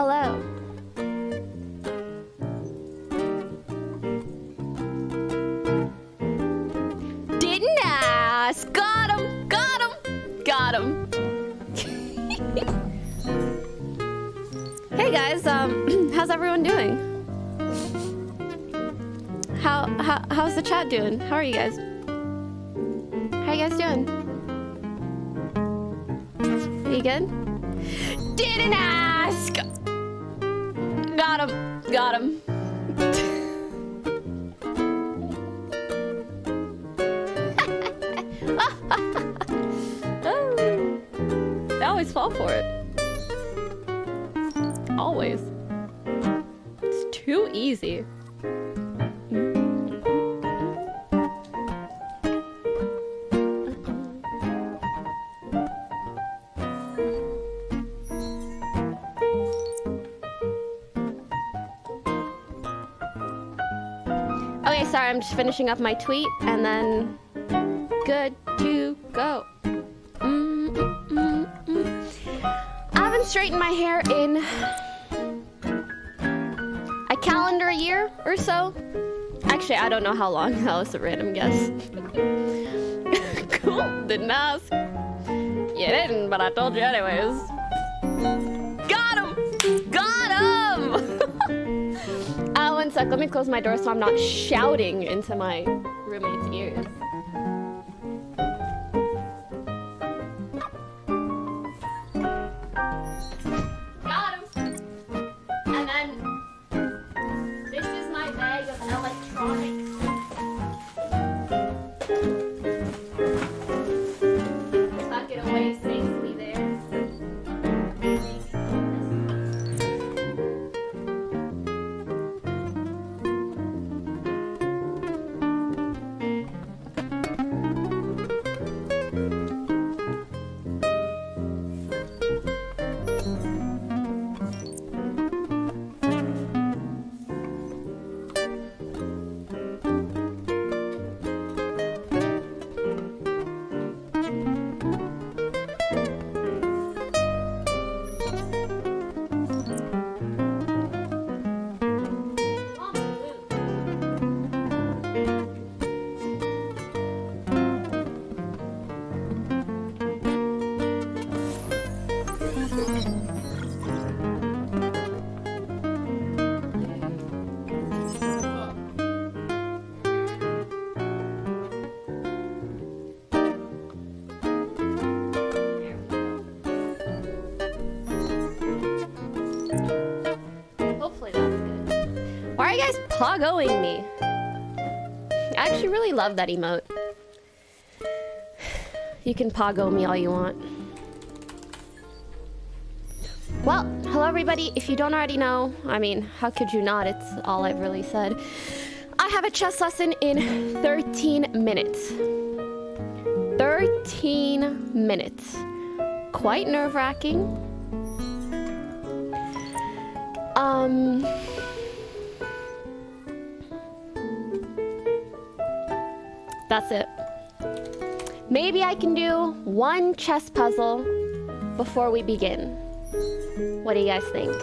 Hello. Didn't ask. Got him. Got him. Got him. Hey guys, how's everyone doing? How's the chat doing? How are you guys? How you guys doing? Are you good? Didn't ask. Got him. Got him. I always fall for it. Always. It's too easy. Okay, sorry, I'm just finishing up my tweet and then good to go. I haven't straightened my hair in a calendar year or so. Actually, I don't know how long. That was a random guess. Cool, didn't ask. You didn't, but I told you anyways. Got him! Got him! One sec, let me close my door so I'm not shouting into my roommate's ears. Got him! And then, this is my bag of electronics. Tuck it away safely there. Hopefully that's good. Why are you guys poggoing me? I actually really love that emote. You can poggo me all you want. Well, hello everybody. If you don't already know, I mean, how could you not? It's all I've really said. I have a chess lesson in 13 minutes. 13 minutes. Quite nerve-wracking. That's it. Maybe I can do one chess puzzle before we begin. What do you guys think?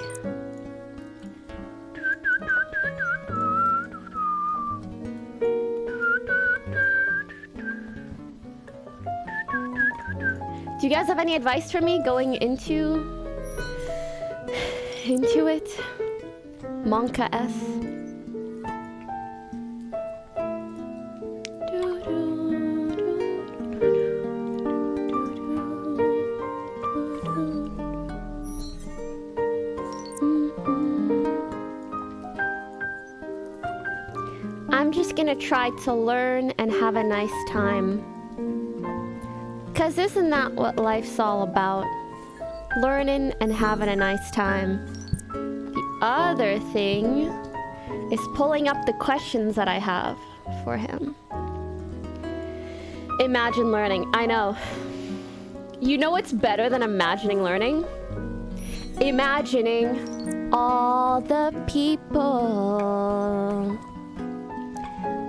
Do you guys have any advice for me going into it? Monka S. I'm just gonna try to learn and have a nice time. 'Cause isn't that what life's all about? Learning and having a nice time. The other thing is pulling up the questions that I have for him. Imagine learning. I know. You know what's better than imagining learning? Imagining all the people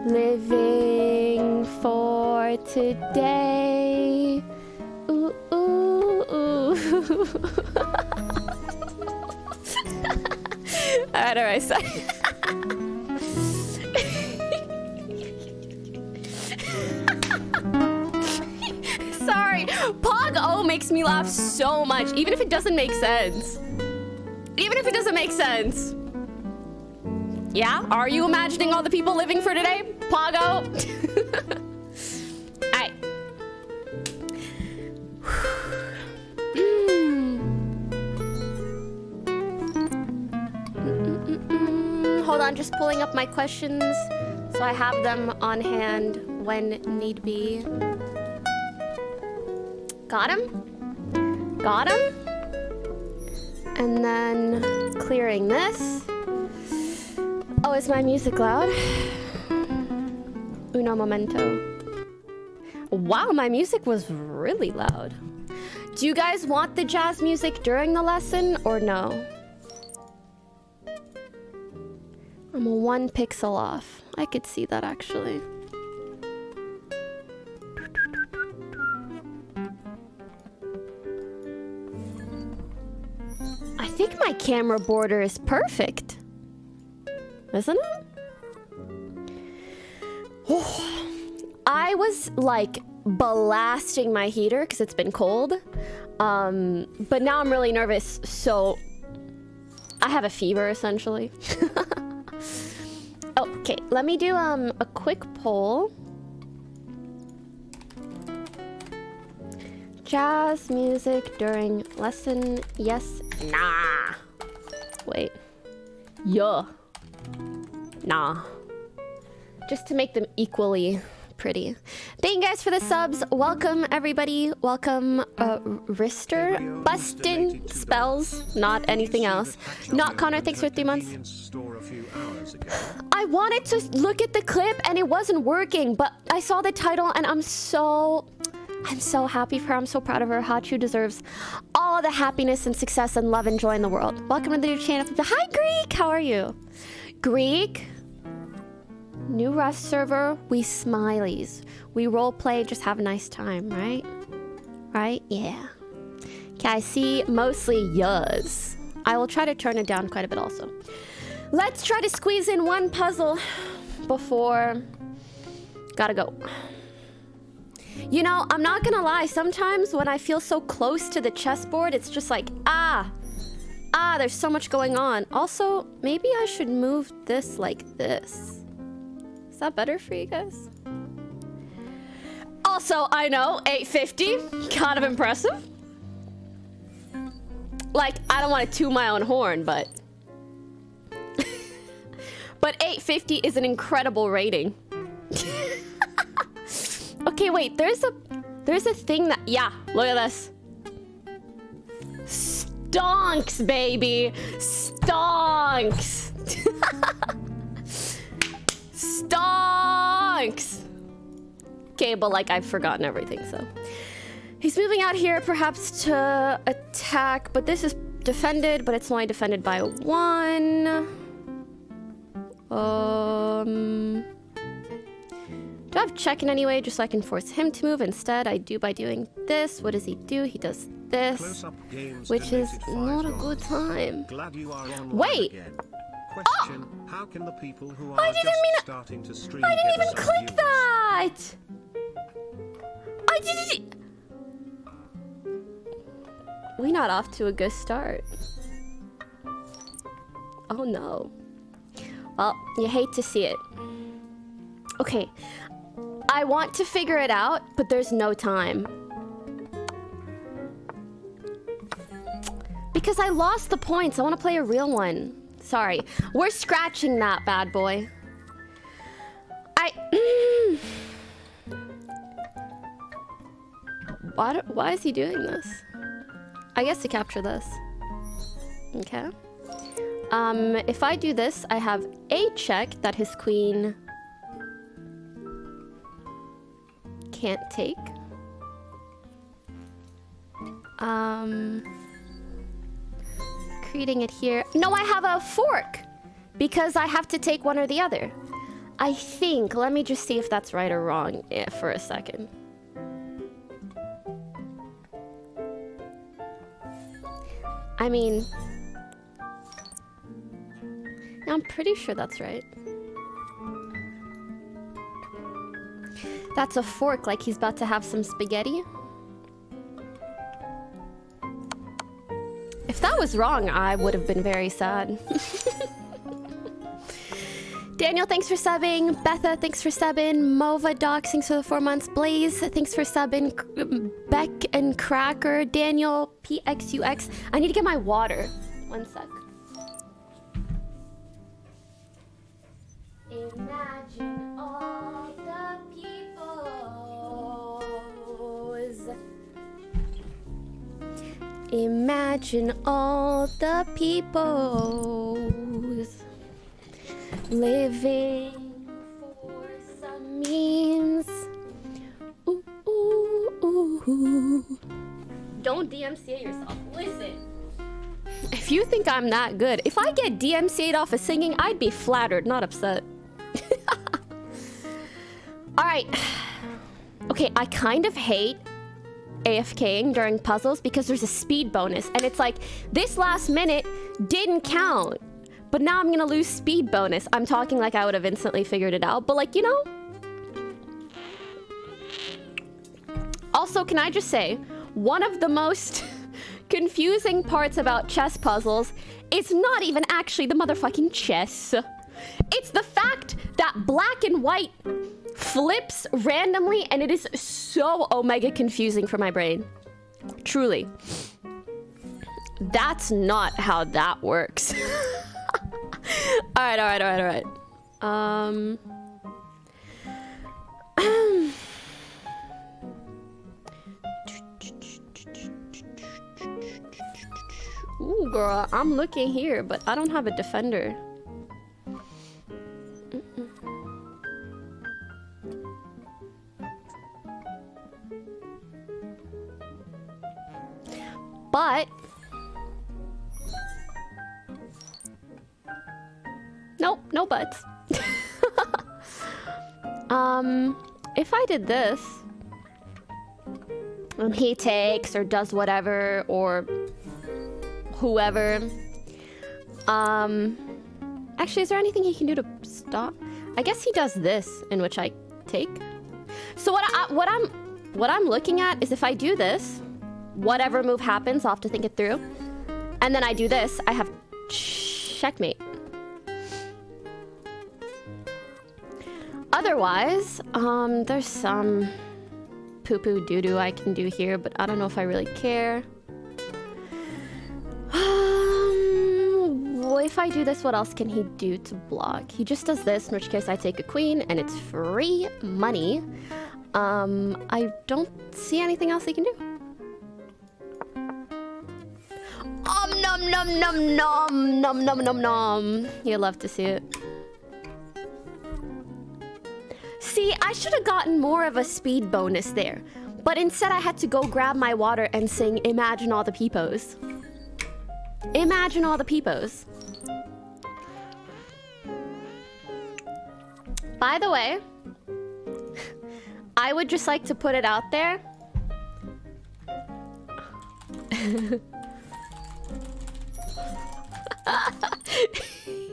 living for today. Ooh, ooh, ooh. better, I said. Sorry. Pog O makes me laugh so much, even if it doesn't make sense. Even if it doesn't make sense. Yeah? Are you imagining all the people living for today? Pogo? Alright. Hold on, just pulling up my questions so I have them on hand when need be. Got him? Got him? And then clearing this. Oh, is my music loud? Uno momento. Wow, my music was really loud. Do you guys want the jazz music during the lesson or no? I'm a 1 pixel off. I could see that actually. I think my camera border is perfect. Isn't it? Oh, I was like blasting my heater because it's been cold. But now I'm really nervous, so I have a fever essentially. Okay, let me do a quick poll. Jazz music during lesson, yes, nah. Wait. Yeah. Nah. Just to make them equally pretty. Thank you guys for the subs. Welcome, everybody. Welcome, Rister. Bustin' spells, not anything else. Not Connor, thanks for 3 months. I wanted to look at the clip and it wasn't working, but I saw the title and I'm so happy for her. I'm so proud of her. Hachu deserves all the happiness and success and love and joy in the world. Welcome to the new channel. Hi, Greek. How are you? Greek. New Rust server. We smileys. We role play. Just have a nice time, right? Right? Yeah. Okay, I see mostly yes. I will try to turn it down quite a bit also. Let's try to squeeze in one puzzle before... Gotta go. You know, I'm not gonna lie. Sometimes when I feel so close to the chessboard, it's just like, there's so much going on. Also, maybe I should move this like this. Is that better for you guys? Also, I know, 850, kind of impressive. Like, I don't want to toot my own horn, but... But 850 is an incredible rating. Okay, wait, there's a thing that... Yeah, look at this. Stonks, baby. Stonks. Stonks. Okay, but like I've forgotten everything, so. He's moving out here perhaps to attack, but this is defended, but it's only defended by 1. Do I have check in any way just so I can force him to move? Instead, I do by doing this. What does he do? He does this, which is not a good time. Wait! Question, how can the people who are I didn't starting to stream I didn't get even some click views? that! I didn't... We're not off to a good start. Oh no. Well, you hate to see it. Okay. I want to figure it out, but there's no time. Because I lost the points. I want to play a real one. Sorry. We're scratching that bad boy. Why is he doing this? I guess to capture this. Okay. If I do this, I have a check that his queen can't take. Creating it here. No, I have a fork because I have to take one or the other. I think. Let me just see if that's right or wrong for a second. I mean, I'm pretty sure that's right. That's a fork, like he's about to have some spaghetti. If that was wrong, I would have been very sad. Daniel, thanks for subbing. Betha, thanks for subbing. Mova Doc, thanks for the 4 months. Blaze, thanks for subbing. Beck and Cracker. Daniel, PXUX. I need to get my water. 1 sec. Imagine all the peoples. Imagine all the peoples living for some memes. Ooh, ooh, ooh. Don't DMCA yourself. Listen. If you think I'm that good, if I get DMCA'd off of singing, I'd be flattered, not upset. Alright. Okay, I kind of hate AFKing during puzzles because there's a speed bonus. And it's like, this last minute didn't count. But now I'm gonna lose speed bonus. I'm talking like I would have instantly figured it out. But like, you know? Also, can I just say, one of the most confusing parts about chess puzzles is not even actually the motherfucking chess. It's the fact that black and white flips randomly, and it is so omega confusing for my brain. Truly. That's not how that works. Alright. Ooh, girl, I'm looking here, but I don't have a defender. But nope, no buts. If I did this, and he takes or does whatever, or whoever. Actually, is there anything he can do to stop? I guess he does this, in which I take. So what I'm looking at is if I do this, whatever move happens, I'll have to think it through. And then I do this, I have checkmate. Otherwise, there's some poo-poo doo-doo I can do here, but I don't know if I really care. Well, if I do this, what else can he do to block? He just does this, in which case I take a queen, and it's free money. I don't see anything else he can do. Nom nom nom nom nom nom nom nom. You love to see it. See, I should have gotten more of a speed bonus there. But instead I had to go grab my water and sing Imagine All the Peepos. Imagine all the peepos. By the way, I would just like to put it out there.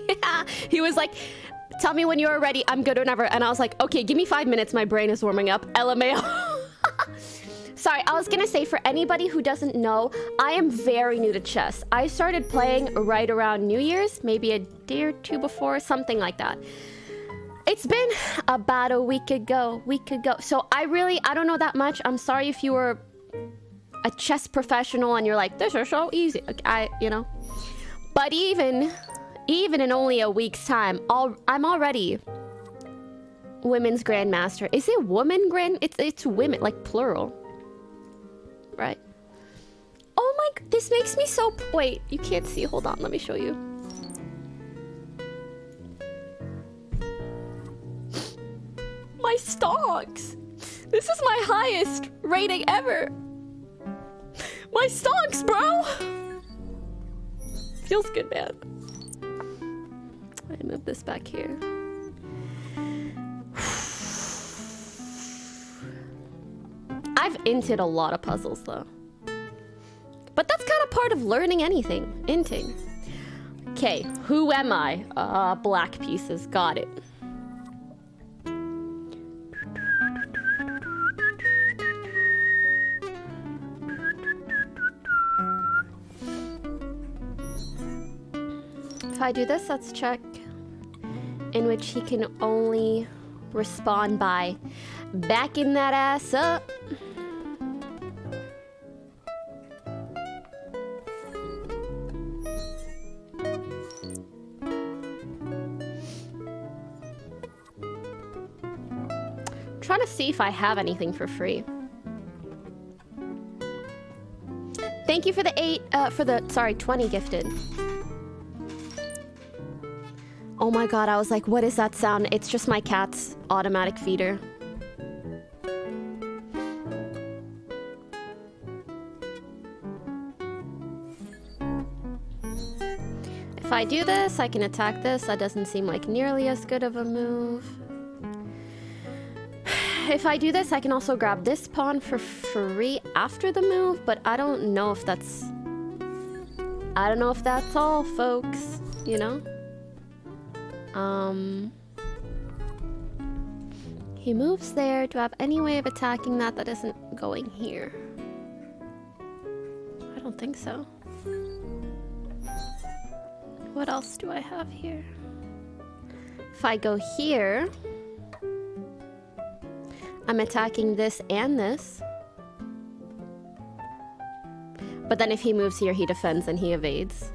Yeah, he was like, tell me when you're ready, I'm good whenever. And I was like, okay, give me 5 minutes, my brain is warming up. LMAO. Sorry, I was gonna say, for anybody who doesn't know, I am very new to chess. I started playing right around New Year's, maybe a day or two before, something like that. It's been about a week ago. So I don't know that much. I'm sorry if you were a chess professional and you're like, this is so easy. You know. But even in only a week's time, I'm already women's grandmaster. Is it woman grand? It's women, like plural. Right. Oh my, this makes me so... Wait, you can't see. Hold on, let me show you. My stocks. This is my highest rating ever. My stocks, bro. Feels good, man. I move this back here. I've inted a lot of puzzles though. But that's kind of part of learning anything. Inting. Okay, who am I? Black pieces. Got it. If I do this, let's check. In which he can only respond by backing that ass up. Trying to see if I have anything for free. Thank you for the 20 gifted. Oh my god, I was like, what is that sound? It's just my cat's automatic feeder. If I do this, I can attack this. That doesn't seem like nearly as good of a move. If I do this, I can also grab this pawn for free after the move, but I don't know if that's... I don't know if that's all, folks, you know? He moves there. Do I have any way of attacking that that isn't going here? I don't think so. What else do I have here? If I go here, I'm attacking this and this. But then if he moves here, he defends and he evades.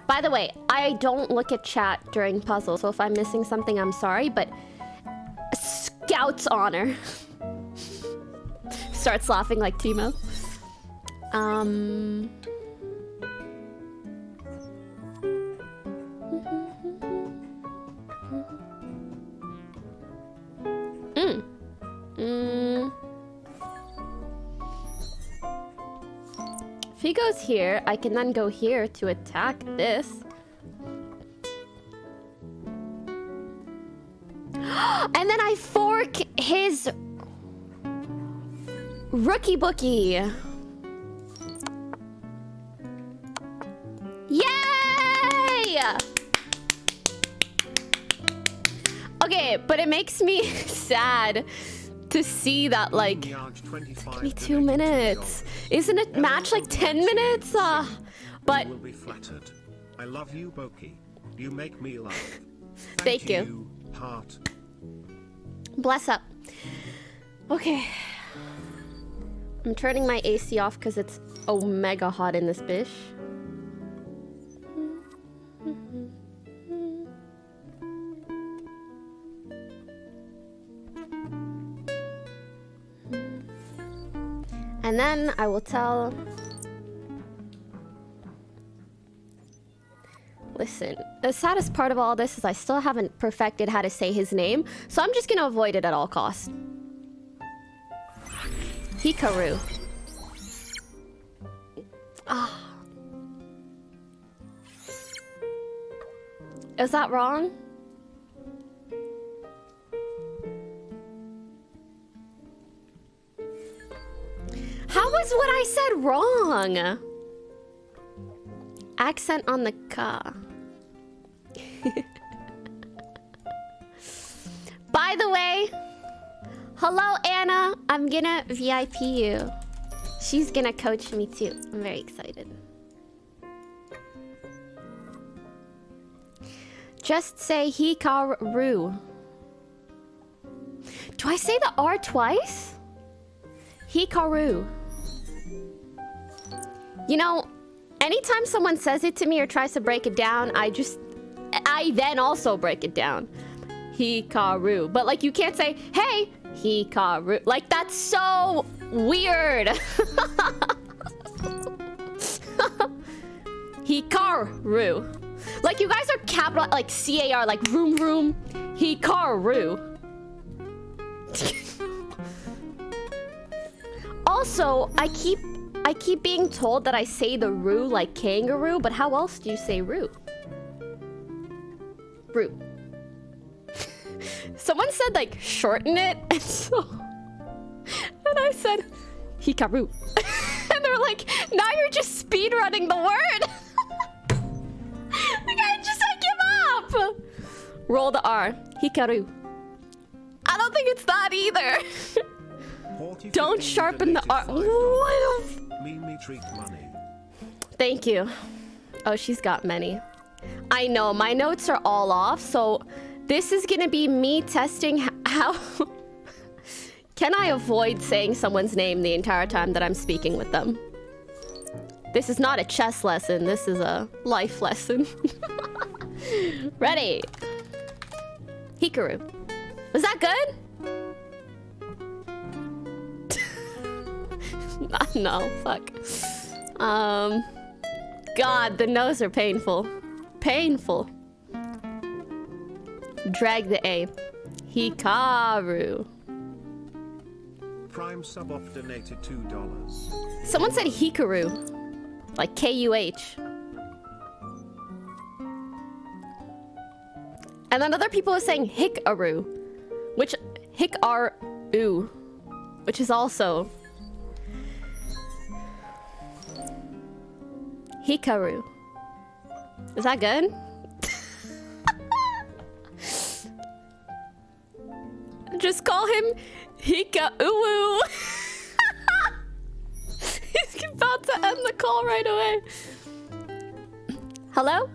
By the way, I don't look at chat during puzzles, so if I'm missing something, I'm sorry, but Scout's honor. Starts laughing like Timo. If he goes here, I can then go here to attack this. And then I fork his rookie bookie. Yay! Okay, but it makes me sad to see that, like, it took me 2 minutes. Isn't a match like 10 minutes? But will be flattered. I love you, Boki. You make me laugh. Thank you. Heart. Bless up. Okay. I'm turning my AC off because it's omega hot in this bitch. And then I will tell... Listen, the saddest part of all this is I still haven't perfected how to say his name, so I'm just gonna avoid it at all costs. Hikaru. Ah. Is that wrong? How was what I said wrong? Accent on the ka. By the way, hello Anna. I'm gonna VIP you. She's gonna coach me too. I'm very excited. Just say hikaru. Do I say the R twice? Hikaru. You know, anytime someone says it to me or tries to break it down, I then also break it down. Hikaru. But like you can't say, hey, hikaru. Like that's so weird. Hikaru. Like you guys are capital, like C-A-R, like room room. Hikaru. Also, I keep being told that I say the roo like kangaroo, but how else do you say roo? Roo. Someone said like shorten it, and I said hikaru. And they're like, now you're just speed running the word. Like, I give up. Roll the R. Hikaru. I don't think it's that either. Don't sharpen the R. Mimi treat money. Thank you. Oh, she's got many. I know, my notes are all off, so this is gonna be me testing how... Can I avoid saying someone's name the entire time that I'm speaking with them? This is not a chess lesson, this is a life lesson. Ready. Hikaru. Was that good? No, fuck. God, the no's are painful. Painful. Drag the A. Hikaru. Prime sub off donated $2. Someone said Hikaru. Like K-U-H. And then other people are saying Hikaru. Which... Hikaru. Which is also... Hikaru. Is that good? Just call him Hika-uwu. He's about to end the call right away. Hello?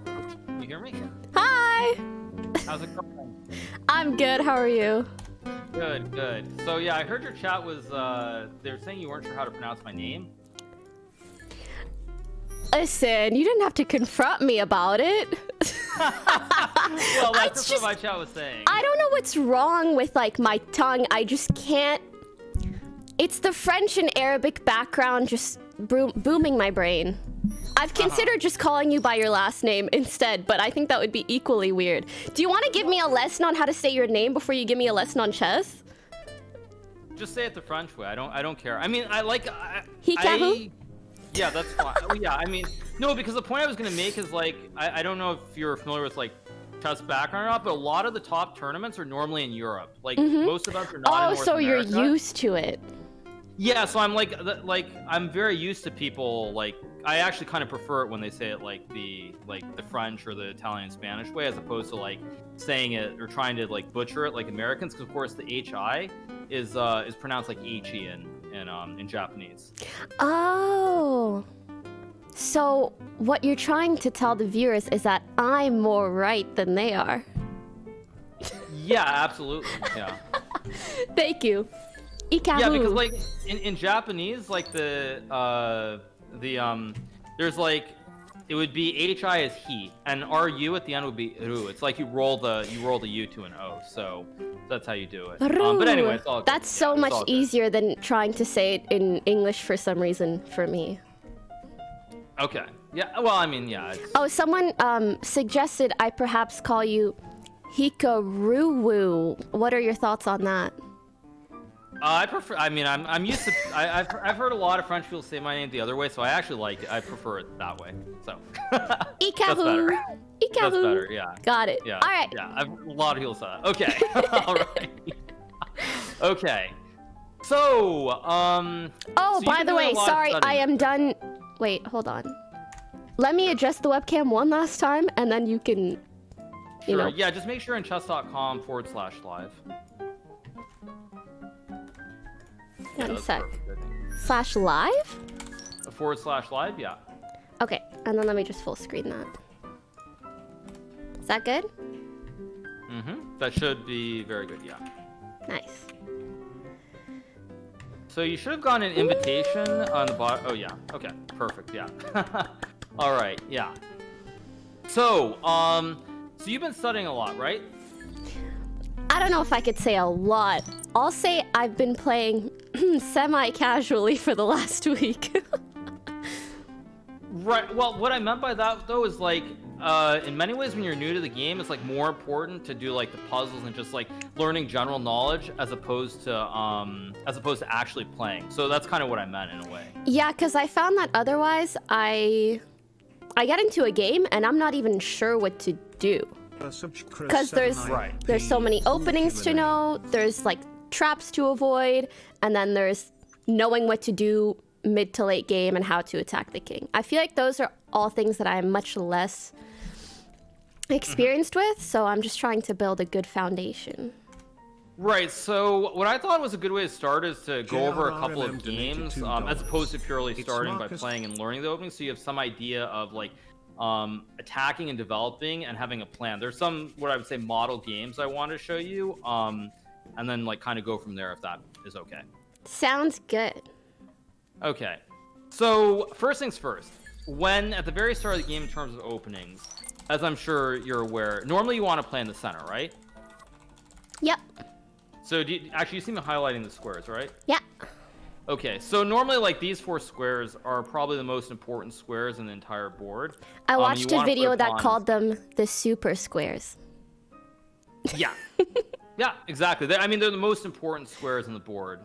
You hear me? Hi! How's it going? I'm good, how are you? Good, good. So yeah, I heard your chat was, they were saying you weren't sure how to pronounce my name. Listen, you didn't have to confront me about it. Well, that's what my chat was saying. I don't know what's wrong with like my tongue. I just can't. It's the French and Arabic background just booming my brain. I've considered just calling you by your last name instead, but I think that would be equally weird. Do you want to give me a lesson on how to say your name before you give me a lesson on chess? Just say it the French way. I don't care. I mean, I like. Hikaru? Yeah, that's fine. Yeah, I mean, no, because the point I was gonna make is like, I don't know if you're familiar with like chess background or not, but a lot of the top tournaments are normally in Europe. Like most of them are not in North so America. You're used to it. Yeah, so I'm like I'm very used to people like I actually kind of prefer it when they say it like the French or the Italian and Spanish way, as opposed to like saying it or trying to like butcher it like Americans, because of course the HI is pronounced like HE in Japanese. Oh. So what you're trying to tell the viewers is that I'm more right than they are. Yeah, absolutely. Yeah. Thank you. Hikaru. Yeah, because like in Japanese, like there's like it would be HI as he, and RU at the end would be ru. It's like you roll the U to an O, so that's how you do it. But anyway, it's all good. That's so much easier than trying to say it in English for some reason for me. Okay. Yeah. Well, I mean, yeah. Oh, someone suggested I perhaps call you Hikaru. What are your thoughts on that? I prefer. I mean, I'm used to. I've heard a lot of French people say my name the other way, so I actually like it. I prefer it that way. So. Hikaru. That's better. Hikaru. That's better. Yeah. Got it. Yeah. All right. Yeah. A lot of people say that. Okay. All right. Okay. So, Oh, so by the way, sorry, I am done. Wait, hold on. Let me adjust the webcam one last time, and then you can, you know. Yeah, just make sure in chess.com/live. One sec. /live? /live, yeah. Okay, and then let me just full screen that. Is that good? Mm-hmm. That should be very good, yeah. Nice. So you should have gotten an invitation on the bottom. Oh yeah. Okay. Perfect. Yeah. All right. Yeah. So, so you've been studying a lot, right? I don't know if I could say a lot. I'll say I've been playing semi-casually for the last week. Right. Well, what I meant by that though is like, in many ways, when you're new to the game, it's like more important to do like the puzzles and just like learning general knowledge as opposed to actually playing. So that's kind of what I meant in a way. Yeah, because I found that otherwise I get into a game and I'm not even sure what to do. Because there's so many openings to know, there's like traps to avoid, and then there's knowing what to do mid to late game and how to attack the king. I feel like those are all things that I'm much less experienced with, so I'm just trying to build a good foundation. Right, so what I thought was a good way to start is to go over a couple of JRRMM games, donated as opposed to purely It's starting by Marcus. playing and learning the opening, so you have some idea of like attacking and developing and having a plan. There's some, what I would say, model games I want to show you, and then like kind of go from there if that is okay. Sounds good. Okay, so first things first, when at the very start of the game in terms of openings, as I'm sure you're aware, normally you want to play in the center, right? Yep. So actually you see me highlighting the squares, right? Yeah. Okay, so normally like these 4 squares are probably the most important squares in the entire board. I You watched a wanna put video that pawns- called them the super squares. Yeah. Yeah, exactly. I mean, they're the most important squares on the board.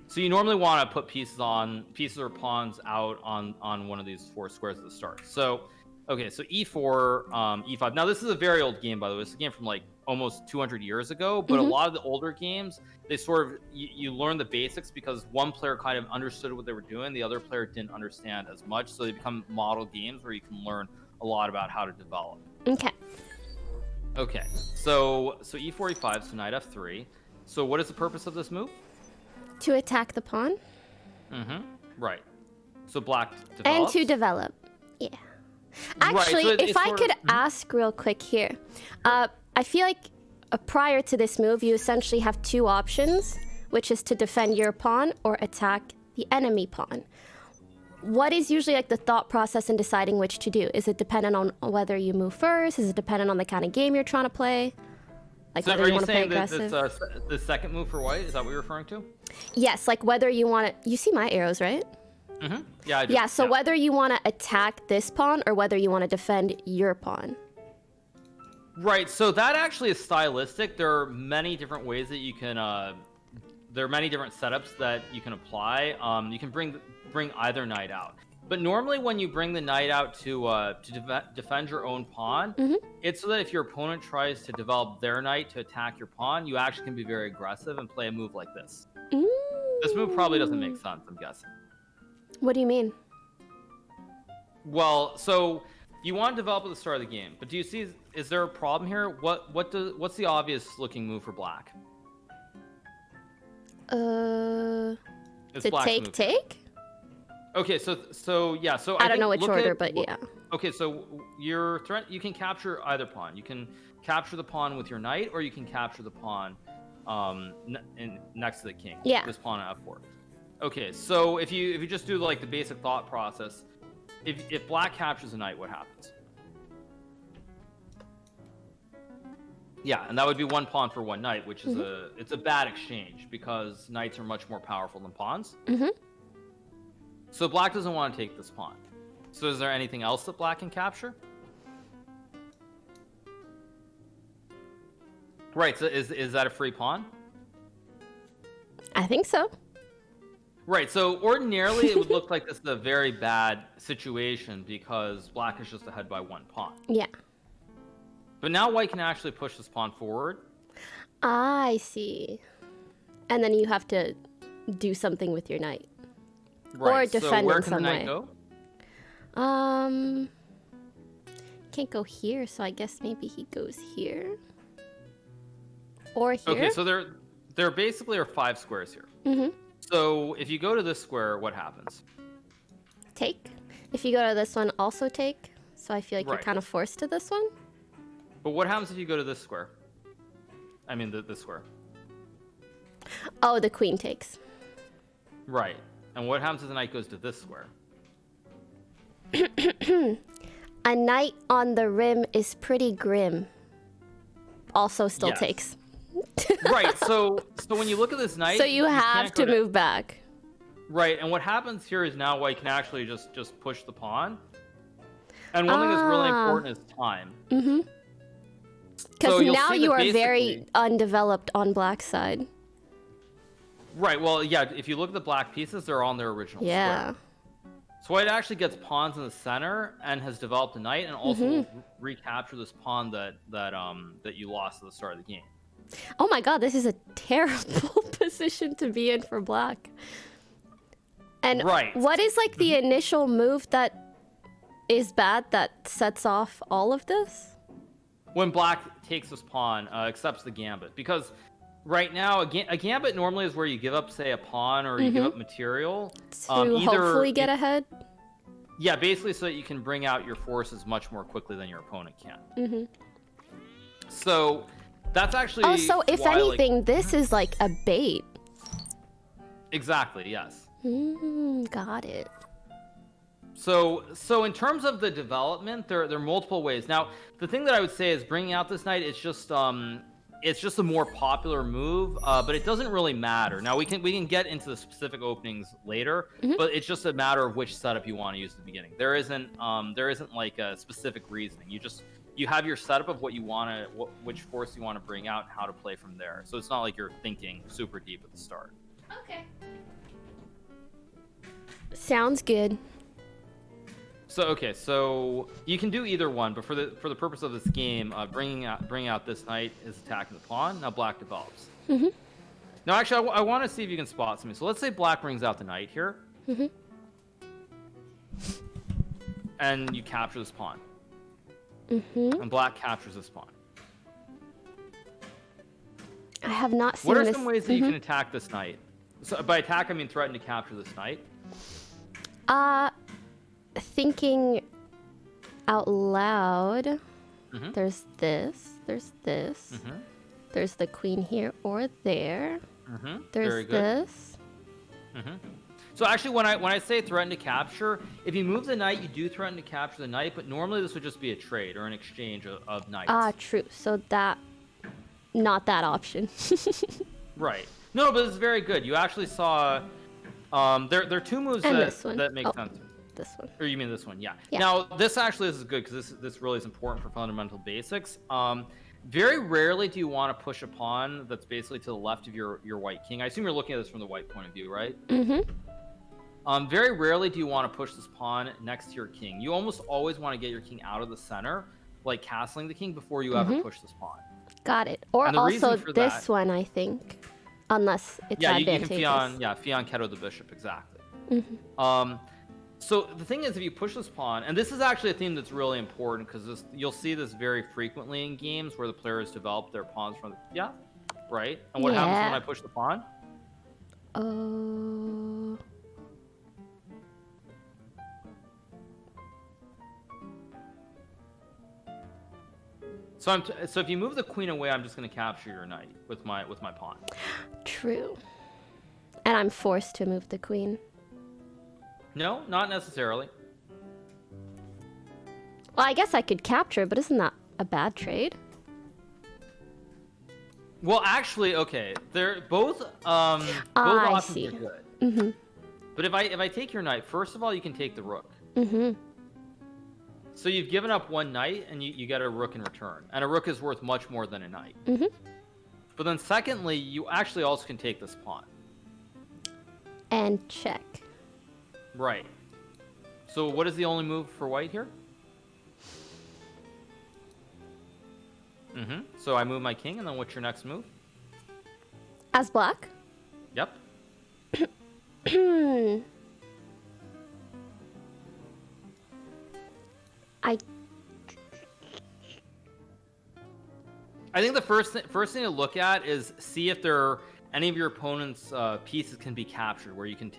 So you normally want to put pieces or pawns out on one of these 4 squares at the start. So, okay, so e4, e5. Now this is a very old game, by the way. It's a game from like almost 200 years ago. But a lot of the older games, they sort of you learn the basics because one player kind of understood what they were doing, the other player didn't understand as much. So they become model games where you can learn a lot about how to develop. Okay. Okay, so e4, e5, so knight f3. So what is the purpose of this move? To attack the pawn Right. So black and develops. to develop. Yeah. Right, Actually, so if it's I sort could of- ask real quick here, I feel like prior to this move, you essentially have 2 options, which is to defend your pawn or attack the enemy pawn. What is usually like the thought process in deciding which to do? Is it dependent on whether you move first? Is it dependent on the kind of game you're trying to play? Like So whether are you you want to play saying that aggressive? this, the second move for white, is that what you're referring to? Yes, like whether you want to. You see my arrows, right? Yeah, I do. Yeah. So whether you want to attack this pawn or whether you want to defend your pawn. Right, so that actually is stylistic. There are many different ways that you can there are many different setups that you can apply. You can bring either knight out. But normally when you bring the knight out to defend your own pawn, it's so that if your opponent tries to develop their knight to attack your pawn, you actually can be very aggressive and play a move like this. This move probably doesn't make sense, I'm guessing. What do you mean? Well, so you want to develop at the start of the game, but do you see? Is there a problem here? What's the obvious looking move for black? It's To black's move. take? Okay, so yeah, so I don't know think which look order, at- but yeah. Okay, so your threat, you can capture either pawn. You can capture the pawn with your knight, or you can capture the pawn next to the king. Yeah. This pawn at f4. Okay, so if you just do like the basic thought process, if black captures a knight, what happens? Yeah, and that would be 1 pawn for 1 knight, which is it's a bad exchange because knights are much more powerful than pawns. So black doesn't want to take this pawn. So is there anything else that black can capture? Right, so is that a free pawn? I think so. Right, so ordinarily it would look like this is a very bad situation because black is just ahead by 1 pawn. Yeah. But now white can actually push this pawn forward. I see. And then you have to do something with your knight. Right, Or so defend where in can some the knight way. go? Can't go here, so I guess maybe he goes here. Or here. Okay, so there basically are 5 squares here. So if you go to this square, what happens? Take. If you go to this one, also take. So I feel like you're Right. kind of forced to this one. But what happens if you go to this square? I mean, this square. Oh, the queen takes. Right. And what happens if the knight goes to this square? A knight on the rim is pretty grim. Also still Yes. takes. Right. So when you look at this knight, So you have can't go to move back. Right. And what happens here is now white can actually just push the pawn. And one thing that's really important is time. Because So you'll now see you that are very basically- undeveloped on black's side. Right. Well, yeah. If you look at the black pieces, they're on their original Yeah. square. So white actually gets pawns in the center and has developed a knight, and also will recapture this pawn that you lost at the start of the game. Oh my god, this is a terrible position to be in for black. And Right. what is like the initial move that is bad that sets off all of this? When black takes this pawn, accepts the gambit, because right now a gambit normally is where you give up, say, a pawn or you give up material To hopefully get ahead? Yeah, basically so that you can bring out your forces much more quickly than your opponent can. So that's actually Oh, so if why, anything, this is like a bait. Exactly, yes. Got it. So in terms of the development, there are multiple ways. Now, the thing that I would say is bringing out this knight. It's just a more popular move, but it doesn't really matter. Now we can get into the specific openings later, but it's just a matter of which setup you want to use at the beginning. There isn't like a specific reasoning. You have your setup of what you want to, which force you want to bring out, and how to play from there. So it's not like you're thinking super deep at the start. Okay. Sounds good. So you can do either one, but for the purpose of this game, bringing out this knight is attacking the pawn. Now black develops. Now actually, I want to see if you can spot something. So let's say black brings out the knight here, and you capture this pawn, and black captures this pawn. I have not seen What are this. some ways that you can attack this knight? So by attack, I mean threaten to capture this knight. Thinking out loud, there's this, there's the queen here or there, there's Very good. this. So actually, when I say threaten to capture, if you move the knight, you do threaten to capture the knight, but normally this would just be a trade or an exchange of knights. True. So not that option. Right. No, but it's very good. You actually saw, there are two moves And this one. that make Oh. sense. This one. Or you mean this one? Yeah. Yeah. Now this is good because this really is important for fundamental basics. Very rarely do you want to push a pawn that's basically to the left of your white king. I assume you're looking at this from the white point of view, right? Very rarely do you want to push this pawn next to your king. You almost always want to get your king out of the center, like castling the king, before you ever push this pawn. Got it. Or And the reason also for this that- one, I think, unless it's Yeah, you can advantageous. Fion Keto the bishop, exactly. So the thing is, if you push this pawn, and this is actually a theme that's really important because you'll see this very frequently in games where the players develop their pawns from right? And what happens when I push the pawn? So so if you move the queen away, I'm just going to capture your knight with my pawn. True. And I'm forced to move the queen. No, not necessarily. Well, I guess I could capture, but isn't that a bad trade? Well, actually, okay, they're both I options see. are good. But if I take your knight, first of all, you can take the rook. So you've given up one knight, and you get a rook in return, and a rook is worth much more than a knight. But then, secondly, you actually also can take this pawn. And check. Right. So what is the only move for white here? So I move my king, and then what's your next move? As black? Yep. I think the first thing to look at is see if any of your opponent's pieces can be captured, where you can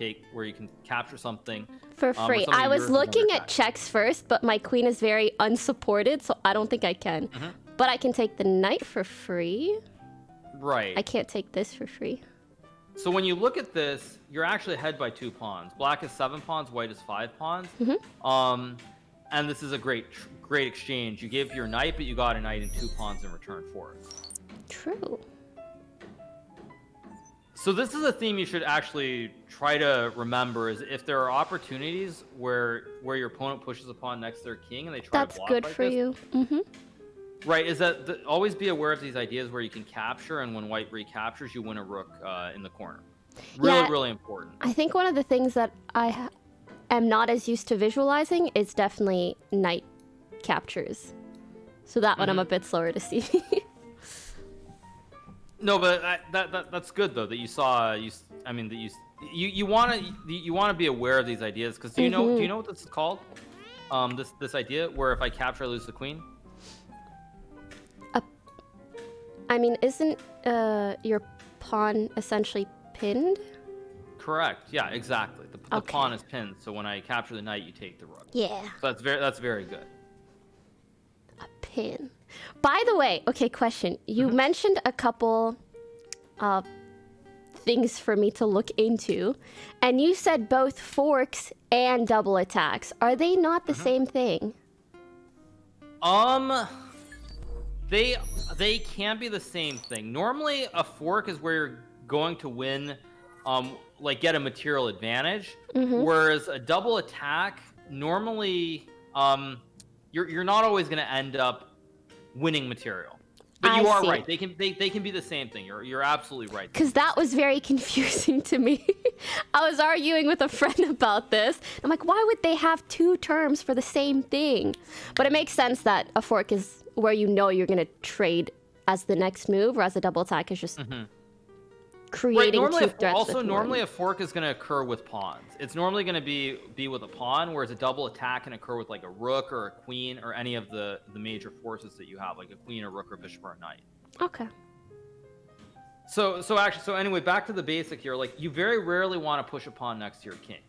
capture something For free. something I was yours is looking under at attack. checks first, but my queen is very unsupported, so I don't think I can. But I can take the knight for free. Right. I can't take this for free. So when you look at this, you're actually ahead by 2 pawns. Black is 7 pawns, white is 5 pawns. And this is a great exchange. You give your knight, but you got a knight and 2 pawns in return for it. True. So this is a theme you should actually try to remember: is if there are opportunities where your opponent pushes a pawn next to their king and they try That's to block good like for this, you. right? Is that always be aware of these ideas where you can capture, and when white recaptures, you win a rook in the corner. Really important. I think one of the things that I am not as used to visualizing is definitely knight captures. So that one I'm a bit slower to see. No, but that's good though that you saw. you want to be aware of these ideas because do you know what this is called? This idea where if I capture, I lose the queen. I mean, isn't your pawn essentially pinned? Correct. Yeah, exactly. The Okay. pawn is pinned, so when I capture the knight, you take the rook. Yeah. So that's very good. A pin. By the way, okay, question. You mentioned a couple things for me to look into, and you said both forks and double attacks. Are they not the same thing? They can be the same thing. Normally, a fork is where you're going to win, like get a material advantage, whereas a double attack normally, you're not always going to end up winning material. But you are right. They can be the same thing. You're absolutely right. Because that was very confusing to me. I was arguing with a friend about this. I'm like, why would they have two terms for the same thing? But it makes sense that a fork is where you know you're going to trade as the next move, whereas a double attack is just creating two threats. Also, normally a fork is going to occur with pawns. It's normally going to be with a pawn, whereas a double attack can occur with like a rook or a queen or any of the major forces that you have, like a queen, a rook, or bishop, or a knight. Okay. So anyway, back to the basic here. Like, you very rarely want to push a pawn next to your king.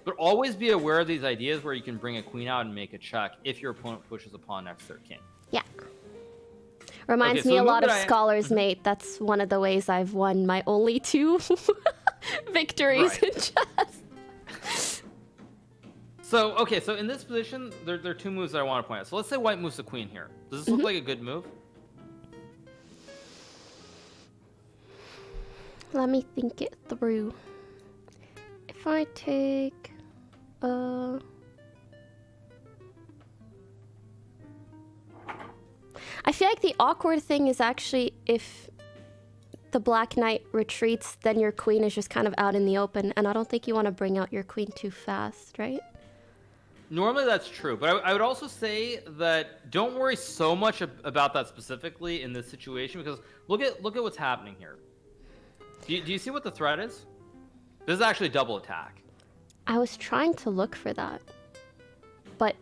But always be aware of these ideas where you can bring a queen out and make a check if your opponent pushes a pawn next to their king. Yeah. Reminds me a lot of Scholar's Mate. That's one of the ways I've won my only 2 victories in chess. So in this position, there are 2 moves that I want to point out. So let's say white moves the queen here. Does this look like a good move? Let me think it through. If I take... I feel like the awkward thing is actually if the black knight retreats, then your queen is just kind of out in the open, and I don't think you want to bring out your queen too fast, right? Normally that's true, but I would also say that don't worry so much about that specifically in this situation, because look at what's happening here. Do you see what the threat is? This is actually a double attack. I was trying to look for that, but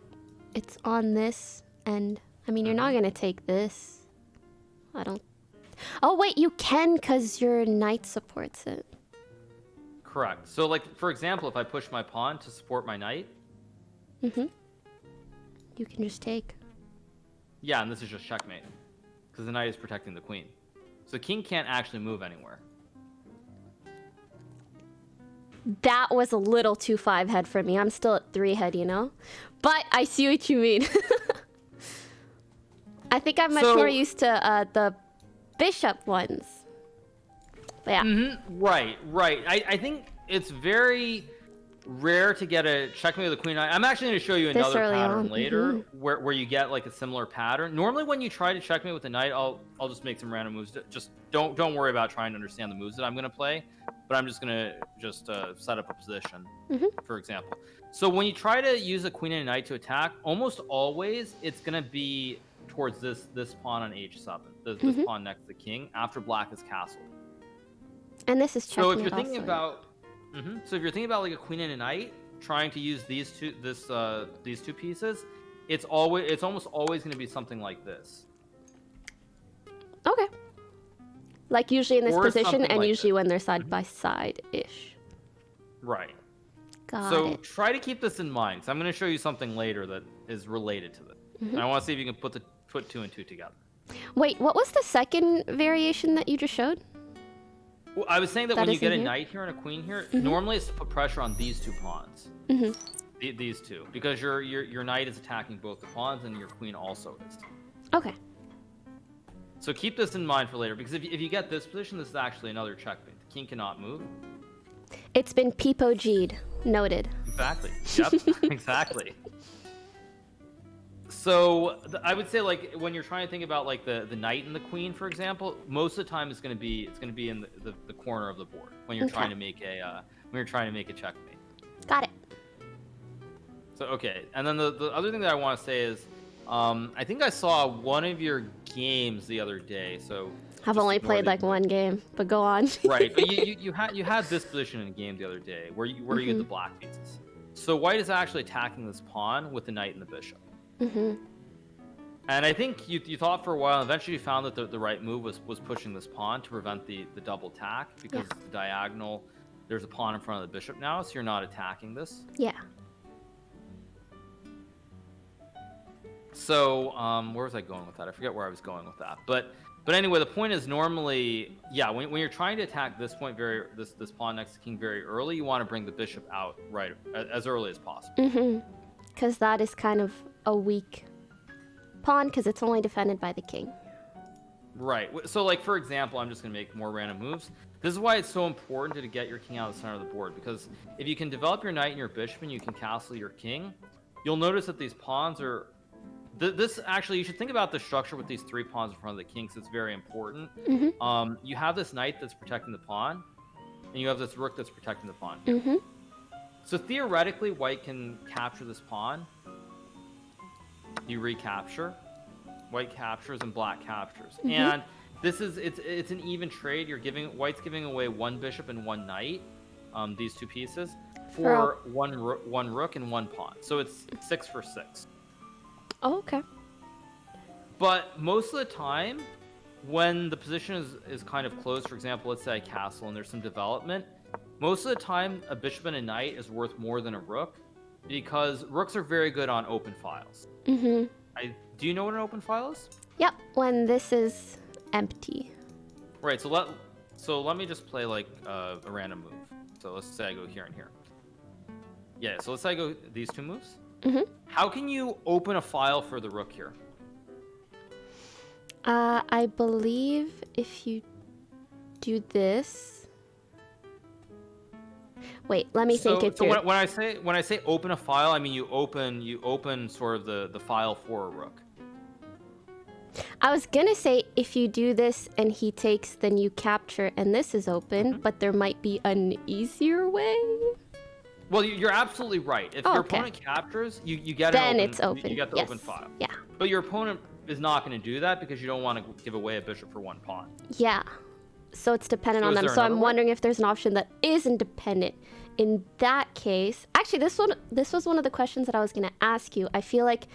it's on this, and I mean, you're not going to take this. I don't... Oh, wait, you can because your knight supports it. Correct. So, like, for example, if I push my pawn to support my knight... You can just take. Yeah, and this is just checkmate. Because the knight is protecting the queen. So the king can't actually move anywhere. That was a little too 5-head for me. I'm still at 3-head, you know? But I see what you mean. I think I'm much more used to the bishop ones. But yeah. Right. I think it's very rare to get a checkmate with the queen. I'm actually going to show you another pattern later where you get like a similar pattern. Normally when you try to checkmate with the knight, I'll just make some random moves. Just don't worry about trying to understand the moves that I'm going to play. But I'm just going to set up a position, for example. So when you try to use a queen and a knight to attack, almost always it's going to be towards this pawn on h7, this pawn next to the king after black is castled. And this is checkmate. So if you're thinking about, so if you're thinking about like a queen and a knight, trying to use these two pieces, it's almost always going to be something like this. Okay. Like usually in this position, and like usually when they're side by side ish. Right. Got so it. Try to keep this in mind. So I'm going to show you something later that is related to this. And I want to see if you can put 2 and 2 together. Wait, what was the second variation that you just showed? Well, I was saying that when you get a knight here and a queen here, normally it's to put pressure on these 2 pawns. These 2, because your knight is attacking both the pawns and your queen also is. Okay. So keep this in mind for later, because if you get this position, this is actually another checkmate. The king cannot move. It's been peepo-G'd. Noted. Exactly. Yep. Exactly. So I would say, like, when you're trying to think about like the knight and the queen, for example, most of the time it's going to be in the corner of the board when you're trying to make a checkmate. Got it. So okay, and then the other thing that I want to say is, I think I saw one of your games the other day. So I've just only ignore played the like one game, but go on. Right, but you had this position in a game the other day where you had the black pieces. So white is actually attacking this pawn with the knight and the bishop. Mm-hmm. And I think you thought for a while, and eventually you found that the right move was pushing this pawn to prevent the double attack, because the diagonal, there's a pawn in front of the bishop now, so you're not attacking this. Yeah. So where was I going with that? I forget where I was going with that. But anyway, the point is normally, when you're trying to attack this point, this pawn next to king very early, you want to bring the bishop out right as early as possible. Mm-hmm. Because that is kind of a weak pawn, because it's only defended by the king. Right. So, like, for example, I'm just going to make more random moves. This is why it's so important to get your king out of the center of the board, because if you can develop your knight and your bishop and you can castle your king, you'll notice that these pawns are... This actually, you should think about the structure with these 3 pawns in front of the king, because it's very important. Mm-hmm. You have this knight that's protecting the pawn, and you have this rook that's protecting the pawn. Mm-hmm. So theoretically, white can capture this pawn. You recapture. White captures and black captures. Mm-hmm. And this is it's an even trade. White's giving away 1 bishop and 1 knight, these 2 pieces, for one rook and 1 pawn. So it's 6 for 6. Oh, okay. But most of the time, when the position is kind of close, for example, let's say a castle and there's some development, most of the time a bishop and a knight is worth more than a rook, because rooks are very good on open files. Mm-hmm. Do you know what an open file is? Yep, when this is empty. Right, so let me just play like a random move. So let's say I go here and here. Yeah, so let's say I go these 2 moves. Mm-hmm. How can you open a file for the rook here? I believe if you do this... Wait, let me think it through. So when I say open a file, I mean you open sort of the file for a rook. I was gonna say if you do this and he takes, then you capture and this is open, but there might be an easier way. Well, you're absolutely right. If your opponent captures, you get then an open, it's open. You get the open file. Yeah. But your opponent is not going to do that because you don't want to give away a bishop for 1 pawn. Yeah. So it's dependent on them. So I'm wondering if there's an option that is independent. In that case, actually, this was one of the questions that I was going to ask you. I feel like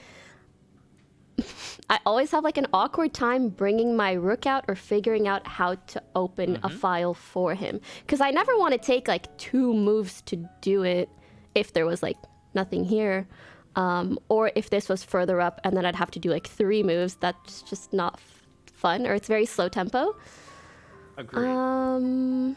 I always have like an awkward time bringing my rook out or figuring out how to open a file for him. Because I never want to take like 2 moves to do it if there was like nothing here. Or if this was further up and then I'd have to do like 3 moves. That's just not fun, or it's very slow tempo. Agreed.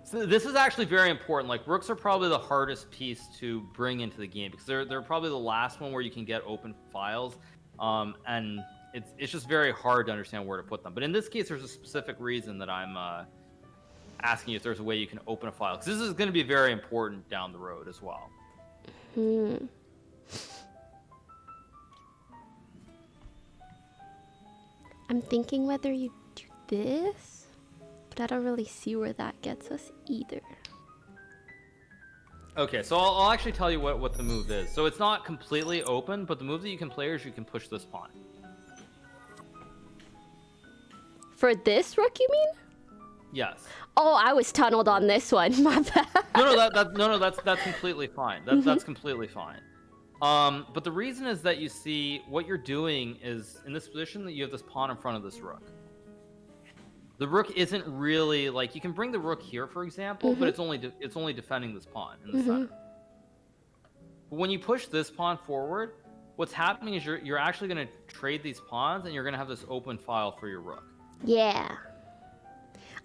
So this is actually very important. Like, rooks are probably the hardest piece to bring into the game because they're probably the last one where you can get open files. And it's just very hard to understand where to put them. But in this case, there's a specific reason that I'm asking you if there's a way you can open a file, because this is going to be very important down the road as well. I'm thinking whether you do this, but I don't really see where that gets us either. Okay, so I'll actually tell you what the move is. So it's not completely open, but the move that you can play is you can push this pawn. For this rook, you mean? Yes. Oh, I was tunneled on this one. My bad. That's completely fine. That's completely fine. But the reason is that you see what you're doing is in this position that you have this pawn in front of this rook. The rook isn't really like, you can bring the rook here, for example, but it's only defending this pawn in the center. But when you push this pawn forward, what's happening is you're actually going to trade these pawns, and you're going to have this open file for your rook. Yeah.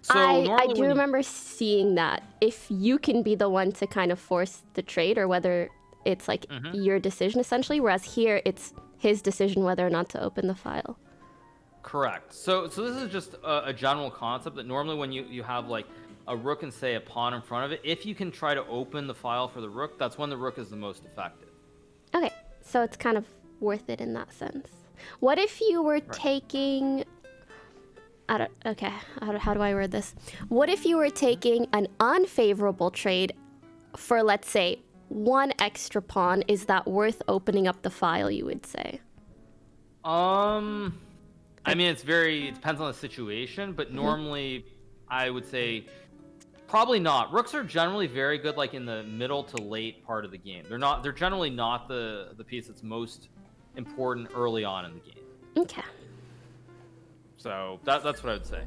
So I do remember seeing that. If you can be the one to kind of force the trade, or whether it's like your decision essentially, whereas here it's his decision whether or not to open the file. Correct. So this is just a general concept that normally when you have like a rook and say a pawn in front of it, if you can try to open the file for the rook, that's when the rook is the most effective. Okay, so it's kind of worth it in that sense. What if you were taking... how do I word this? What if you were taking an unfavorable trade for, let's say, 1 extra pawn? Is that worth opening up the file, you would say? I mean, it depends on the situation, but normally I would say probably not. Rooks are generally very good like in the middle to late part of the game. They're generally not the piece that's most important early on in the game. Okay. So that's what I would say.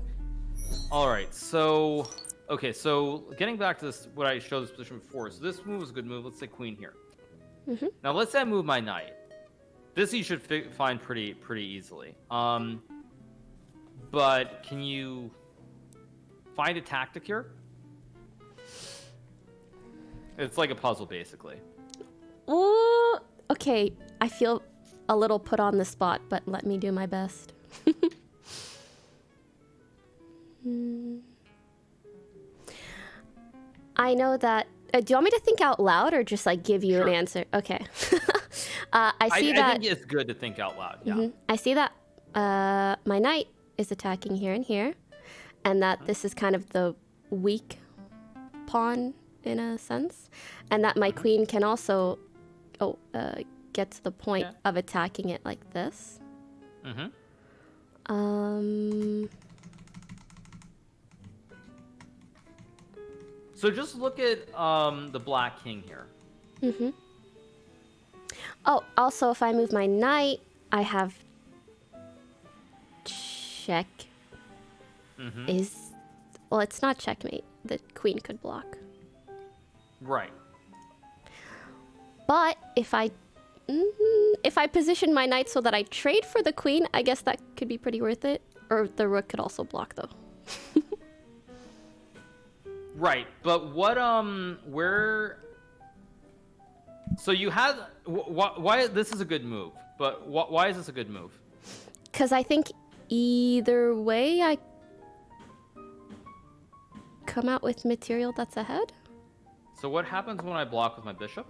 All right, so okay, so getting back to this, what I showed this position before. So this move is a good move. Let's say queen here. Now let's say I move my knight. This you should find pretty easily. But can you find a tactic here? It's like a puzzle, basically. Ooh, okay, I feel a little put on the spot, but let me do my best. I know that. Do you want me to think out loud or just like give you an answer? Okay. I think it's good to think out loud. Yeah. I see that my knight is attacking here and here, and that this is kind of the weak pawn in a sense, and that my queen can also get to the point of attacking it like this. So just look at the black king here. Oh, also if I move my knight, I have check. Well, it's not checkmate. The queen could block. Right. But if I position my knight so that I trade for the queen, I guess that could be pretty worth it. Or the rook could also block though. Right, but what where? So you had why this is a good move, but why is this a good move? Because I think either way I come out with material that's ahead. So what happens when I block with my bishop?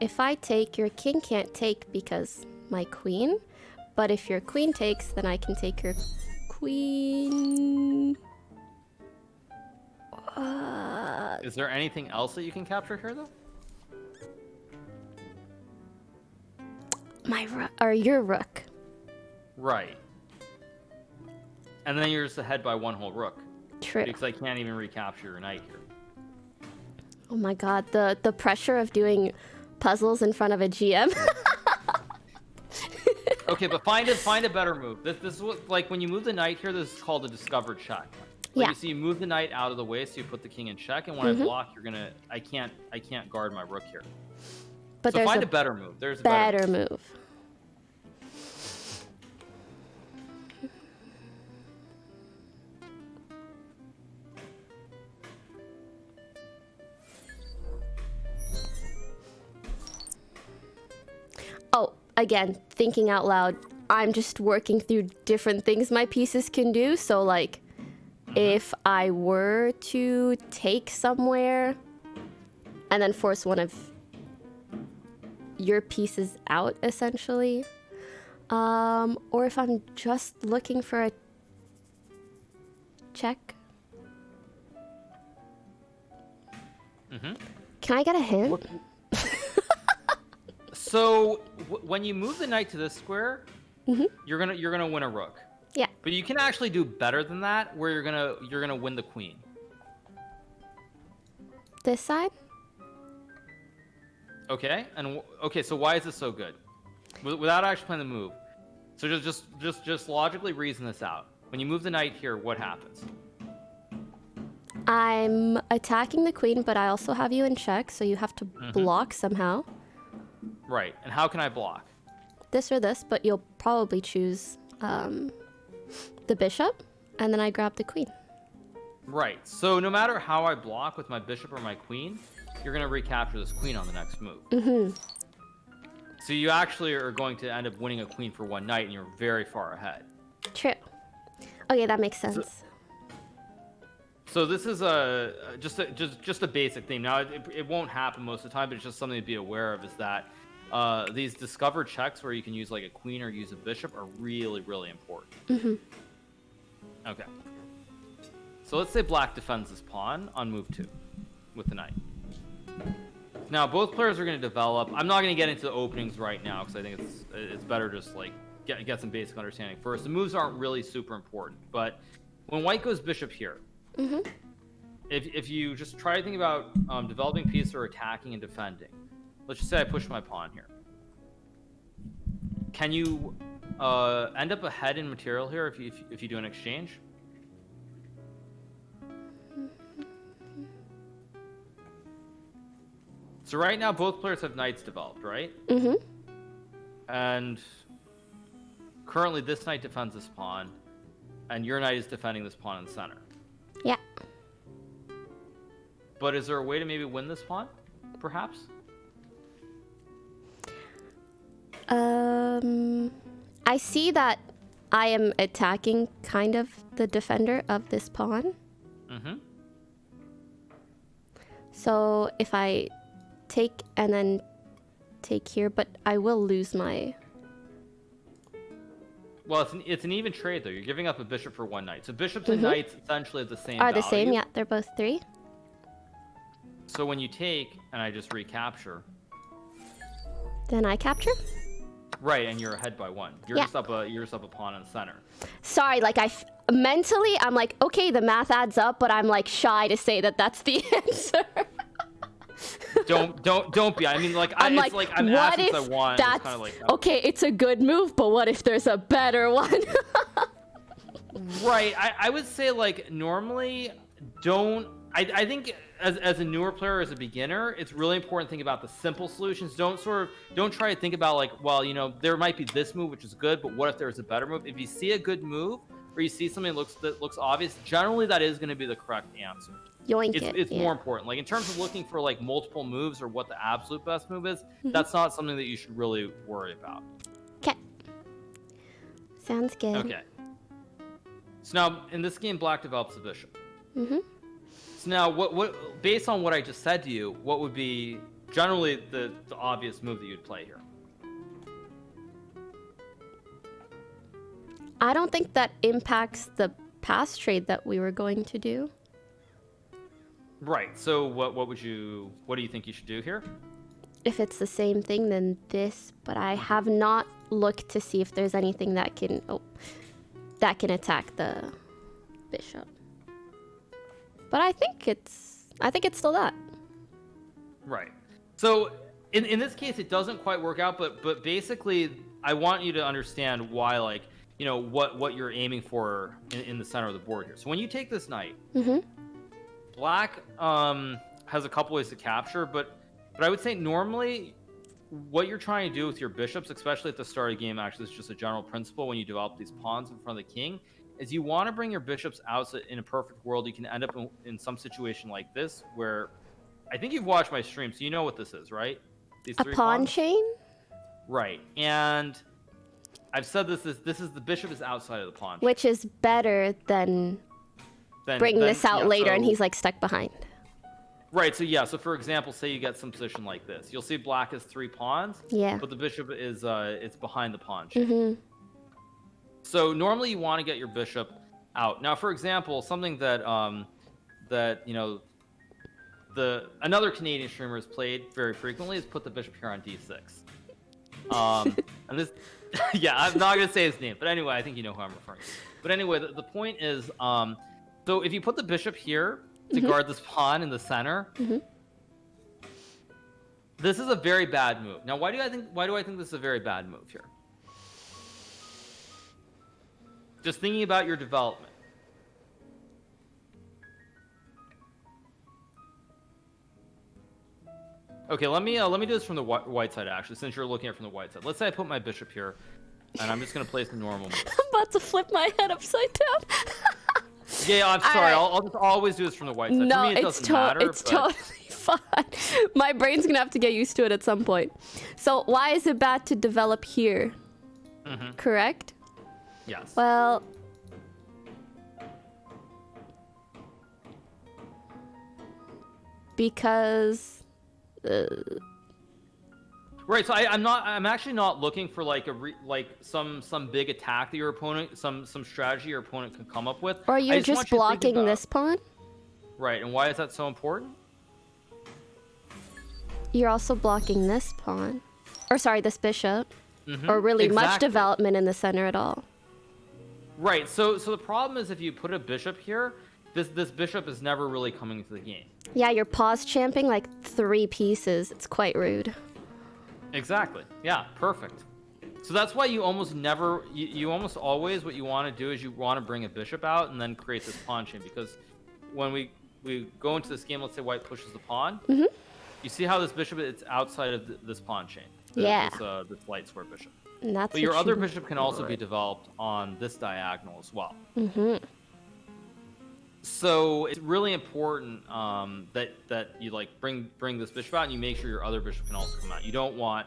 If I take, your king can't take because my queen. But if your queen takes, then I can take your queen. Is there anything else that you can capture here, though? My rook, or your rook. Right. And then you're just ahead by one whole rook. True. Because I can't even recapture your knight here. Oh my god, the pressure of doing puzzles in front of a GM. Okay, but find a better move. This is what, like, when you move the knight here, this is called a discovered check. Like, Yeah. you see, you move the knight out of the way, so you put the king in check, and when I block, I can't guard my rook here. But So there's find a a better move. There's a better move. Oh, again, thinking out loud, I'm just working through different things my pieces can do. So, like, if I were to take somewhere and then force one of your pieces out, essentially, or if I'm just looking for a check. Can I get a hint? So when you move the knight to this square, you're gonna win a rook. Yeah. But you can actually do better than that, where you're gonna win the queen. This side? Okay. And okay, so why is this so good? Without actually playing the move. So just logically reason this out. When you move the knight here, what happens? I'm attacking the queen, but I also have you in check, so you have to block somehow. Right. And how can I block? This or this, but you'll probably choose the bishop, and then I grab the queen. Right. So no matter how I block with my bishop or my queen, you're going to recapture this queen on the next move. So you actually are going to end up winning a queen for one knight, and you're very far ahead. True. Okay, that makes sense. So this is just a basic theme. Now it won't happen most of the time, but it's just something to be aware of. Is that these discovered checks where you can use like a queen or use a bishop are really, really important. Okay. So let's say black defends this pawn on move 2 with the knight. Now both players are going to develop. I'm not going to get into the openings right now because I think it's better just like get some basic understanding first. The moves aren't really super important, but when white goes bishop here, if you just try to think about developing pieces or attacking and defending, let's just say I push my pawn here. Can you end up ahead in material here if you do an exchange? So right now, both players have knights developed, right? And currently, this knight defends this pawn, and your knight is defending this pawn in the center. Yeah. But is there a way to maybe win this pawn, perhaps? I see that I am attacking kind of the defender of this pawn. So if I take and then take here, but I will lose my... Well, it's an even trade, though. You're giving up a bishop for one knight. So bishops and knights essentially have the same Are value. the same, yeah. They're both 3. So when you take, and I just recapture... Then I capture? Right, and you're ahead by 1. You're just up a pawn in the center. Sorry, like mentally, I'm like, okay, the math adds up, but I'm like shy to say that that's the answer. Don't be. I mean, like, I'm what asking if I want. that's It's kind of like, okay? It's a good move, but what if there's a better one? Right. I would say, like, normally don't. I think as a newer player, as a beginner, it's really important to think about the simple solutions. Don't try to think about, like, well, you know, there might be this move which is good, but what if there's a better move? If you see a good move or you see something that looks obvious, generally that is going to be the correct answer. Yoink It's more important. Like, in terms of looking for, like, multiple moves or what the absolute best move is, that's not something that you should really worry about. Okay. Sounds good. Okay. So now, in this game, black develops a bishop. So now, what based on what I just said to you, what would be generally the obvious move that you'd play here? I don't think that impacts the pass trade that we were going to do. Right. So what do you think you should do here? If it's the same thing, then this. But I have not looked to see if there's anything that can attack the bishop. But I think it's still that. Right. So in this case, it doesn't quite work out. But basically, I want you to understand why, like, you know, what you're aiming for in the center of the board here. So when you take this knight, black has a couple ways to capture, but I would say normally what you're trying to do with your bishops, especially at the start of the game, actually, it's just a general principle when you develop these pawns in front of the king, is you want to bring your bishops out so in a perfect world you can end up in some situation like this, where I think you've watched my stream, so you know what this is, right? These A three pawn pawns? chain? Right. And I've said this is the bishop is outside of the pawn chain. Which is better than bring this out later and he's like stuck behind. Right, so yeah, so for example, say you get some position like this. You'll see black has 3 pawns, but the bishop is it's behind the pawn chain. So normally you want to get your bishop out. Now, for example, something that you know another Canadian streamer has played very frequently is put the bishop here on d6. And this yeah, I'm not gonna say his name, but anyway, I think you know who I'm referring to. But anyway, the point is, so if you put the bishop here to guard this pawn in the center, this is a very bad move. Now, why do I think this is a very bad move here? Just thinking about your development. Okay, let me do this from the white side, actually, since you're looking at it from the white side. Let's say I put my bishop here, and I'm just going to place the normal move. I'm about to flip my head upside down. Yeah, I'm sorry. Right. I'll just always do this from the white side. No, For me, it doesn't matter. It's totally fine. My brain's going to have to get used to it at some point. So why is it bad to develop here? Correct? Yes. Well... Because... Right, so I'm actually not looking for like some big attack that your opponent, some strategy your opponent can come up with. Or you're just blocking this pawn? Right, and why is that so important? You're also blocking this pawn. Or sorry, this bishop. or really much Exactly. development in the center at all. Right. So the problem is if you put a bishop here, this bishop is never really coming into the game. Yeah, you're pause champing like 3 pieces. It's quite rude. Exactly. Yeah. Perfect. So that's why you almost never, you almost always, what you want to do is you want to bring a bishop out and then create this pawn chain, because when we go into this game, let's say white pushes the pawn, you see how this bishop, it's outside of this pawn chain. Yeah. This light square bishop. And that's But your what other you- bishop can also be developed on this diagonal as well. So it's really important that you like bring this bishop out and you make sure your other bishop can also come out. You don't want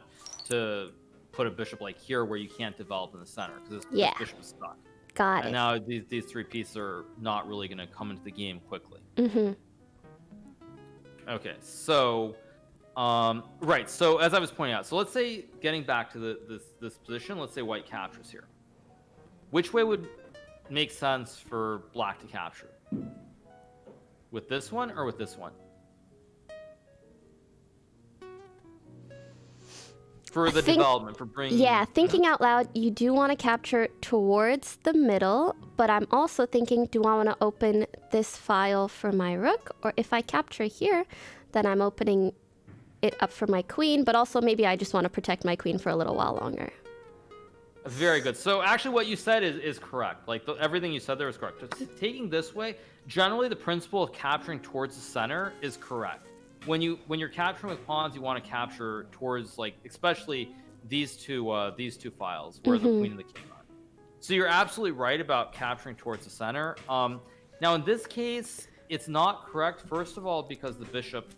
to put a bishop like here where you can't develop in the center, because this bishop is stuck. Got And it. now these 3 pieces are not really going to come into the game quickly. Okay, so right. So as I was pointing out, so let's say getting back to this position, let's say white captures here. Which way would make sense for black to capture? With this one or with this one? For the development, for bringing... Yeah, thinking out loud, you do want to capture towards the middle, but I'm also thinking, do I want to open this file for my rook? Or if I capture here, then I'm opening it up for my queen, but also maybe I just want to protect my queen for a little while longer. Very good. So actually what you said is correct. Like everything you said there is correct. Just taking this way, generally the principle of capturing towards the center is correct. When you're capturing with pawns, you want to capture towards, like, especially these two files where the queen and the king are. So you're absolutely right about capturing towards the center. Now in this case, it's not correct. First of all, because the bishop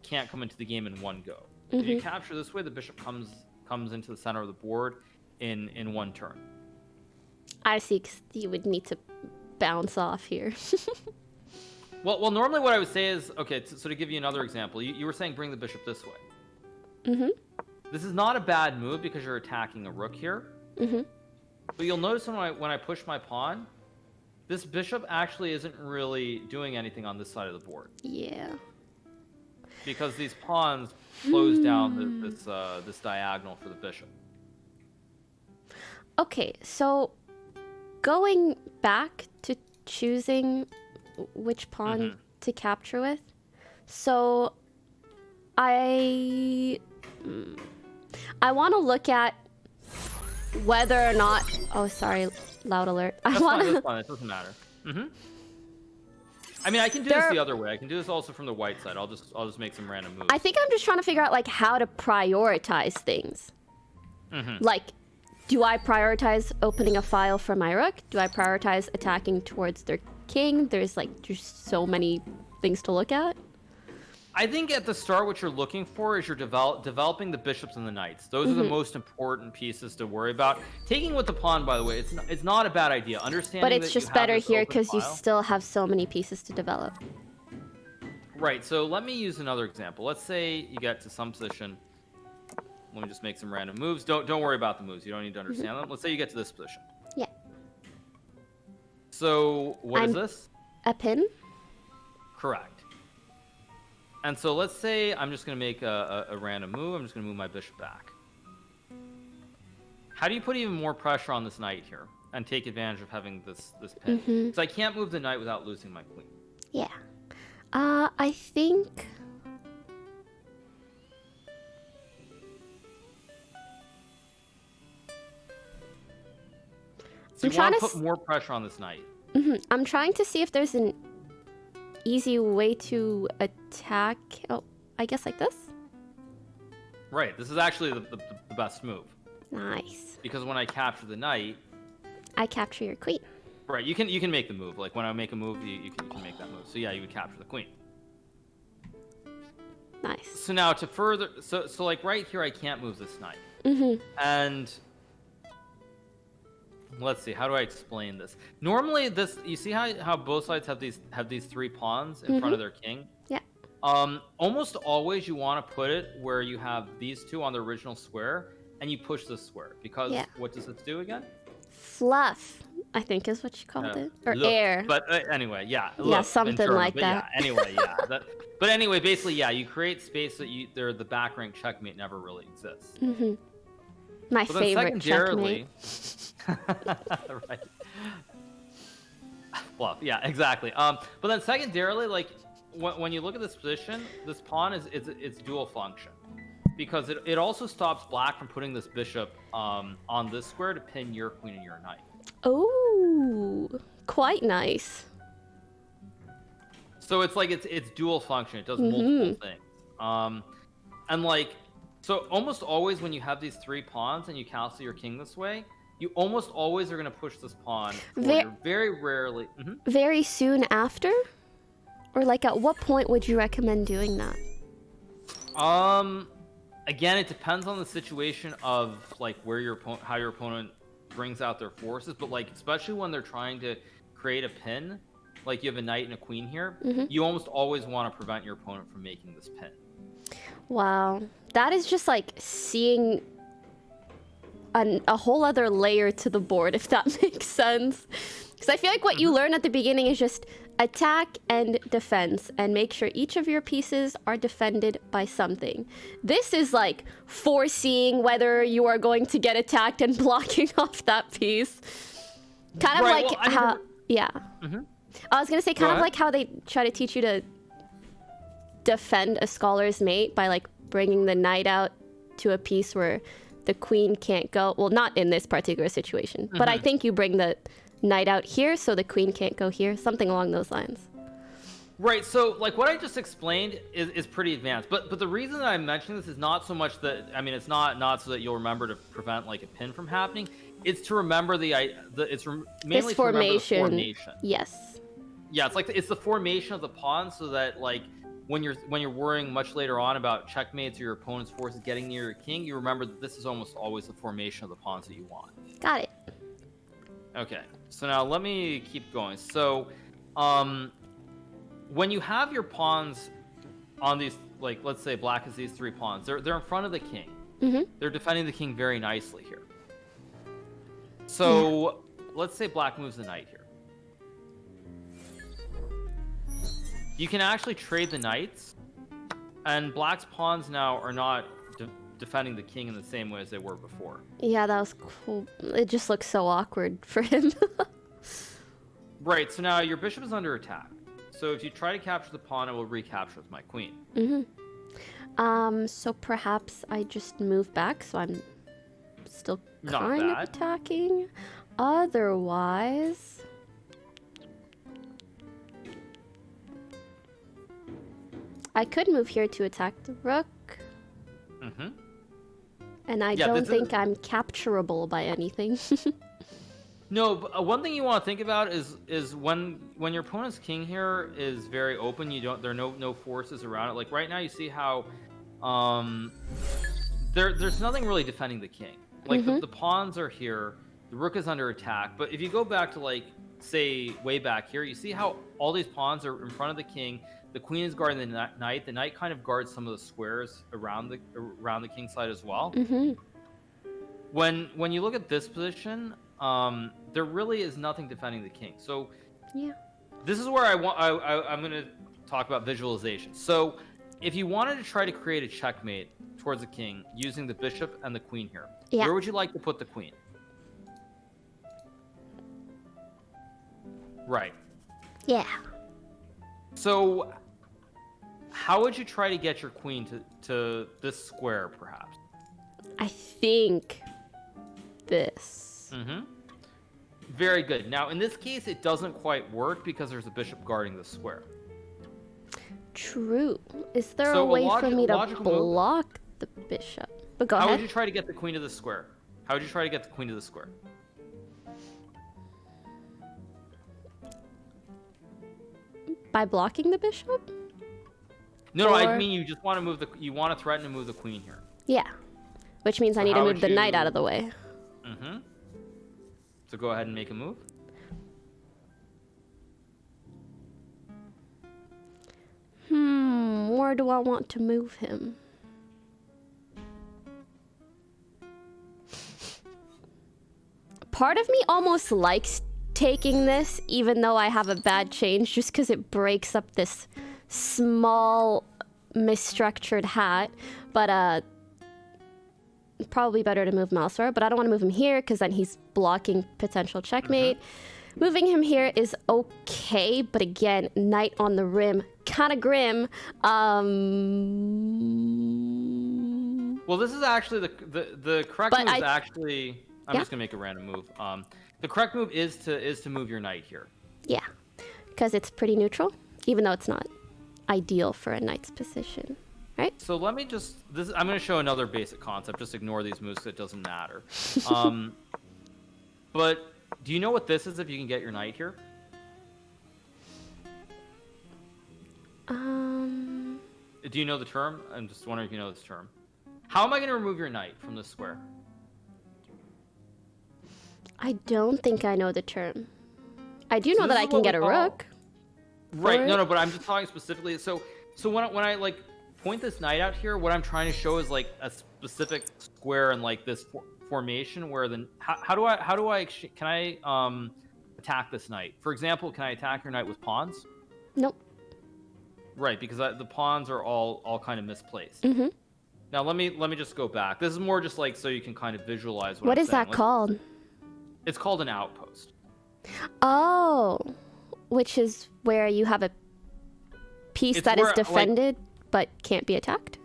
can't come into the game in one go. If you capture this way, the bishop comes into the center of the board in one turn. I see, 'cause you would need to bounce off here. Well, normally what I would say is, okay, so to give you another example, you were saying bring the bishop this way. This is not a bad move because you're attacking a rook here. But you'll notice when I push my pawn, this bishop actually isn't really doing anything on this side of the board. Yeah. Because these pawns close down this diagonal for the bishop. Okay, so going back to choosing which pawn to capture with. So I want to look at whether or not... Oh, sorry, loud alert. That's fine, it doesn't matter. I mean, I can do this the other way. I can do this also from the white side. I'll just make some random moves. I think I'm just trying to figure out like how to prioritize things. Like, do I prioritize opening a file for my rook? Do I prioritize attacking towards their king? There's so many things to look at. I think at the start, what you're looking for is you're developing the bishops and the knights. Those are the most important pieces to worry about. Taking with the pawn, by the way, it's not a bad idea. Understanding, but it's that just you have better this here open because you file. still have so many pieces to develop. Right. So let me use another example. Let's say you get to some position. Let me just make some random moves. Don't worry about the moves. You don't need to understand them. Let's say you get to this position. Yeah. So what is this? A pin? Correct. And so let's say I'm just going to make a random move. I'm just going to move my bishop back. How do you put even more pressure on this knight here and take advantage of having this pin? Because I can't move the knight without losing my queen. Yeah. I think... So you want to put more pressure on this knight. I'm trying to see if there's an easy way to attack. Oh, I guess like this? Right. This is actually the best move. Nice. Because when I capture the knight... I capture your queen. Right. You can make the move. Like when I make a move, you can make that move. So yeah, you would capture the queen. Nice. So now to further... So like right here, I can't move this knight. And... Let's see, how do I explain this? Normally, you see how both sides have these 3 pawns in front of their king? Yeah. Almost always you want to put it where you have these 2 on the original square, and you push this square. Because what does this do again? Fluff, I think is what you called it. Or look, air. But anyway, yeah. Yeah, Look, something in German, like but that. Yeah, anyway, yeah. But anyway, basically, yeah, you create space that the back rank checkmate never really exists. My But then favorite secondarily, checkmate. right? Well, yeah, exactly. But then secondarily, like when you look at this position, this pawn is it's dual function because it also stops black from putting this bishop on this square to pin your queen and your knight. Oh, quite nice. So it's like it's dual function. It does multiple things. And like so almost always when you have these 3 pawns and you castle your king this way, you almost always are going to push this pawn forward. Very rarely. Very soon after? Or like at what point would you recommend doing that? Again, it depends on the situation of like where your opponent, how your opponent brings out their forces, but like especially when they're trying to create a pin, like you have a knight and a queen here, you almost always want to prevent your opponent from making this pin. Wow. That is just like seeing a whole other layer to the board, if that makes sense. Because I feel like what you learn at the beginning is just attack and defense, and make sure each of your pieces are defended by something. This is like foreseeing whether you are going to get attacked and blocking off that piece. Kind of Right, like well, how... Yeah. I was going to say kind of like how they try to teach you to defend a scholar's mate by like bringing the knight out to a piece where the queen can't go. Well, not in this particular situation, but I think you bring the knight out here so the queen can't go here, something along those lines. Right, so like what I just explained is pretty advanced, but the reason that I'm mentioning this is not so much that, I mean, it's not so that you'll remember to prevent like a pin from happening. It's to remember mainly This to remember the formation. Yes. Yeah, it's like it's the formation of the pawn, so that like when you're worrying much later on about checkmates or your opponent's forces getting near your king, you remember that this is almost always the formation of the pawns that you want. Got it. Okay, so now let me keep going. So, when you have your pawns on these, like let's say black has these 3 pawns, they're in front of the king. They're defending the king very nicely here. So let's say black moves the knight here. You can actually trade the knights, and black's pawns now are not defending the king in the same way as they were before. Yeah, that was cool. It just looks so awkward for him. Right, so now your bishop is under attack. So if you try to capture the pawn, it will recapture with my queen. So perhaps I just move back so I'm still Not kind of bad. attacking. Otherwise... I could move here to attack the rook. And I don't think I'm capturable by anything. No, but one thing you want to think about is when your opponent's king here is very open, there are no forces around it. Like right now, you see how there's nothing really defending the king. Like the pawns are here, the rook is under attack. But if you go back to like say way back here, you see how all these pawns are in front of the king. The queen is guarding the knight. The knight kind of guards some of the squares around the king's side as well. When you look at this position, there really is nothing defending the king. So yeah, this is where I'm going to talk about visualization. So if you wanted to try to create a checkmate towards the king using the bishop and the queen here, where would you like to put the queen? Right. Yeah. So how would you try to get your queen to this square, perhaps? I think this. Very good. Now, in this case, it doesn't quite work because there's a bishop guarding the square. True. Is there a way for me to block the bishop? But go ahead. How would you try to get the queen to the square? How would you try to get the queen to the square? By blocking the bishop? No, I mean you just want to you want to threaten to move the queen here. Yeah. Which means I need to move the knight out of the way. So go ahead and make a move. Where do I want to move him? Part of me almost likes taking this, even though I have a bad change, just because it breaks up this small, misstructured hat. But probably better to move him elsewhere, but I don't want to move him here because then he's blocking potential checkmate. Moving him here is okay, but again, knight on the rim, kind of grim. Well, this is actually the correct move is actually. I'm just gonna make a random move. The correct move is to move your knight here. Yeah, because it's pretty neutral, even though it's not ideal for a knight's position, right? So let me just I'm gonna show another basic concept. Just ignore these moves; 'cause it doesn't matter. But do you know what this is? If you can get your knight here. Do you know the term? I'm just wondering if you know this term. How am I going to remove your knight from this square? I don't think I know the term. I do know that I can get a rook. Right. No, but I'm just talking specifically. So when I like point this knight out here, what I'm trying to show is like a specific square in like this formation where how do I can I attack this knight? For example, can I attack your knight with pawns? Nope. Right, because the pawns are all kind of misplaced. Now let me just go back. This is more just like so you can kind of visualize what I'm is saying. that called? It's called an outpost. Oh, which is where you have a piece that is defended but can't be attacked?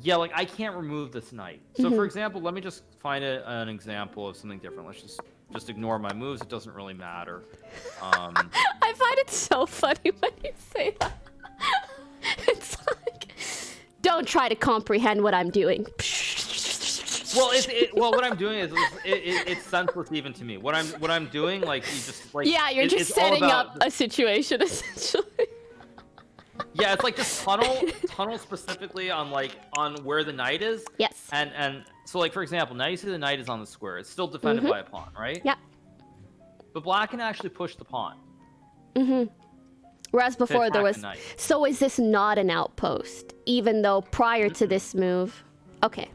Yeah, like I can't remove this knight. So for example, let me just find an example of something different. Let's just ignore my moves. It doesn't really matter. I find it so funny when you say that. It's like, don't try to comprehend what I'm doing. Well, what I'm doing is it's senseless even to me. What I'm doing, like you just like you're just setting up a situation essentially. Yeah, it's like just tunnel specifically on where the knight is. Yes. And so like for example, now you see the knight is on the square. It's still defended by a pawn, right? Yeah. But black can actually push the pawn. Whereas before there was. So is this not an outpost, even though prior to this move? Okay.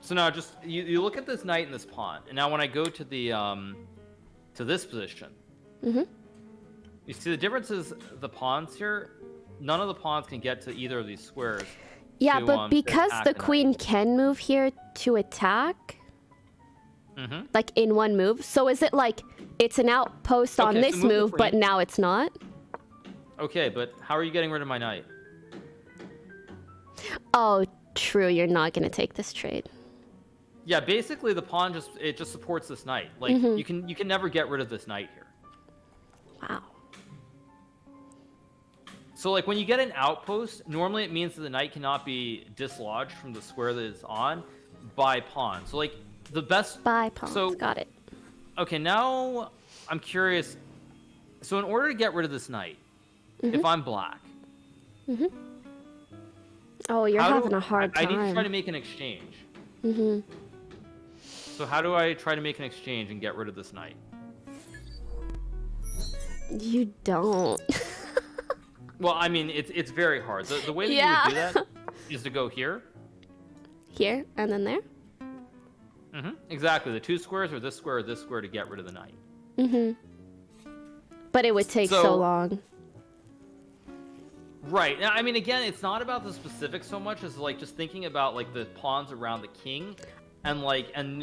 So now just you look at this knight and this pawn, and now when I go to the to this position, you see the difference is the pawns here. None of the pawns can get to either of these squares. Yeah, but because the queen can move here to attack, like in one move. So is it like it's an outpost on this move, but now it's not? Okay, but how are you getting rid of my knight? Oh, true. You're not going to take this trade. Yeah, basically the pawn just supports this knight. Like you can never get rid of this knight here. Wow. So like when you get an outpost, normally it means that the knight cannot be dislodged from the square that it's on by pawn. So like the best by pawns. So got it. Okay, now I'm curious. So in order to get rid of this knight, if I'm black, oh, you're having a hard time. I need to try to make an exchange. So how do I try to make an exchange and get rid of this knight? You don't. Well, I mean, it's very hard. The way that you would do that is to go here. Here, and then there? Exactly. The two squares or this square to get rid of the knight. But it would take so long. Right. Now, I mean, again, it's not about the specifics so much as like just thinking about like the pawns around the king and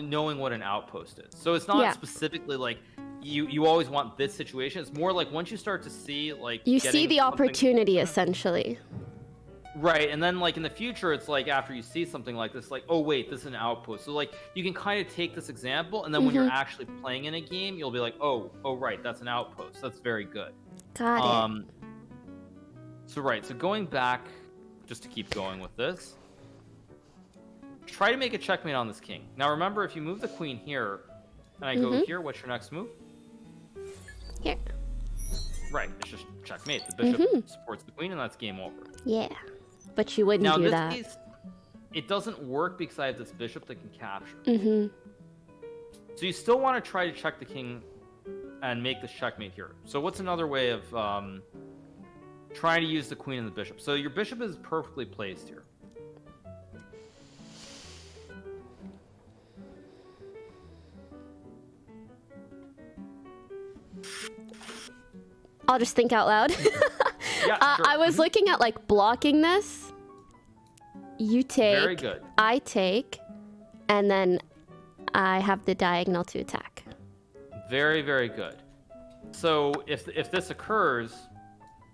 knowing what an outpost is. So it's not specifically like you always want this situation. It's more like once you start to see like you see the opportunity essentially. Right, and then like in the future, it's like after you see something like this, like, oh wait, this is an outpost. So like you can kind of take this example, and then when you're actually playing in a game, you'll be like, oh right, that's an outpost. That's very good. Got it. So going back, just to keep going with this, try to make a checkmate on this king. Now remember, if you move the queen here, and I go here, what's your next move? Here. Right, it's just checkmate. The bishop supports the queen, and that's game over. Yeah. But you wouldn't do that. Now, in this case, it doesn't work because I have this bishop that can capture. So you still want to try to check the king and make this checkmate here. So what's another way of trying to use the queen and the bishop? So your bishop is perfectly placed here. I'll just think out loud. Yeah, sure. I was looking at like blocking this. you take, Very good. I take, and then I have the diagonal to attack. Very, very good. So if this occurs,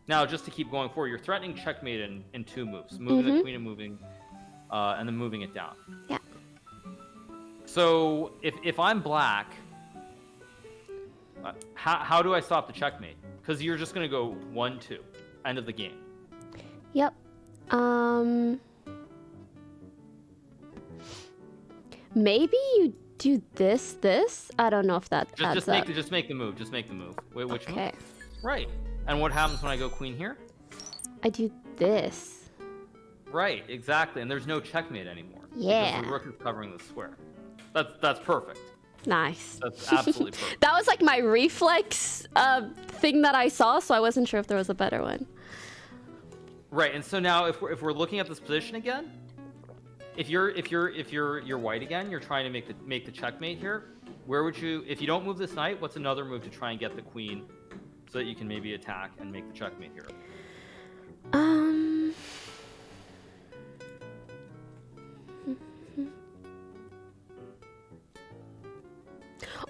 now just to keep going forward, you're threatening checkmate in 2 moves, moving the queen and then moving it down. Yeah. So if I'm black, how do I stop the checkmate? Because you're just gonna go 1-2, end of the game. Yep. Maybe you do this. I don't know if that adds up. Just make the move. Just make the move. Wait, which Okay. move? Right. And what happens when I go queen here? I do this. Right, exactly. And there's no checkmate anymore. Yeah. Because the rook is covering the square. That's perfect. Nice. That's absolutely perfect. That was like my reflex thing that I saw, so I wasn't sure if there was a better one. Right. And so now if we're looking at this position again, if you're white again, you're trying to make the checkmate here. Where would you, if you don't move this knight, what's another move to try and get the queen so that you can maybe attack and make the checkmate here?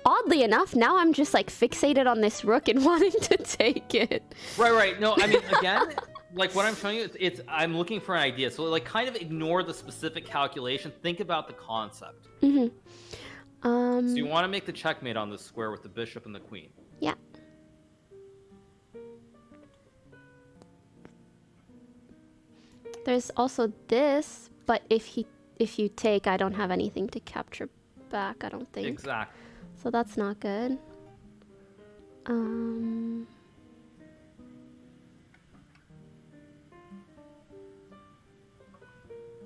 Oddly enough, now I'm just like fixated on this rook and wanting to take it. Right. No, I mean, again, like what I'm showing you, it's I'm looking for an idea. So like kind of ignore the specific calculation. Think about the concept. Mm-hmm. So you want to make the checkmate on this square with the bishop and the queen. Yeah. There's also this, but if you take, I don't have anything to capture back, I don't think. Exactly. So that's not good.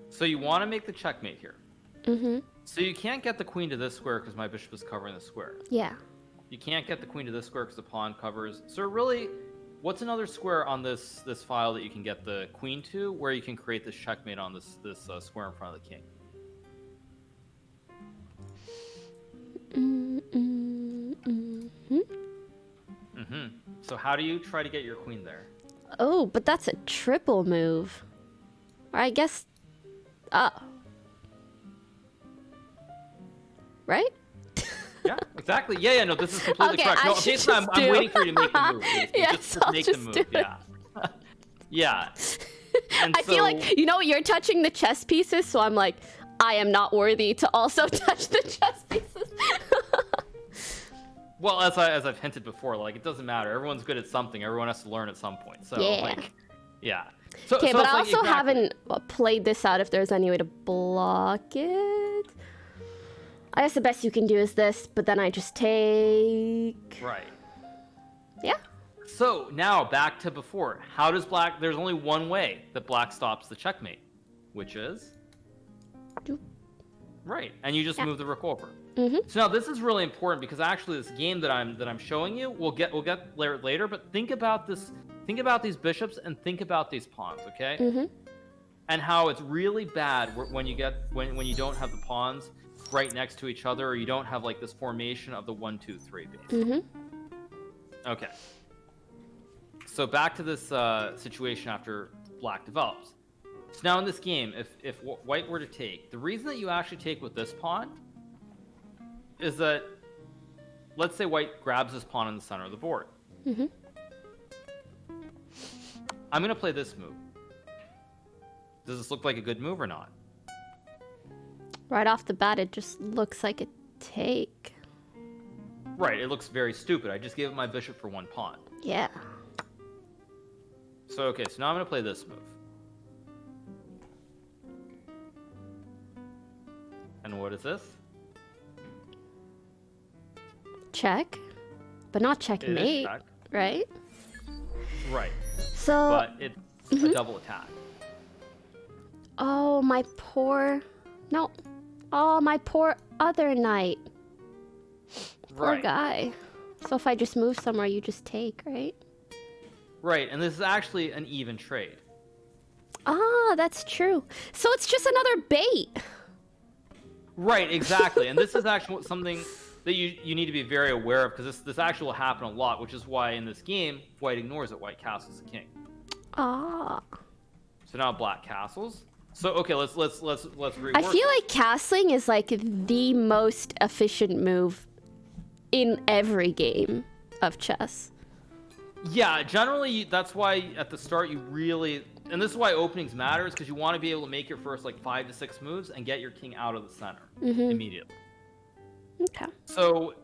So you want to make the checkmate here. Mm-hmm. So you can't get the queen to this square because my bishop is covering the square. Yeah. You can't get the queen to this square because the pawn covers. So really, what's another square on this file that you can get the queen to, where you can create this checkmate on this square in front of the king? So how do you try to get your queen there? Oh, but that's a triple move. Or I guess... Right? Yeah, exactly. Yeah, no, this is completely Okay, correct. I No, should okay, so I'm just waiting for you to make the move. Yes, just I'll make just the move. do it. Yeah. Yeah. And I feel like, you're touching the chess pieces, so I'm like, I am not worthy to also touch the chess pieces. Well, as I've hinted before, like it doesn't matter. Everyone's good at something. Everyone has to learn at some point. So Yeah. like, yeah. So, Okay, so but it's I like also exactly- haven't played this out if there's any way to block it. I guess the best you can do is this, but then I just take... Right. Yeah. So now back to before. How does black? There's only one way that black stops the checkmate, which is Doop. right, and you just move the rook over. Mm-hmm. So now this is really important because actually this game that I'm showing you, we'll get later. But think about this. Think about these bishops and think about these pawns, okay? Mm-hmm. And how it's really bad when you don't have the pawns right next to each other, or you don't have like this formation of the 1-2-3 base. Mm-hmm. Okay. So back to this situation after black develops. So now in this game, if white were to take, the reason that you actually take with this pawn is that, let's say white grabs this pawn in the center of the board. Mm-hmm. I'm going to play this move. Does this look like a good move or not? Right off the bat, it just looks like a take. Right, it looks very stupid. I just gave up my bishop for one pawn. Yeah. So, okay, so now I'm going to play this move. And what is this? Check. But not It is checkmate, check. right? Right, So... but it's a double attack. Oh, my poor... No. Oh, my poor other knight. Poor Right. guy. So if I just move somewhere, you just take, right? Right, and this is actually an even trade. Ah, that's true. So it's just another bait. Right, exactly. And this is actually something that you need to be very aware of, because this actually will happen a lot, which is why in this game, white ignores it, white castles the king. Ah. So now black castles. So okay, let's rework. I feel like castling is like the most efficient move in every game of chess. Yeah, generally that's why at the start you really, and this is why openings matters, because you want to be able to make your first like 5 to 6 moves and get your king out of the center immediately. Okay. So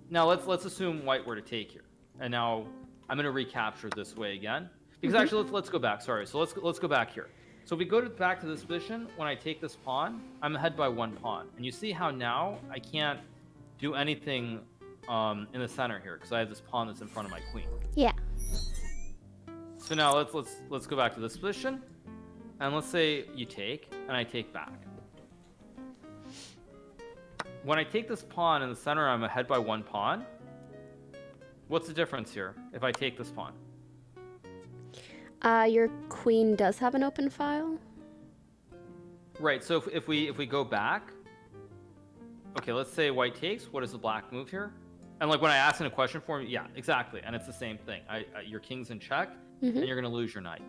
now let's assume white were to take here, and now I'm going to recapture this way again, because actually let's go back. Sorry, so let's go back here. So if we go back to this position, when I take this pawn, I'm ahead by 1 pawn, and you see how now I can't do anything in the center here because I have this pawn that's in front of my queen. Yeah. So now let's go back to this position, and let's say you take, and I take back. When I take this pawn in the center, I'm ahead by 1 pawn. What's the difference here if I take this pawn? Your queen does have an open file. Right. So if we go back, okay, let's say white takes. What is the black move here? And like when I ask in a question form, yeah, exactly, and it's the same thing. Your king's in check, and you're gonna lose your knight.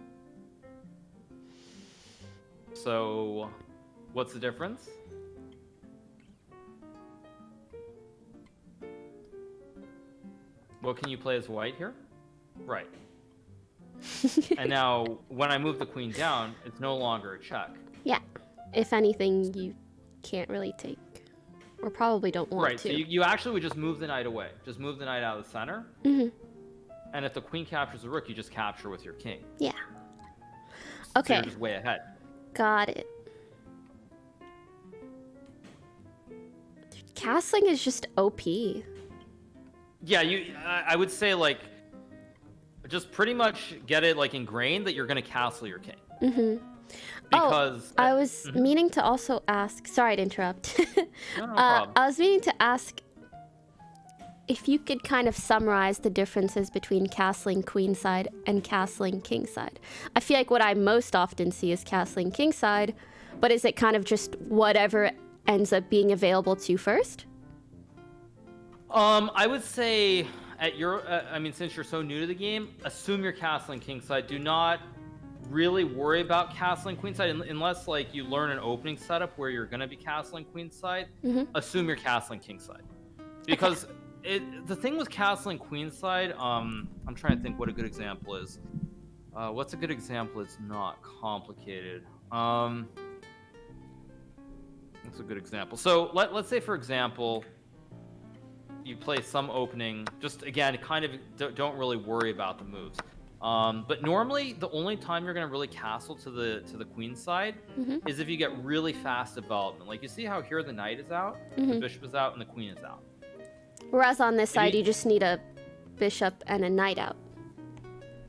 So, what's the difference? What can you play as white here? Right. And now, when I move the queen down, it's no longer a check. Yeah. If anything, you can't really take, or probably don't want right, to. so you actually would just move the knight away. Just move the knight out of the center. And if the queen captures the rook, you just capture with your king. Yeah. So Okay. you're just way ahead. Got it. Castling is just OP. Yeah, I would say like just pretty much get it like ingrained that you're gonna castle your king. Because I was meaning to also ask. Sorry to interrupt. No problem. I was meaning to ask if you could kind of summarize the differences between castling queenside and castling kingside. I feel like what I most often see is castling kingside, but is it kind of just whatever ends up being available to you first? I would say at your, I mean, since you're so new to the game, assume you're castling kingside. Do not really worry about castling queenside unless like you learn an opening setup where you're gonna be castling queenside. Assume you're castling kingside, because the thing with castling queenside, I'm trying to think what a good example is. What's a good example? It's not complicated. That's a good example. So let's say, for example, you play some opening. Just again, kind of don't really worry about the moves. But normally, the only time you're going to really castle to the queen side is if you get really fast development. Like you see how here the knight is out, the bishop is out, and the queen is out. Whereas on this side, you just need a bishop and a knight out.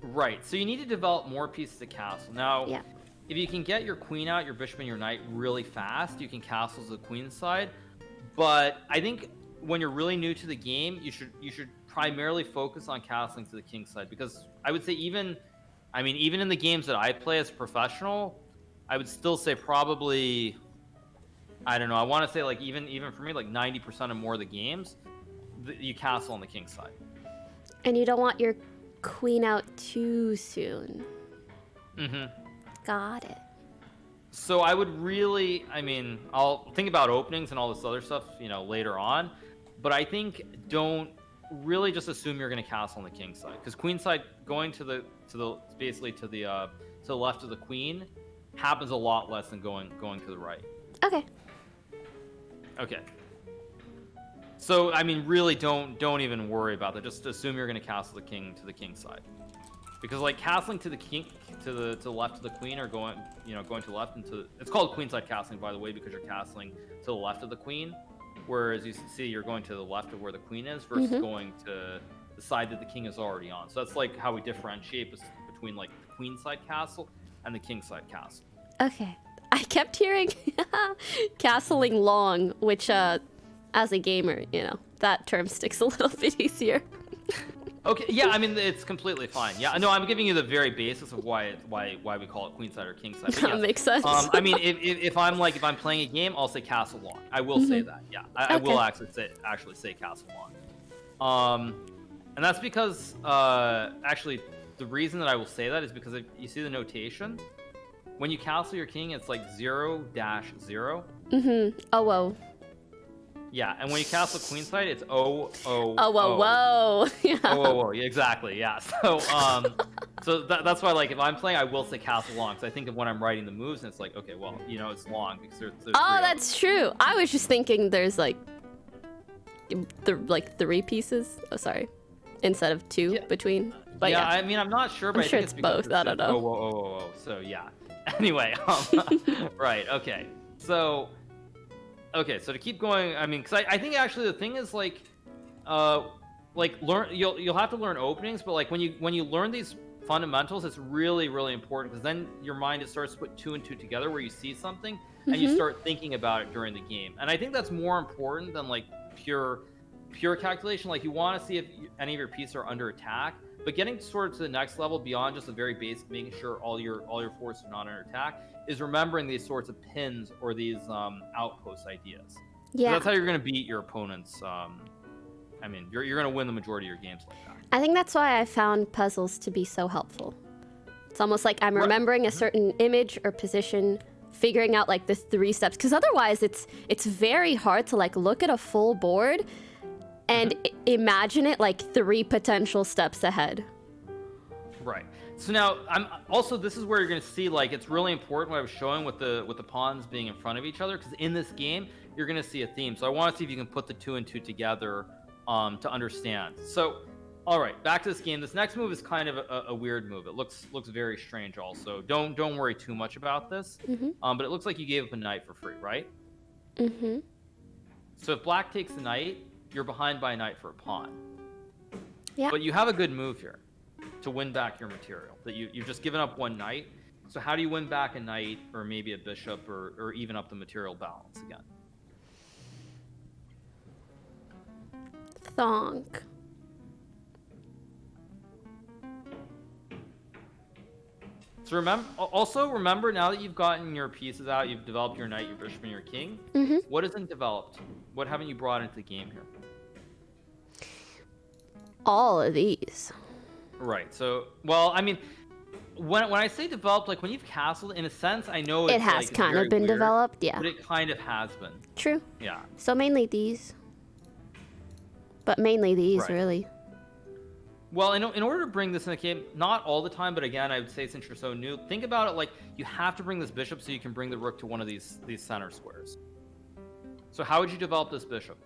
Right. So you need to develop more pieces to castle. Now, if you can get your queen out, your bishop, and your knight really fast, you can castle to the queen side. But I think when you're really new to the game, you should primarily focus on castling to the king side, because I would say even in the games that I play as a professional, I would still say probably, I don't know, I want to say like even for me, like 90% or more of the games, you castle on the king side. And you don't want your queen out too soon. Got it. So I would really, I mean, I'll think about openings and all this other stuff, later on, but I think don't really just assume you're going to castle on the king side, because queen side going to the left of the queen happens a lot less than going to the right. Okay. So I mean, really don't even worry about that. Just assume you're going to castle the king to the king side, because like castling to the king to the left of the queen, or going to the left into, it's called queenside castling, by the way, because you're castling to the left of the queen. Whereas you see, you're going to the left of where the queen is versus going to the side that the king is already on. So that's like how we differentiate between like the queen side castle and the king side castle. Okay. I kept hearing castling long, which as a gamer, that term sticks a little bit easier. Okay, yeah, I mean, it's completely fine. Yeah, no, I'm giving you the very basics of why we call it queenside or kingside. That makes sense. I mean, if I'm playing a game, I'll say castle long. I will say that. Yeah, I will actually say castle long. And that's because actually the reason that I will say that is because if you see the notation, when you castle your king, it's like 0-0. Oh, whoa. Yeah, and when you castle queenside, it's O. Oh, whoa, whoa. Yeah. Oh, yeah, exactly. Yeah. So that's why, like, if I'm playing, I will say castle long, because I think of when I'm writing the moves, and it's like, okay, well, you know, it's long because there's Oh, that's true. I was just thinking there's like three pieces. Oh, sorry, instead of two between. But yeah, I mean, I'm not sure, but I'm sure I think it's both. I don't know. Oh. So yeah. Anyway, right. Okay. So to keep going, I mean, because I think actually the thing is like learn. You'll have to learn openings, but like when you learn these fundamentals, it's really, really important, because then your mind just starts to put 2 and 2 together, where you see something and you start thinking about it during the game. And I think that's more important than like pure calculation. Like, you want to see if any of your pieces are under attack, but getting sort of to the next level beyond just the very basic, making sure all your forces are not under attack, is remembering these sorts of pins or these outpost ideas. Yeah, that's how you're going to beat your opponents. I mean, you're going to win the majority of your games like that. I think that's why I found puzzles to be so helpful. It's almost like I'm remembering a certain image or position, figuring out like the 3 steps, because otherwise it's very hard to like look at a full board and imagine it like 3 potential steps ahead. Right. So now this is where you're going to see, like, it's really important what I was showing with the pawns being in front of each other, because in this game you're going to see a theme. So I want to see if you can put the 2 and 2 together to understand. So all right, back to this game. This next move is kind of a weird move. It looks very strange also. Don't worry too much about this. But it looks like you gave up a knight for free, right? So if black takes the knight, you're behind by a knight for a pawn. Yeah. But you have a good move here to win back your material. That you've just given up 1 knight. So how do you win back a knight, or maybe a bishop, or even up the material balance again? Thonk. So remember now that you've gotten your pieces out, you've developed your knight, your bishop, and your king. What isn't developed? What haven't you brought into the game here? All of these. Right. So, well, I mean, when I say developed, like when you've castled, in a sense, I know it has kind of been weird, developed, yeah. But it kind of has been. True. Yeah. So mainly these. But mainly these, really. Well, in order to bring this in the game, not all the time, but again, I would say since you're so new, think about it like you have to bring this bishop so you can bring the rook to one of these center squares. So how would you develop this bishop?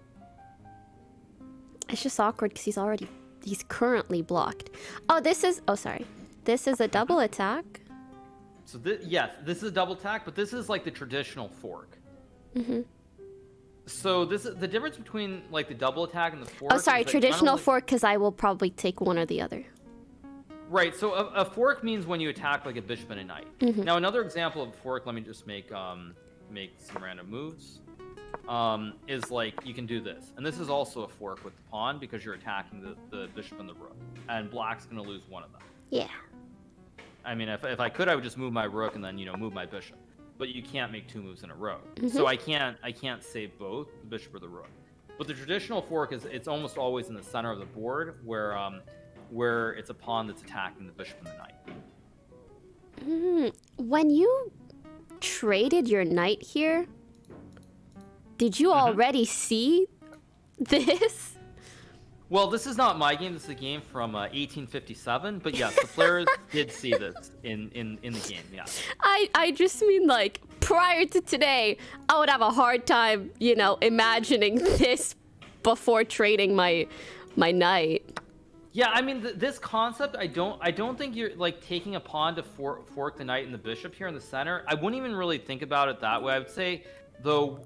It's just awkward because he's currently blocked. Oh, this is a double attack. So yes, this is a double attack, but this is like the traditional fork. So this is the difference between like the double attack and the fork. Oh, sorry, traditional fork, because I will probably take one or the other. Right. So a fork means when you attack like a bishop and a knight. Now another example of a fork, let me just make some random moves. Is like you can do this, and this is also a fork with the pawn because you're attacking the bishop and the rook, and black's gonna lose one of them. Yeah. I mean, if I could, I would just move my rook and then move my bishop. But you can't make 2 moves in a row. So I can't save both the bishop or the rook. But the traditional fork is it's almost always in the center of the board where it's a pawn that's attacking the bishop and the knight. When you traded your knight here, did you already see this? Well, this is not my game. This is a game from 1857. But yes, the players did see this in the game. Yeah. I just mean like prior to today, I would have a hard time, imagining this before trading my knight. Yeah, I mean this concept. I don't think you're like taking a pawn to fork the knight and the bishop here in the center. I wouldn't even really think about it that way. I would say though.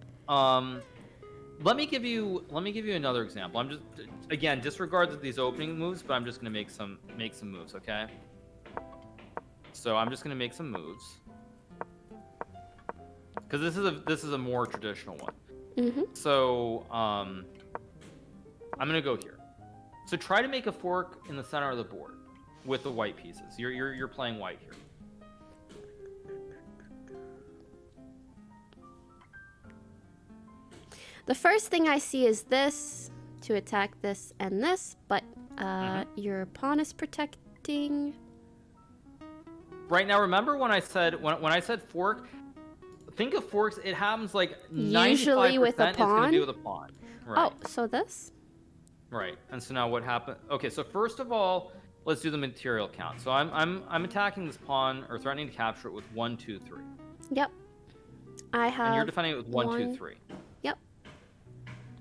Let me give you another example. I'm just again disregard these opening moves, but I'm just gonna make some moves, okay? So I'm just gonna make some moves because this is a more traditional one. So I'm gonna go here. So try to make a fork in the center of the board with the white pieces. You're playing white here. The first thing I see is this to attack this and this, but your pawn is protecting. right now, remember when I said when I said fork? Think of forks. It happens like 95% Usually with a it's going to pawn? be with a pawn. Right. Oh, so this? Right. And so now what happened? Okay, so first of all, let's do the material count. So I'm attacking this pawn or threatening to capture it with 1, 2, 3. Yep. I have. And you're defending it with 1, 2, 3. Yep.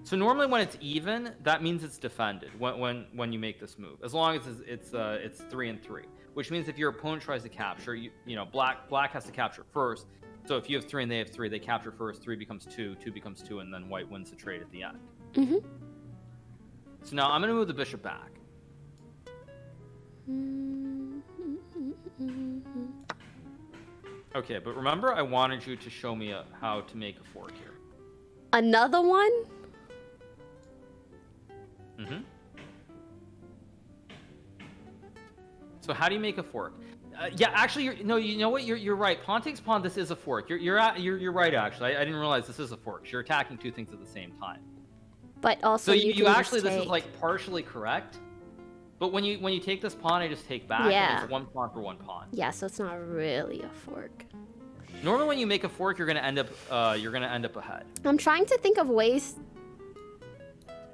So normally when it's even, that means it's defended when you make this move. As long as it's 3 and 3, which means if your opponent tries to capture, you know, black has to capture first. So if you have 3 and they have 3, they capture first. 3 becomes 2, 2 becomes 2, and then white wins the trade at the end. Mm-hmm. So now I'm gonna move the bishop back. Okay, but remember I wanted you to show me how to make a fork here. Another one? Mm-hmm. So how do you make a fork? Yeah, actually, you know what? You're right. Pawn takes pawn. This is a fork. You're right. Actually, I didn't realize this is a fork. You're attacking 2 things at the same time. But also, so you you can actually just this take... is like partially correct. But when you take this pawn, I just take back. Yeah. And it's 1 pawn for 1 pawn. Yeah, so it's not really a fork. Normally, when you make a fork, you're gonna end up ahead. I'm trying to think of ways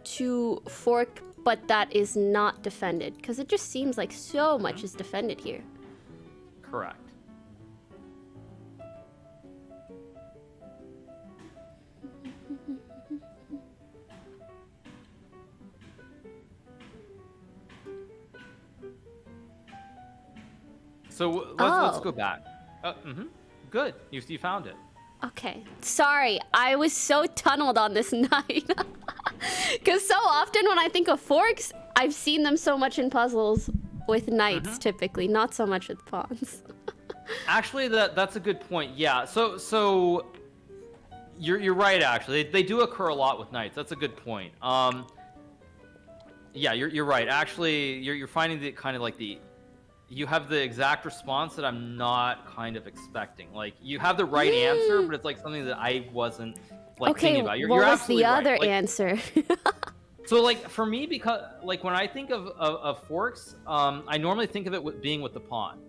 to fork, but that is not defended, because it just seems like so much is defended here. Correct. So let's go back. Good. You found it. Okay. Sorry, I was so tunneled on this knight. Because so often when I think of forks, I've seen them so much in puzzles with knights typically, not so much with pawns. Actually, that's a good point. Yeah. So you're right. Actually, they do occur a lot with knights. That's a good point. Yeah, you're right. Actually, you're finding the kind of like you have the exact response that I'm not kind of expecting. Like you have the right answer, but it's like something that I wasn't like thinking about. You're what was absolutely the other right. Like, answer? So like for me, because like when I think of forks, I normally think of it being with the pawn.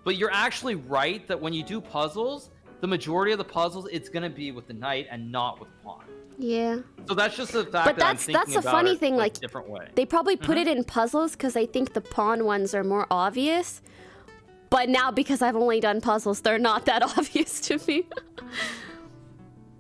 But you're actually right that when you do puzzles, the majority of the puzzles, it's going to be with the knight and not with the pawn. Yeah. So that's just the fact But that I'm thinking that's the about funny it, thing, like different way. they probably put it in puzzles because I think the pawn ones are more obvious. But now because I've only done puzzles, they're not that obvious to me.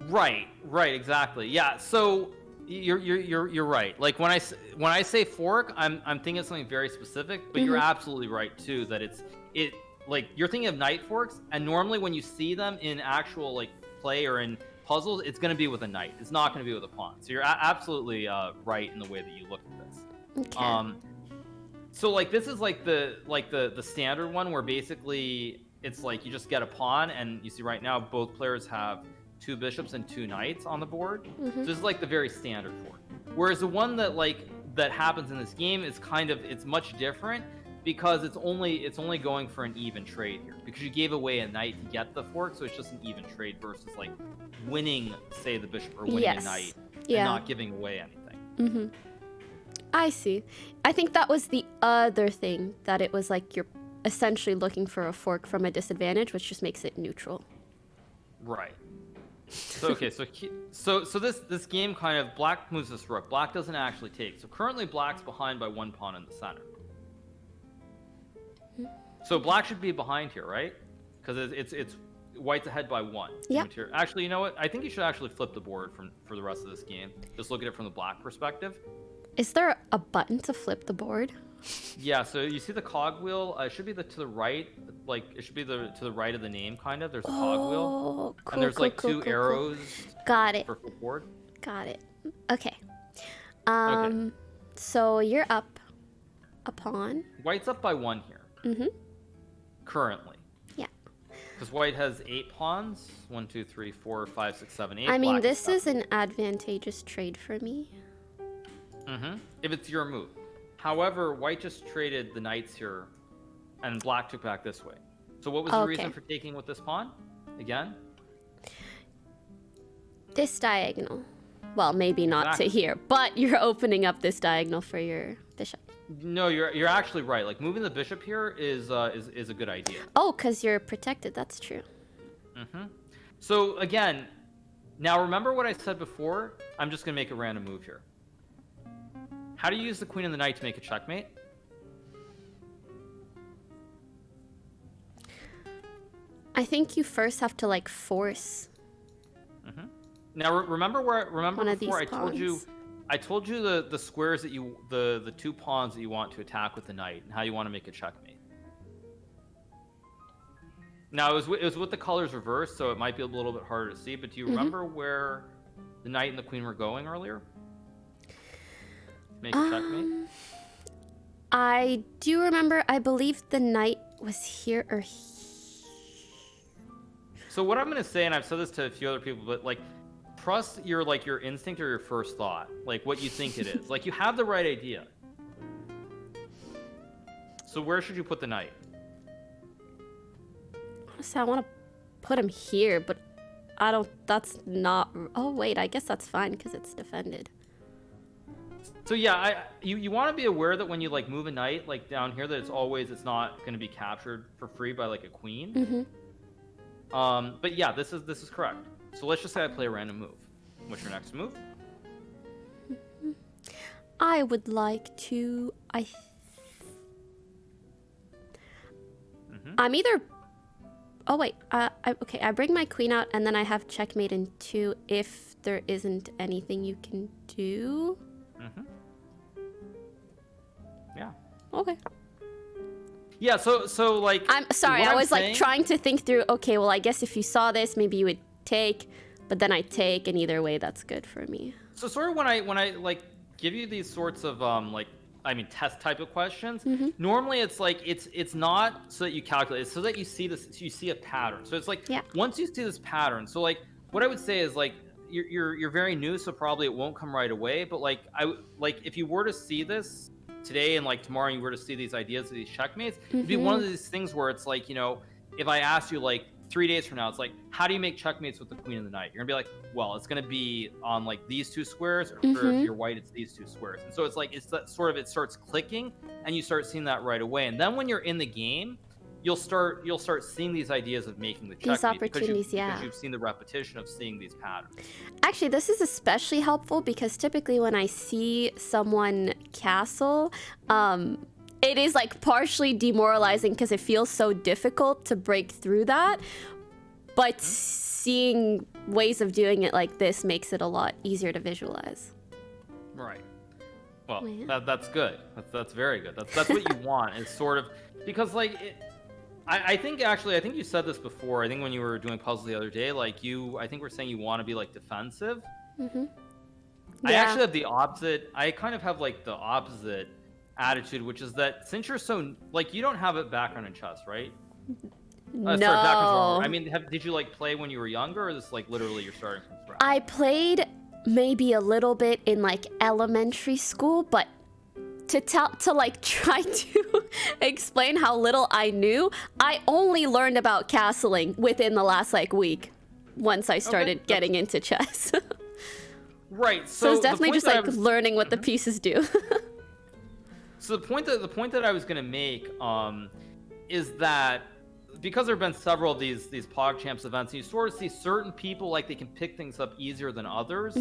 Right, exactly. Yeah, so you're right. Like when I say fork, I'm thinking of something very specific, but you're absolutely right too that it like you're thinking of knight forks, and normally when you see them in actual like play or in puzzles, it's going to be with a knight. It's not going to be with a pawn. So you're absolutely right in the way that you look at this. Okay. So like this is like the standard one where basically it's like you just get a pawn, and you see right now both players have 2 bishops and 2 knights on the board. So this is like the very standard fork. Whereas the one that happens in this game is it's much different because it's only going for an even trade here because you gave away a knight to get the fork, so it's just an even trade versus like winning, say, the bishop or winning a knight and not giving away anything. I see. I think that was the other thing, that it was like you're essentially looking for a fork from a disadvantage, which just makes it neutral. Right. So okay, so this game kind of black moves this rook. Black doesn't actually take. So currently black's behind by 1 pawn in the center. So black should be behind here, right? Because it's white's ahead by 1. Yeah. Actually, you know what? I think you should actually flip the board for the rest of this game. Just look at it from the black perspective. Is there a button to flip the board? Yeah. So you see the cogwheel? It should be to the right. Like it should be to the right of the name, kind of. There's a cogwheel, Cool, and there's like cool, 2 arrows. Got it. For the board. Got it. Okay. So you're up a pawn. White's up by 1 here. Currently. Yeah. Because white has 8 pawns. 1, 2, 3, 4, 5, 6, 7, 8. I mean, Black this is an advantageous trade for me. If it's your move. However, white just traded the knights here, and black took back this way. So what was the reason for taking with this pawn? Again? This diagonal. Well, maybe not to here, but you're opening up this diagonal for your bishop. No, you're actually right. Like moving the bishop here is a good idea. Oh, because you're protected. That's true. Mm-hmm. So again, now remember what I said before? I'm just gonna make a random move here. How do you use the queen and the knight to make a checkmate? I think you first have to like force. Mm-hmm. Now remember One of before these I told you the squares that the 2 pawns that you want to attack with the knight and how you want to make a checkmate. Now it was with the colors reversed, so it might be a little bit harder to see. But do you remember where the knight and the queen were going earlier? Make a checkmate. I do remember. I believe the knight was here or. So what I'm gonna say, and I've said this to a few other people, but like, trust your instinct or your first thought, like what you think it is. Like you have the right idea. So where should you put the knight? Honestly, I want to put him here, but I don't. That's not. Oh wait, I guess that's fine because it's defended. So yeah, you want to be aware that when you like move a knight like down here, that it's not going to be captured for free by like a queen. Mm-hmm. But yeah, this is correct. So let's just say I play a random move. What's your next move? I would like to. I'm either. Oh wait. Okay. I bring my queen out, and then I have checkmate in 2 if there isn't anything you can do. Mm-hmm. Yeah. Okay. Yeah. So like. I'm sorry. I was like trying to think through. Okay. Well, I guess if you saw this, maybe you would take, but then I take, and either way, that's good for me. So sort of when I like give you these sorts of test type of questions, normally it's like it's not so that you calculate, it's so that you see a pattern. So it's like once you see this pattern, so like what I would say is like you're very new, so probably it won't come right away, but like if you were to see this today and like tomorrow you were to see these ideas of these checkmates, it'd be one of these things where it's like, you know, if I asked you like 3 days from now, it's like, how do you make checkmates with the queen and the knight? You're gonna be like, well, it's gonna be on like these 2 squares, or if you're white, it's these 2 squares. And so it's like, it's that sort of, it starts clicking and you start seeing that right away. And then when you're in the game, you'll start seeing these ideas of making the checkmate. These opportunities, because you've seen the repetition of seeing these patterns. Actually, this is especially helpful because typically when I see someone castle, it is like partially demoralizing because it feels so difficult to break through that. But seeing ways of doing it like this makes it a lot easier to visualize. Right. Well, that's good. That's very good. That's what you want. Is sort of because like I think you said this before. I think when you were doing puzzles the other day, like I think we're saying you want to be like defensive. I actually have the opposite. I kind of have like the opposite attitude, which is that since you're so like you don't have a background in chess, right? No. Sorry, I mean, did you like play when you were younger, or is this like literally you're starting from scratch? I played maybe a little bit in like elementary school, but to try to explain how little I knew, I only learned about castling within the last like week once I started getting into chess. Right. So it's definitely just like learning what the pieces do. So the point that I was gonna make is that because there have been several of these PogChamps events, and you sort of see certain people like they can pick things up easier than others,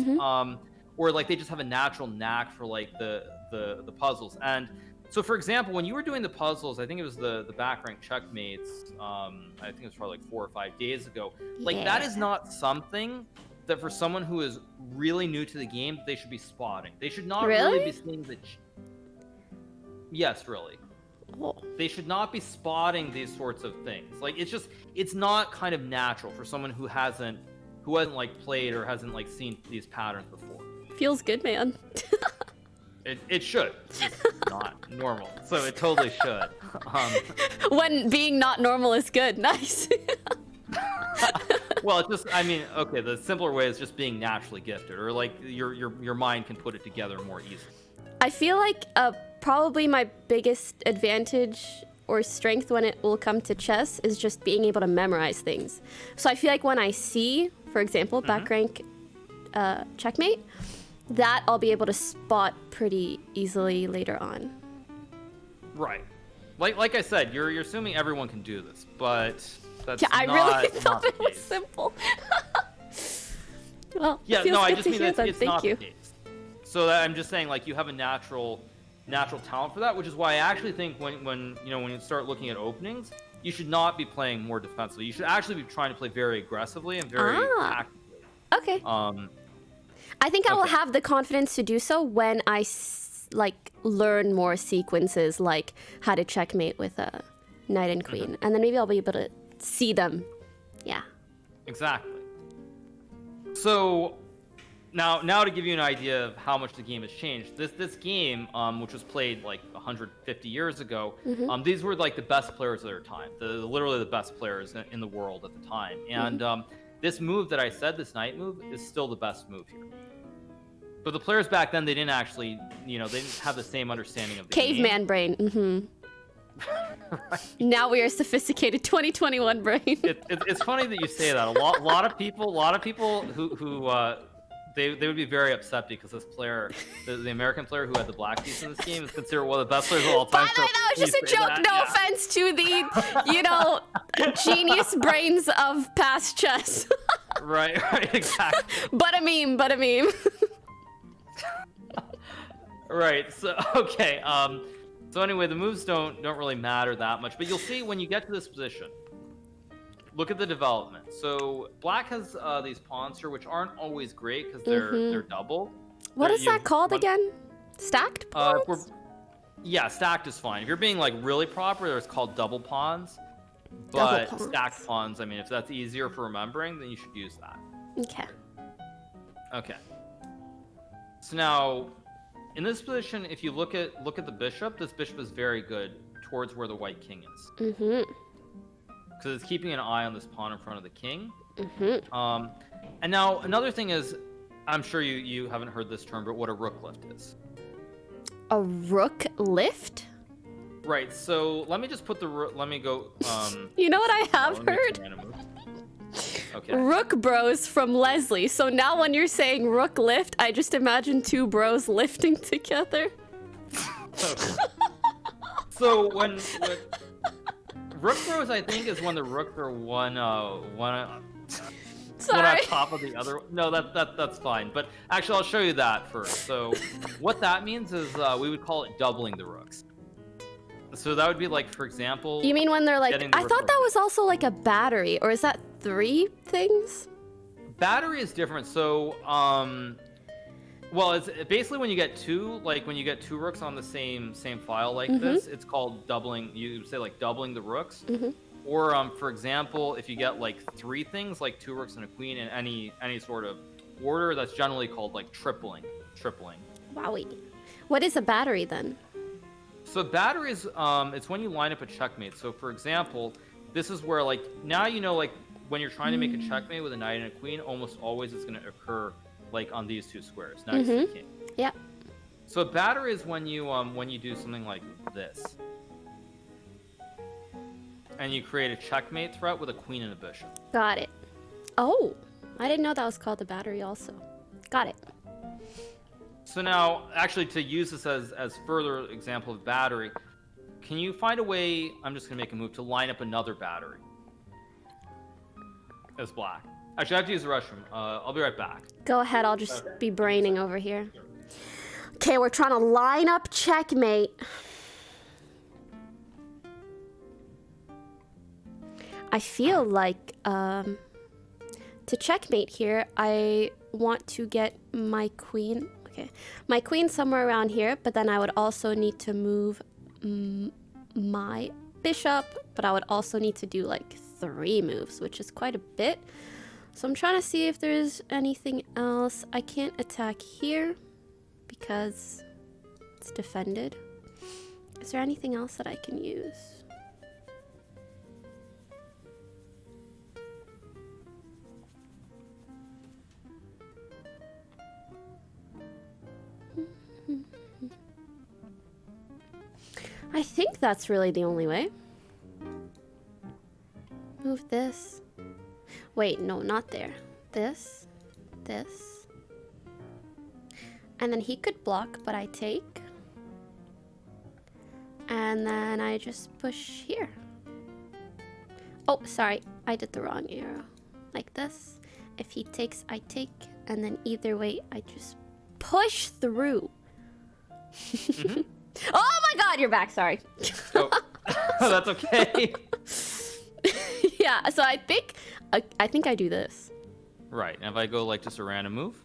or like they just have a natural knack for like the puzzles. And so, for example, when you were doing the puzzles, I think it was the back rank checkmates. I think it was probably like 4 or 5 days ago. Like that is not something that for someone who is really new to the game, they should be spotting. They should not really be seeing the. Yes, really. They should not be spotting these sorts of things. Like it's not kind of natural for someone who hasn't like played or hasn't like seen these patterns before. Feels good, man. It should. It's not normal, so it totally should. When being not normal is good, nice. Well, okay. The simpler way is just being naturally gifted, or like your mind can put it together more easily. I feel like probably my biggest advantage or strength when it will come to chess is just being able to memorize things. So I feel like when I see, for example, back rank checkmate, that I'll be able to spot pretty easily later on. Right. Like I said, you're assuming everyone can do this, but that's Yeah, I not, really thought it the was case. simple. Well, Yeah, feels no, I good just to mean hear that that. it's Thank not you. the case. So that I'm just saying, like, you have a natural talent for that, which is why I actually think when you start looking at openings, you should not be playing more defensively. You should actually be trying to play very aggressively and very tactically. Okay. I think I will have the confidence to do so when I like learn more sequences, like how to checkmate with a knight and queen, and then maybe I'll be able to see them. Yeah. Exactly. So now to give you an idea of how much the game has changed, this game, which was played like 150 years ago, these were like the best players of their time, literally the best players in the world at the time, and this move that I said, this knight move, is still the best move here. But the players back then, they didn't actually, they didn't have the same understanding of the caveman brain. Right. Now we are sophisticated 2021 brain. It's funny that you say that. A lot of people who they would be very upset because this player, the American player who had the black piece in this game, is considered one of the best players of all time. By the way, that was just a joke. No offense to the, genius brains of past chess. Right, exactly. But a meme. Right. So okay. So anyway, the moves don't really matter that much, but you'll see when you get to this position. Look at the development. So black has these pawns here, which aren't always great because they're double. What is that called again? Stacked pawns? Yeah, stacked is fine. If you're being like really proper, it's called double pawns. But stacked pawns, I mean, if that's easier for remembering, then you should use that. Okay. So now, in this position, if you look at the bishop, this bishop is very good towards where the white king is. Because it's keeping an eye on this pawn in front of the king. And now another thing is, I'm sure you haven't heard this term, but what a rook lift is. A rook lift? Right. So let me just put let me go. You know what I have heard? Okay. Rook bros from Leslie. So now when you're saying rook lift, I just imagine two bros lifting together. Okay. So when rook bros, I think, is when the rooks are one on top of the other. No, that's fine. But actually, I'll show you that first. So what that means is we would call it doubling the rooks. So that would be like, for example... You mean when they're like... I thought that was also like a battery, or is that 3 things? Battery is different. So, well, it's basically when you get two rooks on the same file like this, it's called doubling. You say like doubling the rooks. Or, for example, if you get like 3 things, like 2 rooks and a queen in any sort of order, that's generally called like tripling. Wowie. What is a battery then? So battery is, it's when you line up a checkmate. So for example, this is where like, now like when you're trying to make a checkmate with a knight and a queen, almost always it's going to occur like on these 2 squares, next to the king. Yeah. So battery is when you do something like this. And you create a checkmate threat with a queen and a bishop. Got it. Oh, I didn't know that was called a battery also. Got it. So now, actually, to use this as further example of battery, can you find a way, I'm just going to make a move, to line up another battery as black? Actually, I have to use the restroom. I'll be right back. Go ahead, I'll just be braining over here. Okay, we're trying to line up checkmate. I feel like, to checkmate here, I want to get my queen... Okay, my queen somewhere around here, but then I would also need to move my bishop, but I would also need to do like 3 moves, which is quite a bit. So I'm trying to see if there's anything else. I can't attack here because it's defended. Is there anything else that I can use? I think that's really the only way. Move this. Wait, no, not there. This. And then he could block, but I take. And then I just push here. Oh, sorry. I did the wrong arrow. Like this. If he takes, I take. And then either way, I just push through. Mm-hmm. Oh my god, you're back. Sorry. Oh, that's okay. Yeah, so I think I do this. Right, and if I go like just a random move.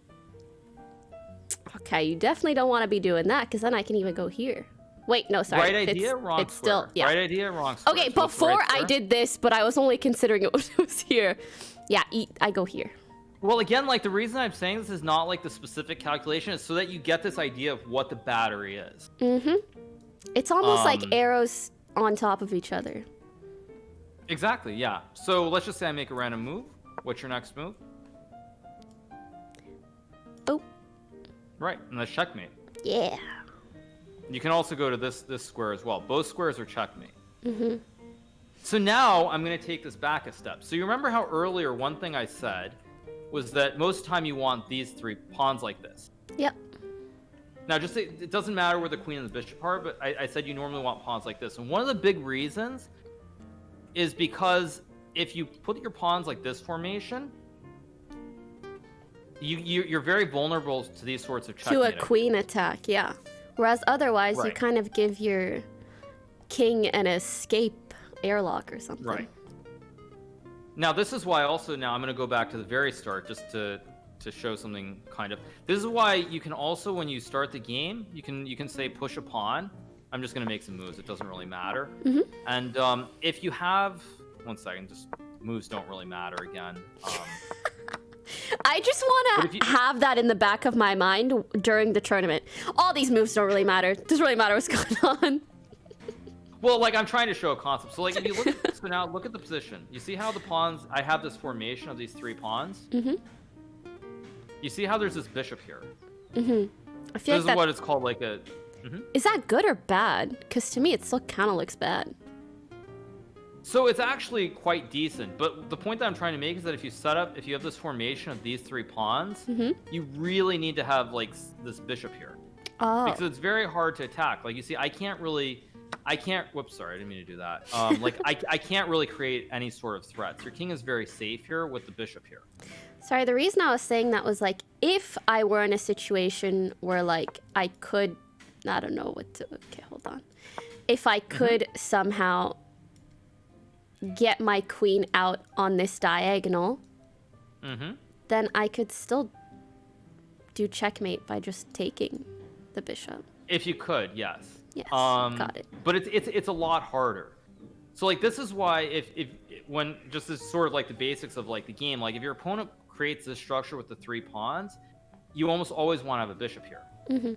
Okay, you definitely don't want to be doing that because then I can even go here. Wait, no, sorry. Right idea, wrong it's square. still, yeah. Right idea, wrong square. Okay, So what's the before right I square? did this, but I was only considering it when it was here. Yeah, I go here. Well, again, like the reason I'm saying this is not like the specific calculation, is so that you get this idea of what the battery is. Mm-hmm. It's almost like arrows on top of each other. Exactly, yeah. So let's just say I make a random move. What's your next move? Oh. Right, and that's checkmate. Yeah. You can also go to this square as well. Both squares are checkmate. Mm-hmm. So now I'm going to take this back a step. So you remember how earlier one thing I said was that most time you want these three pawns like this. Yep. Now, just it doesn't matter where the queen and the bishop are, but I said you normally want pawns like this. And one of the big reasons is because if you put your pawns like this formation, you're very vulnerable to these sorts of checkmate. To a queen attack, yeah. Whereas otherwise, you Right. kind of give your king an escape airlock or something. Right. Now, this is why also now I'm going to go back to the very start just to show something kind of. This is why you can also, when you start the game, you can say push a pawn. I'm just going to make some moves. It doesn't really matter. Mm-hmm. And if you have, one second, just moves don't really matter again. I just want But if to you- have that in the back of my mind during the tournament. All these moves don't really matter. It doesn't really matter what's going on. Well, like I'm trying to show a concept. So like if you look at so now look at the position. You see how the pawns? I have this formation of these three pawns. Mm-hmm. You see how there's this bishop here. Mm-hmm. I feel This is like what it's called, like a. is that good or bad? Because to me, it still kind of looks bad. So it's actually quite decent, but the point that I'm trying to make is that if you have this formation of these three pawns, Mm-hmm. you really need to have like this bishop here Oh. because it's very hard to attack. Like you see, I can't. Whoops, sorry, I didn't mean to do that. Like I can't really create any sort of threats. Your king is very safe here with the bishop here. Sorry, the reason I was saying that was like if I were in a situation where like I could, I don't know what to. Okay, hold on. If I could somehow get my queen out on this diagonal, then I could still do checkmate by just taking the bishop. If you could, yes. Yes, got it. But it's a lot harder. So like this is why if when just this sort of like the basics of like the game, like if your opponent creates this structure with the three pawns, you almost always want to have a bishop here. Mm-hmm.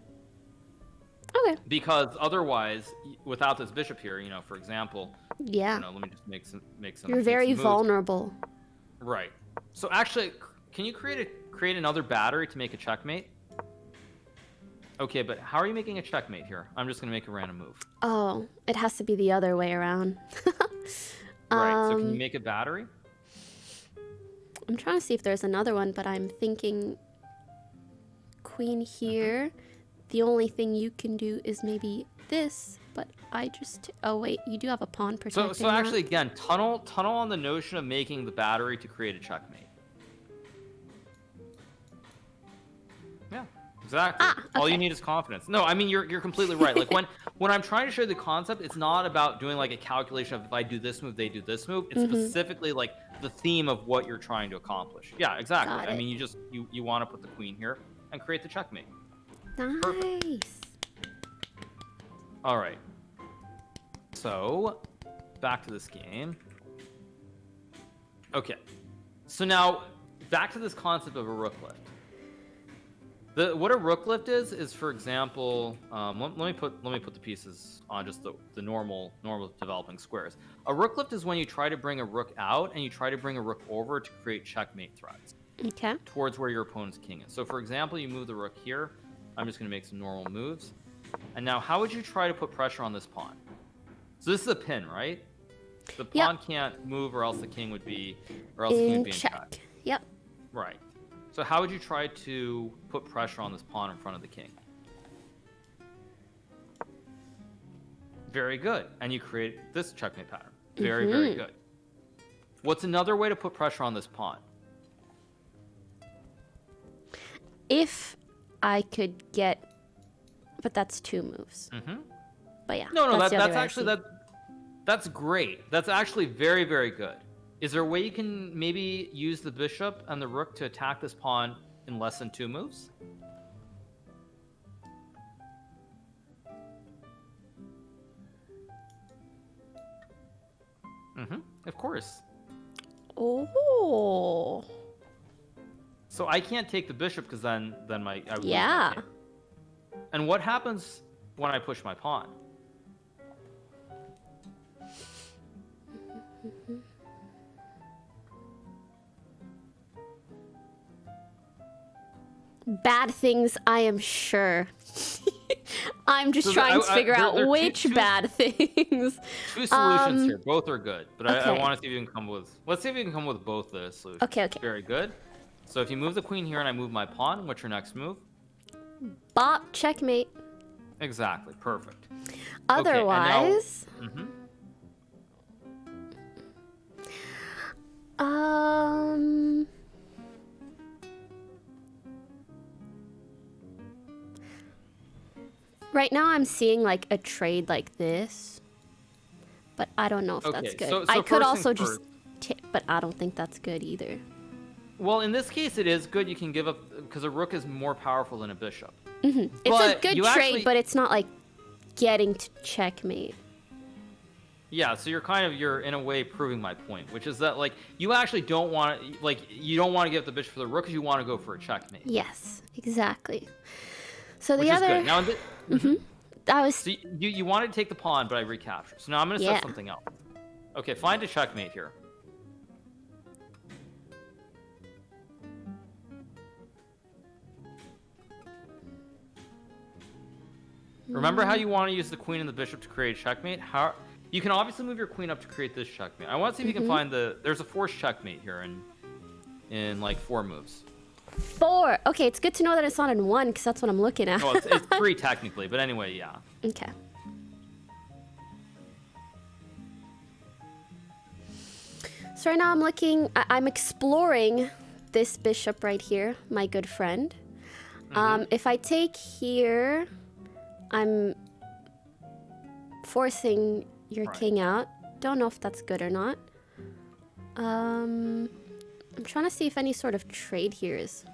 Okay. Because otherwise, without this bishop here, you know, for example, Yeah. you know, let me just make some. You're make very some moves. vulnerable. Right. So actually, can you create another battery to make a checkmate? Okay, but how are you making a checkmate here? I'm just gonna make a random move. Oh, it has to be the other way around. Right. So can you make a battery? I'm trying to see if there's another one, but I'm thinking queen here. The only thing you can do is maybe this, but I just... Oh, wait, you do have a pawn protecting So actually, again, tunnel on the notion of making the battery to create a checkmate. Yeah, exactly. All you okay. need is confidence. No, I mean you're completely right. Like when I'm trying to show you the concept, it's not about doing like a calculation of if I do this move, they do this move. It's specifically like the theme of what you're trying to accomplish. Yeah, exactly. Got I it. mean you want to put the queen here and create the checkmate. Nice. All right. So, back to this game. Okay. So now, back to this concept of a rook lift. What a rook lift is for example, let me put the pieces on just the normal developing squares. A rook lift is when you try to bring a rook out and you try to bring a rook over to create checkmate threats Okay. towards where your opponent's king is. So for example, you move the rook here. I'm just going to make some normal moves. And now, how would you try to put pressure on this pawn? So this is a pin, right? The pawn can't move, or else the king would be, in check. Yep. Right. So how would you try to put pressure on this pawn in front of the king? Very good. And you create this checkmate pattern. Very, very good. What's another way to put pressure on this pawn? If I could get... But that's 2 moves. But yeah. No, that's the other that's way I actually see. that's great. That's actually very, very good. Is there a way you can maybe use the bishop and the rook to attack this pawn in less than 2 moves? Of course. Oh. So I can't take the bishop because then I would lose my Yeah. king. And what happens when I push my pawn? Bad things, I am sure. I'm just So trying to figure out there are which two- bad things. 2 solutions here. Both are good, but I okay. want to see if you can come with. Let's see if you can come with both the solutions. Okay. Very good. So if you move the queen here and I move my pawn, what's your next move? Bop, checkmate. Exactly. Perfect. Otherwise, Mm-hmm. right now I'm seeing like a trade like this, but I don't know if that's Okay, good. so I could first also things just, but I don't think that's good either. Well, in this case, it is good. You can give up because a rook is more powerful than a bishop. It's But a good you trade, actually- but it's not like getting to checkmate. Yeah, so you're in a way proving my point, which is that like you actually don't want to you don't want to give up the bishop for the rook because you want to go for a checkmate. Yes, exactly. So the Which other, is good. Now, I was so you wanted to take the pawn, but I recapture. So now I'm going to Yeah. set something else. Okay, find a checkmate here. Remember how you want to use the queen and the bishop to create a checkmate? How you can obviously move your queen up to create this checkmate. I want to see if you can find there's a forced checkmate here in like 4 moves. 4. Okay, it's good to know that it's not in 1 because that's what I'm looking at. Well, it's 3 technically, but anyway, yeah. Okay. So right now I'm looking, I'm exploring this bishop right here, my good friend. If I take here, I'm forcing your Right. king out. Don't know if that's good or not. I'm trying to see if any sort of trade here is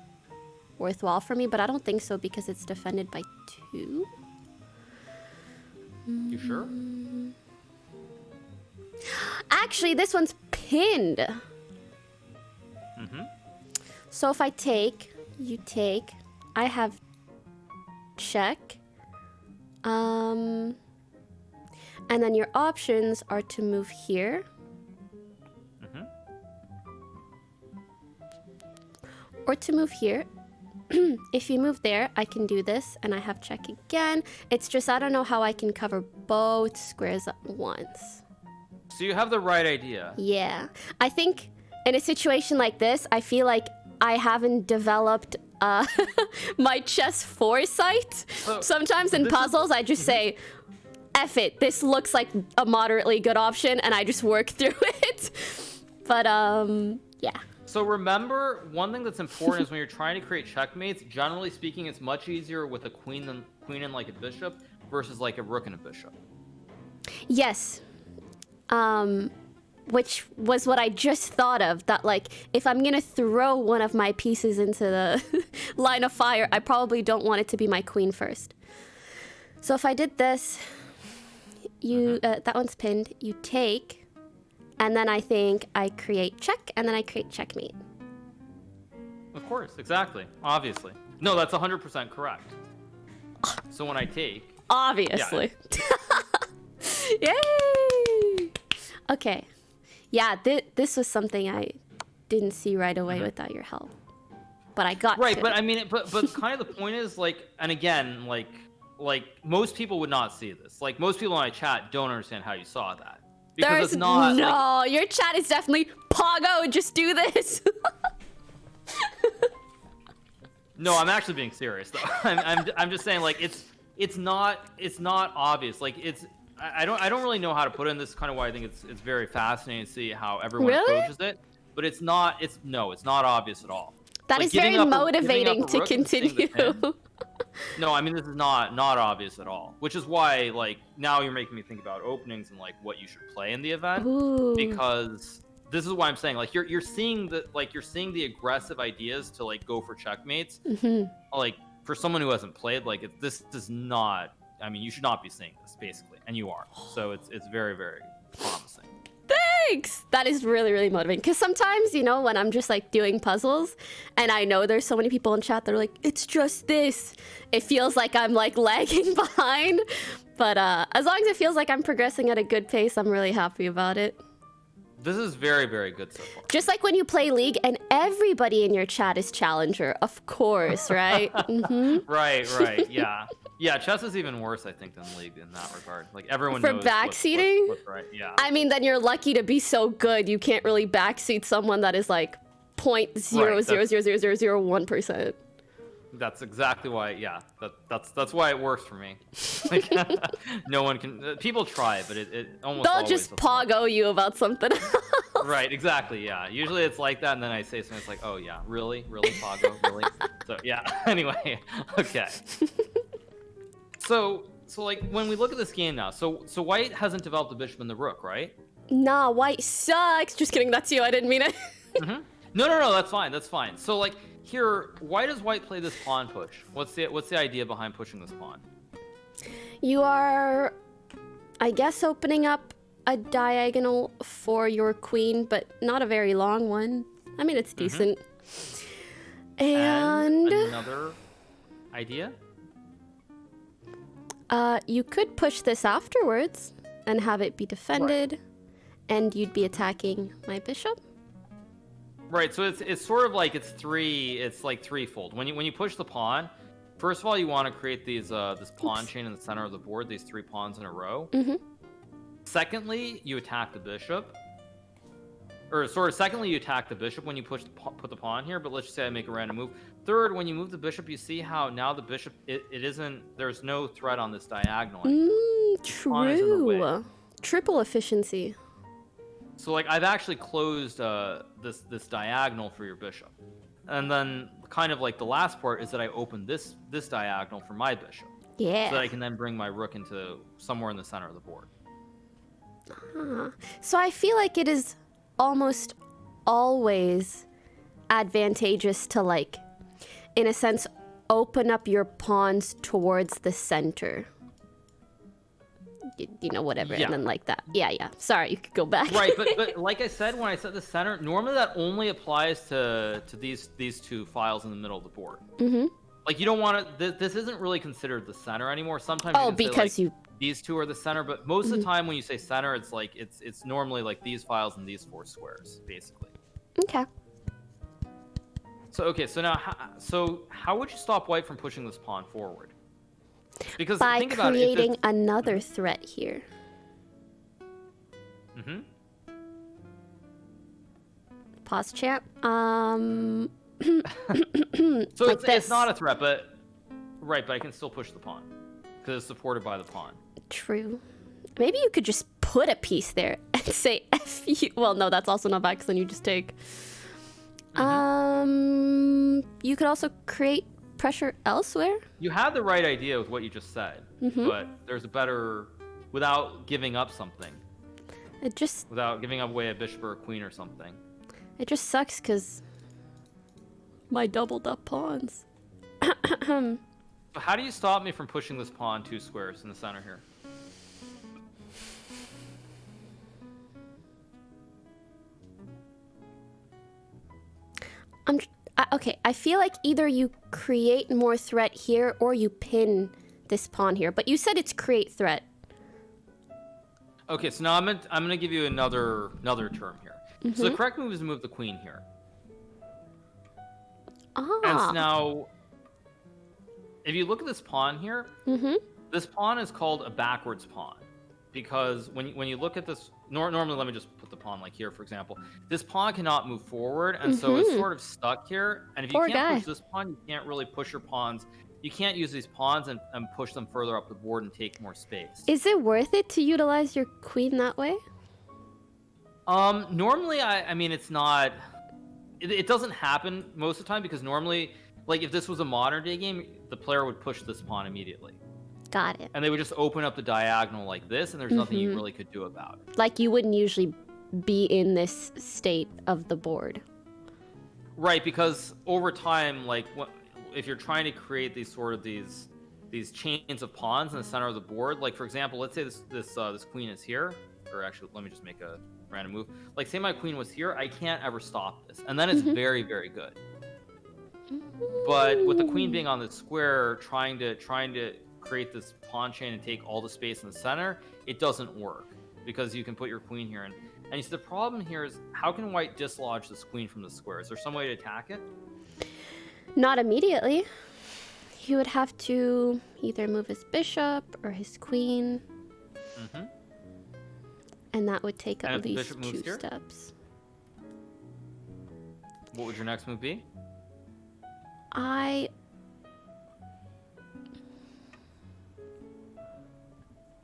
worthwhile for me, but I don't think so because it's defended by 2. You sure? Actually, this one's pinned. So if I take, you take, I have check. And then your options are to move here. Or to move here. If you move there, I can do this, and I have check again. It's just I don't know how I can cover both squares at once. So you have the right idea. Yeah. I think in a situation like this, I feel like I haven't developed my chess foresight. Sometimes in this is- puzzles, I just say, F it, this looks like a moderately good option, and I just work through it. But, yeah. So remember, one thing that's important is when you're trying to create checkmates, generally speaking, it's much easier with a queen and like a bishop versus like a rook and a bishop. Yes. Which was what I just thought of, that like, if I'm gonna throw one of my pieces into the line of fire, I probably don't want it to be my queen first. So if I did this, you, that one's pinned, you take, and then I think I create check, and then I create checkmate. Of course, exactly, obviously. No, that's 100% correct. So when I take, Obviously. Yay! Okay. Yeah, this was something I didn't see right away without your help. But I got right, to but it. I mean, but kind of the point is like, and again, like most people would not see this. Like most people in my chat don't understand how you saw that because There's it's not. no, like, your chat is definitely Pogo, just do this. no, I'm actually being serious though. I'm just saying like it's not obvious. Like I don't really know how to put it in. This is kind of why I think it's very fascinating to see how everyone Really? approaches it. But it's not obvious at all. That Like, is very giving up motivating a to rook and seeing the continue. pin. No, I mean this is not obvious at all. Which is why like now you're making me think about openings and like what you should play in the event. Ooh. Because this is why I'm saying like you're seeing the aggressive ideas to like go for checkmates. Like for someone who hasn't played, like this does not. I mean, you should not be seeing this basically, and you are. So it's very very promising. Thanks. That is really, really motivating. Because sometimes, you know, when I'm just like doing puzzles and I know there's so many people in chat that are like, it's just this, it feels like I'm like lagging behind. But as long as it feels like I'm progressing at a good pace, I'm really happy about it. This is very very good so far. Just like when you play League and everybody in your chat is Challenger, of course, right? Right, yeah. Yeah, chess is even worse, I think, than League in that regard. Like, everyone For knows backseating? what's right, yeah. I mean, then you're lucky to be so good. You can't really backseat someone that is like 0.0000001%. That's exactly why, yeah. That's why it works for me. Like, no one can... people try, but it almost They'll always just doesn't work. pog you about something else. Right, exactly, yeah. Usually it's like that, and then I say something, it's like, oh, yeah, really? Really, Pago? Really? So, yeah, anyway, okay. So like when we look at this game now, so white hasn't developed the bishop and the rook, right? Nah, white sucks. Just kidding, that's you. I didn't mean it. No, that's fine. So like here, why does white play this pawn push? What's the idea behind pushing this pawn? You are, I guess, opening up a diagonal for your queen, but not a very long one. I mean, it's decent. And another idea? You could push this afterwards and have it be defended, and you'd be attacking my bishop. Right. So it's sort of like it's like threefold. When you push the pawn, first of all, you want to create these this pawn chain in the center of the board, these 3 pawns in a row. Secondly, you attack the bishop. Secondly, you attack the bishop when you put the pawn here, but let's just say I make a random move. Third, when you move the bishop, you see how now the bishop, there's no threat on this diagonal. True. Triple efficiency. So like I've actually closed this diagonal for your bishop. And then kind of like the last part is that I open this diagonal for my bishop. Yeah. So that I can then bring my rook into somewhere in the center of the board. So I feel like it is almost always advantageous to, like, in a sense, open up your pawns towards the center. You know, whatever, Yeah. and then like that. Yeah. Sorry, you could go back. Right, but like I said, when I said the center, normally that only applies to these 2 files in the middle of the board. Like you don't want to. This isn't really considered the center anymore. Sometimes you can because say, like, these 2 are the center, but most of the time when you say center, it's like it's normally like these files and these 4 squares, basically. Okay. So so now how would you stop white from pushing this pawn forward? Because By think about creating another threat here. Pause chat. So like it's not a threat, but I can still push the pawn because it's supported by the pawn. True. Maybe you could just put a piece there and say F you. Well, no, that's also not bad because then you just take. You could also create pressure elsewhere. You had the right idea with what you just said, but there's a better, without giving up something. Without giving up away a bishop or a queen or something. It just sucks because my doubled up pawns. So how do you stop me from pushing this pawn 2 squares in the center here? Okay, I feel like either you create more threat here or you pin this pawn here. But you said it's create threat. Okay, so now I'm gonna give you another term here. So the correct move is to move the queen here. And so now, if you look at this pawn here, this pawn is called a backwards pawn because when you look at this, normally let me just put the pawn, like here, for example. This pawn cannot move forward, and so it's sort of stuck here. And if you Poor can't guy. push this pawn, you can't really push your pawns. You can't use these pawns and push them further up the board and take more space. Is it worth it to utilize your queen that way? Normally, I mean, it's not... It doesn't happen most of the time, because normally, like, if this was a modern day game, the player would push this pawn immediately. Got it. And they would just open up the diagonal like this, and there's nothing you really could do about it. Like you wouldn't usually be in this state of the board. Right, because over time, like, if you're trying to create these sort of these chains of pawns in the center of the board, like, for example, let's say this queen is here, or actually, let me just make a random move. Like, say my queen was here, I can't ever stop this, and then it's very, very good. But with the queen being on the square, trying to create this pawn chain and take all the space in the center, it doesn't work, because you can put your queen here. And you see, the problem here is, how can white dislodge this queen from the square? Is there some way to attack it? Not immediately. He would have to either move his bishop or his queen. And that would take at least 2 steps. What would your next move be?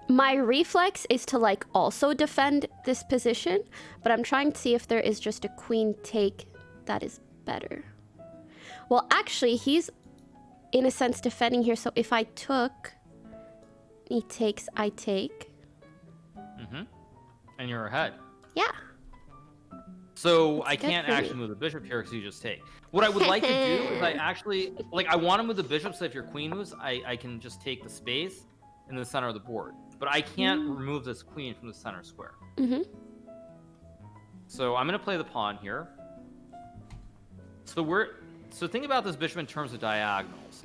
My reflex is to, like, also defend this position, but I'm trying to see if there is just a queen take that is better. Well, actually, he's, in a sense, defending here, so if I took, he takes, I take. And you're ahead. Yeah. So That's I can't actually move the bishop here, because you just take. What I would like to do is I want to move the bishop, so if your queen moves, I can just take the space in the center of the board. But I can't remove this queen from the center square. So I'm going to play the pawn here. So think about this bishop in terms of diagonals.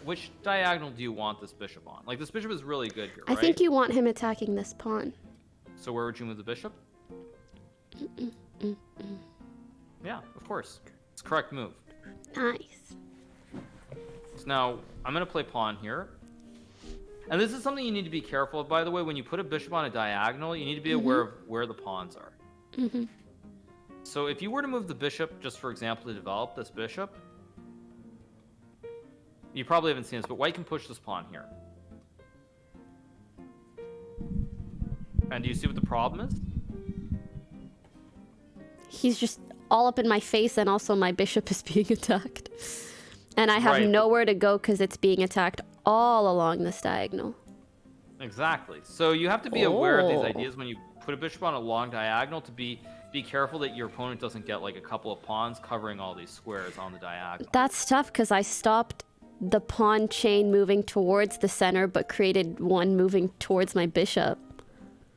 Which diagonal do you want this bishop on? Like, this bishop is really good here, right? I think you want him attacking this pawn. So where would you move the bishop? Yeah, of course. It's a correct move. Nice. So now, I'm going to play pawn here. And this is something you need to be careful of, by the way. When you put a bishop on a diagonal, you need to be aware of where the pawns are. So if you were to move the bishop, just for example, to develop this bishop, you probably haven't seen this, but white can push this pawn here. And do you see what the problem is? He's just all up in my face, and also my bishop is being attacked. And I have nowhere to go because it's being attacked all along this diagonal. Exactly. So you have to be aware of these ideas when you put a bishop on a long diagonal, to be careful that your opponent doesn't get like a couple of pawns covering all these squares on the diagonal. That's tough because I stopped the pawn chain moving towards the center, but created one moving towards my bishop.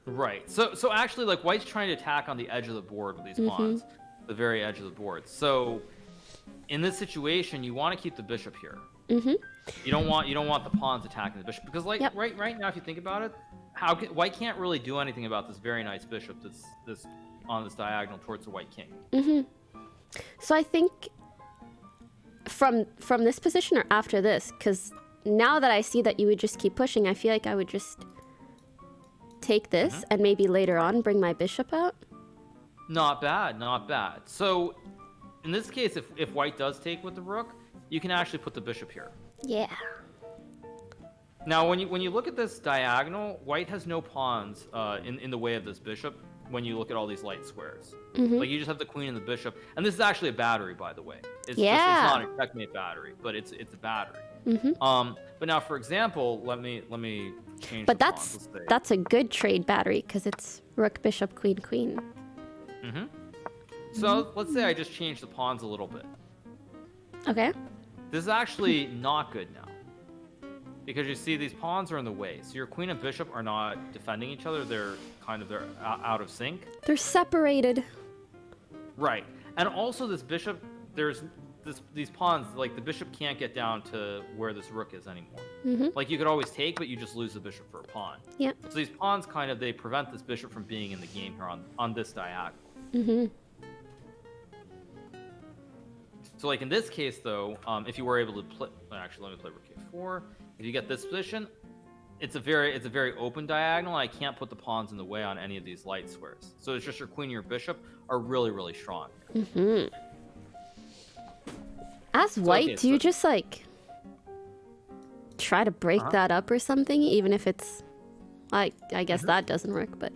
Right. So actually, like, white's trying to attack on the edge of the board with these pawns, the very edge of the board. So in this situation, you want to keep the bishop here. You don't want the pawns attacking the bishop, because, like, right now, if you think about it, white can't really do anything about this very nice bishop that's on this diagonal towards the white king. So I think from this position or after this, because now that I see that you would just keep pushing, I feel like I would just take this and maybe later on bring my bishop out. Not bad, not bad. So in this case, if white does take with the rook, you can actually put the bishop here. Yeah. Now, when you look at this diagonal, white has no pawns in the way of this bishop. When you look at all these light squares, like, you just have the queen and the bishop, and this is actually a battery, by the way. It's not a checkmate battery, but it's a battery. But now, for example, let me change. But that's a good trade battery because it's rook, bishop, queen, queen. So let's say I just change the pawns a little bit. Okay. This is actually not good now, because you see these pawns are in the way. So your queen and bishop are not defending each other. They're out of sync. They're separated. Right. And also this bishop, these pawns, like, the bishop can't get down to where this rook is anymore. Like, you could always take, but you just lose the bishop for a pawn. Yep. So these pawns they prevent this bishop from being in the game here on this diagonal. So, like, in this case, though, if you were able to play... Actually, let me play rook a4. If you get this position, it's a very open diagonal. I can't put the pawns in the way on any of these light squares. So it's just your queen and your bishop are really strong. As white, do you just like try to break that up or something, even if it's like, I guess that doesn't work, but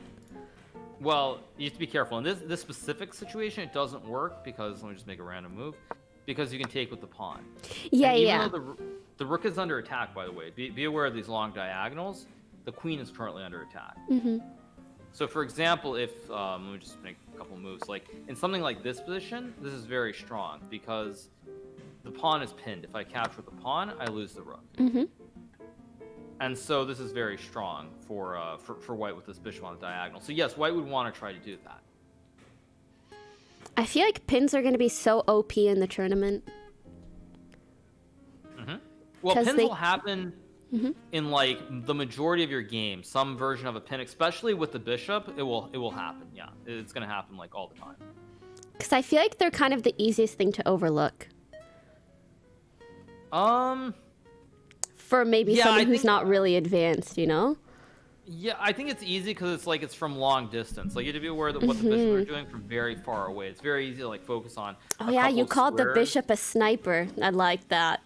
Well, you have to be careful. In this specific situation, it doesn't work because, let me just make a random move, because you can take with the pawn. yeah, And even yeah. though the rook is under attack, by the way, be aware of these long diagonals. The queen is currently under attack. So, for example, if let me just make a couple moves. Like in something like this position, this is very strong because the pawn is pinned. If I capture the pawn, I lose the rook. And so this is very strong for white with this bishop on the diagonal. So yes, white would want to try to do that. I feel like pins are going to be so OP in the tournament. Well, 'Cause pins they- will happen in like the majority of your game. Some version of a pin, especially with the bishop, it will happen. Yeah, it's going to happen like all the time. Because I feel like they're kind of the easiest thing to overlook. For maybe Yeah, someone I who's think- not really advanced, you know? Yeah, I think it's easy because it's from long distance. Like you have to be aware that what the bishop are doing from very far away. It's very easy to like focus on. Oh a yeah, couple you of called the squares. bishop a sniper. I like that.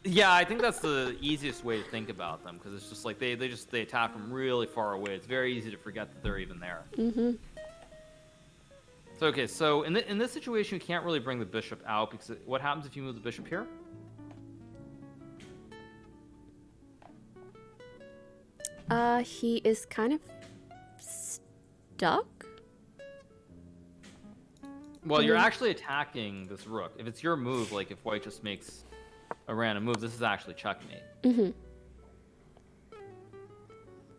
Yeah, I think that's the easiest way to think about them because it's just like they attack from really far away. It's very easy to forget that they're even there. So okay, so in this situation, you can't really bring the bishop out because what happens if you move the bishop here? He is kind of stuck. Well, you're actually attacking this rook. If it's your move, like if white just makes a random move, this is actually checkmate.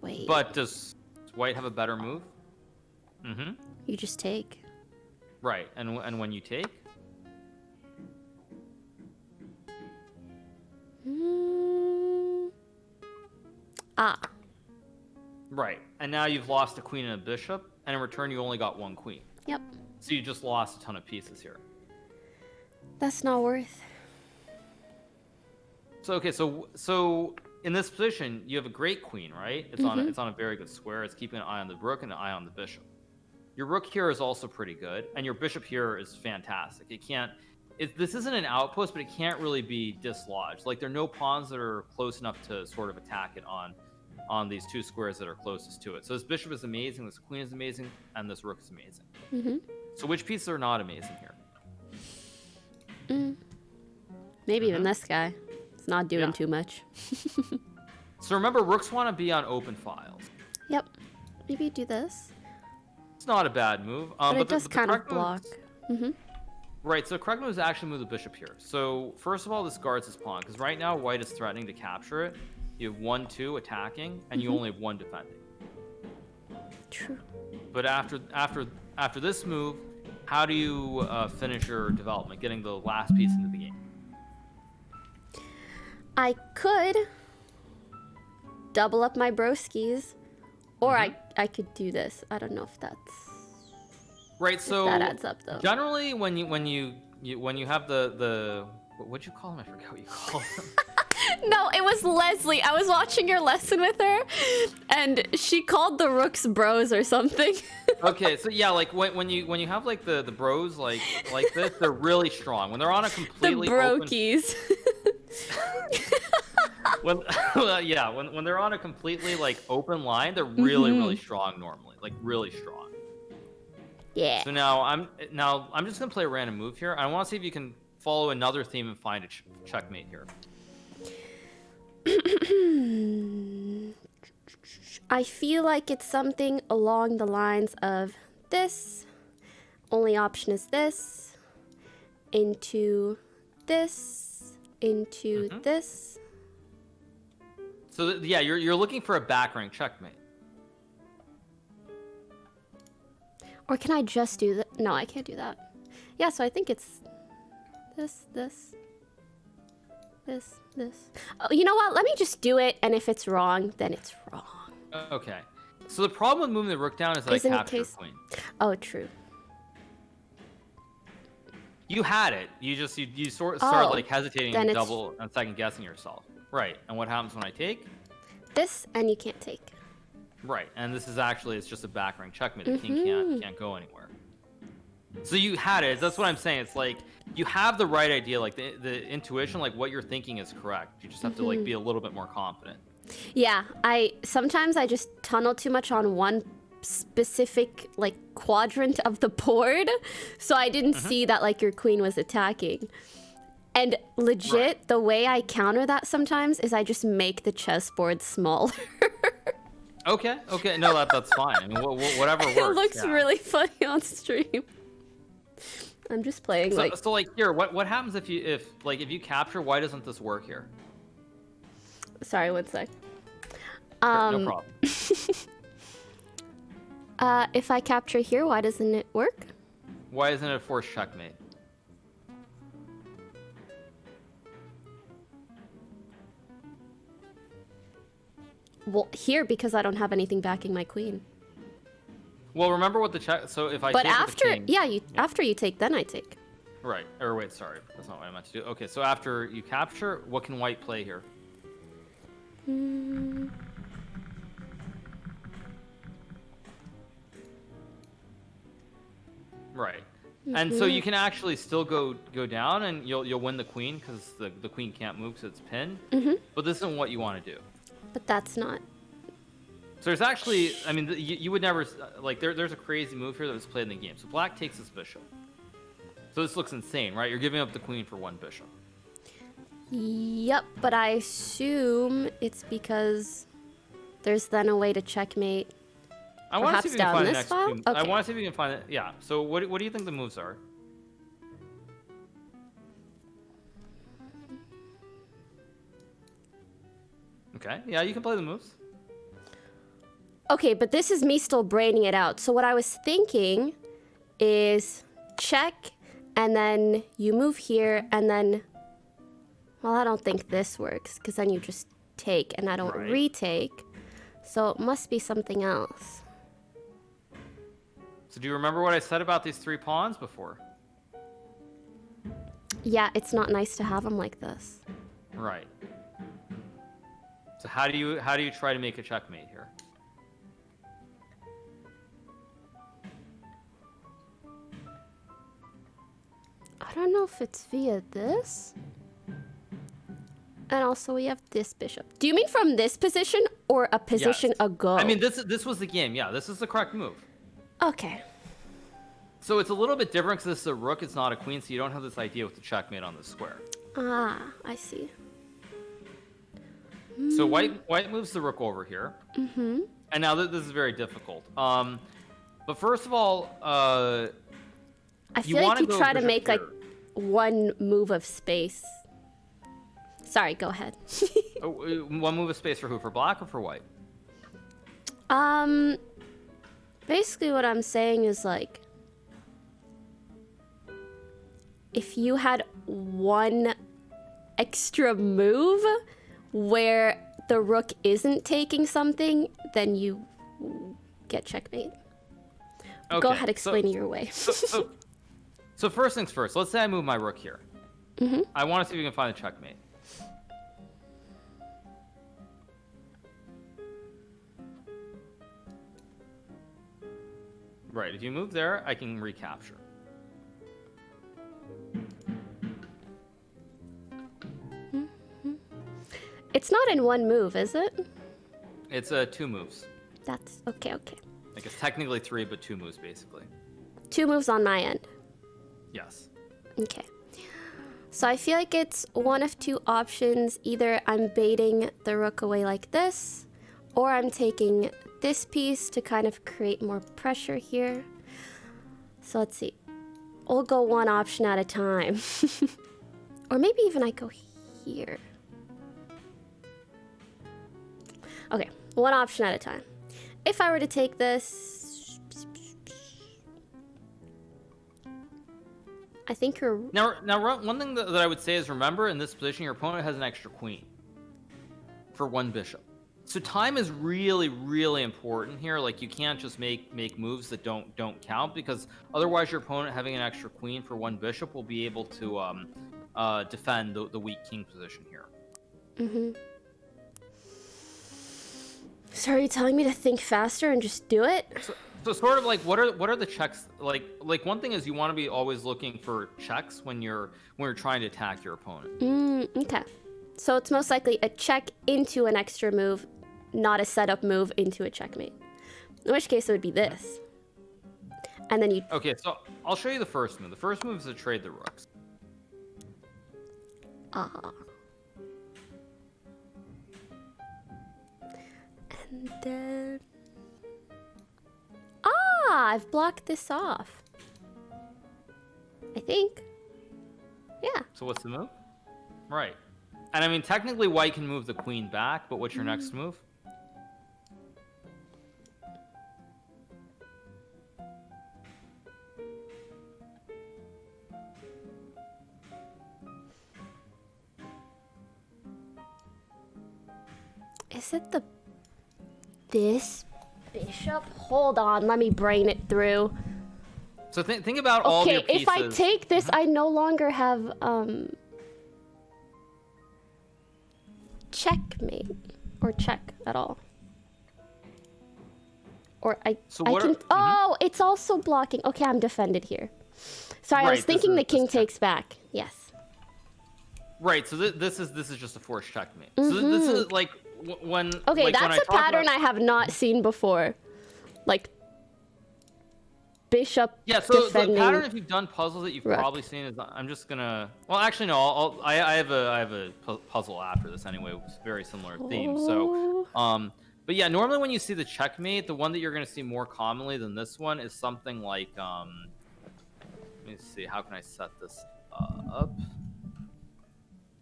Wait. But does white have a better move? You just take. Right, and when you take, right, and now you've lost a queen and a bishop, and in return you only got one queen. Yep. So you just lost a ton of pieces here. That's not worth. So okay, so in this position you have a great queen, right? It's on a very good square. It's keeping an eye on the rook and an eye on the bishop. Your rook here is also pretty good, and your bishop here is fantastic. It can't. This isn't an outpost, but it can't really be dislodged. Like there are no pawns that are close enough to sort of attack it on these two squares that are closest to it. So this bishop is amazing, this queen is amazing, and this rook is amazing. So which pieces are not amazing here? Maybe even this guy. It's not doing too much. So remember, rooks want to be on open files. Yep. Maybe do this. It's not a bad move. But it the- does but the kind of correct move- block. Right, so correct move is actually move the bishop here. So first of all, this guards his pawn, because right now white is threatening to capture it. You have 1-2 attacking, and you only have 1 defending. True. But after this move, how do you finish your development, getting the last piece into the game? I could double up my broskies, or I could do this. I don't know if that's Right, so that adds up though. generally when you have the what'd you call him? I forgot what you called him. No, it was Leslie. I was watching your lesson with her, and she called the rooks bros or something. Okay, so yeah, like when you have like the bros like this, they're really strong. When they're on a The completely brokies. when they're on a completely like open line, they're really strong normally, like really strong. Yeah. So now I'm just gonna play a random move here. I want to see if you can follow another theme and find a checkmate here. I feel like it's something along the lines of this. Only option is this. Into this. Into this. So yeah, you're looking for a back rank checkmate. Or can I just do that? No, I can't do that. Yeah, so I think it's this. This. Oh, you know what? Let me just do it, and if it's wrong, then it's wrong. Okay. So the problem with moving the rook down is that Isn't I it capture your case- queen. Oh, true. You had it. You sort of started Oh, like hesitating then and it's- double and second guessing yourself. Right. And what happens when I take? this, and you can't take. Right, and this is actually, it's just a back rank checkmate. The king can't go anywhere. So you had it. That's what I'm saying. It's like you have the right idea, like the intuition, like what you're thinking is correct. You just have to like be a little bit more confident. Yeah, sometimes I just tunnel too much on one specific like quadrant of the board, so I didn't see that like your queen was attacking. And legit, the way I counter that sometimes is I just make the chessboard smaller. Okay, no, that's fine. I mean, whatever works. It looks really funny on stream. I'm just playing so like here, what happens if you capture? Why doesn't this work here? Sorry, one sec. No problem. If I capture here, why doesn't it work? Why isn't it a forced checkmate? Well, here, because I don't have anything backing my queen. Well, remember what the check. So if I But take after, with the king, after you take, then I take. right. Or wait, sorry, that's not what I meant to do. Okay, so after you capture, what can white play here? Right. And so you can actually still go down, and you'll win the queen because the queen can't move because it's pinned. But this isn't what you want to do. But that's not. So there's actually, I mean, you would never like there's a crazy move here that was played in the game. So black takes this bishop. So this looks insane, right? You're giving up the queen for one bishop. Yep, but I assume it's because there's then a way to checkmate. I want to see if you can down find the this next file? queen. I Okay. want to see if you can find it. Yeah. So what do you think the moves are? Okay. Yeah, you can play the moves. Okay, but this is me still braining it out. So what I was thinking is check, and then you move here, and then... Well, I don't think this works, because then you just take, and I don't retake. So it must be something else. So do you remember what I said about these three pawns before? Yeah, it's not nice to have them like this. Right. So how do you try to make a checkmate here? I don't know if it's via this. And also we have this bishop. Do you mean from this position or a position ago? I mean, this was the game. Yeah, this is the correct move. Okay. So it's a little bit different because this is a rook, it's not a queen, so you don't have this idea with the checkmate on the square. Ah, I see. So white moves the rook over here. And now this is very difficult. But first of all, I feel like you try to make like one move of space. Sorry, go ahead. One move of space for who? For black or for white? Basically what I'm saying is like, if you had one extra move where the rook isn't taking something, then you get checkmate. Okay, Go ahead, explain it your way. So first things first, let's say I move my rook here. I want to see if we can find a checkmate. Right, if you move there, I can recapture. It's not in one move, is it? It's two moves. That's okay. Like it's technically three, but two moves basically. Two moves on my end. Yes. Okay. So I feel like it's one of two options. Either I'm baiting the rook away like this, or I'm taking this piece to kind of create more pressure here. So let's see. We'll go one option at a time. Or maybe even I go here. Okay, one option at a time. If I were to take this, I think you're... Now, one thing that I would say is remember, in this position, your opponent has an extra queen for one bishop. So time is really, really important here. Like you can't just make moves that don't count, because otherwise your opponent having an extra queen for one bishop will be able to defend the weak king position here. So are you telling me to think faster and just do it? So sort of like what are the checks like one thing is you want to be always looking for checks when you're trying to attack your opponent. Okay. So it's most likely a check into an extra move, not a setup move into a checkmate. In which case it would be this. And then you... Okay, so I'll show you the first move. The first move is to trade the rooks. Ah. And then... Ah, I've blocked this off. I think. Yeah. So what's the move? Right. And I mean, technically white can move the queen back, but what's your next move? Is it this bishop? Hold on, let me brain it through. So think about all of your pieces. If I take this, I no longer have checkmate or check at all. Or I can. Oh, it's also blocking. Okay, I'm defended here. Sorry, I was thinking the king takes back. Yes. Right. So this is just a forced checkmate. So this is like when. Okay, like, that's when a pattern I have not seen before. Like bishop. Yeah. So defending the pattern, if you've done puzzles that you've rook. probably seen, is I'm just gonna. Well, actually, no. I have a puzzle after this anyway. It's very similar theme. So But yeah, normally when you see the checkmate, the one that you're going to see more commonly than this one is something like, let me see, how can I set this up?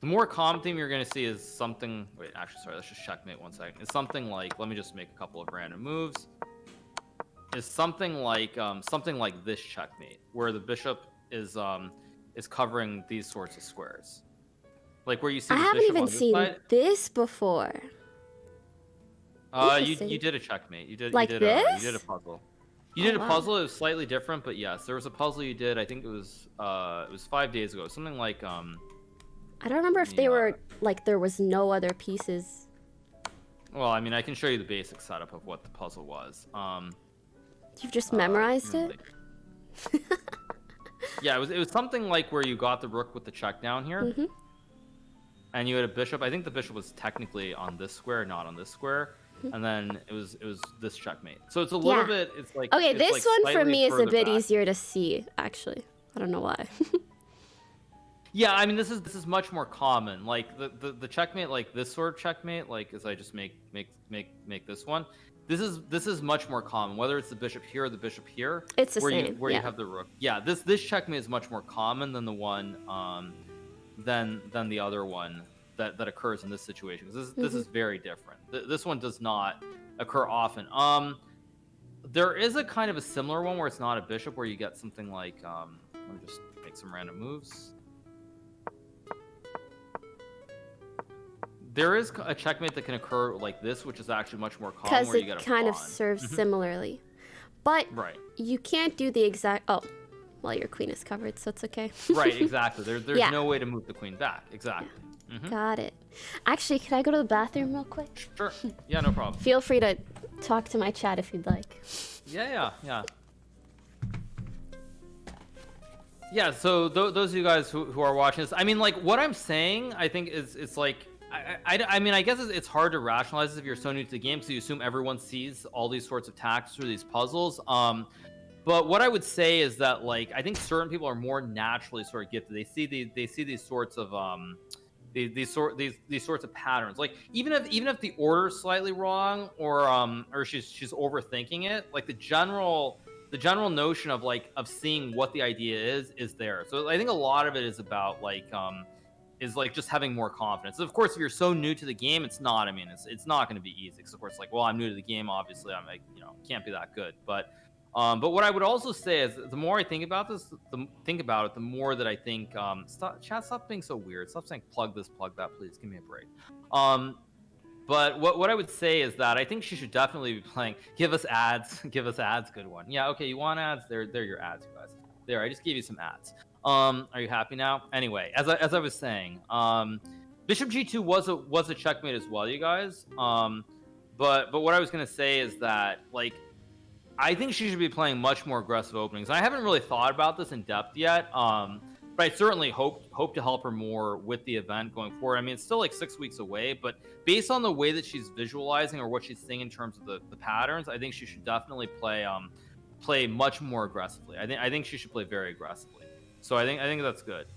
The more common theme you're going to see is something, wait, actually, sorry, let's just checkmate 1 second. It's something like, let me just make a couple of random moves. It's something like this checkmate, where the bishop is covering these sorts of squares. Like where you see the I haven't bishop even on this seen side. this before. You did a checkmate. You did Like you did this? you did a puzzle. You did a puzzle. It was slightly different, but yes, there was a puzzle you did. I think it was 5 days ago. Something like I don't remember if they were like there was no other pieces. Well, I mean, I can show you the basic setup of what the puzzle was. You've just memorized it. Yeah, it was something like where you got the rook with the check down here, and you had a bishop. I think the bishop was technically on this square, not on this square. And then it was this checkmate. So it's a little bit. It's like okay. it's This like one for me is a further bit back. easier to see. Actually, I don't know why. Yeah, I mean this is much more common. Like the checkmate, like this sort of checkmate, like as I just make this one. This is much more common. Whether it's the bishop here or the bishop here, It's the where same. you have the rook. Yeah, this checkmate is much more common than the one than the other one that occurs in this situation. This is very different. This one does not occur often. There is a kind of a similar one where it's not a bishop, where you get something like let me just make some random moves. There is a checkmate that can occur like this, which is actually much more common. Because where you get it a kind of pawn. serves similarly, but Right. you can't do the exact. Oh, well, your queen is covered, so it's okay. Right, exactly. There's Yeah. no way to move the queen back. Exactly. Got it. Actually, could I go to the bathroom real quick? Sure. Yeah, no problem. Feel free to talk to my chat if you'd like. Yeah. Yeah, so those of you guys who are watching this, I mean, like, what I'm saying, I think it's like, I mean, I guess it's hard to rationalize this if you're so new to the game, so you assume everyone sees all these sorts of tactics or these puzzles. But what I would say is that, like, I think certain people are more naturally sort of gifted. They see these sorts of these sorts of patterns. Like even if the order is slightly wrong or she's overthinking it, like the general notion of seeing what the idea is there. So I think a lot of it is about just having more confidence. Of course, if you're so new to the game, it's not. I mean, it's not going to be easy. Because of course, well, I'm new to the game. Obviously, I'm can't be that good. But what I would also say is, the more I think about this, the more that I think, stop being so weird. Stop saying plug this, plug that, please. Give me a break. But what I would say is that I think she should definitely be playing. Give us ads, good one. Yeah, okay, you want ads? They're your ads, you guys. There, I just gave you some ads. Are you happy now? Anyway, as I was saying, Bishop G2 was a checkmate as well, you guys. But what I was gonna say is that like I think she should be playing much more aggressive openings. I haven't really thought about this in depth yet. But I certainly hope to help her more with the event going forward. I mean, it's still like 6 weeks away, but based on the way that she's visualizing or what she's seeing in terms of the patterns, I think she should definitely play much more aggressively. I think she should play very aggressively. So I think that's good.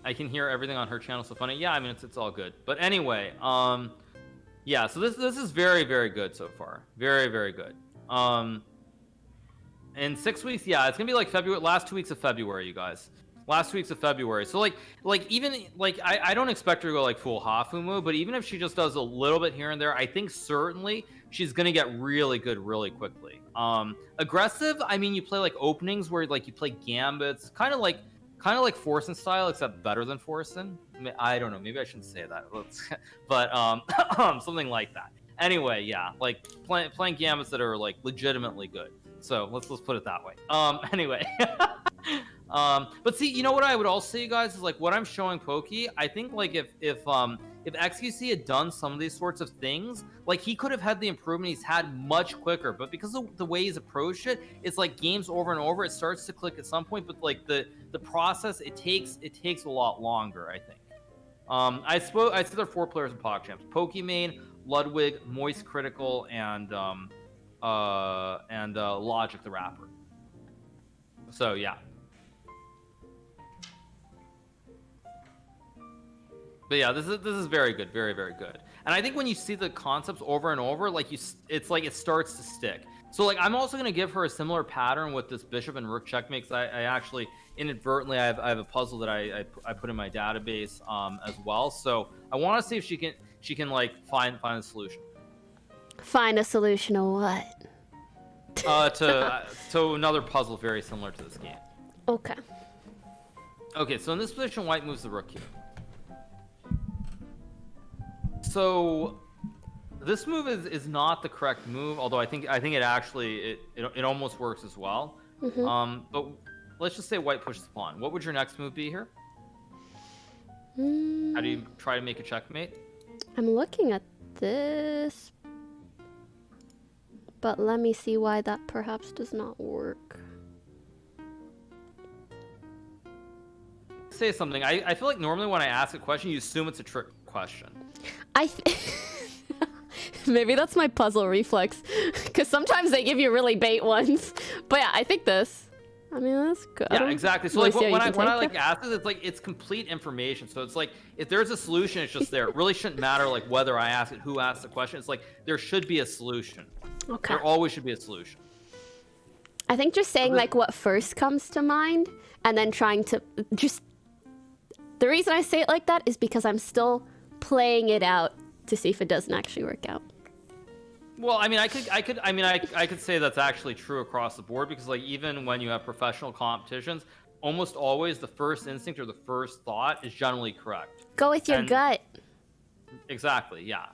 I can hear everything on her channel. So funny. Yeah, I mean it's all good. But anyway, yeah. So this is very very good so far. Very very good. In 6 weeks, yeah, it's gonna be like February. Last 2 weeks of February, you guys. Last 2 weeks of February. So like even like I don't expect her to go like full Hafumu, but even if she just does a little bit here and there, I think certainly she's gonna get really good really quickly. Aggressive. I mean, you play like openings where like you play gambits, kind of like Forsen style, except better than Forsen. I don't know. Maybe I shouldn't say that. But something like that. Anyway, yeah, like playing gambits that are like legitimately good. So let's put it that way. Anyway, but see, you know what I would also say, you guys, is like what I'm showing Pokey. I think like if XQC had done some of these sorts of things, like he could have had the improvement he's had much quicker. But because of the way he's approached it, it's like games over and over. It starts to click at some point, but like the process, it takes a lot longer, I think. I said there are 4 players in PogChamps: Pokimane, Ludwig, Moist Critical, and Logic the Rapper. So yeah. But yeah, this is very good, very very good. And I think when you see the concepts over and over, like it's like it starts to stick. So like I'm also gonna give her a similar pattern with this bishop and rook checkmates. I actually inadvertently I have a puzzle that I put in my database as well. So I want to see if she can like find a solution. Find a solution to what? To another puzzle very similar to this game. Okay. Okay, so in this position, white moves the rook here. So this move is not the correct move, although I think it actually it almost works as well. Mm-hmm. But let's just say white pushes the pawn. What would your next move be here? How do you try to make a checkmate? I'm looking at this, but let me see why that perhaps does not work. Say something. I feel like normally when I ask a question, you assume it's a trick question. Maybe that's my puzzle reflex, because sometimes they give you really bait ones. But yeah, I think this. I mean, that's good. Yeah, exactly. So like when I like ask this, it's like it's complete information. So it's like if there's a solution, it's just there. It really shouldn't matter like whether I ask it, who asked the question. It's like there should be a solution. Okay. There always should be a solution. I think just saying like what first comes to mind, and then trying to just. The reason I say it like that is because I'm still playing it out to see if it doesn't actually work out. Well, I mean, I could say that's actually true across the board, because like even when you have professional competitions, almost always the first instinct or the first thought is generally correct. Go with your gut. Exactly, yeah.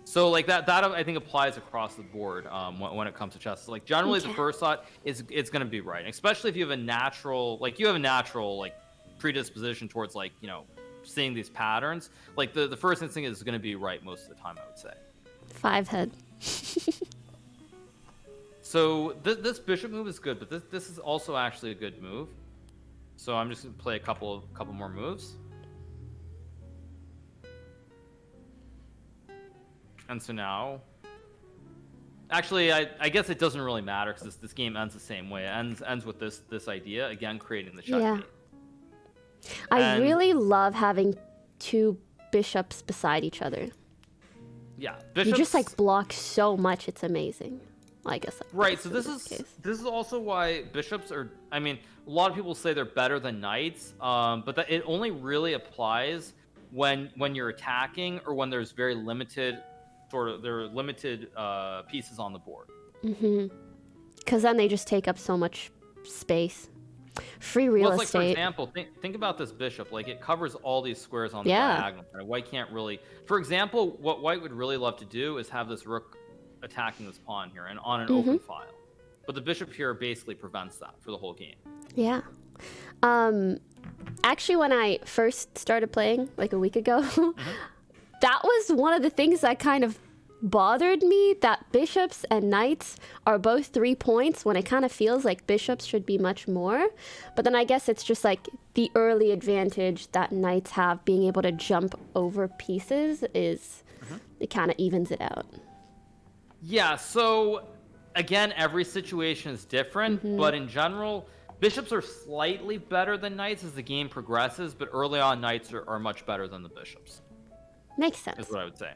So like that I think applies across the board when it comes to chess. So, like generally the first thought is it's going to be right, especially if you have a natural predisposition towards like, you know, seeing these patterns. Like the first instinct is going to be right most of the time, I would say. 5 head. So this bishop move is good, but this is also actually a good move. So I'm just gonna play a couple more moves. And so now, actually, I guess it doesn't really matter because this game ends the same way. It ends with this idea again, creating the checkmate. Yeah. I really love having 2 bishops beside each other. Yeah, bishops, you just like block so much. It's amazing. Well, I guess. Right. So this is also why bishops are. I mean, a lot of people say they're better than knights, but that it only really applies when you're attacking or when there's very limited pieces on the board. Mm-hmm. Because then they just take up so much space. Free real estate. Like, for example, think about this bishop. Like it covers all these squares on the diagonal. White can't really. For example, what white would really love to do is have this rook attacking this pawn here and on an open file. But the bishop here basically prevents that for the whole game. Yeah. Actually, when I first started playing, like a week ago, that was one of the things that kind of bothered me, that bishops and knights are both 3 points when it kind of feels like bishops should be much more. But then I guess it's just like the early advantage that knights have, being able to jump over pieces is it kind of evens it out. Yeah, so again, every situation is different, but in general, bishops are slightly better than knights as the game progresses, but early on, knights are much better than the bishops. Makes sense. Is what I would say.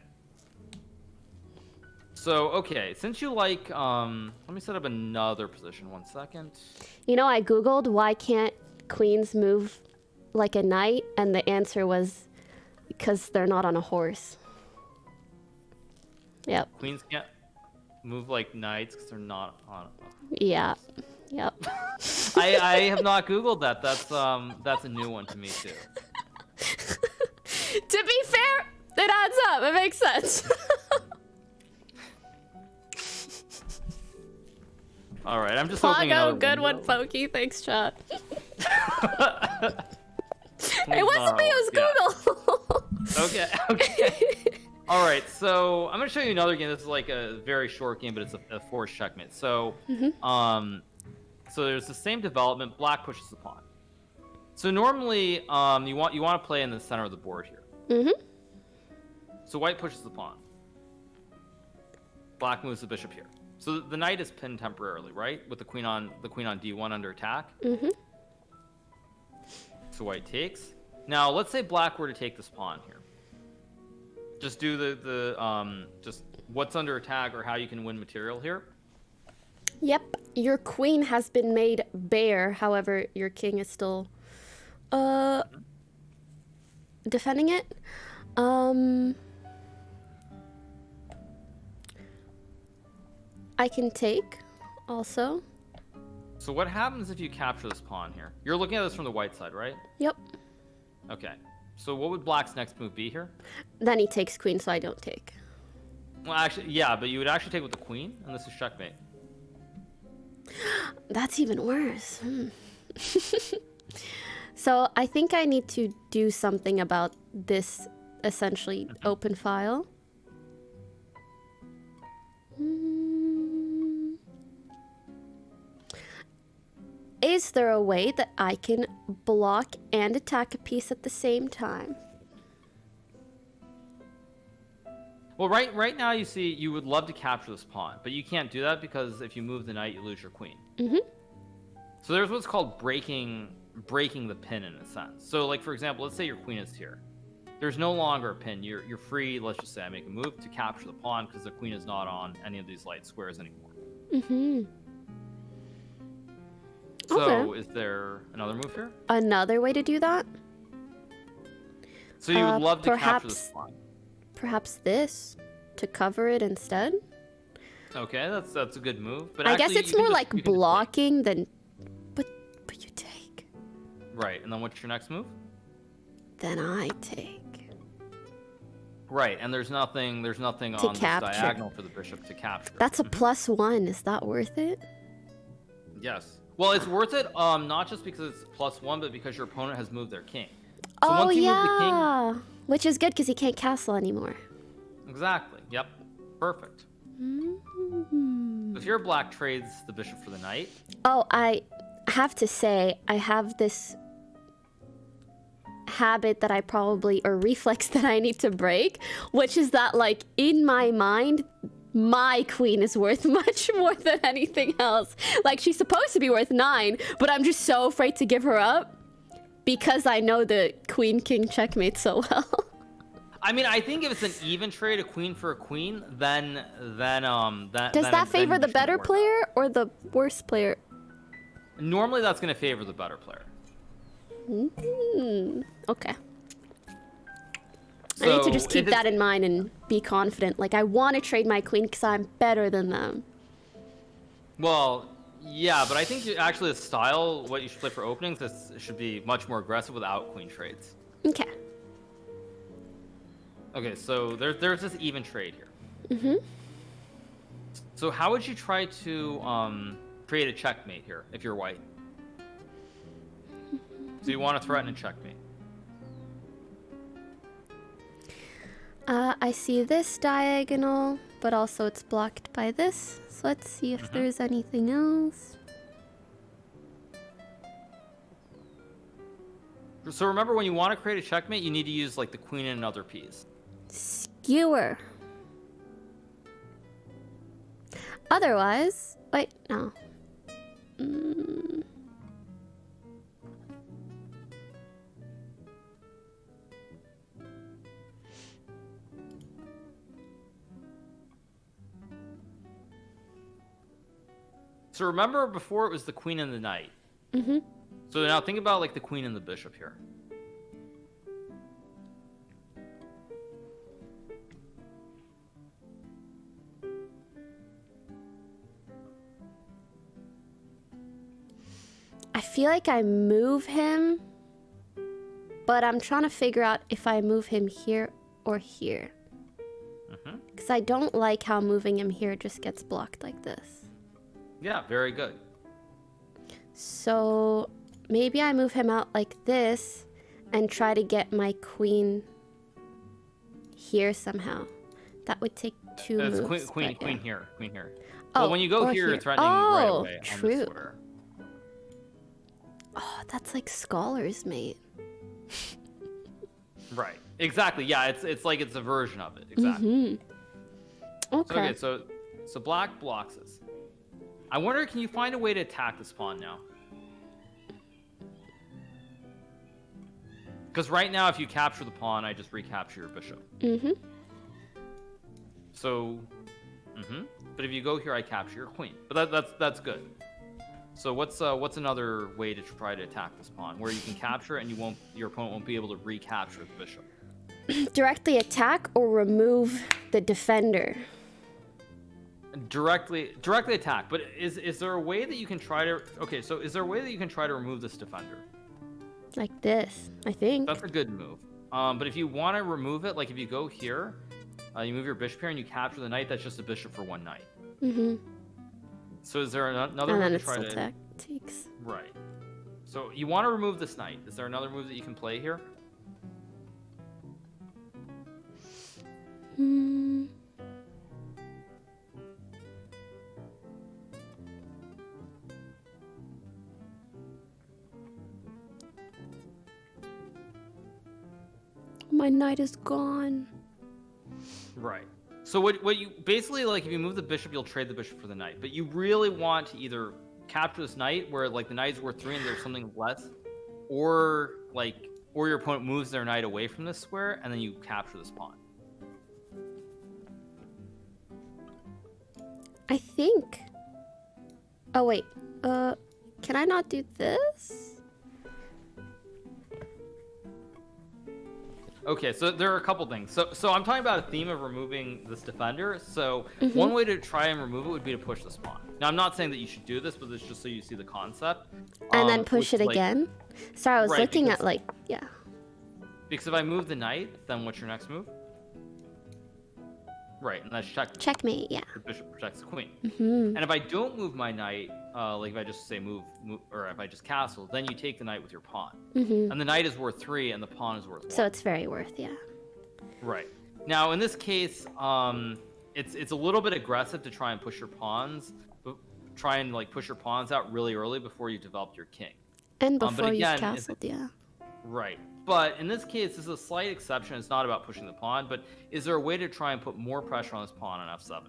So, okay, since you like, let me set up another position, 1 second. You know, I Googled why can't queens move like a knight, and the answer was because they're not on a horse. Yep. Queens can't move like knights because they're not on. Yeah. Yep. I have not Googled that. That's a new one to me too. To be fair, it adds up. It makes sense. All right, I'm just opening another good window. one, Pokey. Thanks, chat. It Please, wasn't me, it was Google. Okay. All right, so I'm gonna show you another game. This is like a very short game, but it's a forced checkmate. So, so there's the same development. Black pushes the pawn. So normally, you want to play in the center of the board here. So white pushes the pawn. Black moves the bishop here. So the knight is pinned temporarily, right? With the queen on d1 under attack. So white takes. Now let's say black were to take this pawn here. Just do the just what's under attack or how you can win material here. Yep, your queen has been made bare. However, your king is still defending it. I can take also. So what happens if you capture this pawn here? You're looking at this from the white side, right? Yep. Okay. So what would black's next move be here? Then he takes queen, so I don't take. Well, actually, yeah, but you would actually take with the queen, and this is checkmate. That's even worse. So I think I need to do something about this essentially open file. Is there a way that I can block and attack a piece at the same time? Well, right now you see you would love to capture this pawn, but you can't do that because if you move the knight, you lose your queen. So there's what's called breaking the pin in a sense. So like for example, let's say your queen is here. There's no longer a pin. You're free. Let's just say I make a move to capture the pawn because the queen is not on any of these light squares anymore. So Okay. is there another move here? Another way to do that? So you would love to capture perhaps- this pawn. Perhaps this to cover it instead? Okay, that's a good move. But I guess actually, it's you can more just- like you can just take. blocking than... But you take. Right, and then what's your next move? Then I take. Right, and there's nothing on this capture. diagonal for the bishop to capture. That's a +1. Is that worth it? Yes. Well, it's worth it, not just because it's +1, but because your opponent has moved their king. So Oh, once you move the yeah. Which is good because he can't castle anymore. king, exactly. Yep. Perfect. Mm-hmm. If your black trades the bishop for the knight. Oh, I have to say, I have this habit that I probably, or reflex that I need to break, which is that, like, in my mind, my queen is worth much more than anything else. Like, she's supposed to be worth 9, but I'm just so afraid to give her up because I know the queen-king checkmate so well. I mean, I think if it's an even trade, a queen for a queen, then Does that favor the better player or the worse player? Normally, that's going to favor the better player. Okay. I need to just So, keep if that in mind and be confident. Like, I want to trade my queen because I'm better than them. Well, yeah, but I think actually the style, what you should play for openings, should be much more aggressive without queen trades. Okay. Okay, so there's this even trade here. So how would you try to create a checkmate here if you're white? So you want to threaten a checkmate. I see this diagonal, but also it's blocked by this. So let's see if there's anything else. So remember, when you want to create a checkmate, you need to use like the queen and another piece. Skewer. Otherwise, wait, no. So remember, before it was the queen and the knight. Mm-hmm. So now think about like the queen and the bishop here. I feel like I move him, but I'm trying to figure out if I move him here or here. Because I don't like how moving him here just gets blocked like this. Yeah, very good. So maybe I move him out like this and try to get my queen here somehow. That would take two It's moves. queen but yeah. here, queen here. Oh, Well, when you go or here, here. it's threatening right Oh, away on true. the square. Oh, that's like Scholar's Mate. Right. Exactly. Yeah, it's like it's a version of it. Exactly. Okay. So black blocks this. I wonder, can you find a way to attack this pawn now? Because right now, if you capture the pawn, I just recapture your bishop. So, but if you go here, I capture your queen. But that's good. So what's another way to try to attack this pawn where you can capture it and your opponent won't be able to recapture the bishop? Directly attack or remove the defender. Directly attack. But is there a way that you can try to? Okay, so is there a way that you can try to remove this defender? Like this, I think. That's a good move. But if you want to remove it, like if you go here, you move your bishop here and you capture the knight. That's just a bishop for one knight. So is there another And way then to it's try still to? tactics. Right. So you want to remove this knight. Is there another move that you can play here? My knight is gone. Right. So what you basically, like, if you move the bishop, you'll trade the bishop for the knight. But you really want to either capture this knight, where like the knight is worth 3 and there's something less, or your opponent moves their knight away from this square and then you capture this pawn. I think. Oh wait. Can I not do this? Okay, so there are a couple things. So I'm talking about a theme of removing this defender. So one way to try and remove it would be to push this pawn. Now, I'm not saying that you should do this, but it's just so you see the concept. And then push it like, again? Sorry, I was right, looking because- at like, yeah. Because if I move the knight, then what's your next move? Right, and that's checkmate. Checkmate, yeah. The bishop protects the queen. And if I don't move my knight, like if I just say move, or if I just castle, then you take the knight with your pawn. And the knight is worth 3 and the pawn is worth 1. So it's very worth, yeah. Right. Now, in this case, it's a little bit aggressive to try and push your pawns, but try and like push your pawns out really early before you develop your king. And but before again, you've castled, yeah. Right. But in this case, this is a slight exception. It's not about pushing the pawn, but is there a way to try and put more pressure on this pawn on f7?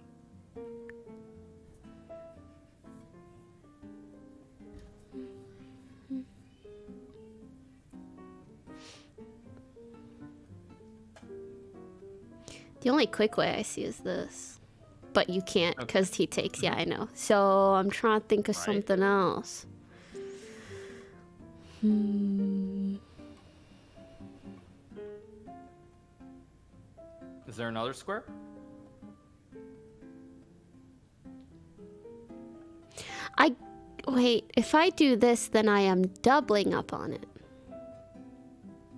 The only quick way I see is this. But you can't because he takes, yeah, I know. So I'm trying to think of something else. Is there another square? Wait, if I do this, then I am doubling up on it.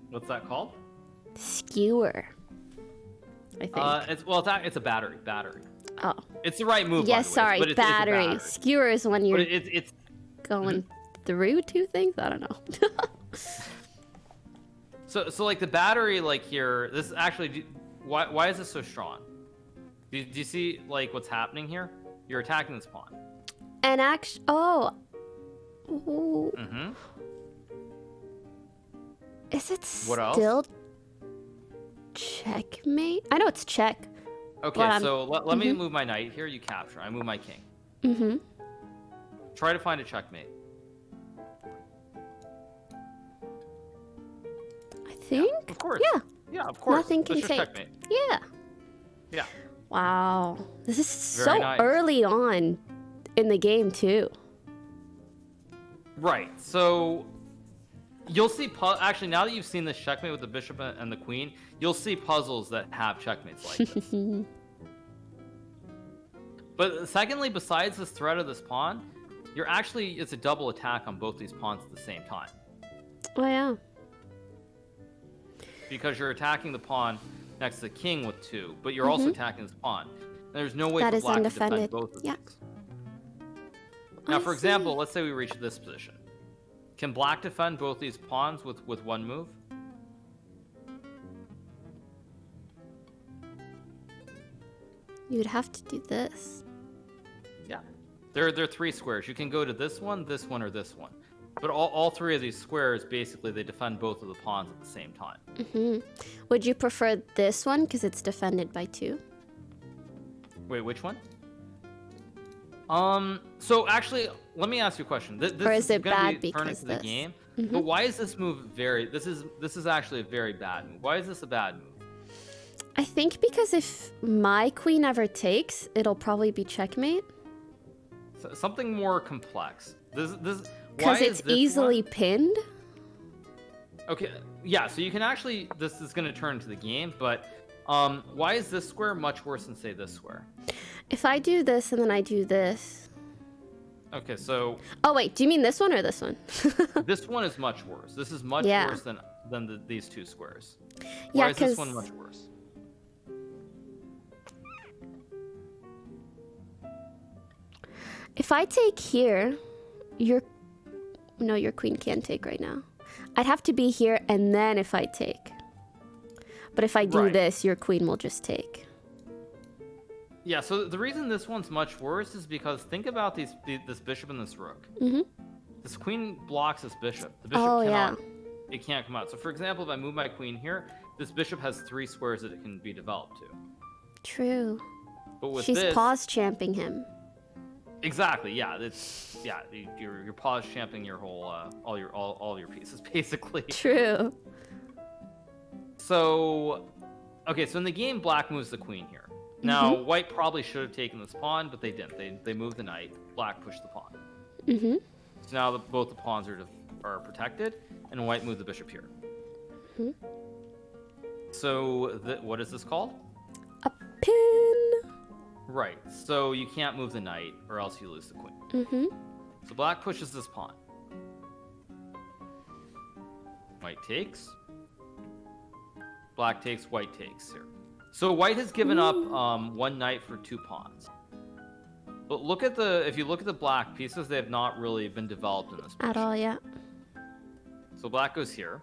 What's that called? Skewer. I think. It's a battery. Oh. It's the right move. Yes, by the way, sorry, but it's a battery. Skewer is when you're But it's going through two things? I don't know. so like the battery, like here. This actually, why is this so strong? Do you see like what's happening here? You're attacking this pawn. And oh. Ooh. Mm-hmm. Is it What else? still checkmate? I know it's check. Okay, so let me move my knight here. You capture. I move my king. Mm-hmm. Try to find a checkmate. I think. Yeah, of course. Yeah. Yeah, of course. Nothing can That's take. your checkmate. Yeah. Yeah. Wow. This is Very so nice. early on in the game too. Right. So you'll see. Actually, now that you've seen this checkmate with the bishop and the queen, you'll see puzzles that have checkmates like this. But secondly, besides this threat of this pawn, it's a double attack on both these pawns at the same time. Oh yeah. Because you're attacking the pawn next to the king with 2, but you're also attacking this pawn. And there's no way That for is black to undefended. defend both of Yeah. these. Now, I for see. example, let's say we reach this position. Can black defend both these pawns with one move? You would have to do this. Yeah. There are 3 squares. You can go to this one, or this one. But all 3 of these squares, basically, they defend both of the pawns at the same time. Mm-hmm. Would you prefer this one because it's defended by 2? Wait, which one? So actually, let me ask you a question. This Or is it gonna bad be turn because into the this? game, Mhm. but why is this move this is actually a very bad move? Why is this a bad move? I think because if my queen ever takes, it'll probably be checkmate. Something more complex. This Because why it's is this easily one? pinned. Okay, yeah. So you can actually. This is going to turn into the game, but why is this square much worse than say this square? If I do this and then I do this. Okay, so Oh wait, do you mean this one or this one? this one is much worse. This is much Yeah. worse than these 2 squares. Yeah, Why is this 'cause- one much worse? If I take here, your queen can't take right now. I'd have to be here and then if I take. But if I do Right. this, your queen will just take. Yeah, so the reason this one's much worse is because think about this bishop and this rook. Mm-hmm. This queen blocks this bishop. The bishop Oh, cannot, it can't come out. So for example, if I move my queen here, this bishop has 3 squares that it can be developed to. True. But with She's this, pause champing him. exactly, yeah, you're pause champing your whole all your pieces basically. True. So, okay, so in the game, black moves the queen here. Now, white probably should have taken this pawn, but they didn't. They moved the knight. Black pushed the pawn. Mm-hmm. So now both the pawns are protected, and white moved the bishop here. Mhm. So what is this called? A pin. Right. So you can't move the knight, or else you lose the queen. Mm-hmm. So black pushes this pawn. White takes. Black takes. White takes here. So white has given up 1 knight for 2 pawns. But if you look at the black pieces, they have not really been developed in this position. At all, yeah. So black goes here.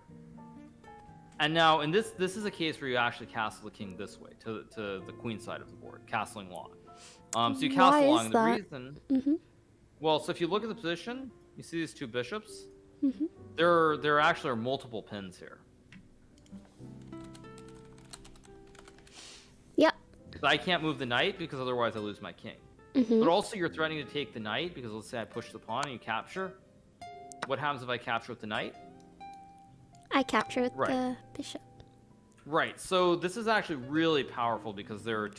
And now, in this is a case where you actually castle the king this way, to the queen side of the board, castling long. So you castle Why long, is and the that? reason... Mm-hmm. Well, so if you look at the position, you see these 2 bishops? Mm-hmm. There actually are multiple pins here. Yep. So I can't move the knight because otherwise I lose my king. Mm-hmm. But also you're threatening to take the knight because let's say I push the pawn and you capture. What happens if I capture with the knight? I capture with Right. the bishop. Right. So this is actually really powerful because there are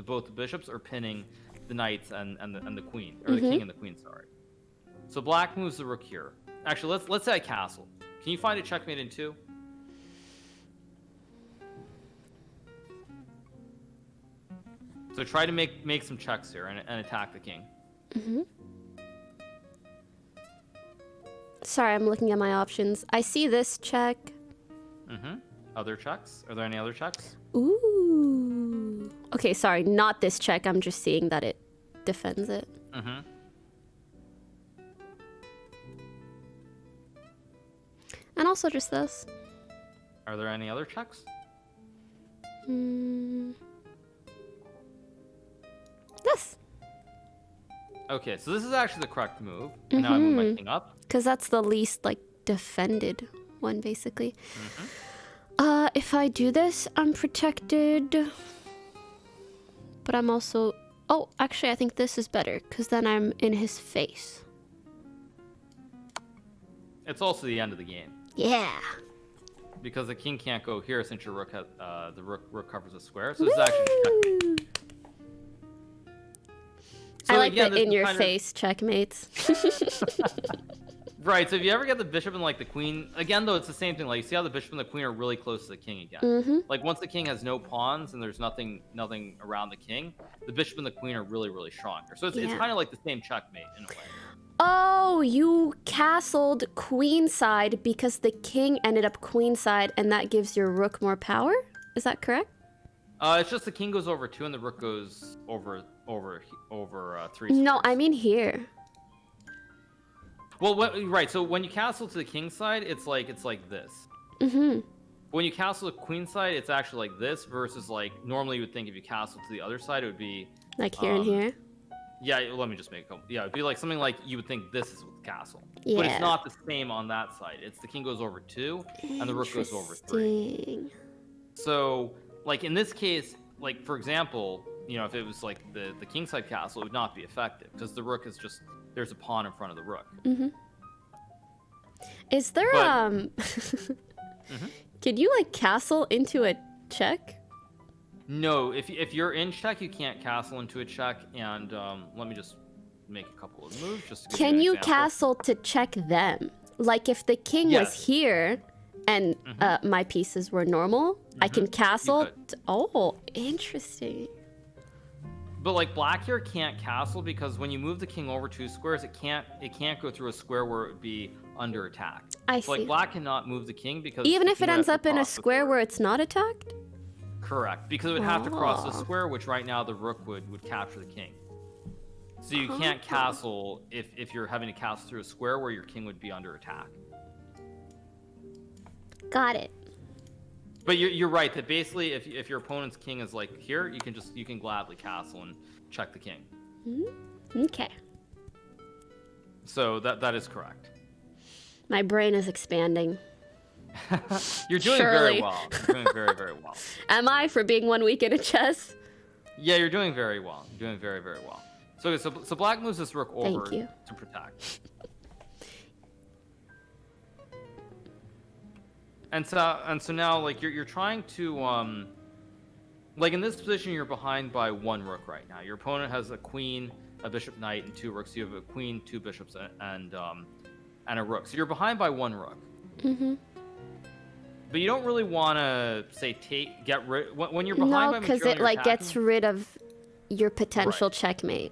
both the bishops are pinning the knights and the queen, or the king and the queen. Sorry. So black moves the rook here. Actually, let's say I castle. Can you find a checkmate in 2? So try to make some checks here and attack the king. Mm-hmm. Sorry, I'm looking at my options. I see this check. Mm-hmm. Other checks? Are there any other checks? Ooh. Okay, sorry, not this check. I'm just seeing that it defends it. Mm-hmm. And also just this. Are there any other checks? This. Okay, so this is actually the correct move. And now I move my king up. Because that's the least, like, defended one, basically. If I do this, I'm protected. But I'm also... Oh, actually, I think this is better. Because then I'm in his face. It's also the end of the game. Yeah. Because the king can't go here since your rook has, the rook covers a square. So it's actually checkmate. So I like again, the in-your-face checkmates. Right, so if you ever get the bishop and like the queen, again though it's the same thing. Like you see how the bishop and the queen are really close to the king again. Like once the king has no pawns and there's nothing around the king, the bishop and the queen are really strong. So it's kind of like the same checkmate in a way. Oh, you castled queenside because the king ended up queenside, and that gives your rook more power? Is that correct? It's just the king goes over 2 and the rook goes over 3 squares. No, I mean here. Well, right. So when you castle to the king side, it's like this. When you castle to queen side, it's actually like this. Versus like normally you would think if you castle to the other side, it would be like here and here. Yeah, let me just make a couple. Yeah, it'd be like something like you would think this is with the castle, Yeah. but it's not the same on that side. It's the king goes over 2 and the rook goes over 3. So like in this case, like for example, you know, if it was like the king side castle, it would not be effective because the rook is just there's a pawn in front of the rook. Is there Can you like castle into a check? No, if you're in check, you can't castle into a check. And let me just make a couple of moves. Just to give Can you you an example. castle to check them? Like if the king was here and my pieces were normal, I can castle. Oh, interesting. But like black here can't castle because when you move the king over 2 squares, it can't go through a square where it would be under attack. I so see. Like black cannot move the king because Even the if king it would ends have to up in a cross the square where it's not attacked? Correct, because it would have to cross the square, which right now the rook would capture the king. So you can't castle if you're having to castle through a square where your king would be under attack. Got it. But you're right that basically if your opponent's king is like here, you can gladly castle and check the king. Okay. So that is correct. My brain is expanding. You're doing very well. You're doing very well. Am I for being 1 week in a chess? Yeah, you're doing very well. You're doing very well. So black moves this rook over you. to protect. And so now like you're trying to like in this position you're behind by 1 rook right now. Your opponent has a queen, a bishop, knight, and 2 rooks. You have a queen, 2 bishops, and a rook. So you're behind by 1 rook. But you don't really want to say get rid when you're behind by material. No, because it like gets rid of your potential checkmate.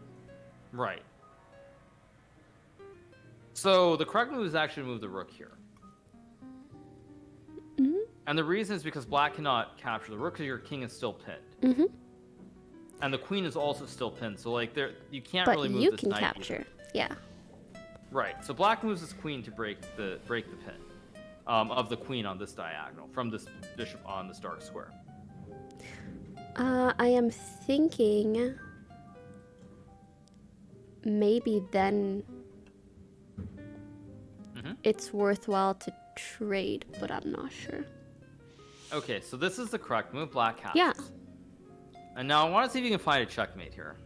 Right. So the correct move is actually to move the rook here. And the reason is because black cannot capture the rook because your king is still pinned. And the queen is also still pinned. So like you can't really move this knight. But you can capture. Yeah. Right. So black moves this queen to break the pin of the queen on this diagonal from this bishop on this dark square. I am thinking maybe then it's worthwhile to trade, but I'm not sure. Okay, so this is the correct move. Black has. Yeah. And now I want to see if you can find a checkmate here.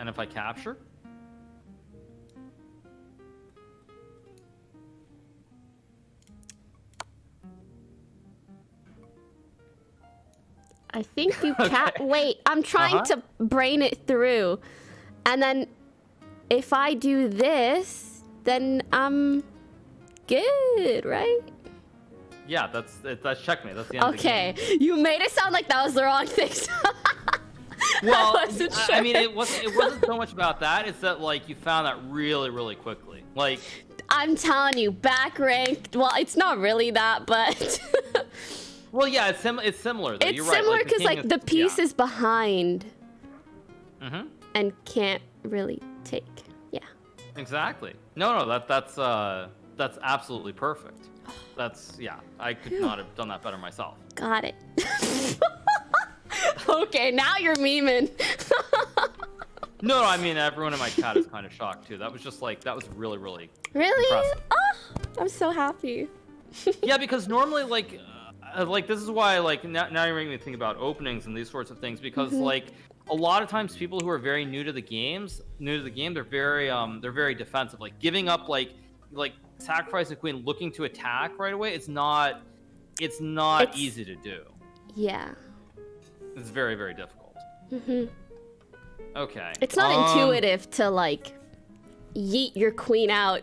And if I capture? I think you can't. Wait, I'm trying to brain it through. And then if I do this, then I'm good, right? Yeah, that's checkmate. That's the end of the game. Okay, you made it sound like that was the wrong thing. Well, I wasn't sure. I mean, it wasn't so much about that. It's that like you found that really quickly. Like I'm telling you, back ranked. Well, it's not really that, but. Well, yeah, it's similar. Though. You're right. Similar because like the piece is behind. And can't really take. Yeah. Exactly. No, that's That's absolutely perfect. That's yeah. I could not have done that better myself. Got it. Okay, now you're memeing. No, I mean everyone in my chat is kind of shocked too. That was just like that was really Really? impressive. Oh, I'm so happy. Yeah, because normally like this is why like now you're making me think about openings and these sorts of things because like a lot of times people who are very new to the game, they're very defensive, like giving up like sacrificing a queen, looking to attack right away. It's not easy to do. Yeah. It's very, very difficult. Okay. It's not intuitive to like yeet your queen out,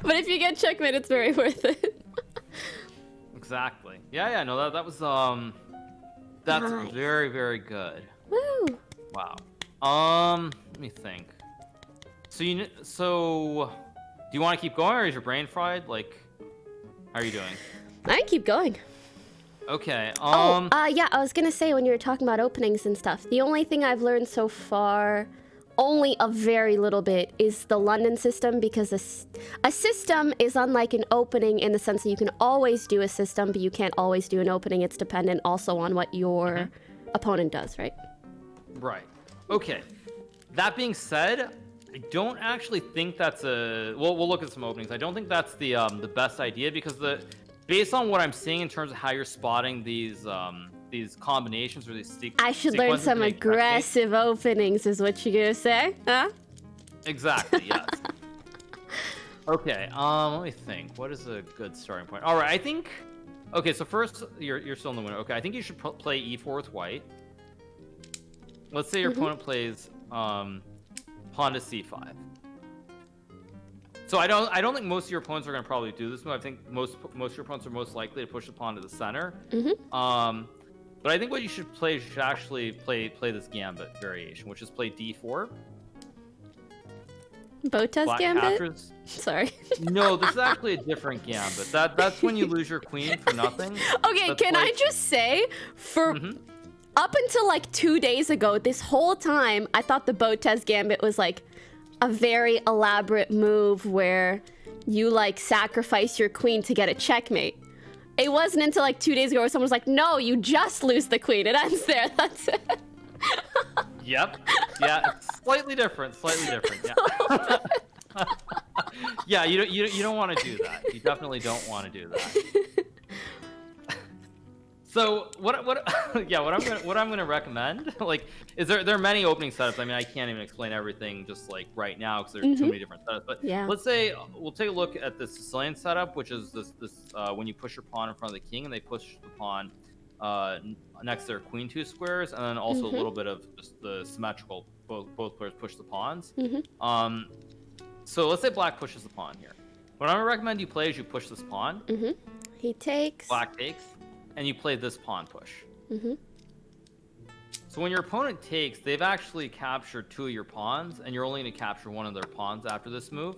but if you get checkmate, it's very worth it. Exactly. Yeah. No, that was that's Nice. very, very good. Woo! Wow. Let me think. So do you want to keep going, or is your brain fried? Like, how are you doing? I keep going. Okay. Yeah, I was gonna say when you were talking about openings and stuff, the only thing I've learned so far, only a very little bit, is the London system, because a system is unlike an opening in the sense that you can always do a system, but you can't always do an opening. It's dependent also on what your opponent does, right? Right. Okay. That being said, I don't actually think that's we'll look at some openings. I don't think that's the best idea, because based on what I'm seeing in terms of how you're spotting these combinations or these I should learn some aggressive openings, is what you're gonna say, huh? Exactly. Yes. Okay. Let me think. What is a good starting point? All right. I think. Okay. So first, you're still in the winner. Okay. I think you should play e4 with white. Let's say your opponent plays pawn to c5. So I don't think most of your opponents are going to probably do this move. I think most of your opponents are most likely to push the pawn to the center. But I think what you should play is you should actually play this gambit variation, which is play d4. Botas gambit? Sorry. No, this is actually a different gambit. That's when you lose your queen for nothing. Okay, can I just say, for up until like 2 days ago, this whole time, I thought the Botas gambit was like a very elaborate move where you like sacrifice your queen to get a checkmate. It wasn't until like 2 days ago where someone was like, no, you just lose the queen. It ends there. That's it. Yep. Yeah, it's slightly different. Yeah. Yeah, you don't want to do that. You definitely don't want to do that. So what I'm gonna recommend, like, is there are many opening setups. I mean, I can't even explain everything just like right now because there's too many different setups. But let's say we'll take a look at the Sicilian setup, which is this when you push your pawn in front of the king and they push the pawn next to their queen 2 squares, and then also a little bit of just the symmetrical. Both players push the pawns. So let's say black pushes the pawn here. What I'm gonna recommend you play is you push this pawn. He takes. Black takes. And you play this pawn push. So when your opponent takes, they've actually captured 2 of your pawns, and you're only going to capture 1 of their pawns after this move.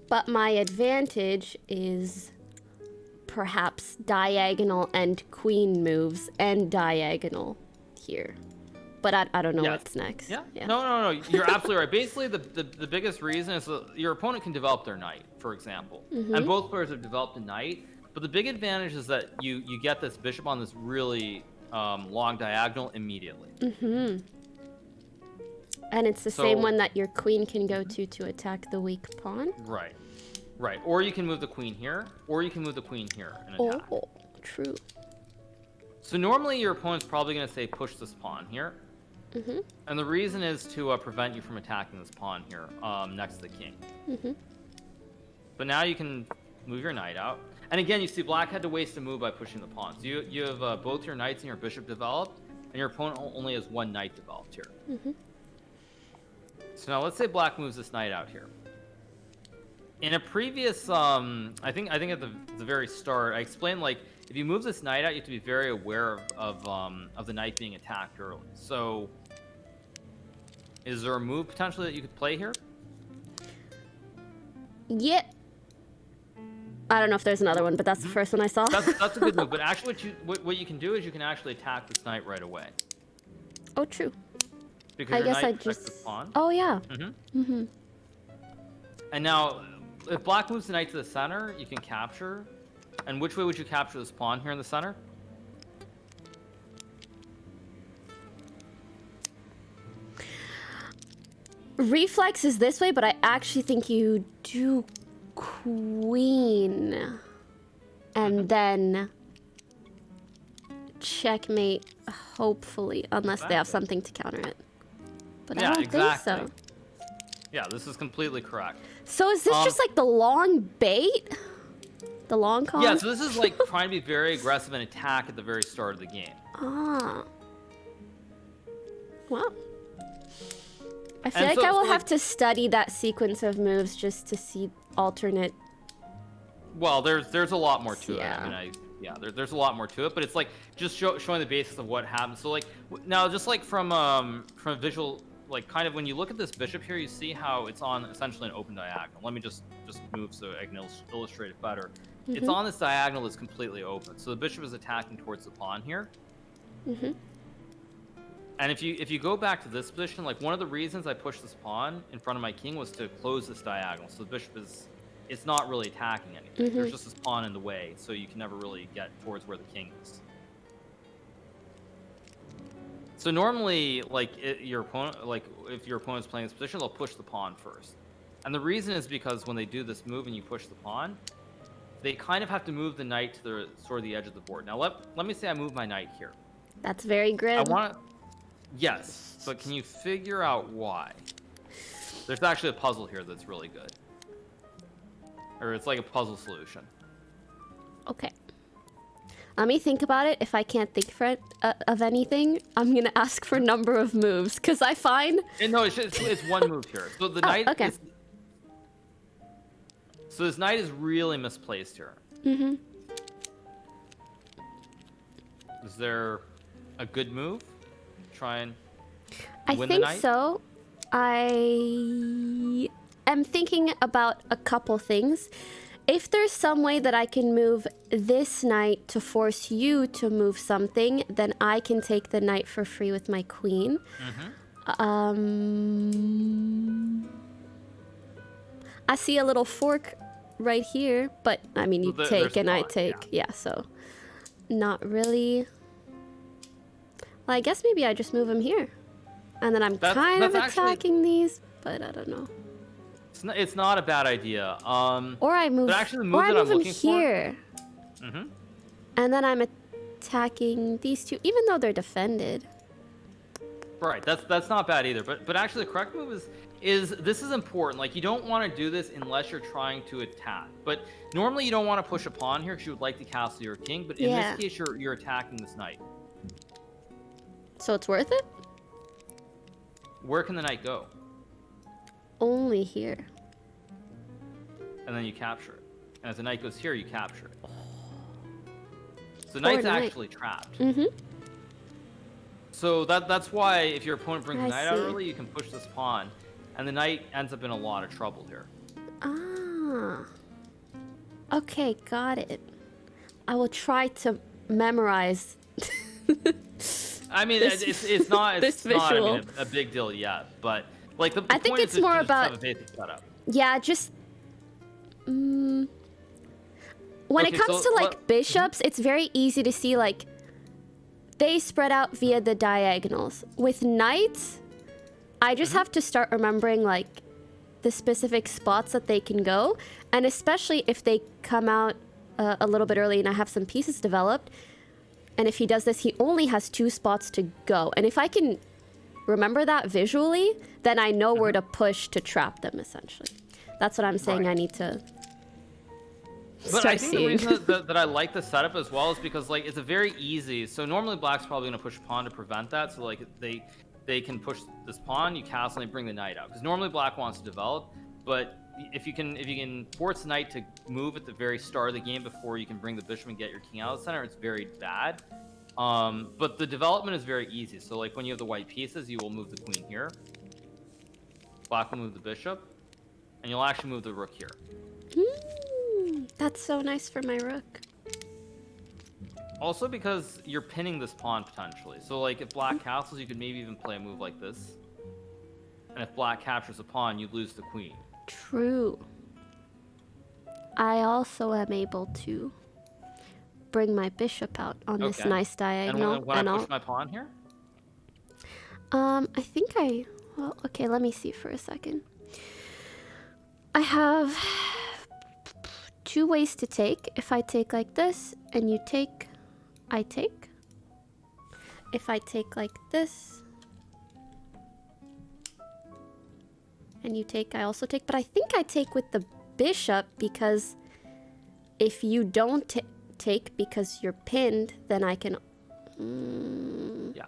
But my advantage is perhaps diagonal and queen moves and diagonal here. But I don't know what's next. Yeah. No. You're absolutely right. Basically, the biggest reason is that your opponent can develop their knight, for example. And both players have developed a knight. But the big advantage is that you get this bishop on this really long diagonal immediately. And it's the same one that your queen can go to attack the weak pawn. Right. Or you can move the queen here, or you can move the queen here and attack. Oh, true. So normally your opponent's probably going to say push this pawn here. And the reason is to prevent you from attacking this pawn here next to the king. But now you can move your knight out. And again, you see black had to waste a move by pushing the pawns. You have both your knights and your bishop developed, and your opponent only has 1 knight developed here. So now let's say black moves this knight out here. In a previous, I think at the very start, I explained like if you move this knight out, you have to be very aware of the knight being attacked early. So, is there a move potentially that you could play here? Yeah. I don't know if there's another one, but that's the first one I saw. That's a good move. But actually, what you can do is you can actually attack this knight right away. Oh, true. Because I guess I just. Pawn. Oh yeah. And now, if black moves the knight to the center, you can capture. And which way would you capture this pawn here in the center? Reflex is this way, but I actually think you do queen. And then checkmate, hopefully, unless they have something to counter it. But I don't think so. Yeah, this is completely correct. So is this just like the long bait? The long con? Yeah, so this is like trying to be very aggressive and attack at the very start of the game. Ah. Well. I feel And like so, I will like, have to study that sequence of moves just to see alternate. Well, there's a lot more to Yeah. it. I mean, there's a lot more to it, but it's like just showing the basis of what happens. So like now, just like from a visual, like kind of when you look at this bishop here, you see how it's on essentially an open diagonal. Let me just move so I can illustrate it better. It's on this diagonal that's completely open. So the bishop is attacking towards the pawn here. And if you go back to this position, like one of the reasons I pushed this pawn in front of my king was to close this diagonal. So the bishop it's not really attacking anything. There's just this pawn in the way, so you can never really get towards where the king is. So normally, like your opponent, like if your opponent's playing this position, they'll push the pawn first. And the reason is because when they do this move and you push the pawn, they kind of have to move the knight to the sort of the edge of the board. Now let me say I move my knight here. That's very grim. I want to. Yes, but can you figure out why? There's actually a puzzle here that's really good. Or it's like a puzzle solution. Okay. Let me think about it. If I can't think of anything, I'm going to ask for number of moves. Because I find... No, it's one move here. So the knight okay. So this knight is really misplaced here. Is there a good move? Try and win the night? I think so. I am thinking about a couple things. If there's some way that I can move this knight to force you to move something, then I can take the knight for free with my queen. I see a little fork right here, but I mean, you take and I take. Yeah, so not really. Well, I guess maybe I just move him here. And then I'm kind of attacking these, but I don't know. It's not a bad idea. Or I move, him here. And then I'm attacking these two, even though they're defended. Right, that's not bad either. But actually, the correct move is this is important. Like you don't want to do this unless you're trying to attack. But normally you don't want to push a pawn here because you would like to castle your king. But in this case, you're attacking this knight. So it's worth it? Where can the knight go? Only here. And then you capture it. And as the knight goes here, you capture it. So the knight's actually trapped. So that's why if your opponent brings the knight out early, you can push this pawn. And the knight ends up in a lot of trouble here. Ah. Okay, got it. I will try to memorize. I mean, it's not a big deal yet, but like the I think point it's is more just about have a basic setup. Yeah, just when it comes to like bishops, it's very easy to see like they spread out via the diagonals. With knights, I just have to start remembering like the specific spots that they can go, and especially if they come out a little bit early and I have some pieces developed. And if he does this, he only has 2 spots to go. And if I can remember that visually, then I know where to push to trap them, essentially. That's what I'm saying. I need to But I think the reason that I like the setup as well is because like it's a very easy. So normally black's probably going to push a pawn to prevent that. So like they can push this pawn, you castle, and bring the knight out. Because normally black wants to develop, but if you can force the knight to move at the very start of the game before you can bring the bishop and get your king out of the center, it's very bad. But the development is very easy. So like when you have the white pieces, you will move the queen here. Black will move the bishop, and you'll actually move the rook here. That's so nice for my rook. Also because you're pinning this pawn potentially. So like if black castles, you could maybe even play a move like this. And if black captures a pawn, you lose the queen. True. I also am able to bring my bishop out on this Okay. nice And diagonal. when I push my pawn here? I think well, okay, let me see for a second. I have 2 ways to take. If I take like this and you take, I take. If I take like this and you take, I also take. But I think I take with the bishop because if you don't take because you're pinned, then I can... Yeah.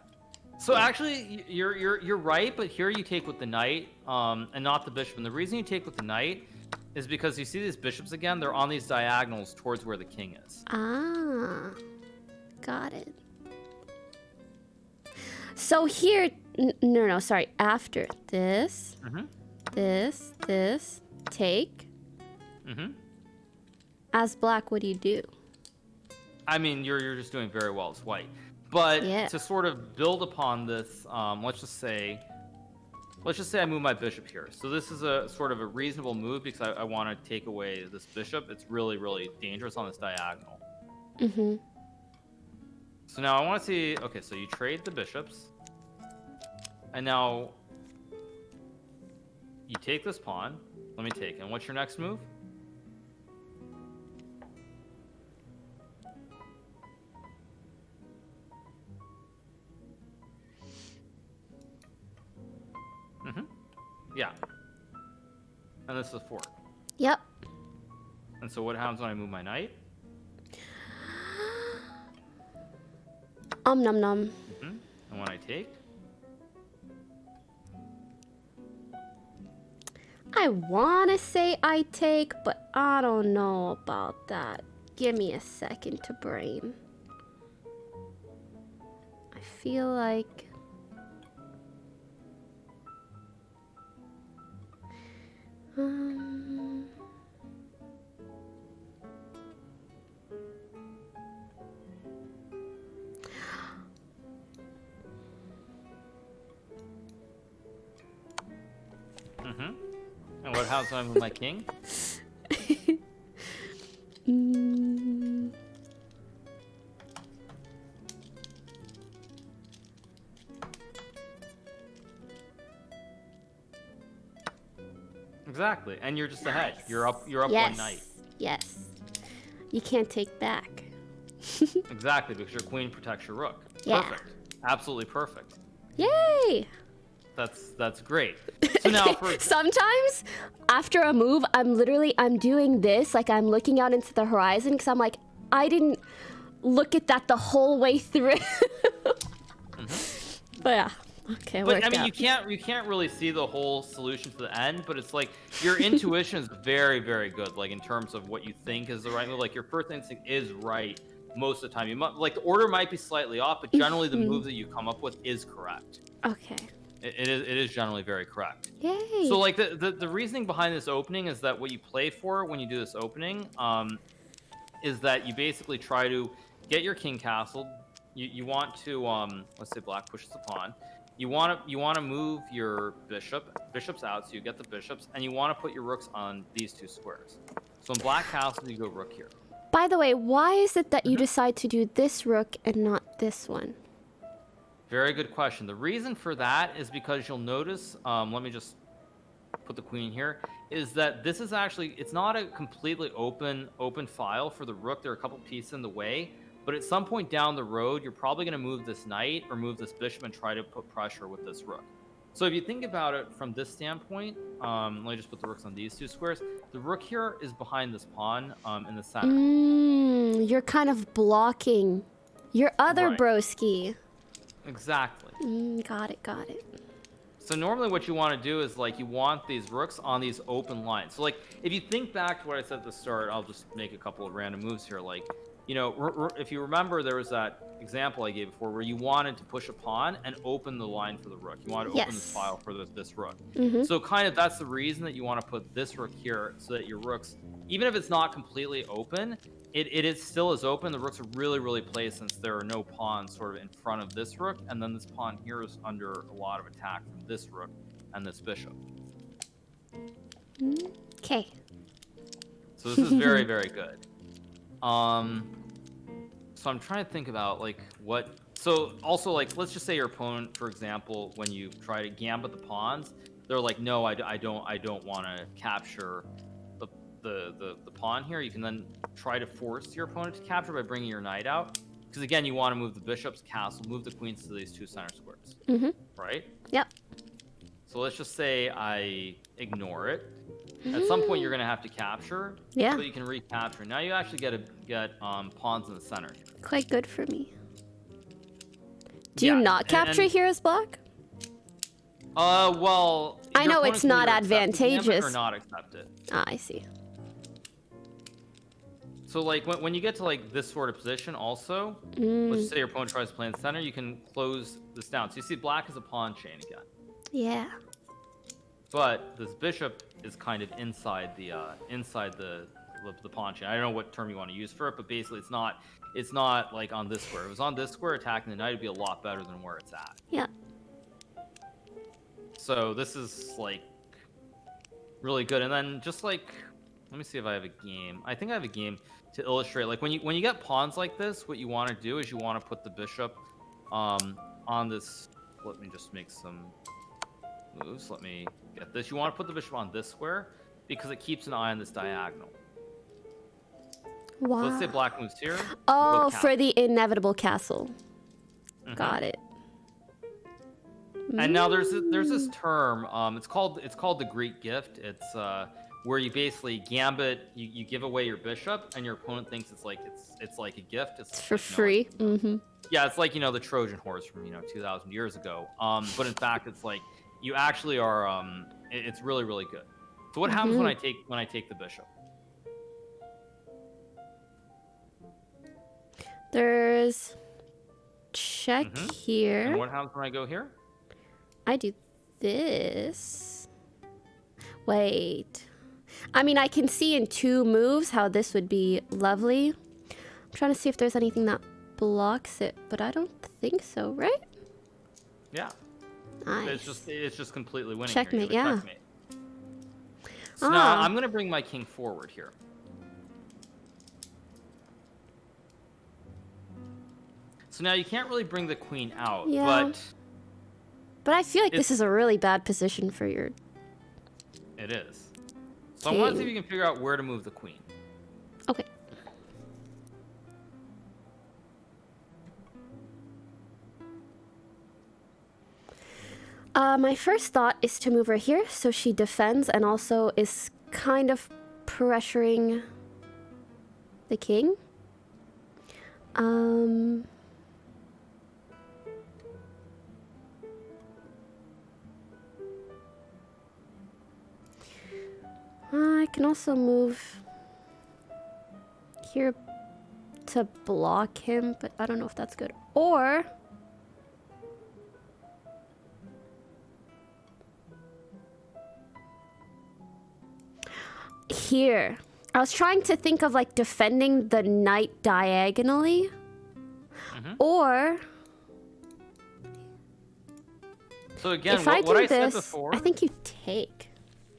So actually, you're right, but here you take with the knight, and not the bishop. And the reason you take with the knight is because you see these bishops again. They're on these diagonals towards where the king is. Ah, got it. So here, no, sorry. After this, this, take. As black, what do you do? I mean, you're just doing very well as white. But Yeah. to sort of build upon this, let's just say I move my bishop here. So this is a sort of a reasonable move because I want to take away this bishop. It's really, really dangerous on this diagonal. So now I want to see... Okay, so you trade the bishops. And now you take this pawn. Let me take. And what's your next move? Yeah. And this is a fork. Yep. And so what happens when I move my knight? Nom nom. And when I take? I want to say I take, but I don't know about that. Give me a second to brain. I feel like... And what happens when I move my king? Exactly. And you're just ahead. You're up yes. one knight. Yes. You can't take back. Exactly, because your queen protects your rook. Yeah. Perfect. Absolutely perfect. Yay! That's great. So now for sometimes after a move, I'm doing this, like I'm looking out into the horizon because I'm like, I didn't look at that the whole way through. But yeah. Okay, but I mean, out. you can't really see the whole solution to the end, but it's like your intuition is very, very good. Like in terms of what you think is the right move, like your first instinct is right most of the time. You might, like the order might be slightly off, but generally the move that you come up with is correct. Okay. It is generally very correct. Yay! So like the reasoning behind this opening is that what you play for when you do this opening, is that you basically try to get your king castled. You want to let's say black pushes the pawn. You want to move your bishops out, so you get the bishops, and you want to put your rooks on these 2 squares. So in black castle, you go rook here. By the way, why is it that you decide to do this rook and not this one? Very good question. The reason for that is because you'll notice, let me just put the queen here, is that this is actually, it's not a completely open file for the rook. There are a couple pieces in the way, but at some point down the road, you're probably going to move this knight or move this bishop and try to put pressure with this rook. So if you think about it from this standpoint, let me just put the rooks on these 2 squares. The rook here is behind this pawn in the center. You're kind of blocking your other Right. broski. Exactly. Got it. So normally what you want to do is like you want these rooks on these open lines. So like if you think back to what I said at the start, I'll just make a couple of random moves here. Like, you know, if you remember, there was that example I gave before where you wanted to push a pawn and open the line for the rook. You wanted to open this file for this rook. So kind of that's the reason that you want to put this rook here so that your rooks, even if it's not completely open, it is still as open. The rooks are really, really placed since there are no pawns sort of in front of this rook, and then this pawn here is under a lot of attack from this rook and this bishop. Okay. So this is very, very good. So I'm trying to think about like what. So also like let's just say your opponent, for example, when you try to gambit the pawns, they're like, no, I don't want to capture the pawn here. You can then try to force your opponent to capture by bringing your knight out, because again, you want to move the bishop's castle, move the queens to these two center squares, right? Yep. So let's just say I ignore it. At some point, you're gonna have to capture. Yeah. So you can recapture. Now you actually get pawns in the center. Quite good for me. Do you not capture here as black? Well, I your know opponent it's can not either accept the gambit advantageous. or not accept it. Ah, I see. So like when you get to like this sort of position, also, let's just say your opponent tries to play in the center, you can close this down. So you see, black is a pawn chain again. Yeah. But this bishop is kind of inside the pawn chain. I don't know what term you want to use for it, but basically it's not like on this square. If it was on this square, attacking the knight would be a lot better than where it's at. Yeah. So this is like really good. And then just like, let me see if I have a game. I think I have a game to illustrate. Like when you get pawns like this, what you want to do is you want to put the bishop on this. Let me just make some moves. Let me get this. You want to put the bishop on this square because it keeps an eye on this diagonal. Wow. So let's say black moves here. Oh, for the inevitable castle. Got it. And now there's this term. It's called the Greek gift. It's where you basically gambit. You give away your bishop, and your opponent thinks it's like a gift. It's for like, free. Yeah, it's like the Trojan horse from 2,000 years ago. But in fact, it's like you actually are. It's really, really good. So what happens when I take the bishop? There's check here. And what happens when I go here? I do this. Wait. I mean, I can see in 2 moves how this would be lovely. I'm trying to see if there's anything that blocks it, but I don't think so, right? Yeah. Nice. It's just completely winning. Checkmate, here. yeah. Checkmate. So now I'm gonna bring my king forward here. So now you can't really bring the queen out, but I feel like this is a really bad position for your. It is. So I want to see if you can figure out where to move the queen. Okay. My first thought is to move her here so she defends and also is kind of pressuring the king. I can also move here to block him, but I don't know if that's good. Or here. I was trying to think of like defending the knight diagonally. Or so again, if what I said this, before, I think you take.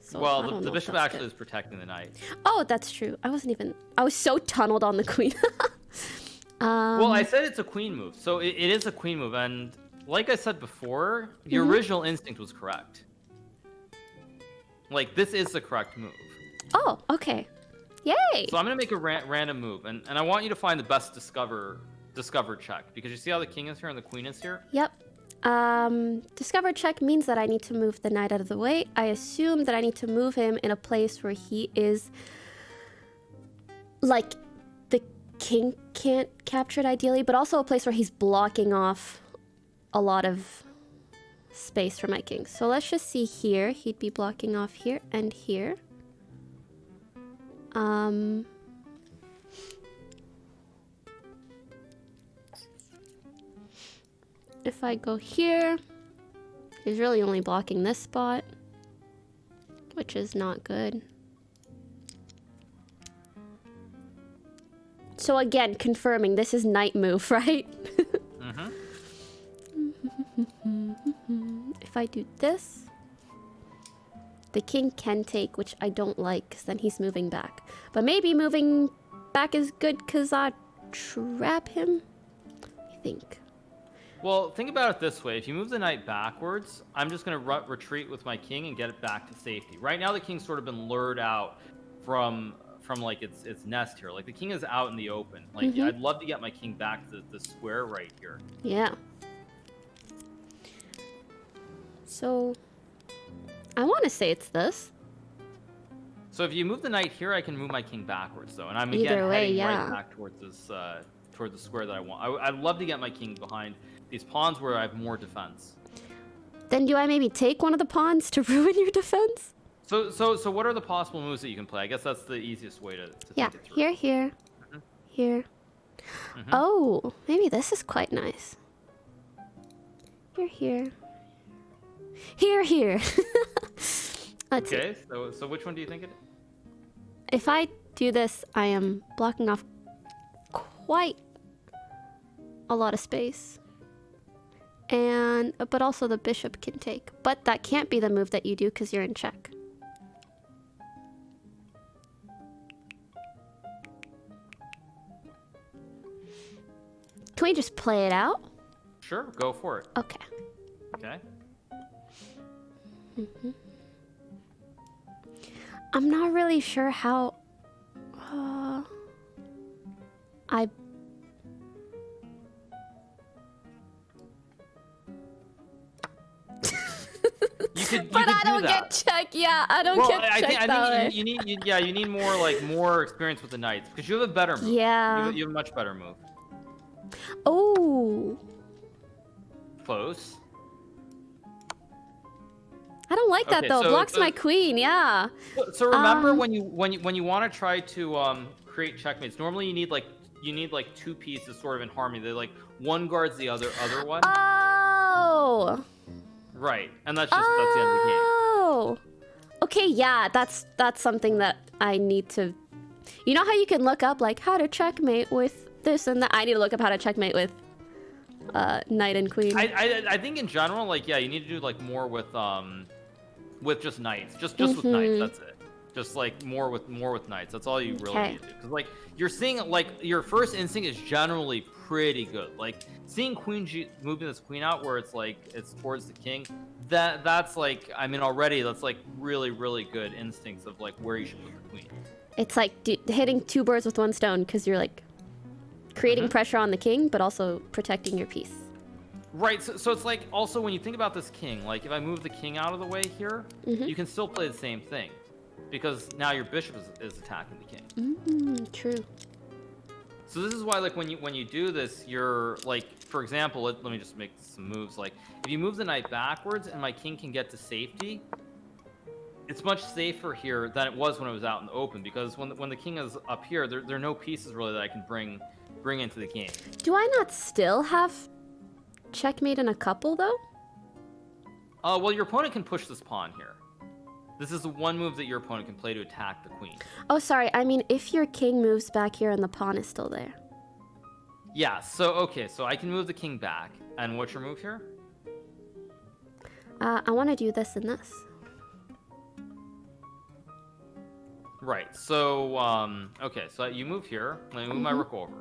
So well, the bishop actually is protecting the knight. Oh, that's true. I was so tunneled on the queen. Well, I said it's a queen move, so it is a queen move, and like I said before, your original instinct was correct. Like, this is the correct move. Oh, okay. Yay! So I'm gonna make a random move, and I want you to find the best discover check, because you see how the king is here and the queen is here? Yep. Discover check means that I need to move the knight out of the way. I assume that I need to move him in a place where he is, like, the king can't capture it ideally, but also a place where he's blocking off a lot of space for my king. So let's just see here. He'd be blocking off here and here. If I go here, he's really only blocking this spot, which is not good. So again, confirming this is knight move, right? If I do this, the king can take, which I don't like, because then he's moving back. But maybe moving back is good, because I trap him, I think. Well, think about it this way. If you move the knight backwards, I'm just going to retreat with my king and get it back to safety. Right now, the king's sort of been lured out from like its nest here. Like, the king is out in the open. Like, I'd love to get my king back to the square right here. Yeah. So, I want to say it's this. So if you move the knight here, I can move my king backwards, though. And I'm, Either again, way, heading yeah. right back towards this, toward the square that I want. I'd love to get my king behind these pawns where I have more defense. Then do I maybe take one of the pawns to ruin your defense? So what are the possible moves that you can play? I guess that's the easiest way to Yeah, think it through. here. Oh, maybe this is quite nice. Here. Let's see. Okay, so which one do you think it is? If I do this, I am blocking off quite a lot of space. But also the bishop can take. But that can't be the move that you do because you're in check. Can we just play it out? Sure, go for it. Okay. Okay. I'm not really sure how I You could but I do don't that. get check. Yeah, I don't Well, get I check think that way. you need more experience with the knights because you have a better move. Yeah. You have a much better move. Oh, Close. I don't like that Okay, though. so- Blocks so- my queen. Yeah. So remember when you want to try to create checkmates, normally you need like two pieces sort of in harmony. They're like one guards the other one. Oh. Right. And that's the end of the game. Oh. Okay, yeah, that's something that I need to. You know how you can look up like how to checkmate with this and that. I need to look up how to checkmate with knight and queen. I think in general, like, yeah, you need to do like more with just knights, just with knights. That's it. Just like more with knights. That's all you really need to do. Because like you're seeing, like your first instinct is generally pretty good. Like seeing moving this queen out where it's like it's towards the king. That's like, I mean, already that's like really good instincts of like where you should put the queen. It's like hitting two birds with one stone because you're like creating pressure on the king, but also protecting your piece. Right, so it's like also when you think about this king, like if I move the king out of the way here, you can still play the same thing because now your bishop is attacking the king. True. So this is why, like, when you do this, you're like, for example, let me just make some moves. Like, if you move the knight backwards and my king can get to safety, it's much safer here than it was when it was out in the open because when the king is up here, there are no pieces really that I can bring into the game. Do I not still have checkmate in a couple though? Well, your opponent can push this pawn here. This is the one move that your opponent can play to attack the queen. Oh, sorry. I mean, if your king moves back here and the pawn is still there. Yeah, so I can move the king back. And what's your move here? I want to do this and this. Right, so, okay, so you move here. Let me move my rook over.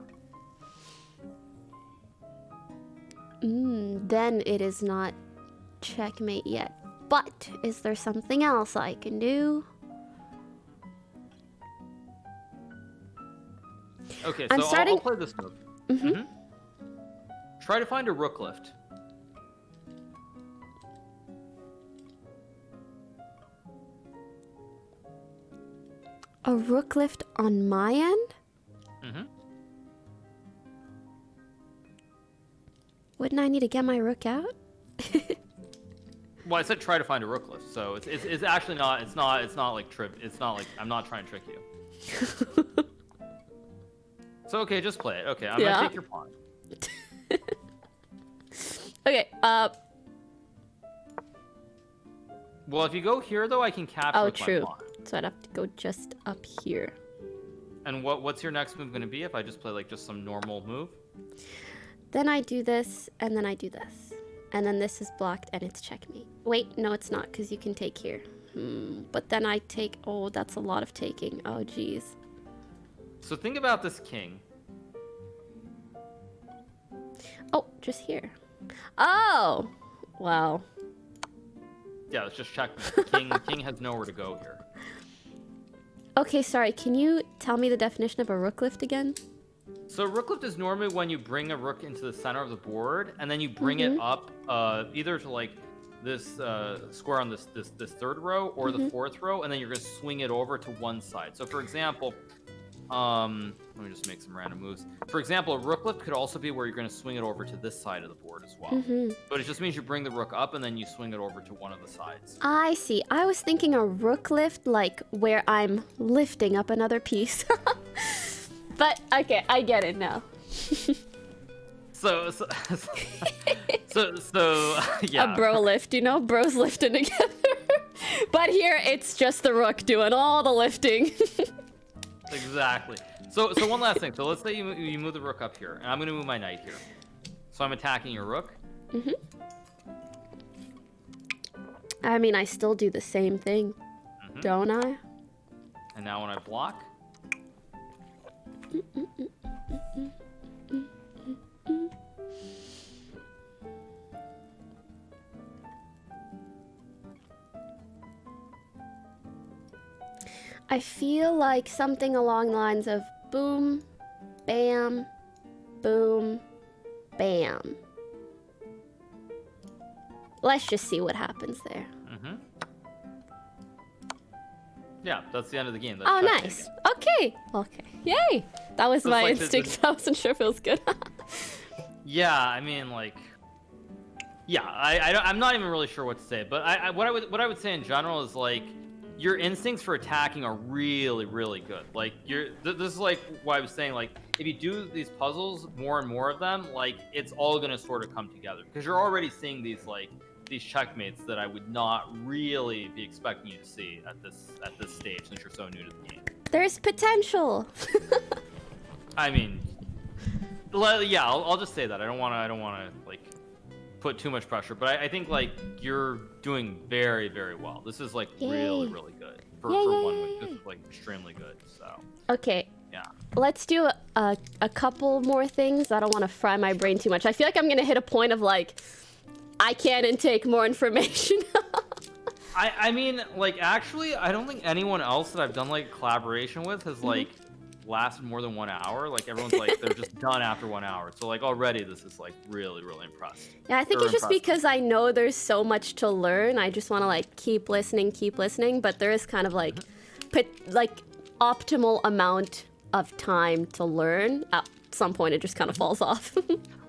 Then it is not checkmate yet. But is there something else I can do? Okay, I'm so starting- I'll play this move. Try to find a rook lift. A rook lift on my end? Wouldn't I need to get my rook out? Well, I said try to find a rook lift, so it's actually not. It's not like I'm not trying to trick you. So okay, just play it. Okay, I'm gonna take your pawn. Okay. Well, if you go here though, I can capture Oh, with true. my pawn. So I'd have to go just up here. And what's your next move gonna be if I just play like just some normal move? Then I do this, and then I do this. And then this is blocked, and it's checkmate. Wait, no, it's not, because you can take here. But then I take... Oh, that's a lot of taking. Oh, jeez. So think about this king. Oh, just here. Oh! Wow. Yeah, let's just check. King has nowhere to go here. Okay, sorry. Can you tell me the definition of a rook lift again? So rook lift is normally when you bring a rook into the center of the board, and then you bring it up either to like this square on this third row or the fourth row, and then you're gonna swing it over to one side. So for example, let me just make some random moves. For example, a rook lift could also be where you're gonna swing it over to this side of the board as well. But it just means you bring the rook up and then you swing it over to one of the sides. I see. I was thinking a rook lift, like where I'm lifting up another piece. But okay, I get it now. So yeah. A bro lift, you know, bros lifting together. But here it's just the rook doing all the lifting. Exactly. So one last thing. So let's say you move the rook up here, and I'm gonna move my knight here. So I'm attacking your rook. I mean, I still do the same thing, don't I? And now when I block. I feel like something along the lines of boom, bam, boom, bam. Let's just see what happens there. Yeah, that's the end of the game. Oh, nice. Okay. Yay. That was my like instinct. I wasn't sure if it was good. Yeah, I mean, like, yeah, I'm not even really sure what to say. But what I would say in general is like, your instincts for attacking are really, really good. Like, this is like why I was saying, like, if you do these puzzles, more and more of them, like, it's all gonna sort of come together because you're already seeing these checkmates that I would not really be expecting you to see at this stage since you're so new to the game. There's potential. I mean, yeah, I'll just say that. I don't want to like put too much pressure, but I think like you're doing very, very well. This is like really, really good for 1 week. This is like extremely good. So okay. Yeah. Let's do a couple more things. I don't want to fry my brain too much. I feel like I'm gonna hit a point of like, I can't intake more information. I mean, like, actually, I don't think anyone else that I've done like collaboration with has like lasted more than 1 hour. Like, everyone's like, they're just done after 1 hour. So like already this is like really, really impressed. Yeah, I think it's just because I know there's so much to learn. I just want to like keep listening, but there is kind of like optimal amount of time to learn. At some point it just kind of falls off.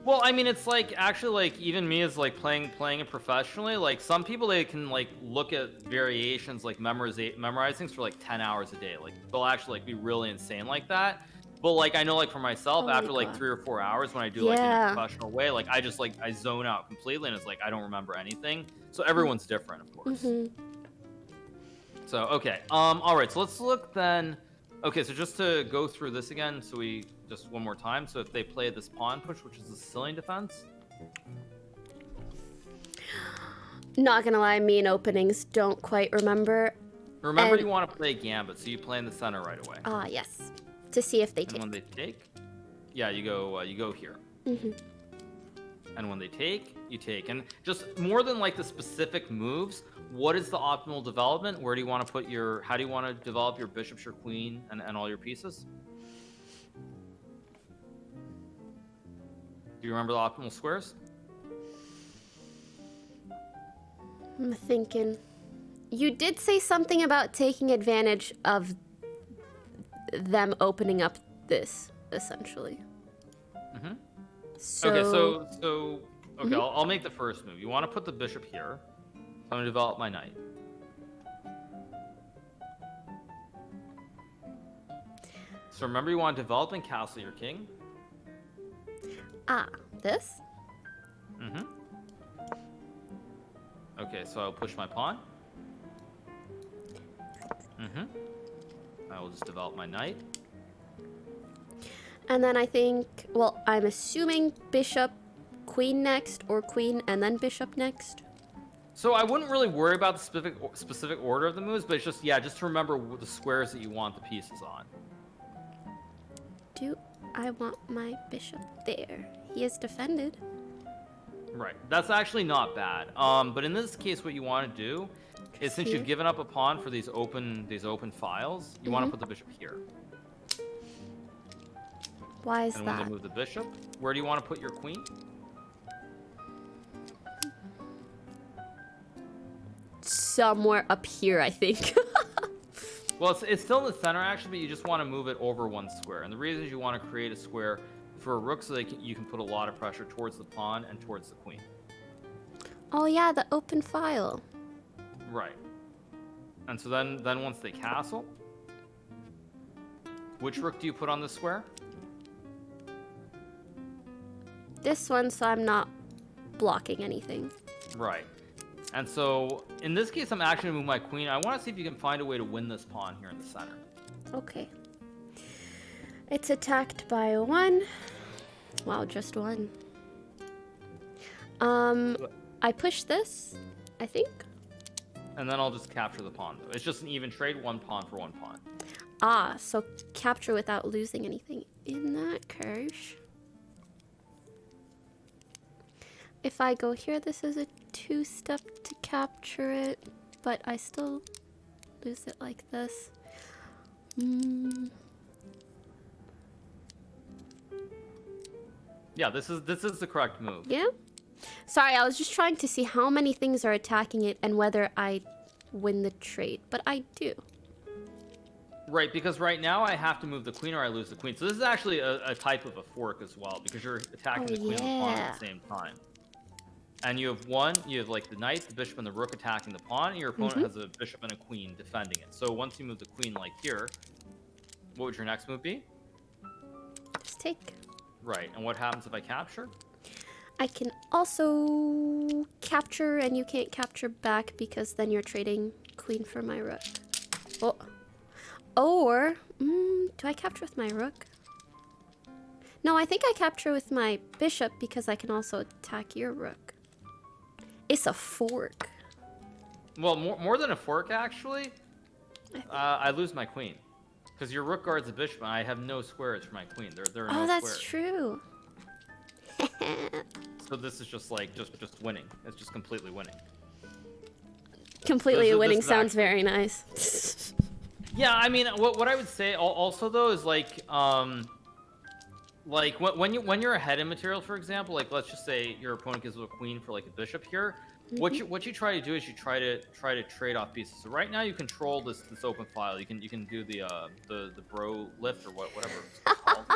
Well, I mean, it's like actually like even me as like playing it professionally. Like some people, they can like look at variations like memorizing for like 10 hours a day. Like they'll actually like be really insane like that. But like I know like for myself, after like 3 or 4 hours when I do like in a professional way, like I just like I zone out completely and it's like I don't remember anything. So everyone's different, of course. So okay, all right. So let's look then. Okay, so just to go through this again, so we just one more time. So if they play this pawn push, which is the Sicilian defense. Not gonna lie, me and openings don't quite remember. Remember, you want to play gambit, so you play in the center right away. Ah, yes. To see if they take. And when they take, yeah, you go here. And when they take, you take. And just more than like the specific moves, what is the optimal development? Where do you want to put how do you want to develop your bishops, your queen, and all your pieces? Do you remember the optimal squares? I'm thinking. You did say something about taking advantage of them opening up this, essentially. So... Okay, I'll make the first move. You want to put the bishop here. So I'm going to develop my knight. So remember, you want to develop and castle your king. Ah, this? Okay, so I'll push my pawn. I will just develop my knight. And then I think, well, I'm assuming bishop, queen next, or queen and then bishop next. So I wouldn't really worry about the specific order of the moves, but it's just just to remember the squares that you want the pieces on. Do I want my bishop there? He is defended. Right. That's actually not bad. But in this case, what you want to do is, since you've given up a pawn for these open files, you want to put the bishop here. Why is and that? when they move the bishop, where do you want to put your queen? Somewhere up here, I think. Well, it's still in the center, actually, but you just want to move it over one square. And the reason is you want to create a square for a rook so that you can put a lot of pressure towards the pawn and towards the queen. Oh yeah, the open file. Right. And so then once they castle, which rook do you put on the square? This one, so I'm not blocking anything. Right. And so, in this case, I'm actually going to move my queen. I want to see if you can find a way to win this pawn here in the center. Okay. It's attacked by 1. Wow, just 1. I push this, I think. And then I'll just capture the pawn, though. It's just an even trade, 1 pawn for 1 pawn. Ah, so capture without losing anything. In that case, if I go here, this is a 2-step to capture it, but I still lose it like this. Yeah, this is the correct move. Yeah? Sorry, I was just trying to see how many things are attacking it and whether I win the trade, but I do. Right, because right now I have to move the queen or I lose the queen. So this is actually a type of a fork as well, because you're attacking the queen and the pawn at the same time. And you have like the knight, the bishop, and the rook attacking the pawn, and your opponent has a bishop and a queen defending it. So once you move the queen like here, what would your next move be? Just take. Right, and what happens if I capture? I can also capture, and you can't capture back because then you're trading queen for my rook. Oh. Or, do I capture with my rook? No, I think I capture with my bishop because I can also attack your rook. It's a fork. Well, more than a fork, actually. I lose my queen. Because your rook guards the bishop, and I have no squares for my queen. There are no that's squares. True. So this is just like just winning. It's just completely winning. Completely winning this is sounds actually very nice. Yeah, I mean, what I would say also though is like when you're ahead in material, for example, like let's just say your opponent gives you a queen for like a bishop here. What you try to do is you try to trade off pieces. So right now you control this open file. You can do the bro lift or whatever it's called.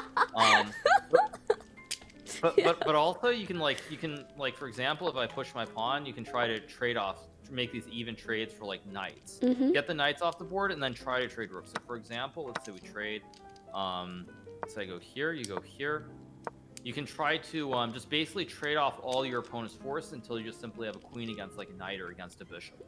But also you can for example, if I push my pawn, you can try to trade off, make these even trades for like knights. Get the knights off the board and then try to trade rooks. So for example, let's say we trade. So I go here, you go here. You can try to just basically trade off all your opponent's force until you just simply have a queen against like a knight or against a bishop.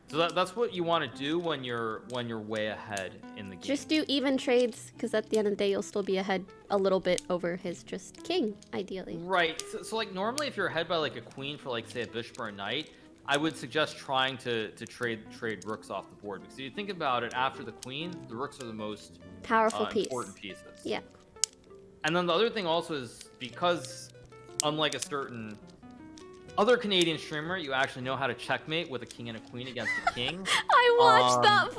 So that's what you want to do when you're way ahead in the game. Just do even trades, because at the end of the day, you'll still be ahead a little bit over his just king, ideally. Right. So like normally, if you're ahead by like a queen for like say a bishop or a knight, I would suggest trying to trade rooks off the board, because if you think about it, after the queen, the rooks are the most powerful important pieces. Yeah. And then the other thing also is, because unlike a certain other Canadian streamer, you actually know how to checkmate with a king and a queen against a king. I watched that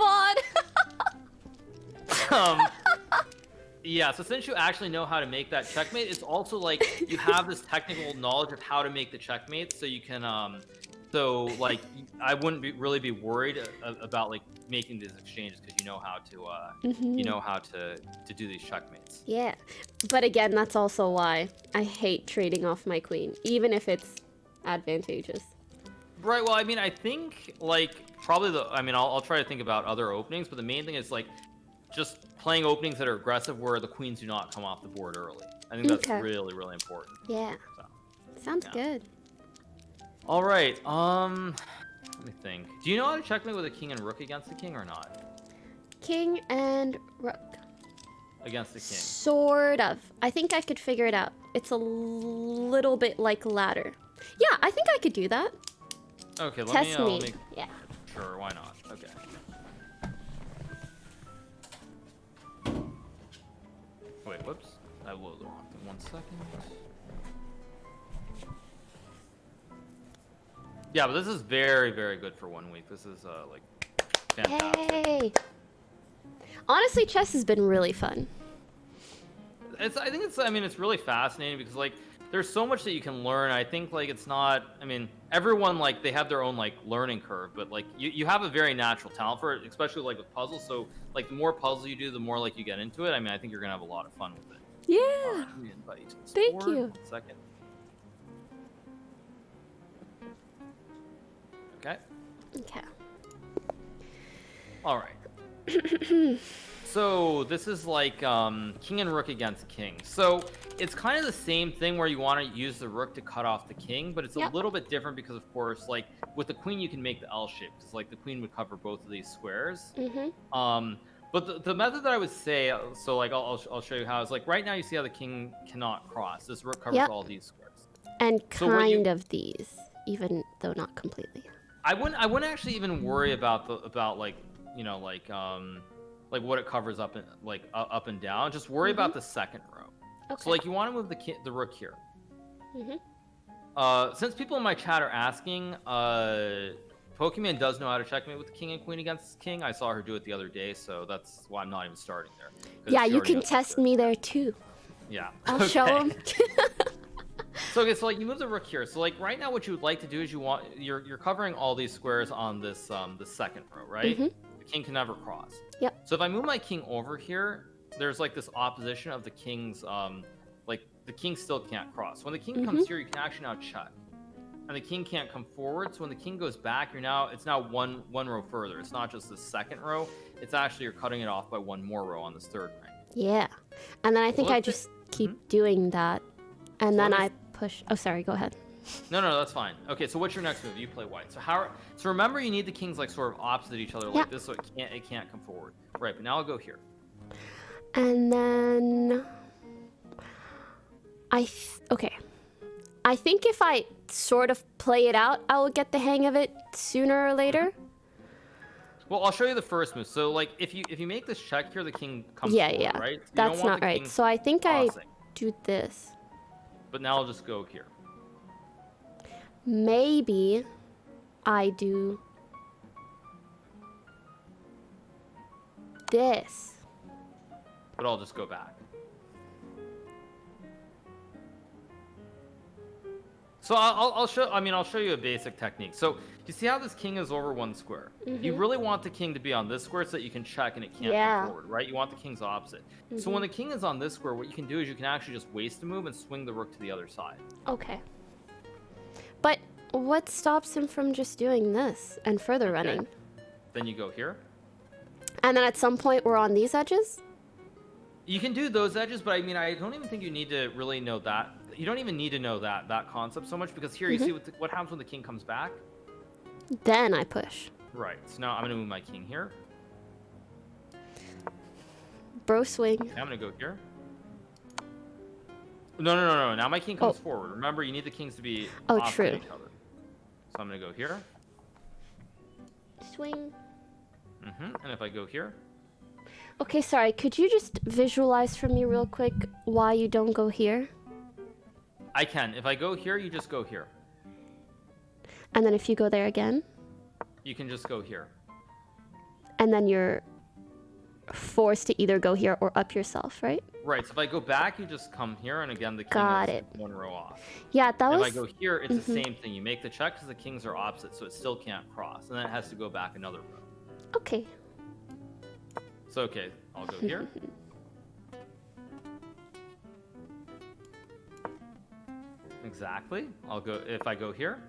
VOD. Yeah, so since you actually know how to make that checkmate, it's also like you have this technical knowledge of how to make the checkmate, so you can so like I wouldn't really be worried about like making these exchanges, because you know how to you know how to do these checkmates. Yeah, but again, that's also why I hate trading off my queen, even if it's advantageous. Right. Well, I mean, I think like probably I'll try to think about other openings, but the main thing is like just playing openings that are aggressive where the queens do not come off the board early. I think that's really, really important. Yeah. So, sounds good. All right. Let me think. Do you know how to checkmate with a king and rook against the king or not? King and rook. Against the king. Sort of. I think I could figure it out. It's a little bit like ladder. Yeah, I think I could do that. Okay, Test me. let me. Yeah. Sure, why not? Okay. Wait, whoops. I loaded the wrong thing. 1 second. Yeah, but this is very, very good for 1 week. This is like fantastic. Hey. Honestly, chess has been really fun. I mean, it's really fascinating because like there's so much that you can learn. I think like it's not. I mean, everyone like they have their own like learning curve, but like you have a very natural talent for it, especially like with puzzles. So like the more puzzles you do, the more like you get into it. I mean, I think you're gonna have a lot of fun with it. Yeah. Let me invite you to this Thank board. you. 1 second. Okay. Okay. All right. So this is like king and rook against king. So it's kind of the same thing where you want to use the rook to cut off the king, but it's a little bit different because, of course, like with the queen, you can make the L shape because like the queen would cover both of these squares. But the method that I would say, so like I'll show you how. Is like right now you see how the king cannot cross. This rook covers all these squares. And So kind of these, even though not completely. I wouldn't actually even worry about like you know like what it covers up and like up and down. Just worry about the second row. Okay. So like you want to move the rook here. Since people in my chat are asking, Pokimane does know how to checkmate with the king and queen against king. I saw her do it the other day, so that's why I'm not even starting there. Yeah, you can test me there too. Yeah. I'll show him. So okay, so like you move the rook here. So like right now, what you would like to do is you're covering all these squares on this the second row, right? The king can never cross. Yep. So if I move my king over here, there's like this opposition of the king's like the king still can't cross. When the king comes here, you can actually now check, and the king can't come forward. So when the king goes back, it's now one row further. It's not just the second row. It's actually you're cutting it off by one more row on this third rank. Yeah, and then I think I just keep doing that, and then I push. Oh, sorry. Go ahead. No, that's fine. Okay, so what's your next move? You play white. So remember, you need the kings like sort of opposite each other like this, so it can't come forward. Right, but now I'll go here. And then okay. I think if I sort of play it out, I will get the hang of it sooner or later. Well, I'll show you the first move. So like if you make this check here, the king comes forward, right? So That's not right. So I think crossing. I do this. But now I'll just go here. Maybe I do this. But I'll just go back. So I'll show you a basic technique. So you see how this king is over one square? You really want the king to be on this square so that you can check and it can't come forward, right? You want the king's opposite. So when the king is on this square, what you can do is you can actually just waste a move and swing the rook to the other side. Okay. But what stops him from just doing this and further running? Then you go here. And then at some point we're on these edges? You can do those edges, but I mean, I don't even think you need to really know that. You don't even need to know that concept so much because here you see what happens when the king comes back. Then I push. Right. So now I'm going to move my king here. Bro swing. Okay, I'm going to go here. No. Now my king comes forward. Remember, you need the kings to be opposite each other. So I'm going to go here. Swing. And if I go here. Okay, sorry. Could you just visualize for me real quick why you don't go here? I can. If I go here, you just go here. And then if you go there again? You can just go here. And then you're forced to either go here or up yourself, right? Right. So if I go back, you just come here, and again, the king is one row off. Yeah, that was... If I go here, it's the same thing. You make the check because the kings are opposite, so it still can't cross. And then it has to go back another row. Okay. So, okay, I'll go here. Exactly. I'll go, if I go here.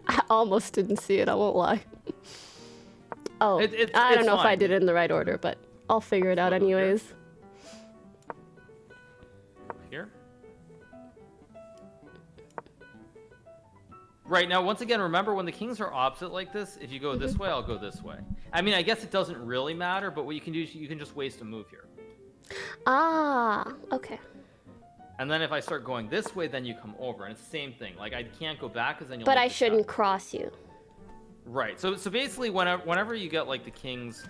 I almost didn't see it, I won't lie. Oh, I don't know if I did it in the right order, but I'll figure it out anyways. Here. Right, now, once again, remember when the kings are opposite like this, if you go this way, I'll go this way. I mean, I guess it doesn't really matter, but what you can do is you can just waste a move here. Ah, okay. And then if I start going this way, then you come over, and it's the same thing. Like, I can't go back because then you'll But make I the shouldn't check. cross you. Right, so basically, whenever you get, like, the kings,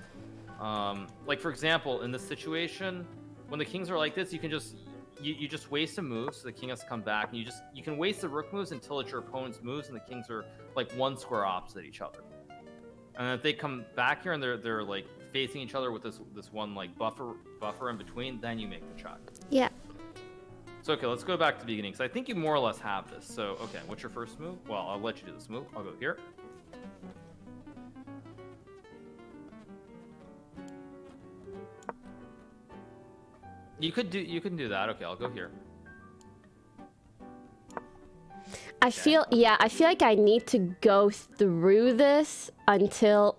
like, for example, in this situation, when the kings are like this, you can just... You just waste a move, so the king has to come back, and you can waste the rook moves until it's your opponent's moves, and the kings are like one square opposite each other. And then if they come back here and they're like facing each other with this one like buffer in between, then you make the check. Yeah. So okay, let's go back to the beginning, because I think you more or less have this. So okay, what's your first move? Well, I'll let you do this move. I'll go here. You can do that. Okay, I'll go here. I feel like I need to go through this until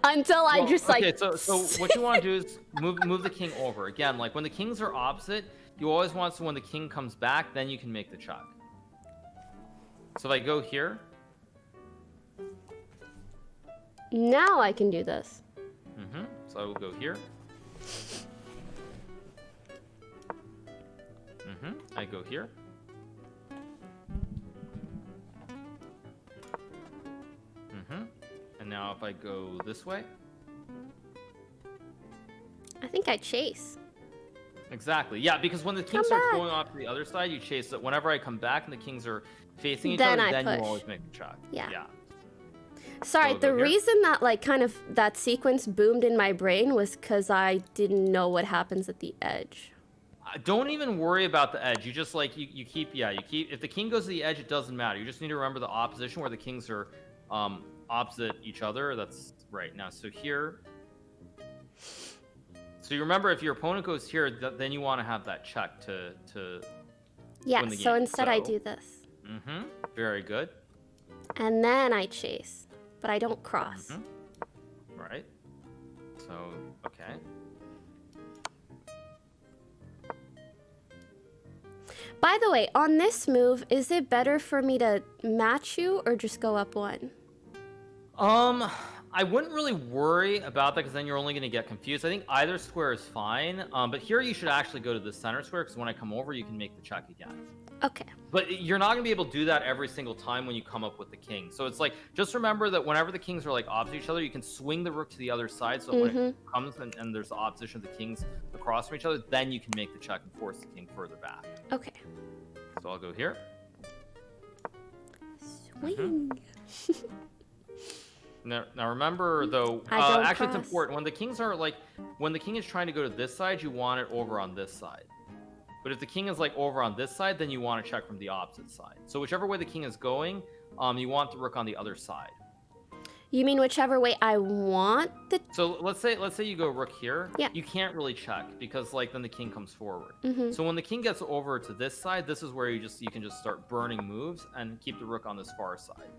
I just like. Okay, so what you want to do is move the king over again. Like when the kings are opposite, you always want to when the king comes back, then you can make the check. So if I go here, now I can do this. So I will go here. I go here. And now if I go this way. I think I chase. Exactly. Yeah, because when the king starts going off to the other side, you chase it. Whenever I come back and the kings are facing each other, then you always make the check. Yeah. Sorry, So the reason that like kind of that sequence boomed in my brain was because I didn't know what happens at the edge. Don't even worry about the edge. You just like you keep if the king goes to the edge, it doesn't matter. You just need to remember the opposition where the kings are opposite each other. That's right. Now so here, so you remember if your opponent goes here, then you want to have that check to yeah, win the game. So instead I do this. Very good. And then I chase, but I don't cross. Right. So okay. By the way, on this move, is it better for me to match you or just go up one? I wouldn't really worry about that because then you're only going to get confused. I think either square is fine. But here you should actually go to the center square because when I come over, you can make the check again. Okay. But you're not going to be able to do that every single time when you come up with the king. So it's like, just remember that whenever the kings are like opposite each other, you can swing the rook to the other side. So when it comes and there's the opposition of the kings across from each other, then you can make the check and force the king further back. Okay. So I'll go here. Swing. Now remember though, actually it's important when the kings are like, when the king is trying to go to this side, you want it over on this side. But if the king is like over on this side, then you want to check from the opposite side. So whichever way the king is going, you want the rook on the other side. You mean whichever way I want the... So let's say you go rook here. Yeah. You can't really check because like then the king comes forward. So when the king gets over to this side, this is where you can just start burning moves and keep the rook on this far side.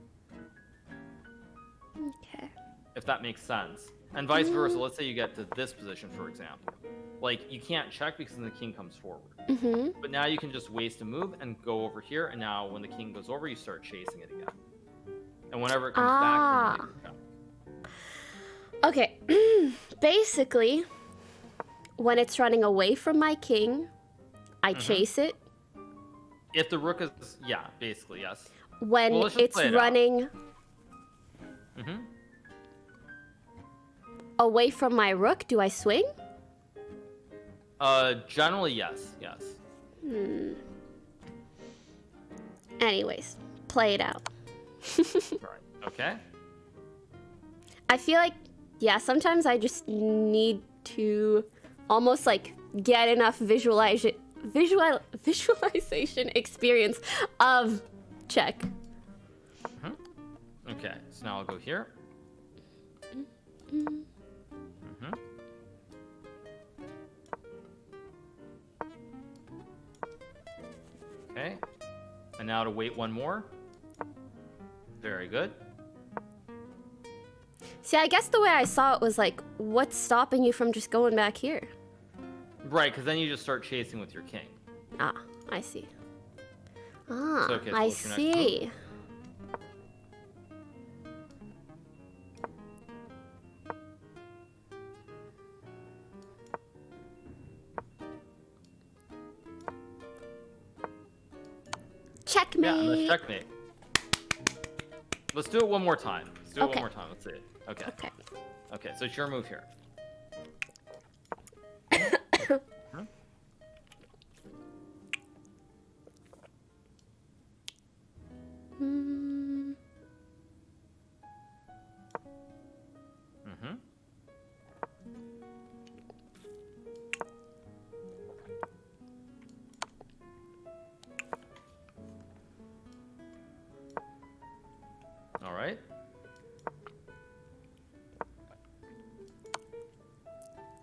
Okay. If that makes sense. And vice versa. Let's say you get to this position, for example. Like, you can't check because then the king comes forward. But now you can just waste a move and go over here. And now when the king goes over, you start chasing it again. And whenever it comes back, then you make the check. Okay. Basically, when it's running away from my king, I chase it. If the rook is... Yeah, basically, yes. When it's running... away from my rook, do I swing? Generally, yes. Anyways, play it out. Right. Okay. I feel like, yeah, sometimes I just need to almost like get enough visualization experience of check. Okay, so now I'll go here. Okay, and now to wait one more. Very good. See, I guess the way I saw it was like, what's stopping you from just going back here? Right, because then you just start chasing with your king. Ah, I see. Ah, Okay, so I what's your next see. Checkmate. Yeah, and that's checkmate. Let's do it one more time. Let's do it Okay. one more time. Let's see it. Okay. Okay. Okay, so it's your move here. Hmm. Mm-hmm. All right.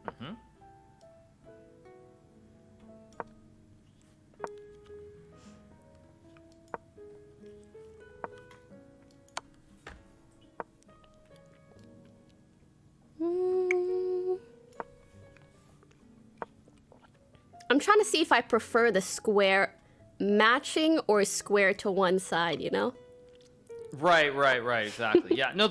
Mm-hmm. Hmm. I'm trying to see if I prefer the square matching or square to one side, you know? Right, exactly. Yeah, but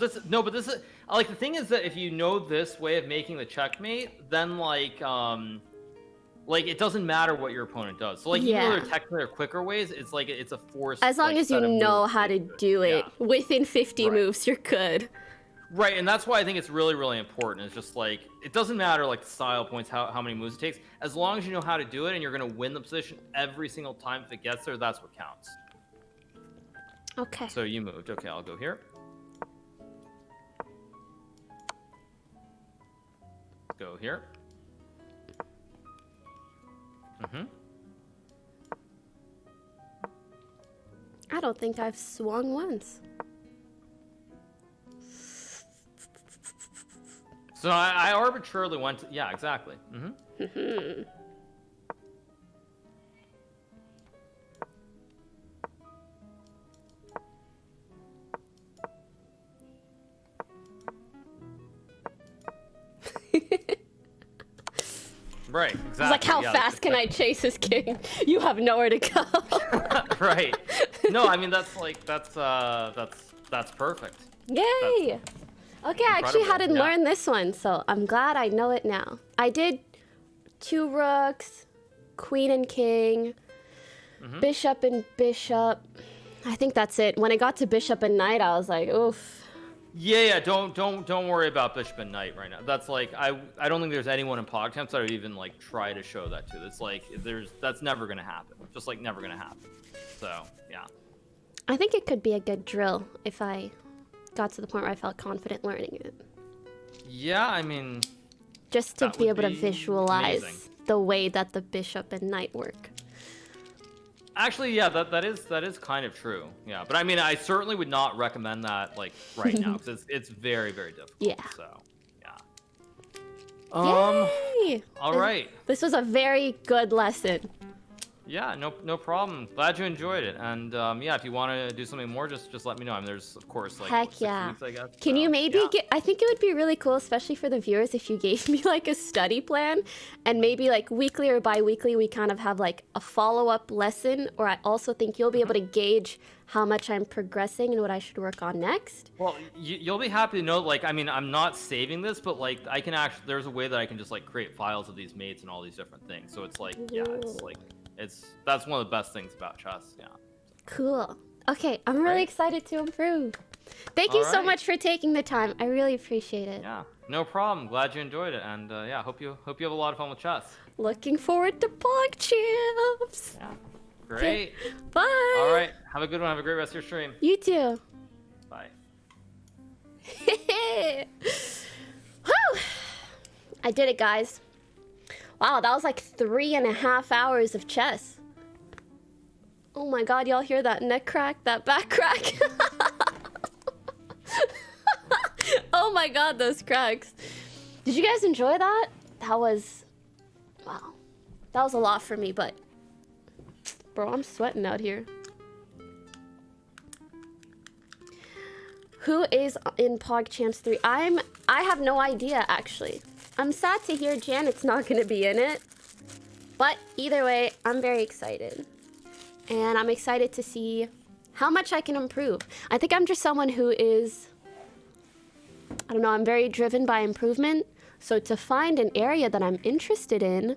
this is like the thing is that if you know this way of making the checkmate, then like it doesn't matter what your opponent does. So like even though Yeah. there technically are quicker ways, it's like it's a forced. As long like, as you set of know moves how to that- do it Yeah. within 50 Right. moves, you're good. Right, and that's why I think it's really, really important. It's just like it doesn't matter like the style points, how many moves it takes, as long as you know how to do it and you're gonna win the position every single time if it gets there. That's what counts. Okay. So you moved. Okay, I'll go here. Go here. Mm-hmm. I don't think I've swung once. So I arbitrarily went to, yeah, exactly. Mm-hmm. Right, exactly. It's like, how yeah, fast can I chase this king? You have nowhere to go. Right. No, I mean that's perfect. Yay! Okay, I actually incredible, hadn't yeah. learned this one, so I'm glad I know it now. I did 2 rooks, queen and king, bishop and bishop. I think that's it. When I got to bishop and knight, I was like, oof. Yeah, don't worry about bishop and knight right now. That's like I don't think there's anyone in PogChamps that would even like try to show that to. It's like that's never gonna happen. Just like never gonna happen. So yeah. I think it could be a good drill if I got to the point where I felt confident learning it. Yeah, I mean, Just to That be would able to be visualize amazing. the way that the bishop and knight work. actually, yeah, that is kind of true. Yeah, but I mean, I certainly would not recommend that like right now because it's very, very difficult. Yeah. So yeah. Yay! All right. This was a very good lesson. Yeah, no problem. Glad you enjoyed it. And yeah, if you want to do something more, just let me know. I mean, there's of course like Heck 6 yeah. weeks, I guess. Can so, you maybe yeah. get, I think it would be really cool, especially for the viewers, if you gave me like a study plan and maybe like weekly or bi-weekly we kind of have like a follow-up lesson, or I also think you'll be able to gauge how much I'm progressing and what I should work on next. Well, you'll be happy to know. Like, I mean, I'm not saving this, but like, I can actually. There's a way that I can just like create files of these mates and all these different things. So it's like, yeah, it's like, that's one of the best things about chess. Yeah. Cool. Okay, I'm really Right. excited to improve. Thank you All so right. much for taking the time. I really appreciate it. Yeah. No problem. Glad you enjoyed it, and yeah, hope you have a lot of fun with chess. Looking forward to PogChamps. Yeah. Great. Bye. All right. Have a good one. Have a great rest of your stream. You too. Bye. Whew! I did it, guys. Wow, that was like 3.5 hours of chess. Oh my god, y'all hear that neck crack, that back crack? Oh my god, those cracks. Did you guys enjoy that? That was... Wow. That was a lot for me, but... Bro, I'm sweating out here. Who is in PogChamps 3? I have no idea, actually. I'm sad to hear Janet's not going to be in it. But either way, I'm very excited. And I'm excited to see how much I can improve. I think I'm just someone who is, I don't know, I'm very driven by improvement. So to find an area that I'm interested in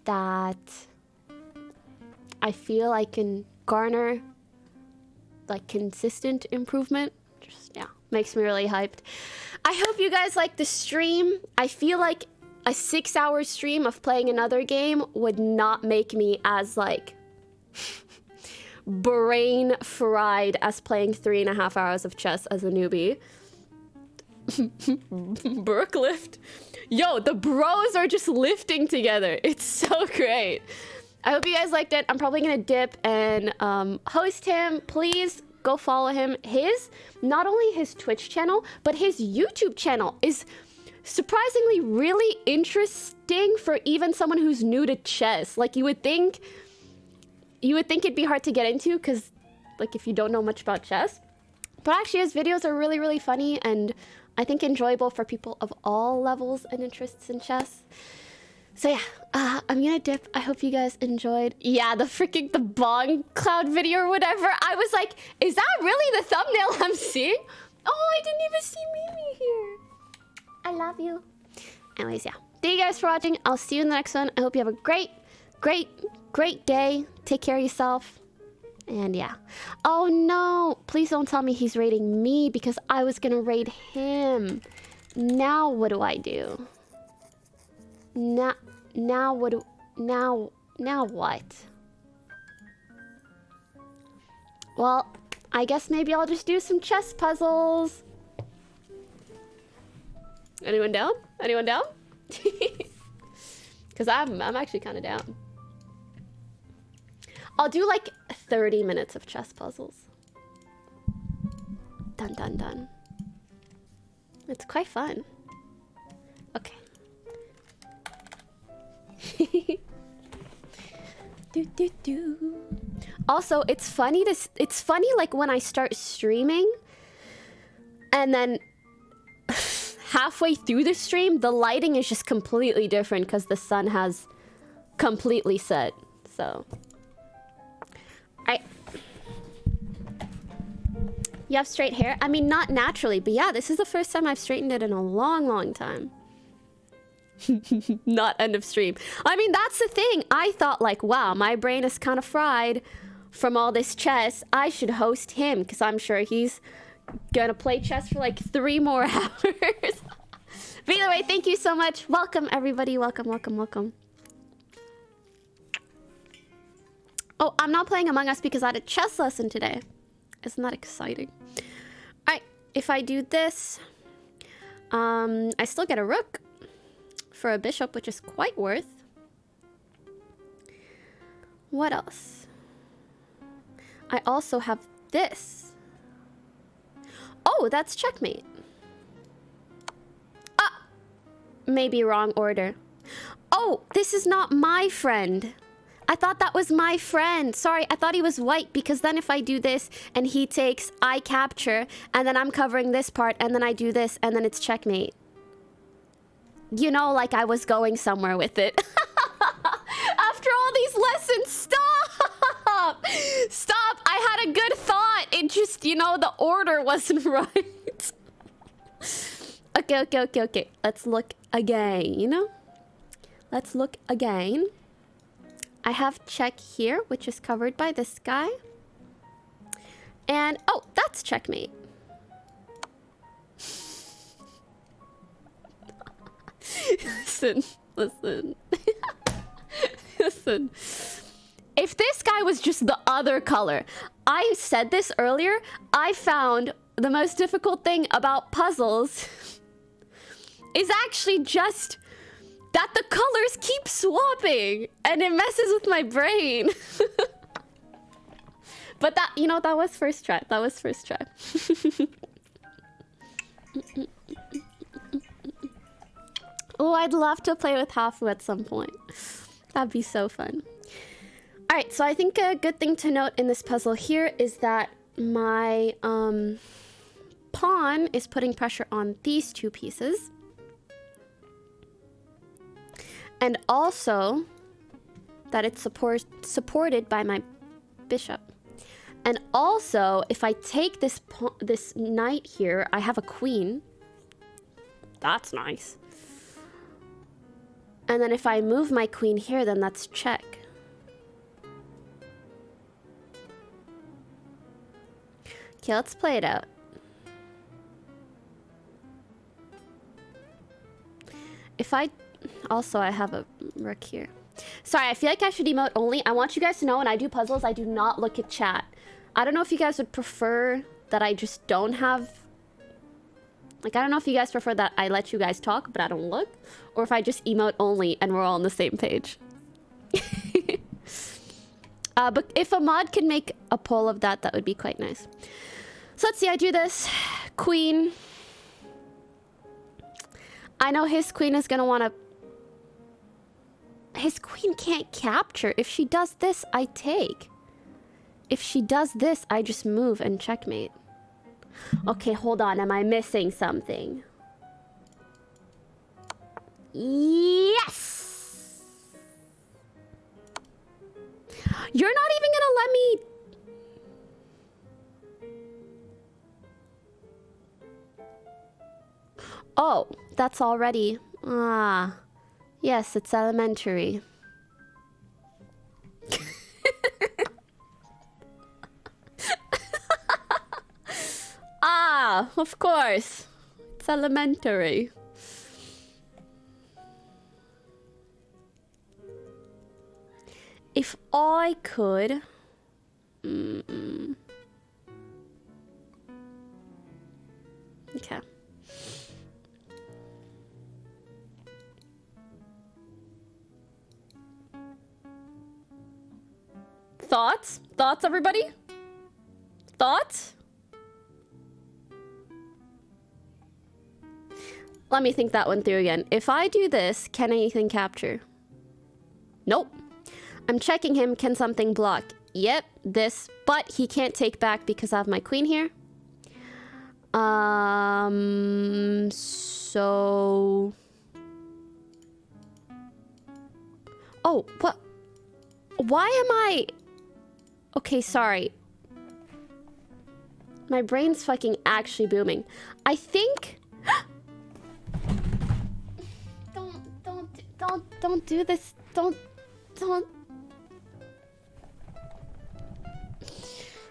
that I feel I can garner like consistent improvement, just, yeah, makes me really hyped. I hope you guys like the stream. I feel like a 6-hour stream of playing another game would not make me as like brain fried as playing 3.5 hours of chess as a newbie. Brook lift. Yo, the bros are just lifting together. It's so great. I hope you guys liked it. I'm probably gonna dip and host him. Please go follow him. Not only his Twitch channel, but his YouTube channel is surprisingly really interesting for even someone who's new to chess. Like you would think it'd be hard to get into because like if you don't know much about chess. But actually his videos are really, really funny and I think enjoyable for people of all levels and interests in chess. So yeah, I'm gonna dip. I hope you guys enjoyed. Yeah, the bong cloud video or whatever. I was like, is that really the thumbnail I'm seeing? Oh, I didn't even see Mimi here. I love you. Anyways, yeah. Thank you guys for watching. I'll see you in the next one. I hope you have a great, great, great day. Take care of yourself. And yeah. Oh no, please don't tell me he's raiding me because I was gonna raid him. Now what do I do? Now what? Well, I guess maybe I'll just do some chess puzzles. Anyone down? Anyone down? Because I'm actually kind of down. I'll do like 30 minutes of chess puzzles. Dun dun dun. It's quite fun. Okay. Also, it's funny like when I start streaming and then halfway through the stream the lighting is just completely different because the sun has completely set. So you have straight hair? I mean, not naturally, but yeah, this is the first time I've straightened it in a long time. Not end of stream. I mean, that's the thing. I thought like, wow, my brain is kind of fried from all this chess. I should host him because I'm sure he's gonna play chess for like 3 more hours. But either way, thank you so much. Welcome, everybody. Welcome, welcome, welcome. Oh, I'm not playing Among Us because I had a chess lesson today. Isn't that exciting? All right, if I do this, I still get a rook for a bishop, which is quite worth. What else? I also have this. Oh, that's checkmate. Ah, maybe wrong order. Oh, this is not my friend. I thought that was my friend. Sorry, I thought he was white because then if I do this and he takes, I capture, and then I'm covering this part, and then I do this, and then it's checkmate. You know, like I was going somewhere with it. After all these lessons, stop! Stop! I had a good thought. It just, you know, the order wasn't right. Okay. Let's look again, you know? Let's look again. I have check here, which is covered by this guy. And, oh, that's checkmate. Listen. Listen. If this guy was just the other color, I said this earlier, I found the most difficult thing about puzzles is actually just that the colors keep swapping and it messes with my brain. But that, you know, that was first try. That was first try. Oh, I'd love to play with Hafu at some point. That'd be so fun. All right, so I think a good thing to note in this puzzle here is that my pawn is putting pressure on these 2 pieces. And also that it's supported by my bishop. And also, if I take this this knight here, I have a queen. That's nice. And then if I move my queen here, then that's check. Okay, let's play it out. If I... Also, I have a rook here. Sorry, I feel like I should emote only. I want you guys to know when I do puzzles, I do not look at chat. I don't know if you guys would prefer that I just don't have... Like, I don't know if you guys prefer that I let you guys talk, but I don't look. Or if I just emote only and we're all on the same page. But if a mod can make a poll of that, that would be quite nice. So let's see, I do this. Queen. I know his queen is gonna wanna... His queen can't capture. If she does this, I take. If she does this, I just move and checkmate. Okay, hold on. Am I missing something? Yes! You're not even gonna let me... Oh, that's already... Ah. Yes, it's elementary. Ah, of course. It's elementary. If I could... Okay. Thoughts? Thoughts, everybody? Thoughts? Let me think that one through again. If I do this, can anything capture? Nope. I'm checking him. Can something block? Yep, this. But he can't take back because I have my queen here. So... Oh, what? Why am I... Okay, sorry. My brain's fucking actually booming. I think... Don't do this. Don't.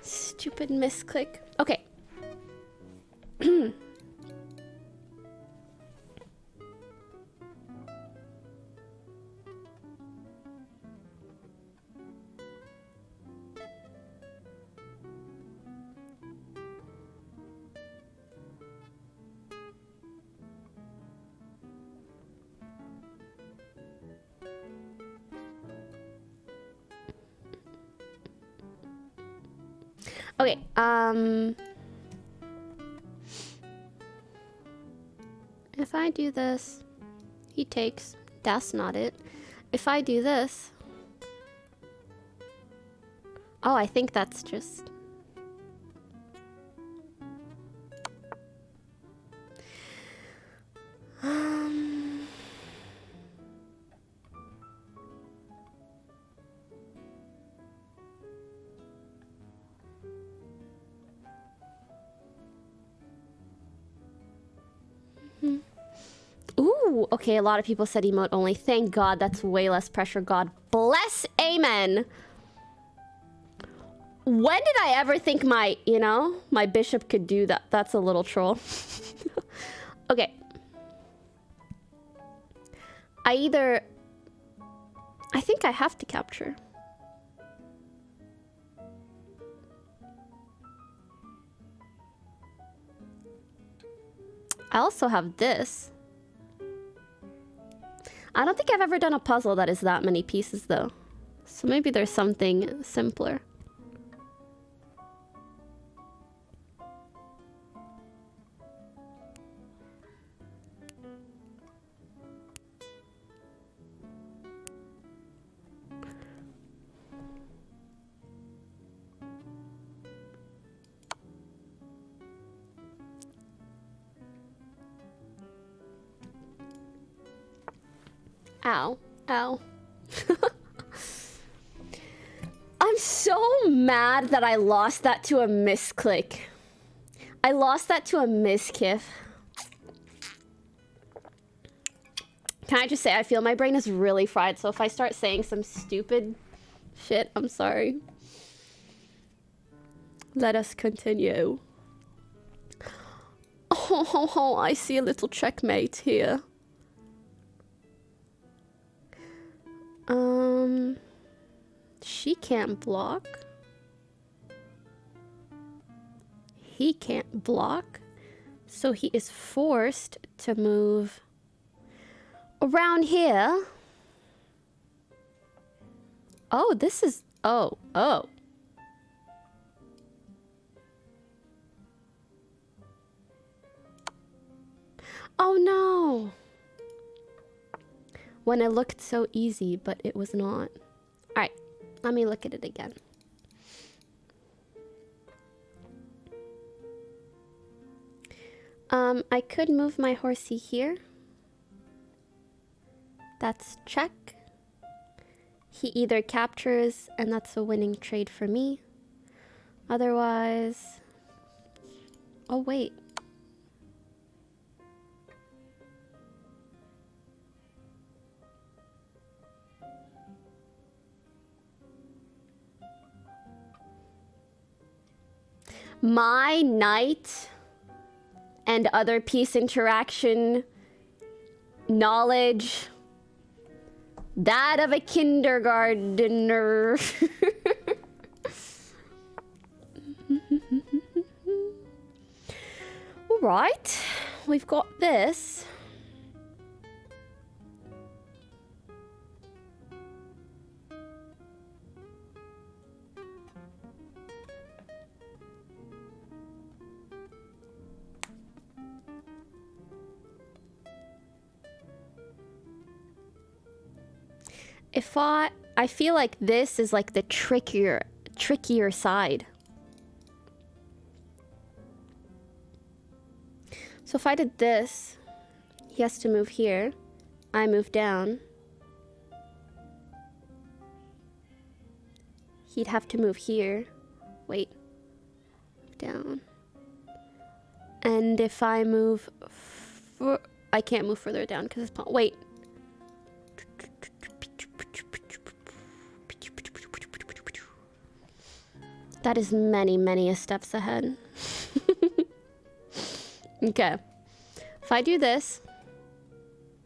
Stupid misclick. Okay. Okay, if I do this, he takes. That's not it. If I do this... Oh, I think that's just... Ooh, okay, a lot of people said emote only. Thank God, that's way less pressure. God bless, amen. When did I ever think my, you know, my bishop could do that? That's a little troll. Okay. I think I have to capture. I also have this. I don't think I've ever done a puzzle that is that many pieces, though. So maybe there's something simpler. Ow. Ow. I'm so so mad that I lost that to a misclick. I lost that to a miskiff. Can I just say, I feel my brain is really fried, so if I start saying some stupid shit, I'm sorry. Let us continue. Oh, I see a little checkmate here. She can't block. He can't block. So he is forced to move around here. Oh, this is... Oh. Oh no. When it looked so easy, but it was not. Alright, let me look at it again. I could move my horsey here. That's check. He either captures, and that's a winning trade for me. Otherwise... Oh, wait. My knight and other piece interaction knowledge, that of a kindergartner. All right, we've got this. If I feel like this is like the trickier side. So if I did this, he has to move here. I move down. He'd have to move here. Wait. Down. And if I move... I can't move further down because it's... Wait. That is many, many steps ahead. Okay. If I do this,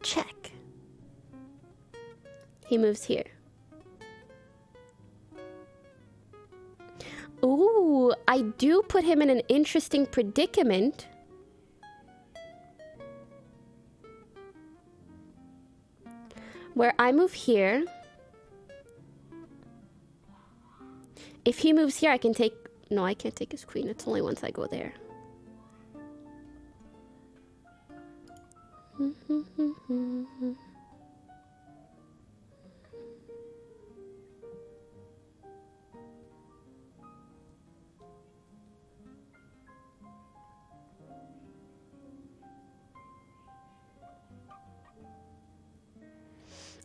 check. He moves here. Ooh, I do put him in an interesting predicament. Where I move here. If he moves here, I can take... No, I can't take his queen. It's only once I go there.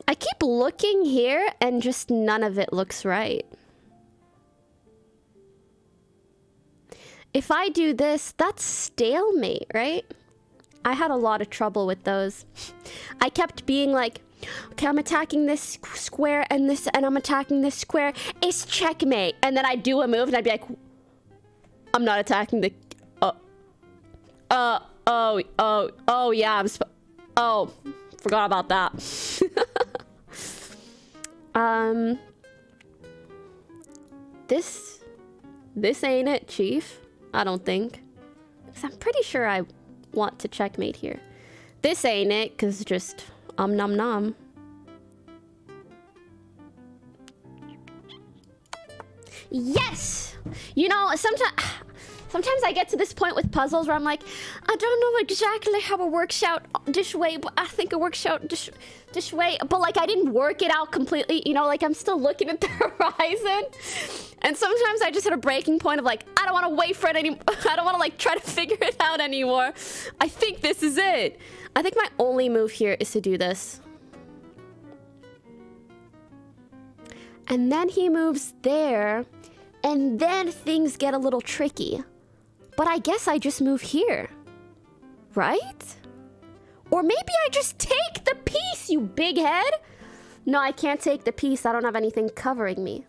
I keep looking here and just none of it looks right. If I do this, that's stalemate, right? I had a lot of trouble with those. I kept being like, okay, I'm attacking this square and this, and I'm attacking this square. It's checkmate. And then I'd do a move and I'd be like, I'm not attacking the... Oh, yeah, forgot about that. This ain't it, Chief. I don't think. Because I'm pretty sure I want to checkmate here. This ain't it, because just nom nom. Yes! You know, sometimes I get to this point with puzzles where I'm like, I don't know exactly how it works out this way, but I think it works out this way. But like, I didn't work it out completely, you know, like I'm still looking at the horizon. And sometimes I just hit a breaking point of like, I don't want to wait for it anymore. I don't want to like try to figure it out anymore. I think this is it. I think my only move here is to do this. And then he moves there. And then things get a little tricky. But I guess I just move here. Right? Or maybe I just take the piece, you big head. No, I can't take the piece. I don't have anything covering me.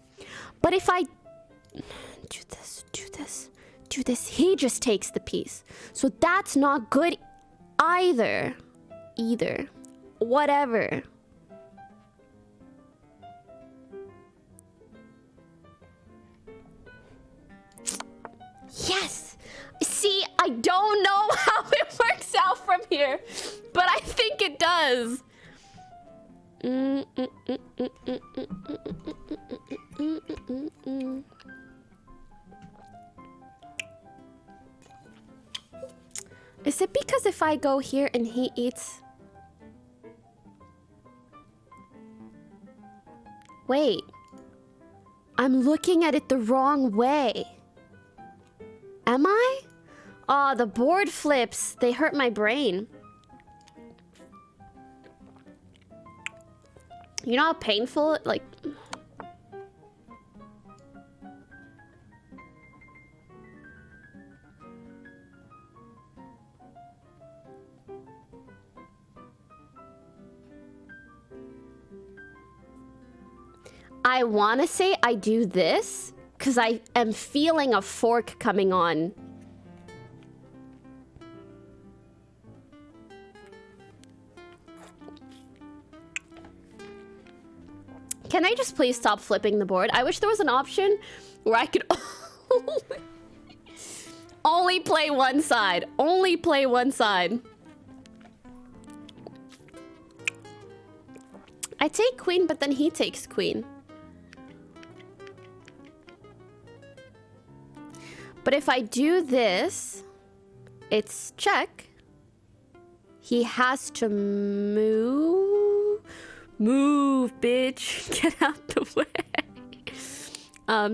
But if I do this, do this, do this, he just takes the piece. So that's not good either. Whatever. Yes! See, I don't know how it works out from here, but I think it does. Is it because if I go here and he eats... Wait. I'm looking at it the wrong way. Am I? Oh, the board flips. They hurt my brain. You know how painful, like... I want to say I do this because I am feeling a fork coming on. Can I just please stop flipping the board? I wish there was an option where I could only play one side. Only play one side. I take queen, but then he takes queen. But if I do this, it's check. He has to move. Move, bitch. Get out the way.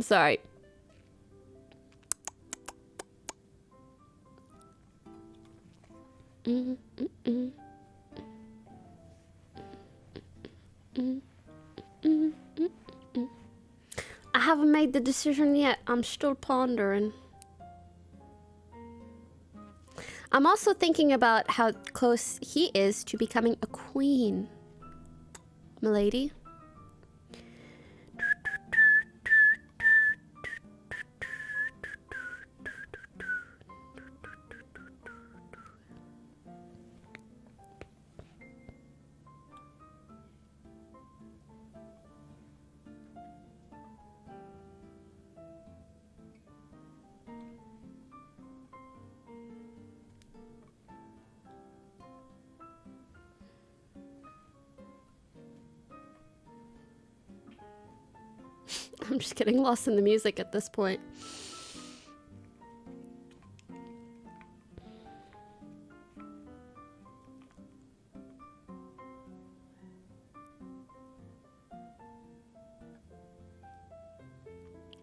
Sorry. I haven't made the decision yet. I'm still pondering. I'm also thinking about how close he is to becoming a queen. Milady? I'm just getting lost in the music at this point.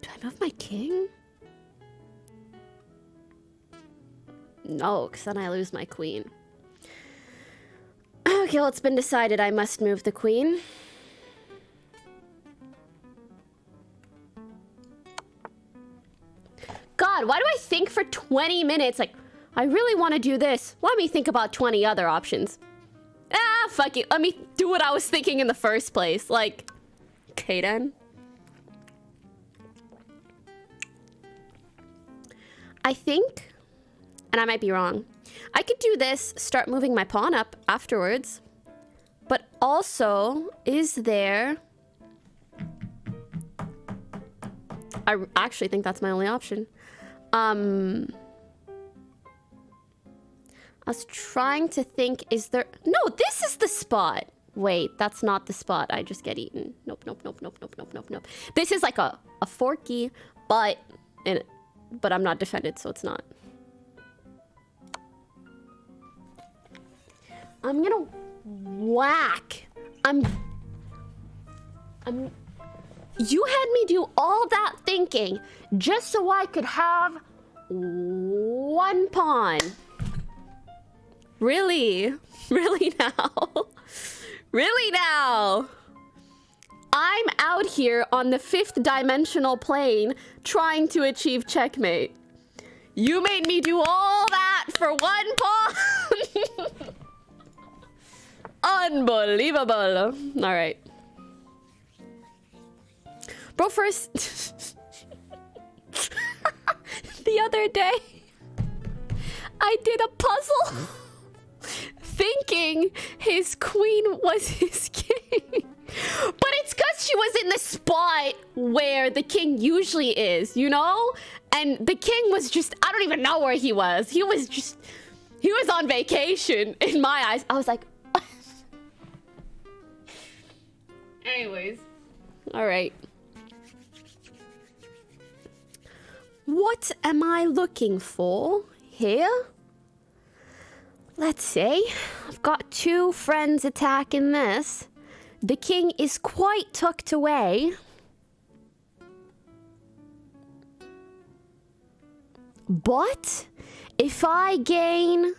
Do I move my king? No, because then I lose my queen. Okay, well, it's been decided I must move the queen. God, why do I think for 20 minutes? Like, I really want to do this. Let me think about 20 other options. Ah, fuck it. Let me do what I was thinking in the first place. Like, okay then. I think, and I might be wrong, I could do this, start moving my pawn up afterwards. But also, is there... I actually think that's my only option. I was trying to think, is there... No, this is the spot. Wait, that's not the spot. I just get eaten. Nope, nope, nope, nope, nope, nope, nope, nope. This is like a forky, but I'm not defended, so it's not. I'm gonna whack. You had me do all that thinking just so I could have one pawn. Really? Really now? Really now? I'm out here on the 5th dimensional plane trying to achieve checkmate. You made me do all that for one pawn. Unbelievable. All right. Bro, first... the other day, I did a puzzle thinking his queen was his king. But it's because she was in the spot where the king usually is, you know? And the king was just, I don't even know where he was. He was on vacation in my eyes. I was like... Anyways. All right. What am I looking for here? Let's see. I've got 2 friends attacking this. The king is quite tucked away. But if I gain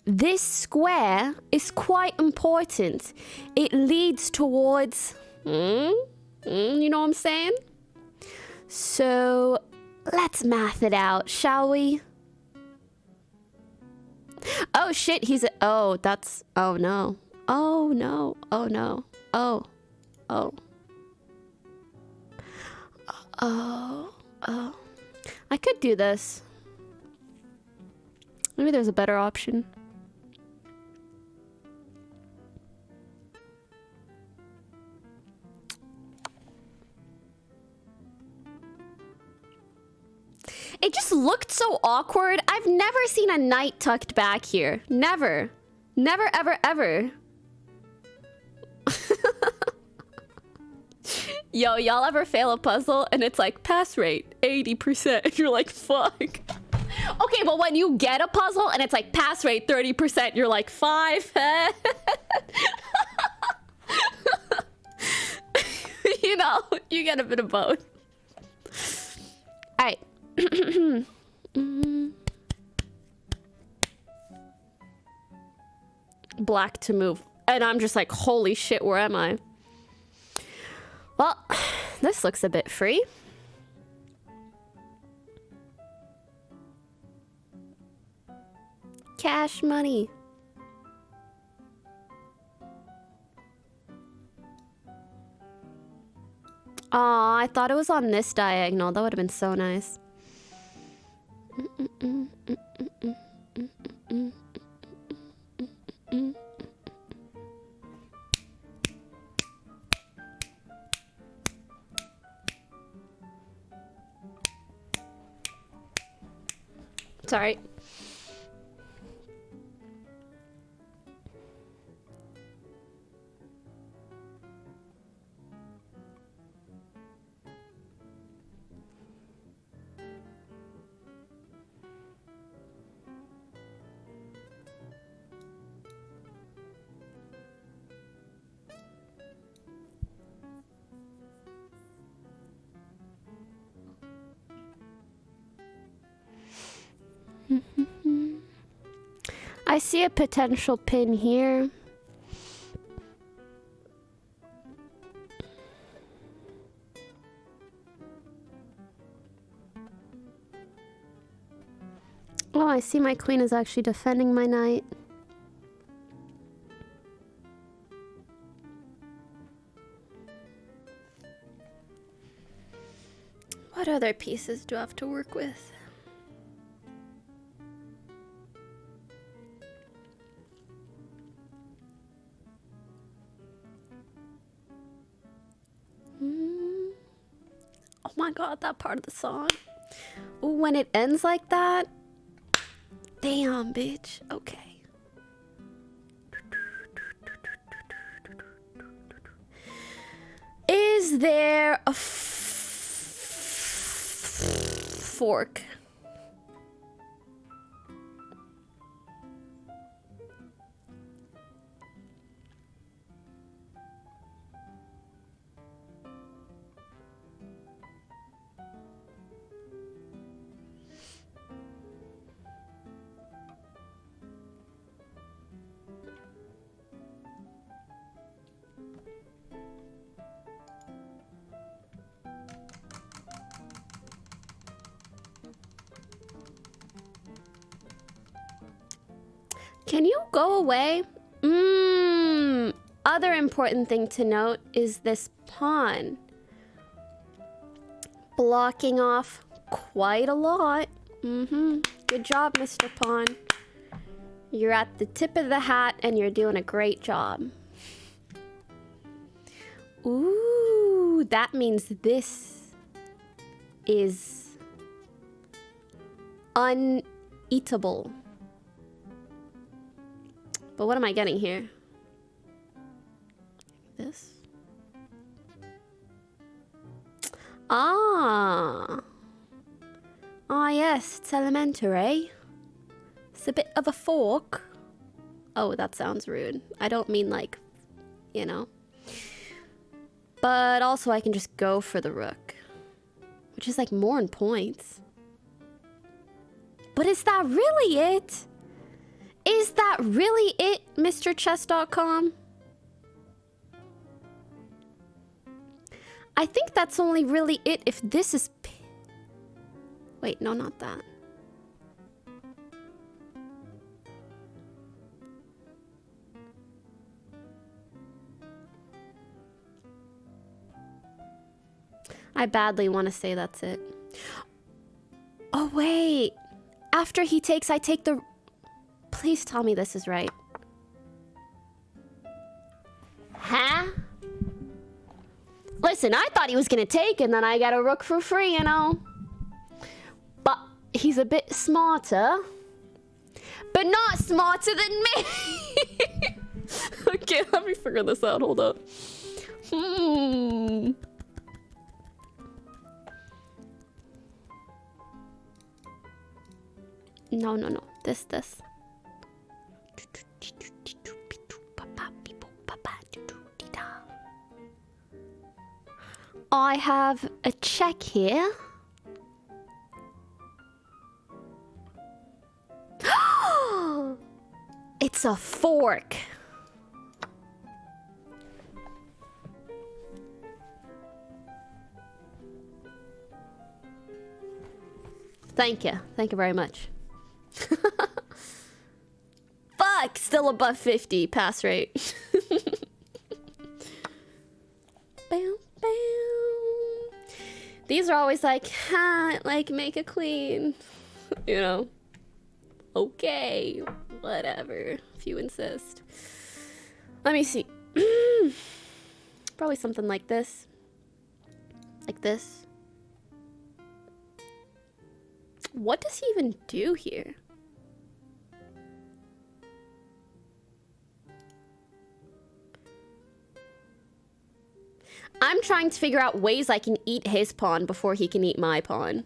this square, is quite important. It leads towards... you know what I'm saying? So... let's math it out, shall we? Oh shit, he's a... oh, that's... oh no. Oh no. Oh no. Oh. Oh. Oh. Oh. I could do this. Maybe there's a better option. It just looked so awkward. I've never seen a knight tucked back here. Never. Never, ever, ever. Yo, y'all ever fail a puzzle and it's like pass rate 80% and you're like, fuck. Okay, but when you get a puzzle and it's like pass rate 30%, you're like 5. You know, you get a bit of both. All right. Black to move. And I'm just like, holy shit, where am I? Well, this looks a bit free. Cash money. Aw, I thought it was on this diagonal. That would have been so nice. Sorry. I see a potential pin here. Oh, I see my queen is actually defending my knight. What other pieces do I have to work with? Oh my god, that part of the song. Ooh, when it ends like that. Damn, bitch. Okay. Is there a fork? Can you go away? Other important thing to note is this pawn. Blocking off quite a lot. Good job, Mr. Pawn. You're at the tip of the hat and you're doing a great job. Ooh, that means this is uneatable. But what am I getting here? This? Ah, yes, it's elementary. It's a bit of a fork. Oh, that sounds rude. I don't mean like, you know. But also I can just go for the rook, which is like more in points. But is that really it? Is that really it, MrChess.com? I think that's only really it if this is... Wait, no, not that. I badly want to say that's it. Oh, wait. After he takes, I take the... Please tell me this is right. Huh? Listen, I thought he was gonna take and then I got a rook for free, you know? But he's a bit smarter. But not smarter than me! Okay, let me figure this out. Hold up. No, no, no. This. I have a check here. It's a fork. Thank you. Thank you very much. Fuck! Still above 50 pass rate. Bam, bam. These are always like, like make a queen. You know. Okay, whatever, if you insist. Let me see. Probably something like this. Like this. What does he even do here? I'm trying to figure out ways I can eat his pawn before he can eat my pawn.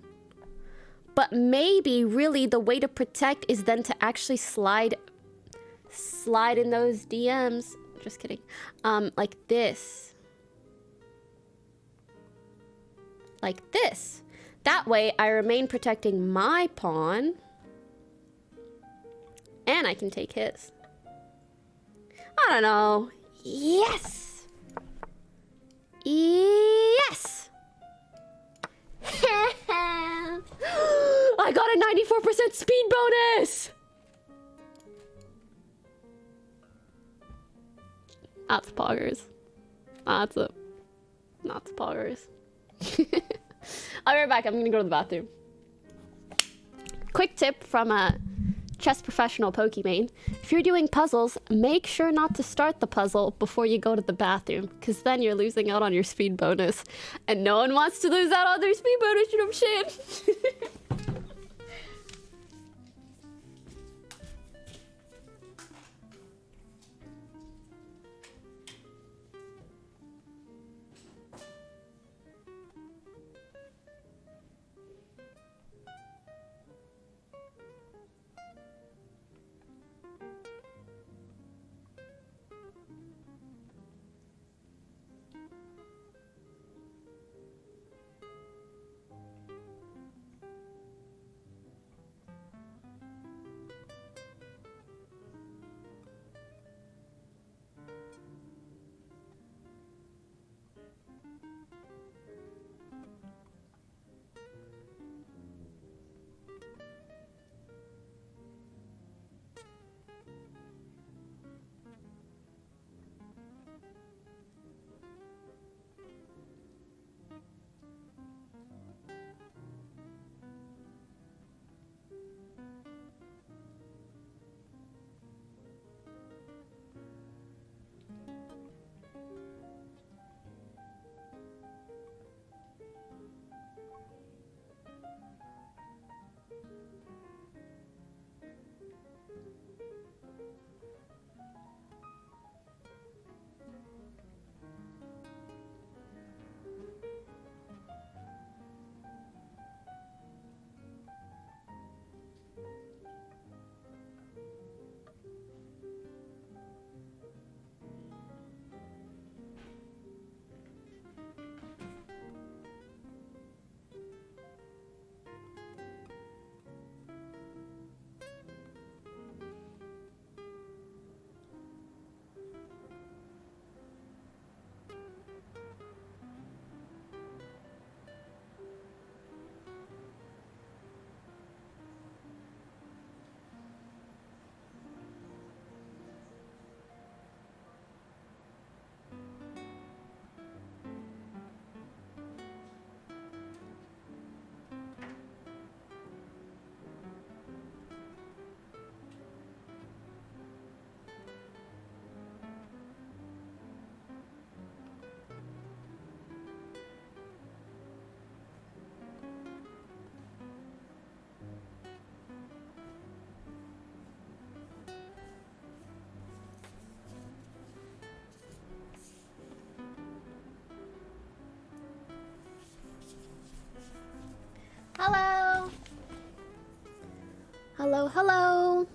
But maybe really the way to protect is then to actually slide in those DMs. Just kidding. Like this. Like this. That way I remain protecting my pawn. And I can take his. I don't know. Yes! Yes! I got a 94% speed bonus! That's poggers. That's it. That's poggers. I'll be right back. I'm gonna go to the bathroom. Quick tip from a chess professional Pokimane. If you're doing puzzles, make sure not to start the puzzle before you go to the bathroom, because then you're losing out on your speed bonus. And no one wants to lose out on their speed bonus, you know what I'm saying? Hello, hello.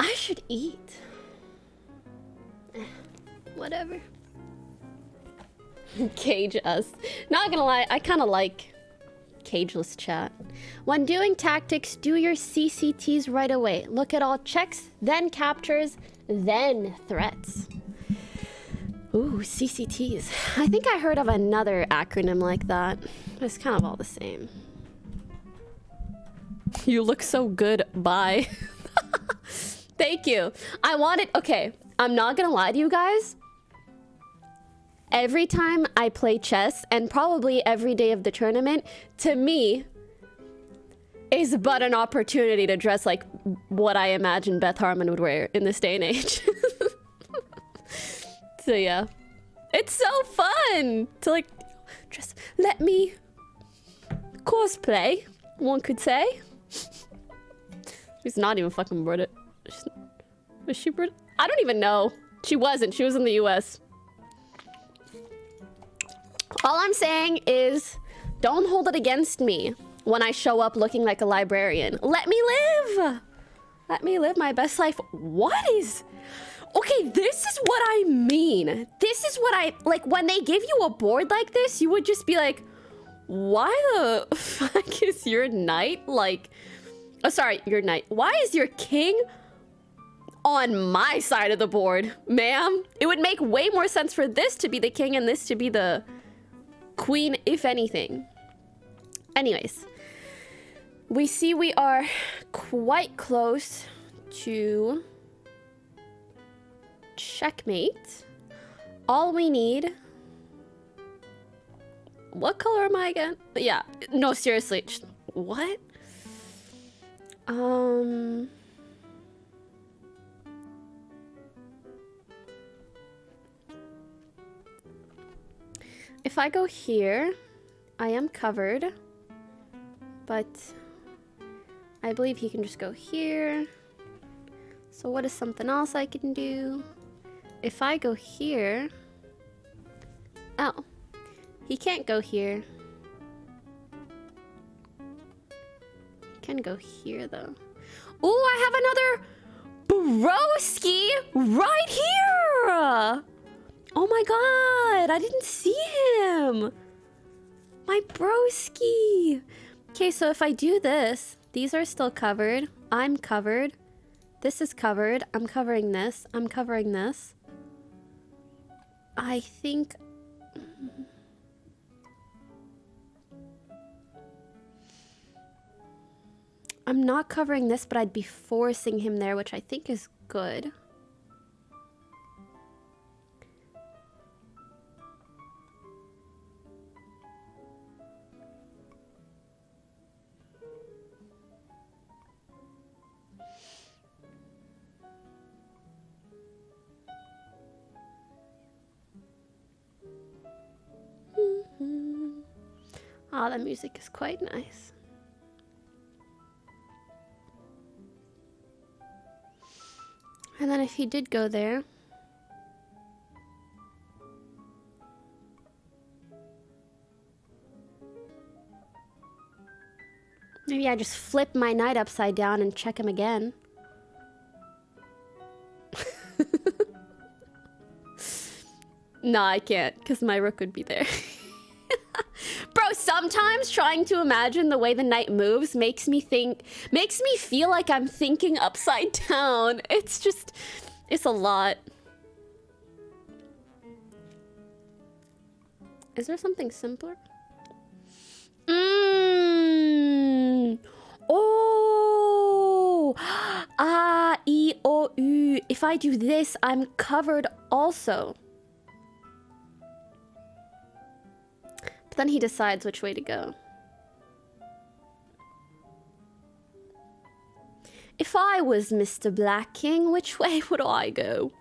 I should eat. Whatever. Cage us. Not gonna lie, I kind of like cageless chat. When doing tactics, do your CCTs right away. Look at all checks, then captures, then threats. Ooh, CCTs. I think I heard of another acronym like that. It's kind of all the same. You look so good. Bye. Thank you. I wanted... Okay, I'm not gonna lie to you guys. Every time I play chess, and probably every day of the tournament, to me, is but an opportunity to dress like what I imagine Beth Harmon would wear in this day and age. So yeah. It's so fun to like just let me cosplay, one could say. She's not even fucking British. Was she British? I don't even know. She wasn't. She was in the US. All I'm saying is don't hold it against me when I show up looking like a librarian. Let me live. Let me live my best life. What is... Okay, this is what I mean. This is what I... Like, when they give you a board like this, you would just be like, why the fuck is your knight, like... Oh, sorry, your knight. Why is your king on my side of the board, ma'am? It would make way more sense for this to be the king and this to be the queen, if anything. Anyways. We see we are quite close to... checkmate. All we need... What color am I again? Yeah, no, seriously. What? If I go here, I am covered. But I believe he can just go here. So what is something else I can do? If I go here... Oh. He can't go here. He can go here, though. Ooh, I have another broski right here! Oh my god, I didn't see him! My broski! Okay, so if I do this, these are still covered. I'm covered. This is covered. I'm covering this. I'm covering this. I think... I'm not covering this, but I'd be forcing him there, which I think is good. Ah, the music is quite nice. And then if he did go there... Maybe I just flip my knight upside down and check him again. No, I can't, because my rook would be there. Bro, sometimes trying to imagine the way the knight moves makes me feel like I'm thinking upside down. It's just, it's a lot. Is there something simpler? Oh! Ah, E, O, U. If I do this, I'm covered also. But then he decides which way to go. If I was Mr. Black King, which way would I go?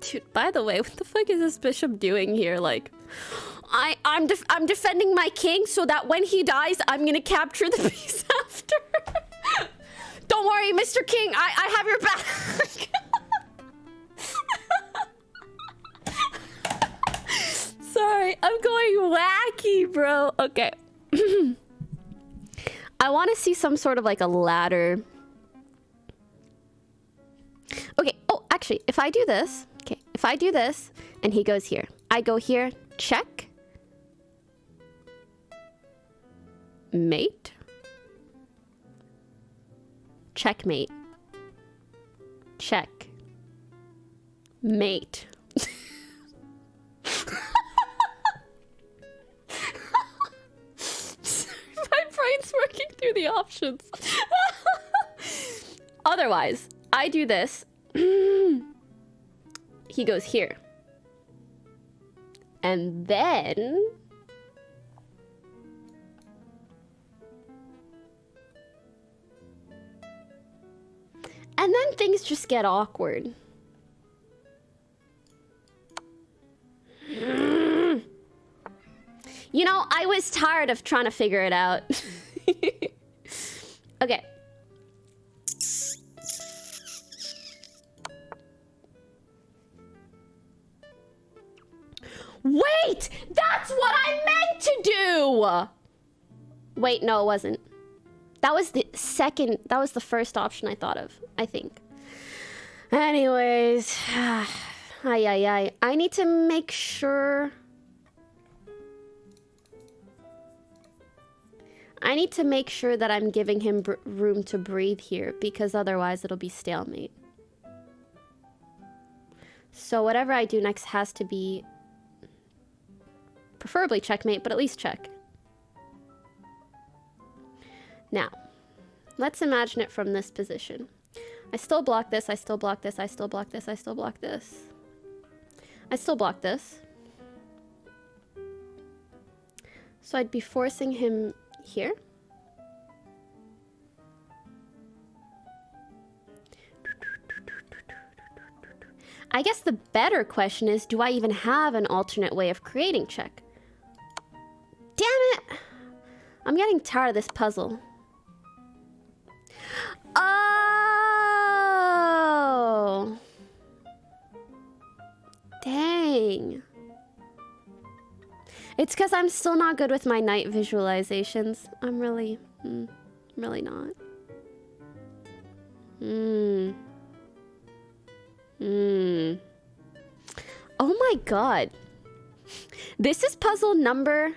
Dude, by the way, what the fuck is this bishop doing here? Like, I'm defending my king so that when he dies, I'm gonna capture the piece after. Don't worry, Mr. King, I have your back. Sorry, I'm going wacky, bro. Okay. I want to see some sort of like a ladder. Okay. Oh, actually, if I do this, okay, if I do this and he goes here, I go here, check. Mate. Checkmate. Check. Mate. My brain's working through the options. Otherwise, I do this. He goes here. And then... And then things just get awkward. You know, I was tired of trying to figure it out. Okay. Wait! That's what I meant to do! Wait, no, it wasn't. That was the second... That was the first option I thought of, I think. Anyways. I need to make sure... I need to make sure that I'm giving him room to breathe here, because otherwise it'll be stalemate. So whatever I do next has to be... Preferably checkmate, but at least check. Now, let's imagine it from this position. I still block this, I still block this, I still block this, I still block this. I still block this. So I'd be forcing him here. I guess the better question is, do I even have an alternate way of creating check? Damn it! I'm getting tired of this puzzle. Oh! Dang. It's because I'm still not good with my night visualizations. I'm really not. Oh my god. This is puzzle number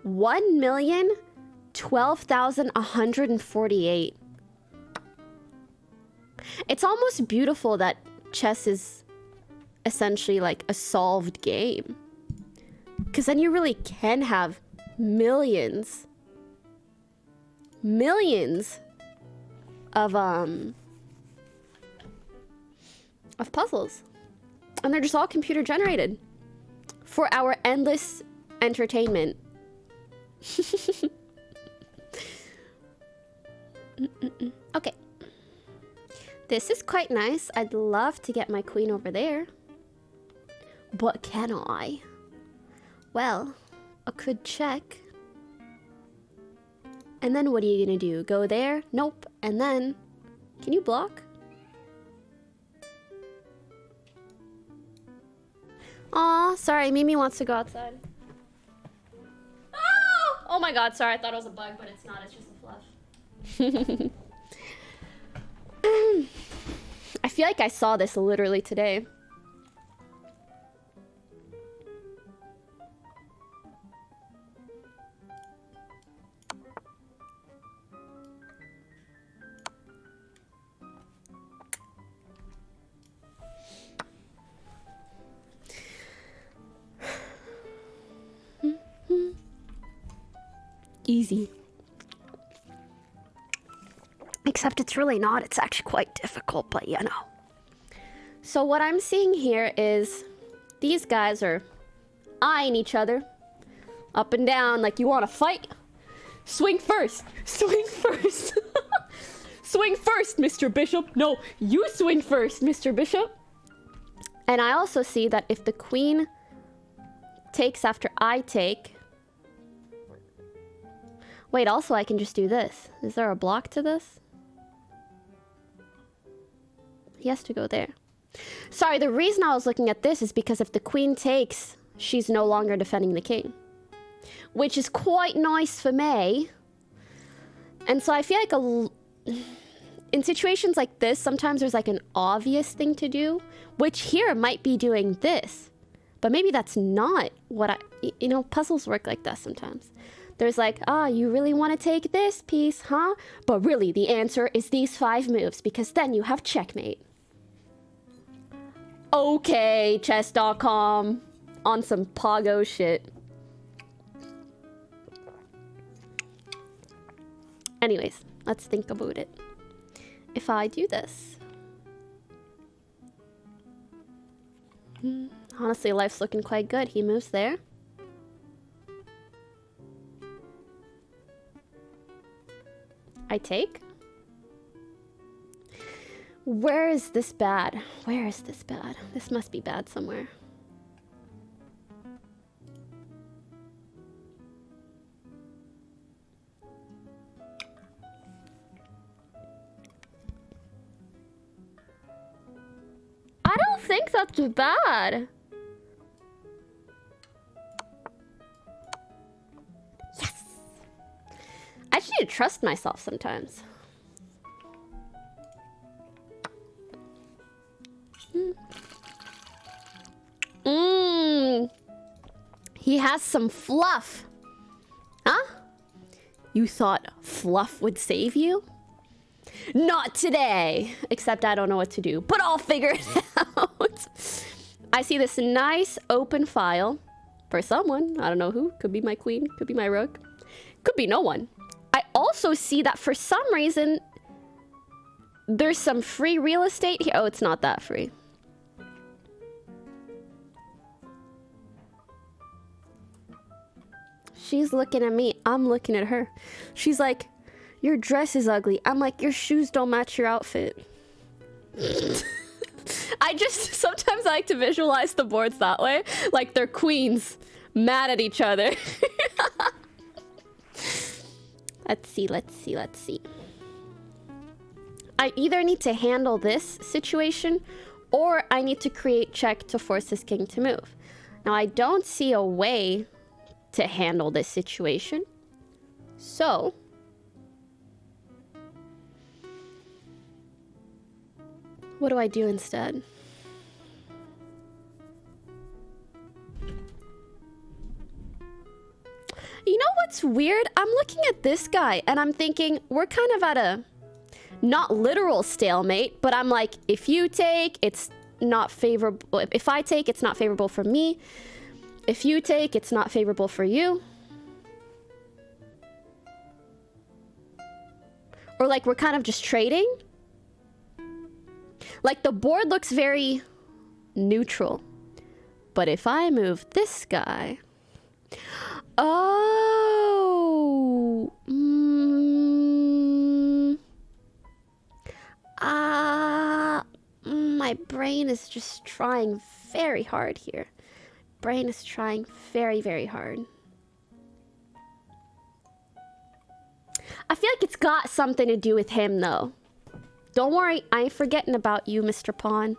1,012,148. It's almost beautiful that chess is essentially like a solved game. Because then you really can have millions of puzzles. And they're just all computer generated for our endless entertainment. Okay. This is quite nice. I'd love to get my queen over there. But can I? Well, I could check. And then what are you gonna do? Go there? Nope. And then, can you block? Aw, sorry, Mimi wants to go outside. Oh! Oh my god, sorry, I thought it was a bug, but it's not, it's just a fluff. I feel like I saw this literally today. Easy. Except it's really not. It's actually quite difficult, but you know. So what I'm seeing here is these guys are eyeing each other up and down like, you want to fight? Swing first. Swing first. Swing first, Mr. Bishop. No, you swing first, Mr. Bishop. And I also see that if the queen takes after I take... Wait, also I can just do this. Is there a block to this? He has to go there. Sorry, the reason I was looking at this is because if the queen takes, she's no longer defending the king. Which is quite nice for me. And so I feel like in situations like this, sometimes there's like an obvious thing to do, which here might be doing this. But maybe that's not what you know, puzzles work like that sometimes. There's like, you really want to take this piece, huh? But really, the answer is these 5 moves, because then you have checkmate. Okay, chess.com. On some Pogo shit. Anyways, let's think about it. If I do this... honestly, life's looking quite good. He moves there. I take. Where is this bad? Where is this bad? This must be bad somewhere. I don't think that's bad. Yes! I just need to trust myself sometimes. He has some fluff. Huh? You thought fluff would save you? Not today. Except I don't know what to do, but I'll figure it out. I see this nice open file for someone. I don't know who. Could be my queen. Could be my rook. Could be no one. I also see that for some reason, there's some free real estate here. Oh, it's not that free. She's looking at me. I'm looking at her. She's like, your dress is ugly. I'm like, your shoes don't match your outfit. Sometimes I like to visualize the boards that way. Like they're queens mad at each other. Let's see. I either need to handle this situation or I need to create check to force this king to move. Now, I don't see a way to handle this situation. So... what do I do instead? You know what's weird? I'm looking at this guy and I'm thinking we're kind of at a not literal stalemate, but I'm like, if you take, it's not favorable. If I take, it's not favorable for me. If you take, it's not favorable for you. Or like we're kind of just trading. Like the board looks very neutral. But if I move this guy... oh... my brain is just trying very hard here. Brain is trying very, very hard. I feel like it's got something to do with him, though. Don't worry, I ain't forgetting about you, Mr. Pawn.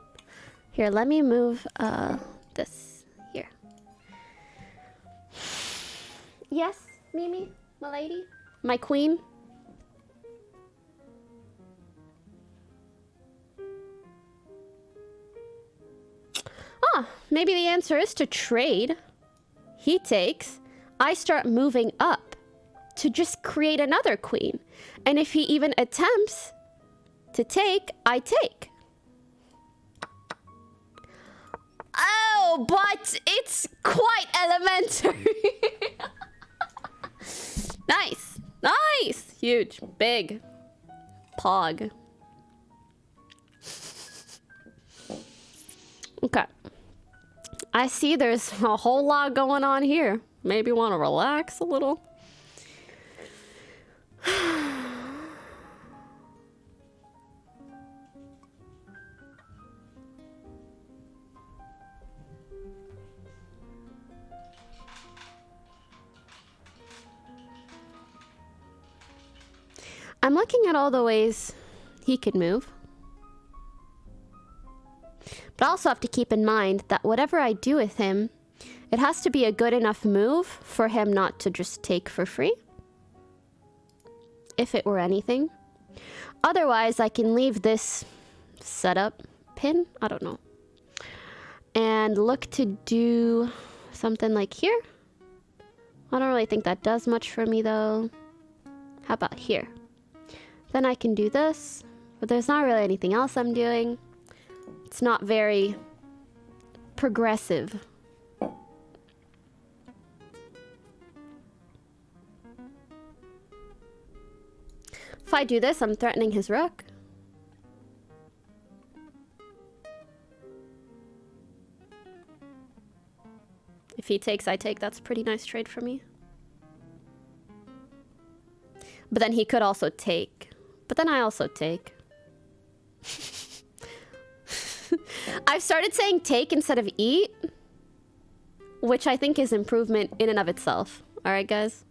Here, let me move this here. Yes, Mimi, my lady, my queen. Ah, maybe the answer is to trade. He takes. I start moving up to just create another queen. And if he even attempts to take, I take. Oh, but it's quite elementary. Nice. Nice. Huge. Big. Pog. Okay. I see there's a whole lot going on here. Maybe want to relax a little. I'm looking at all the ways he could move. But I also have to keep in mind that whatever I do with him, it has to be a good enough move for him not to just take for free. if it were anything. Otherwise, I can leave this setup pin. I don't know. And look to do something like here. I don't really think that does much for me though. How about here? Then I can do this, but there's not really anything else I'm doing. It's not very progressive. If I do this, I'm threatening his rook. If he takes, I take. That's a pretty nice trade for me. But then he could also take. But then I also take. I've started saying take instead of eat, which I think is improvement in and of itself. All right, guys?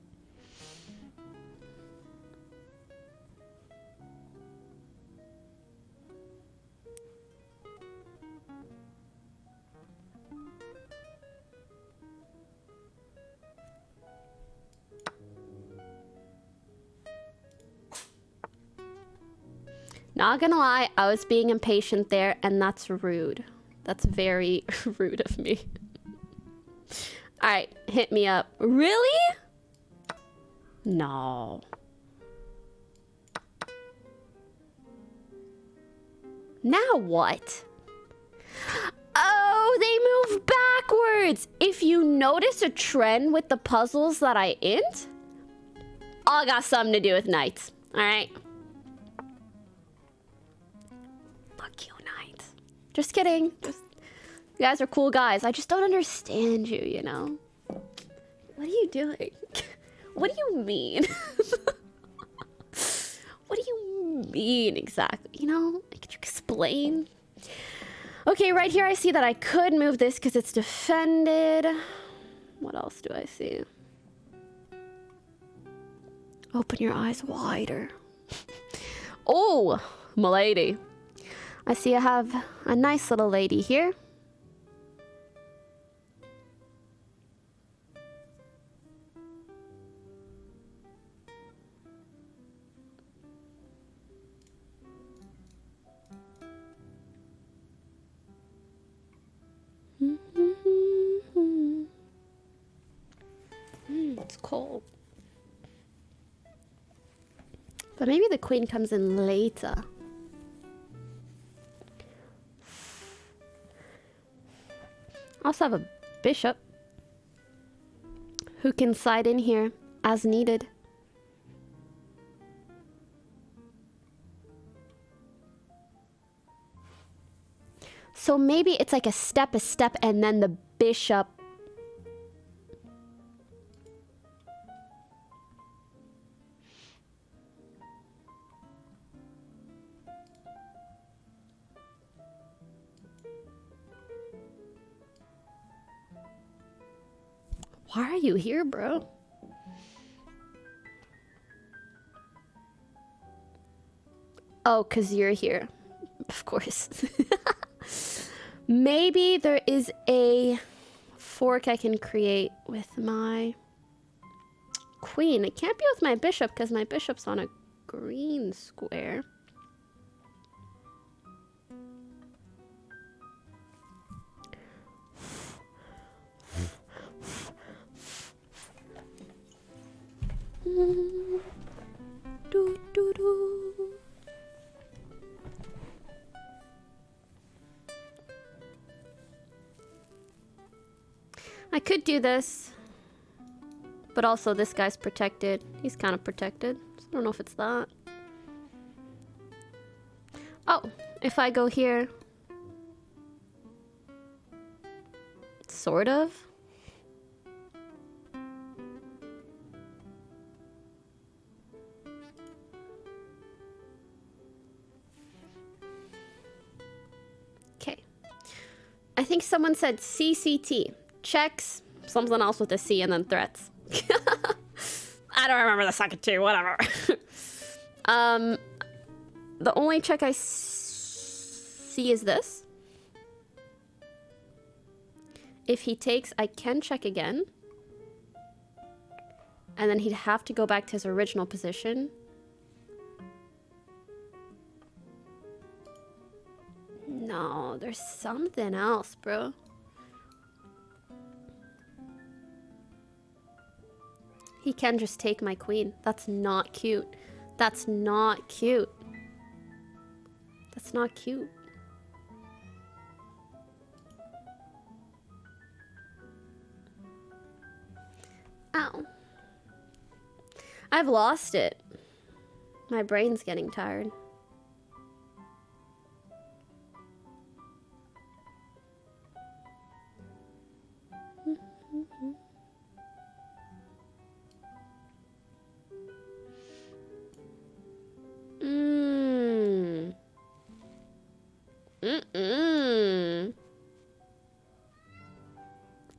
Not gonna lie, I was being impatient there, and that's rude. That's very rude of me. Alright, hit me up. Really? No. Now what? Oh, they move backwards! If you notice a trend with the puzzles that I int, all got something to do with knights. Alright? Fuck you, knights. Just kidding. You guys are cool guys. I just don't understand you, you know? What are you doing? What do you mean? What do you mean exactly? You know? Could you explain? Okay, right here I see that I could move this because it's defended. What else do I see? Open your eyes wider. Oh, m'lady. I see I have a nice little lady here. It's cold. But maybe the queen comes in later. I also have a bishop who can slide in here as needed. So maybe it's like a step, and then the bishop. Why are you here, bro? Oh, 'cause you're here. Of course. Maybe there is a fork I can create with my queen. It can't be with my bishop because my bishop's on a green square. Do, do, do. I could do this, but also this guy's protected. He's kind of protected. So I don't know if it's that. Oh, if I go here, sort of. Okay. I think someone said CCT. Checks, something else with a C, and then threats. I don't remember the second two, whatever. The only check I see is this. If he takes, I can check again. And then he'd have to go back to his original position. No, there's something else, bro. He can just take my queen. That's not cute. That's not cute. That's not cute. Ow. I've lost it. My brain's getting tired.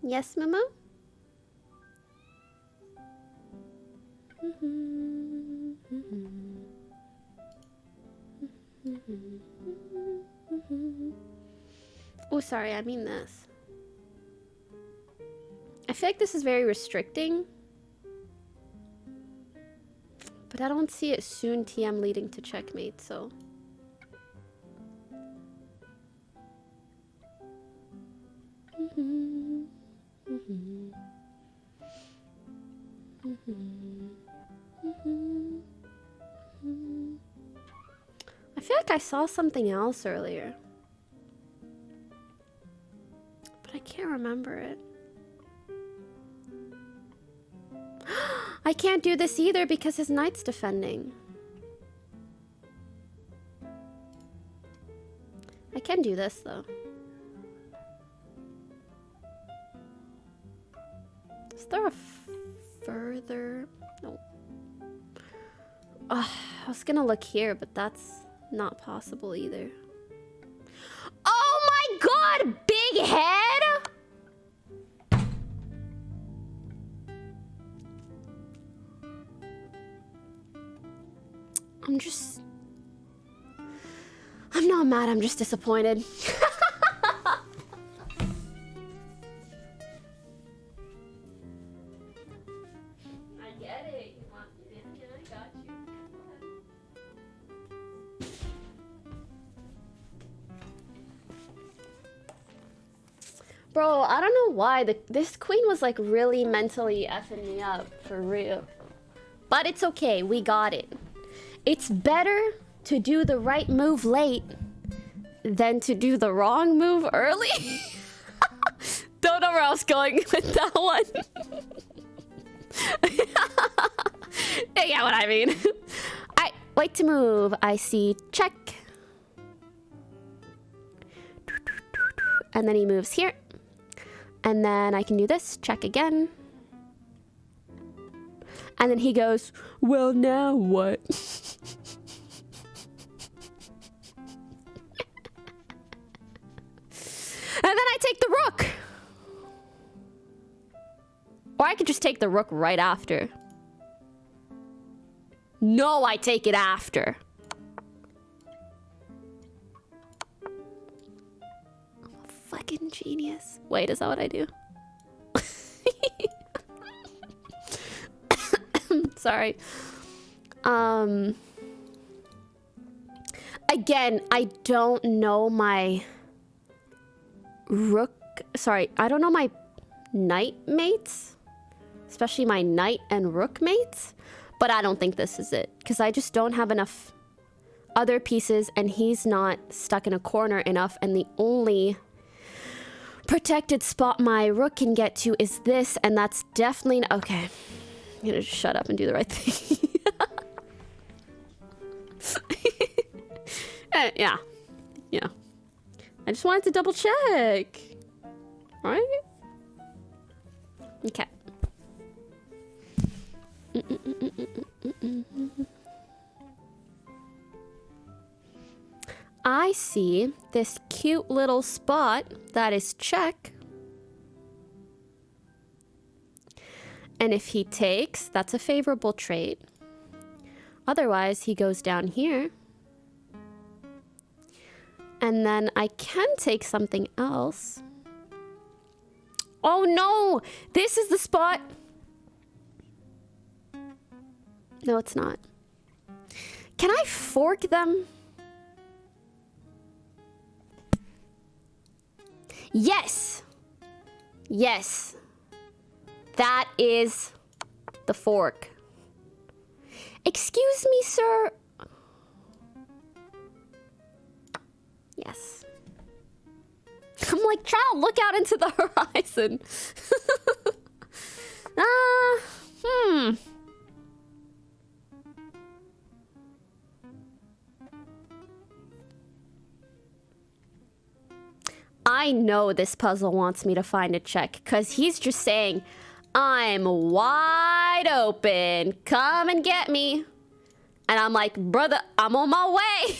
Yes, Momo? Oh, sorry, I mean this. I feel like this is very restricting. But I don't see it soon TM leading to checkmate, so... I feel like I saw something else earlier. But I can't remember it. I can't do this either because his knight's defending. I can do this though. Is there a further? No. I was gonna look here, but that's not possible either. Oh my god, big head! I'm not mad, I'm just disappointed. I get it. You want me in? I got you. Bro, I don't know why. This queen was like really mentally effing me up, for real. But it's okay, we got it. It's better to do the right move late than to do the wrong move early. Don't know where I was going with that one. You get what I mean. I like to move. I see check. And then he moves here. And then I can do this, check again. And then he goes, well, now what? And then I take the rook. Or I could just take the rook right after. No, I take it after. I'm a fucking genius. Wait, is that what I do? Sorry. Again, I don't know my rook. Sorry, I don't know my knight mates, especially my knight and rook mates. But I don't think this is it because I just don't have enough other pieces, and he's not stuck in a corner enough. And the only protected spot my rook can get to is this, and that's definitely okay. I'm gonna just shut up and do the right thing. Yeah. I just wanted to double check. Right? Okay. I see this cute little spot that is check. And if he takes, that's a favorable trade. Otherwise, he goes down here. And then I can take something else. Oh no! This is the spot. No, it's not. Can I fork them? Yes! Yes. That is the fork. Excuse me, sir. Yes. I'm like trying to look out into the horizon. I know this puzzle wants me to find a check because he's just saying, I'm wide open. Come and get me. And I'm like, brother, I'm on my way.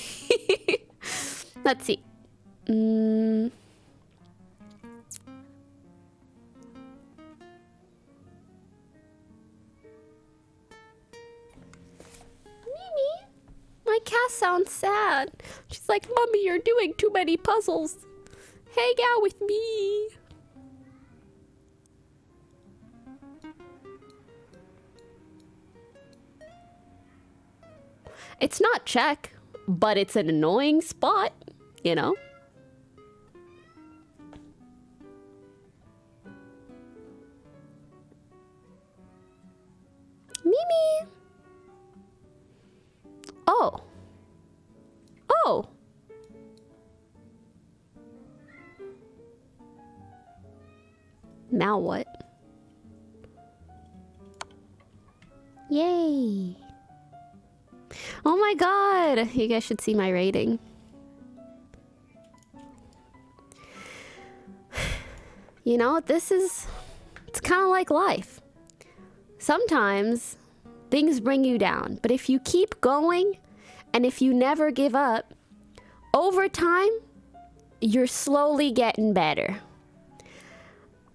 Let's see. Mimi? My cat sounds sad. She's like, Mommy, you're doing too many puzzles. Hang out with me. It's not check, but it's an annoying spot, you know? Mimi! Oh. Oh. Now what? Yay. Oh my god. You guys should see my rating. You know, it's kind of like life. Sometimes things bring you down, but if you keep going and if you never give up, over time, you're slowly getting better.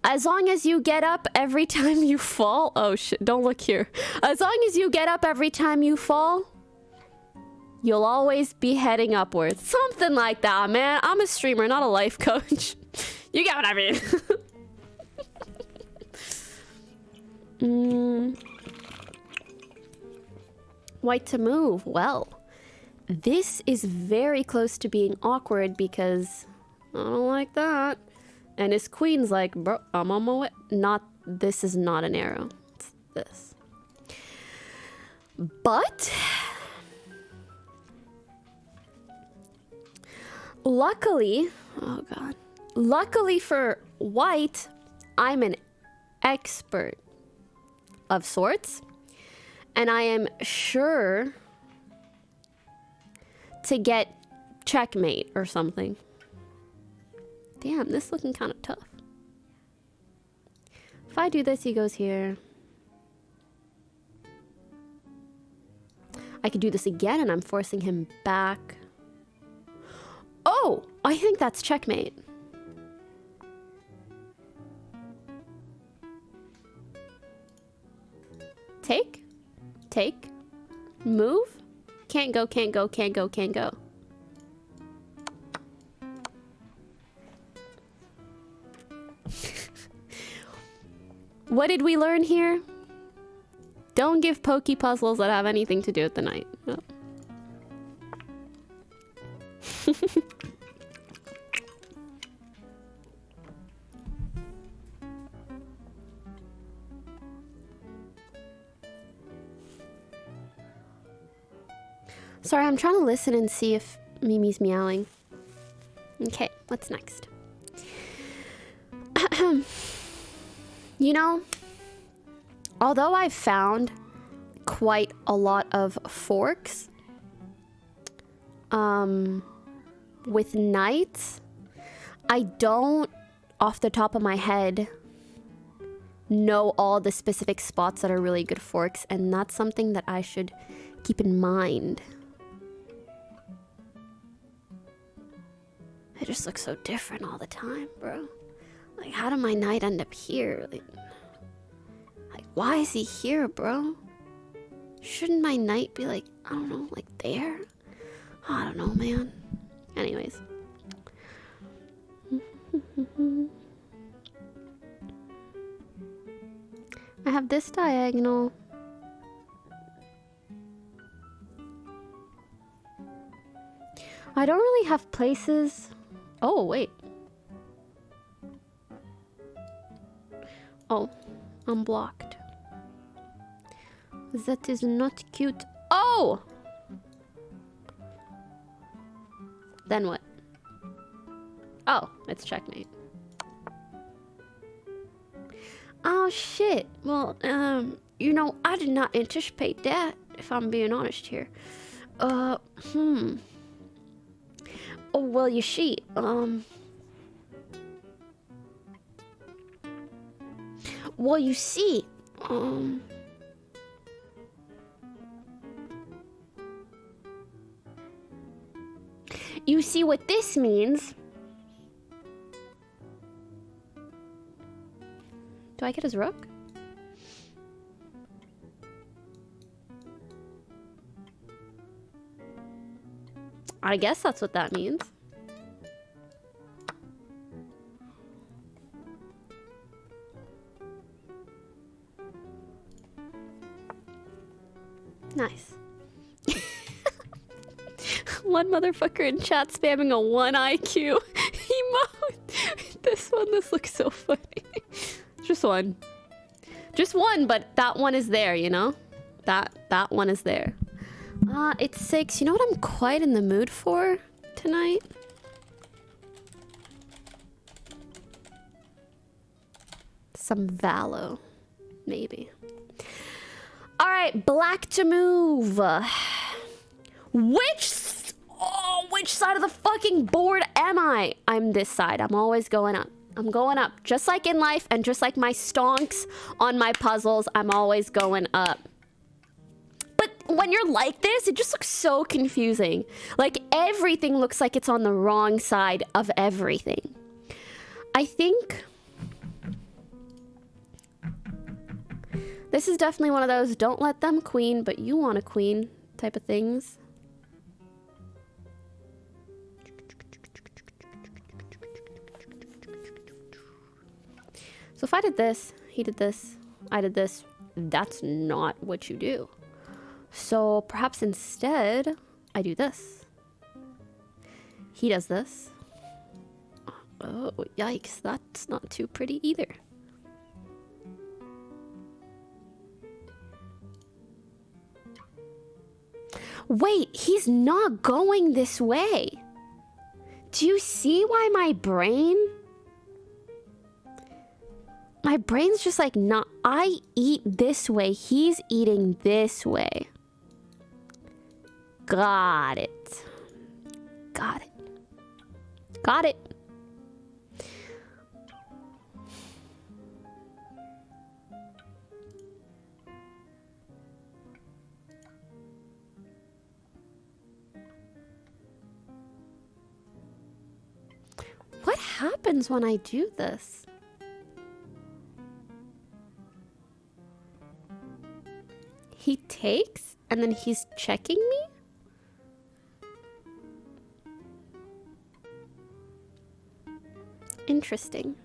As long as you get up every time you fall. Oh shit, don't look here. As long as you get up every time you fall, you'll always be heading upwards. Something like that, man. I'm a streamer, not a life coach. You get what I mean. White to move. Well, this is very close to being awkward because I don't like that. And his queen's like, bro, I'm on my way. This is not an arrow. It's this. But luckily, oh god. Luckily for white, I'm an expert of sorts. And I am sure to get checkmate or something. Damn, this is looking kind of tough. If I do this, he goes here. I could do this again and I'm forcing him back. Oh, I think that's checkmate. Take, move. Can't go, can't go, can't go, can't go. What did we learn here? Don't give pokey puzzles that have anything to do with the night. No. Sorry, I'm trying to listen and see if Mimi's meowing. Okay, what's next? You know, although I've found quite a lot of forks with knights, I don't, off the top of my head, know all the specific spots that are really good forks, and that's something that I should keep in mind. It just looks so different all the time, bro. Like, how did my knight end up here? Like, why is he here, bro? Shouldn't my knight be like, I don't know, like there? I don't know, man. Anyways. I have this diagonal. I don't really have places. Oh, wait. Oh, I'm blocked. That is not cute. Oh! Then what? Oh, it's checkmate. Oh shit. Well, you know, I did not anticipate that, if I'm being honest here. Oh, well, you see, well, you see, you see what this means? Do I get his rook? I guess that's what that means. Nice. One motherfucker in chat spamming a 1 IQ emote. This looks so funny. Just one. Just one, but that one is there, you know? That one is there. It's 6. You know what I'm quite in the mood for tonight? Some Valo. Maybe. Alright, black to move. Which side of the fucking board am I? I'm this side. I'm always going up. I'm going up. Just like in life and just like my stonks on my puzzles, I'm always going up. But when you're like this, it just looks so confusing. Like everything looks like it's on the wrong side of everything. I think this is definitely one of those don't let them queen, but you want a queen type of things. So if I did this, he did this, I did this, that's not what you do. So perhaps instead, I do this. He does this. Oh, yikes, that's not too pretty either. Wait, he's not going this way. Do you see why my brain's just like, not, I eat this way, he's eating this way. Got it. Got it. Got it. What happens when I do this? He takes and then he's checking me? Interesting.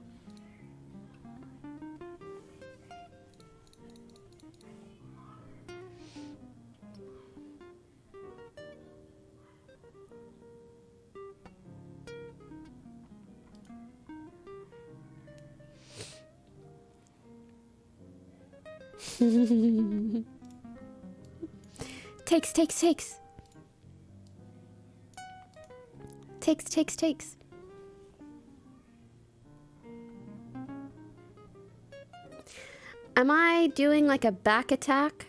Takes. Takes. Am I doing like a back attack?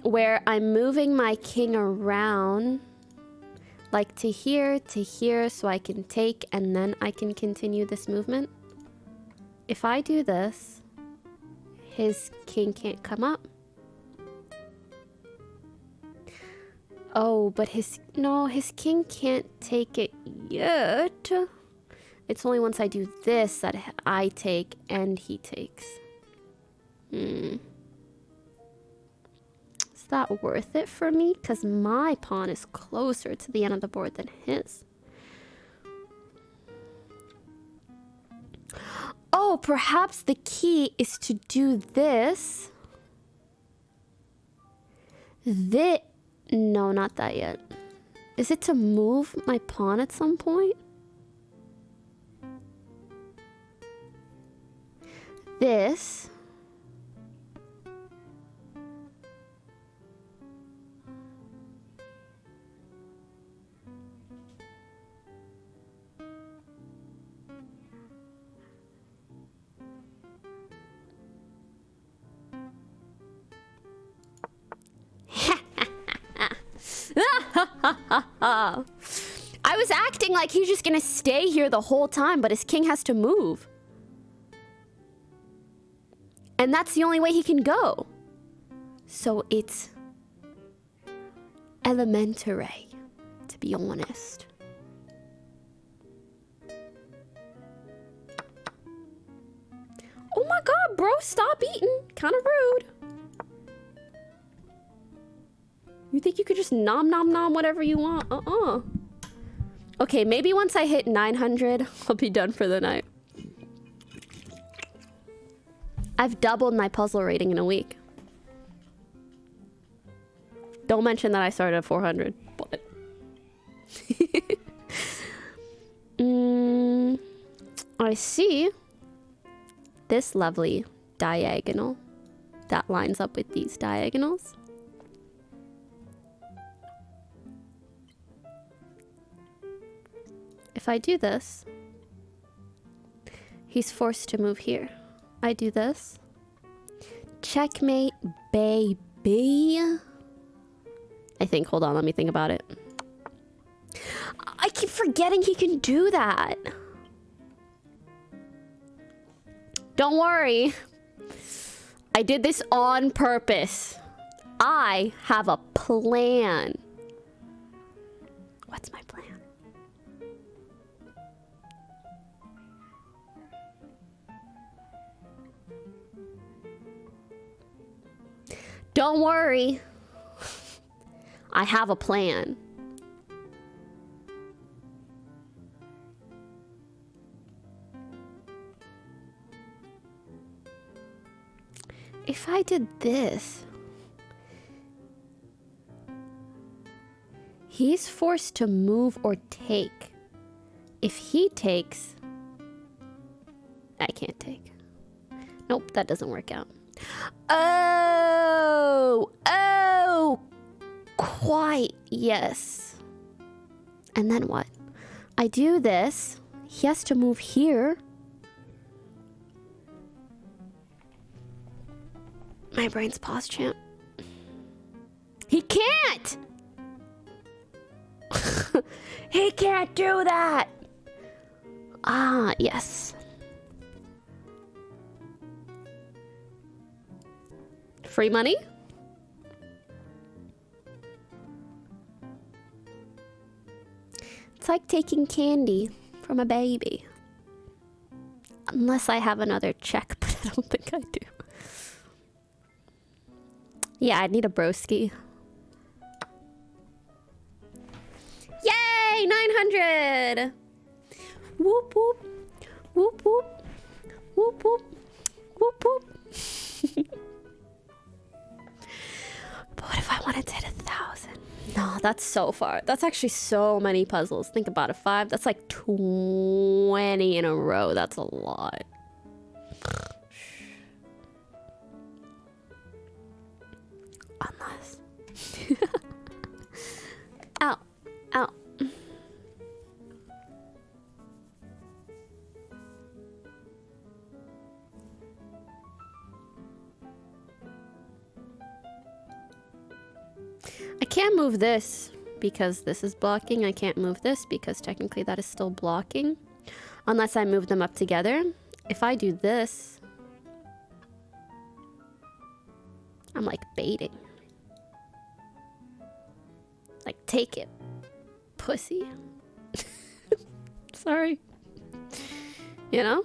Where I'm moving my king around like to here so I can take and then I can continue this movement? If I do this, his king can't come up. Oh, but his king can't take it yet. It's only once I do this that I take and he takes. Is that worth it for me? Because my pawn is closer to the end of the board than his. Oh, perhaps the key is to do this. No, not that yet. Is it to move my pawn at some point? this. I was acting like he's just gonna stay here the whole time, but his king has to move. And that's the only way he can go. So it's elementary, to be honest. Oh my god, bro, stop eating. Kind of rude. You think you could just nom nom nom whatever you want? Okay, maybe once I hit 900, I'll be done for the night. I've doubled my puzzle rating in a week. Don't mention that I started at 400, but... I see this lovely diagonal that lines up with these diagonals. If I do this, he's forced to move here. I do this. Checkmate, baby. I think, hold on, let me think about it. I keep forgetting he can do that. Don't worry. I did this on purpose. I have a plan. What's my plan? Don't worry. I have a plan. If I did this, he's forced to move or take. If he takes, I can't take. Nope, that doesn't work out. Oh, quite, yes. And then what? I do this. He has to move here. My brain's pause champ. He can't! He can't do that! Ah, yes. Free money? It's like taking candy from a baby. Unless I have another check, but I don't think I do. Yeah, I need a broski. Yay! 900! Whoop whoop. Whoop whoop. Whoop whoop. Whoop whoop. But what if I wanted to hit 1,000? No, that's so far. That's actually so many puzzles. Think about it. 5, that's like 20 in a row. That's a lot. Unless. Ow. Ow. I can't move this because this is blocking. I can't move this because technically that is still blocking. Unless I move them up together. If I do this, I'm like baiting. Like, take it, pussy. Sorry. You know?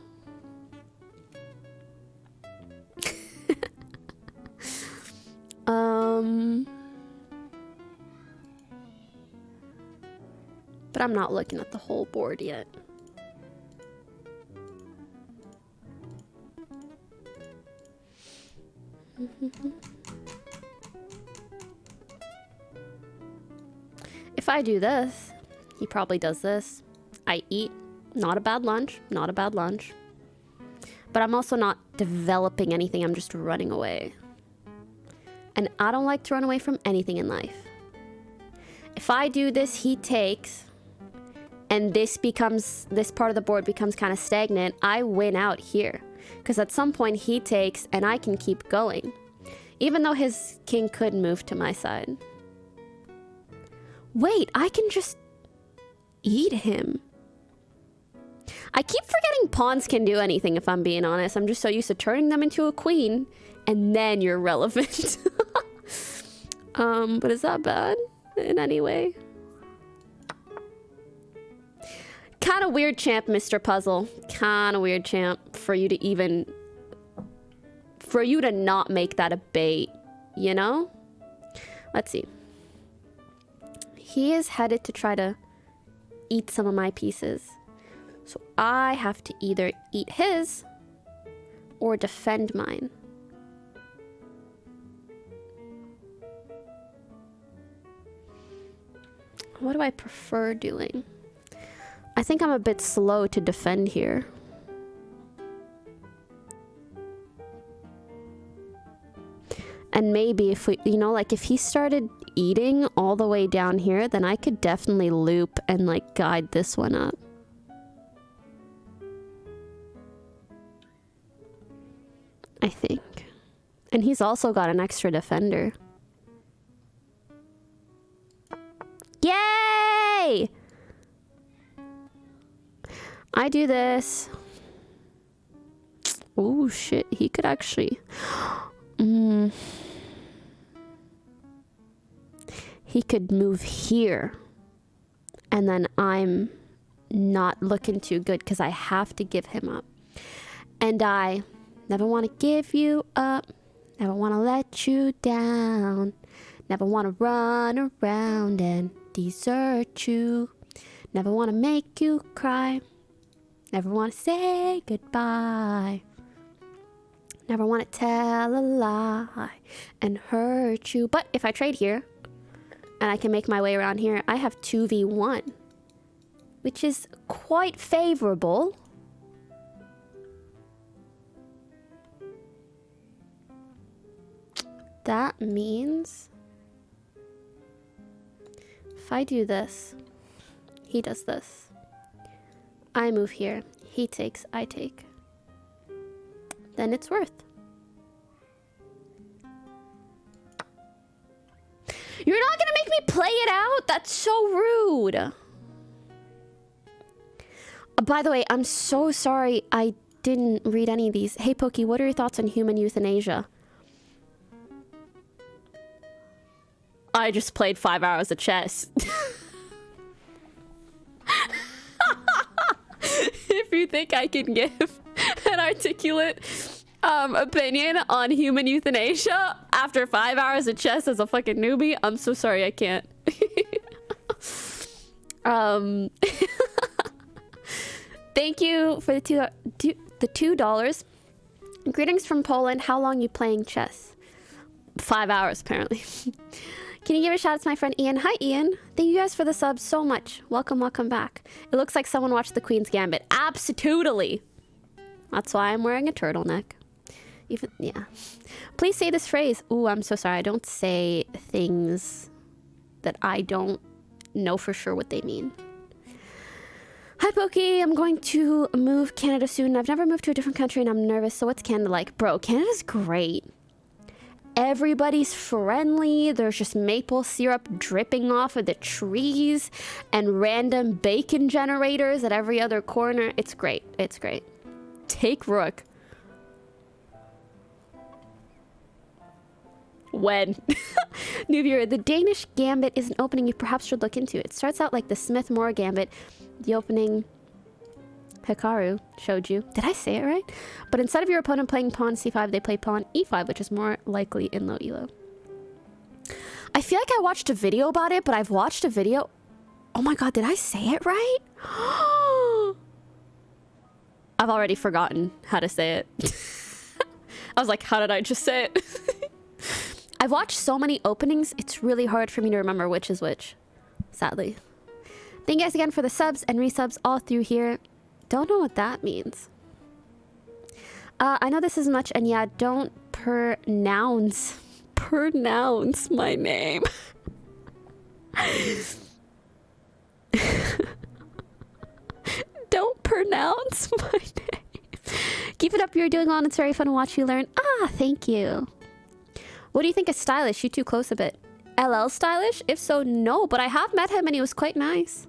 But I'm not looking at the whole board yet. If I do this, he probably does this. I eat. Not a bad lunch. Not a bad lunch. But I'm also not developing anything. I'm just running away. And I don't like to run away from anything in life. If I do this, he takes, and this part of the board becomes kind of stagnant, I win out here. Because at some point he takes, and I can keep going. Even though his king could move to my side. Wait, I can just eat him. I keep forgetting pawns can do anything, if I'm being honest. I'm just so used to turning them into a queen, and then you're relevant. But is that bad in any way? Kind of weird champ, Mr. Puzzle. Kind of weird champ for you to even... For you to not make that a bait, you know? Let's see. He is headed to try to eat some of my pieces. So I have to either eat his or defend mine. What do I prefer doing? I think I'm a bit slow to defend here. And maybe if we, you know, like if he started eating all the way down here, then I could definitely loop and like guide this one up. I think. And he's also got an extra defender. Yay! I do this. Oh shit, he could actually... He could move here. And then I'm not looking too good because I have to give him up. And I never want to give you up. Never want to let you down. Never want to run around and desert you. Never want to make you cry. Never want to say goodbye. Never want to tell a lie and hurt you. But if I trade here, and I can make my way around here, I have 2v1, which is quite favorable. That means if I do this, he does this. I move here, he takes, I take. Then it's worth. You're not gonna make me play it out? That's so rude. By the way, I'm so sorry I didn't read any of these. Hey, Poki, what are your thoughts on human euthanasia? I just played 5 hours of chess. If you think I can give an articulate opinion on human euthanasia after 5 hours of chess as a fucking newbie, I'm so sorry I can't. Thank you for the $2. Greetings from Poland. How long you playing chess? 5 hours apparently. Can you give a shout out to my friend Ian? Hi Ian. Thank you guys for the subs so much. Welcome back. It looks like someone watched the Queen's Gambit. Absolutely. That's why I'm wearing a turtleneck. Even, yeah. Please say this phrase. Ooh, I'm so sorry. I don't say things that I don't know for sure what they mean. Hi, Pokey. I'm going to move Canada soon. I've never moved to a different country and I'm nervous. So what's Canada like? Bro, Canada's great. Everybody's friendly. There's just maple syrup dripping off of the trees and random bacon generators at every other corner. It's great. It's great. Take Rook. When? New viewer, the Danish Gambit is an opening you perhaps should look into. It starts out like the Smith-Moore Gambit. The opening Hikaru showed you. Did I say it right? But instead of your opponent playing pawn c5, they play pawn e5, which is more likely in low elo. I feel like I watched a video about it, but I've watched a video... Oh my god, did I say it right? I've already forgotten how to say it. I was like, how did I just say it? I've watched so many openings, it's really hard for me to remember which is which. Sadly. Thank you guys again for the subs and resubs all through here. Don't know what that means. I know this is much, and yeah, don't pronounce my name. Don't pronounce my name. Keep it up, you're doing well, and it's very fun to watch you learn. Ah, thank you. What do you think is stylish? You too close a bit. LL stylish? If so, no, but I have met him and he was quite nice.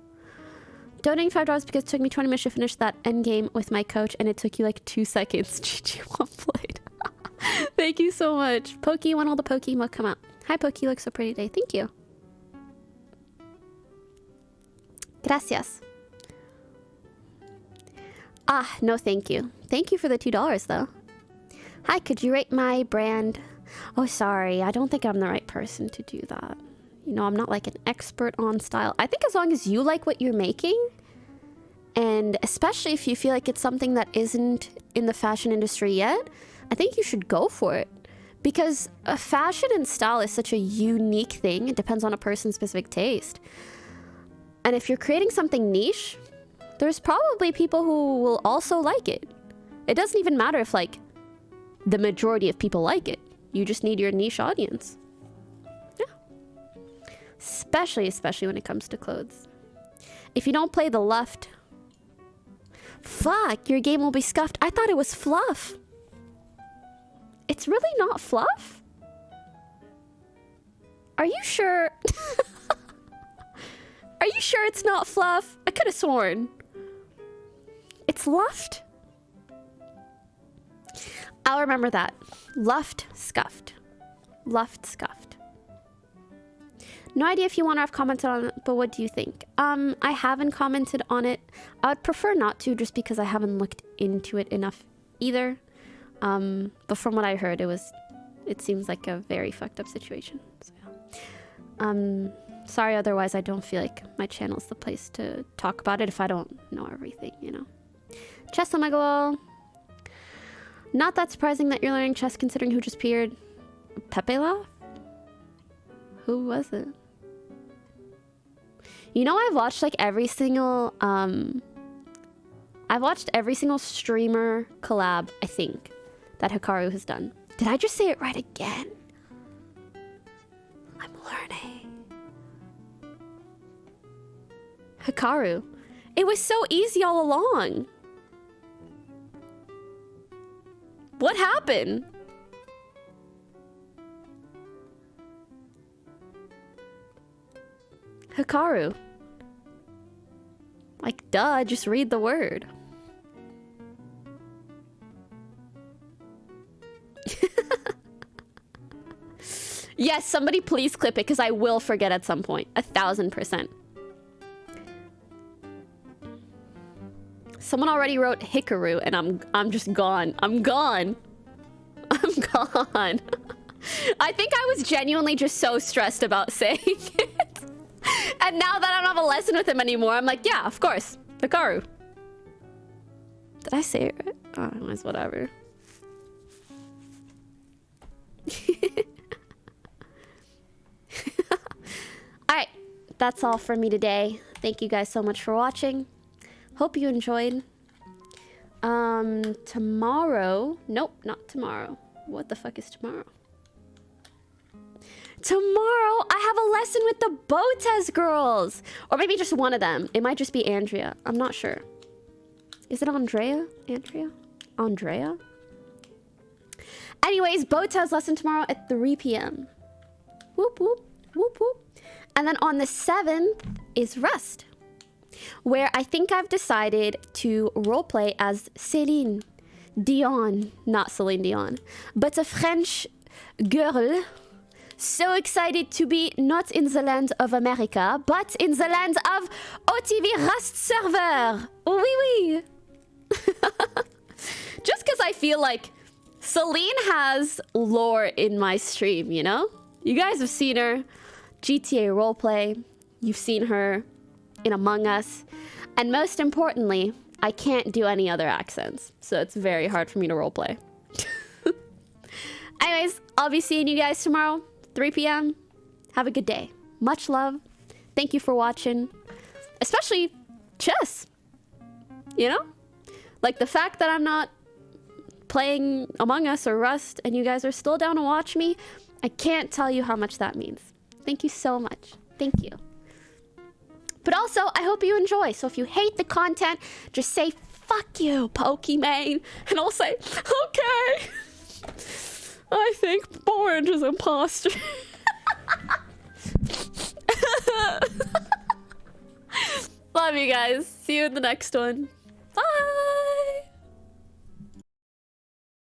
Donating $5 because it took me 20 minutes to finish that end game with my coach, and it took you like 2 seconds. GG, well played. Thank you so much. Pokey, when all the Pokemon come out. Hi, Pokey, you look so pretty today. Thank you. Gracias. Ah, no thank you. Thank you for the $2 though. Hi, could you rate my brand? Oh, sorry. I don't think I'm the right person to do that. You know, I'm not like an expert on style. I think as long as you like what you're making, and especially if you feel like it's something that isn't in the fashion industry yet, I think you should go for it. Because fashion and style is such a unique thing. It depends on a person's specific taste. And if you're creating something niche, there's probably people who will also like it. It doesn't even matter if like the majority of people like it. You just need your niche audience. Yeah. Especially when it comes to clothes. If you don't play the left, fuck, your game will be scuffed. I thought it was fluff. It's really not fluff? Are you sure? Are you sure it's not fluff? I could have sworn. It's luft? I'll remember that. Luft, scuffed. Luft, scuffed. No idea if you want to have commented on it, but what do you think? I haven't commented on it. I would prefer not to, just because I haven't looked into it enough either. But from what I heard, it seems like a very fucked up situation. So, yeah. Sorry, otherwise I don't feel like my channel's the place to talk about it if I don't know everything, you know. Chess Omegalo. Not that surprising that you're learning chess considering who just appeared. Pepe Laugh? Who was it? You know, I've watched like every single streamer collab, I think, that Hikaru has done. Did I just say it right again? I'm learning. Hikaru. It was so easy all along. What happened? Hikaru. Like, duh, just read the word. Yes, somebody please clip it, because I will forget at some point. 1000%. Someone already wrote hikaru, and I'm just gone. I'm gone. I'm gone. I think I was genuinely just so stressed about saying it. And now that I don't have a lesson with him anymore, I'm like, yeah, of course. Hikaru. Did I say it right? Oh, it's whatever. Alright, that's all for me today. Thank you guys so much for watching. Hope you enjoyed. Tomorrow... Nope, not tomorrow. What the fuck is tomorrow? Tomorrow, I have a lesson with the Botez girls. Or maybe just one of them. It might just be Andrea. I'm not sure. Is it Andrea? Andrea? Andrea? Anyways, Botez lesson tomorrow at 3 p.m. Whoop, whoop, whoop, whoop. And then on the 7th is Rust, where I think I've decided to roleplay as Celine Dion. Not Celine Dion, but a French girl. So excited to be not in the land of America, but in the land of OTV Rust server. Oui, oui. Just because I feel like Celine has lore in my stream, you know? You guys have seen her. GTA roleplay. You've seen her in Among Us. And most importantly, I can't do any other accents. So it's very hard for me to roleplay. Anyways, I'll be seeing you guys tomorrow, 3 p.m. Have a good day. Much love. Thank you for watching. Especially chess. You know? Like the fact that I'm not playing Among Us or Rust and you guys are still down to watch me, I can't tell you how much that means. Thank you so much. Thank you. But also, I hope you enjoy. So if you hate the content, just say, fuck you, Pokimane. And I'll say, okay. I think Orange is imposter. Love you guys. See you in the next one. Bye.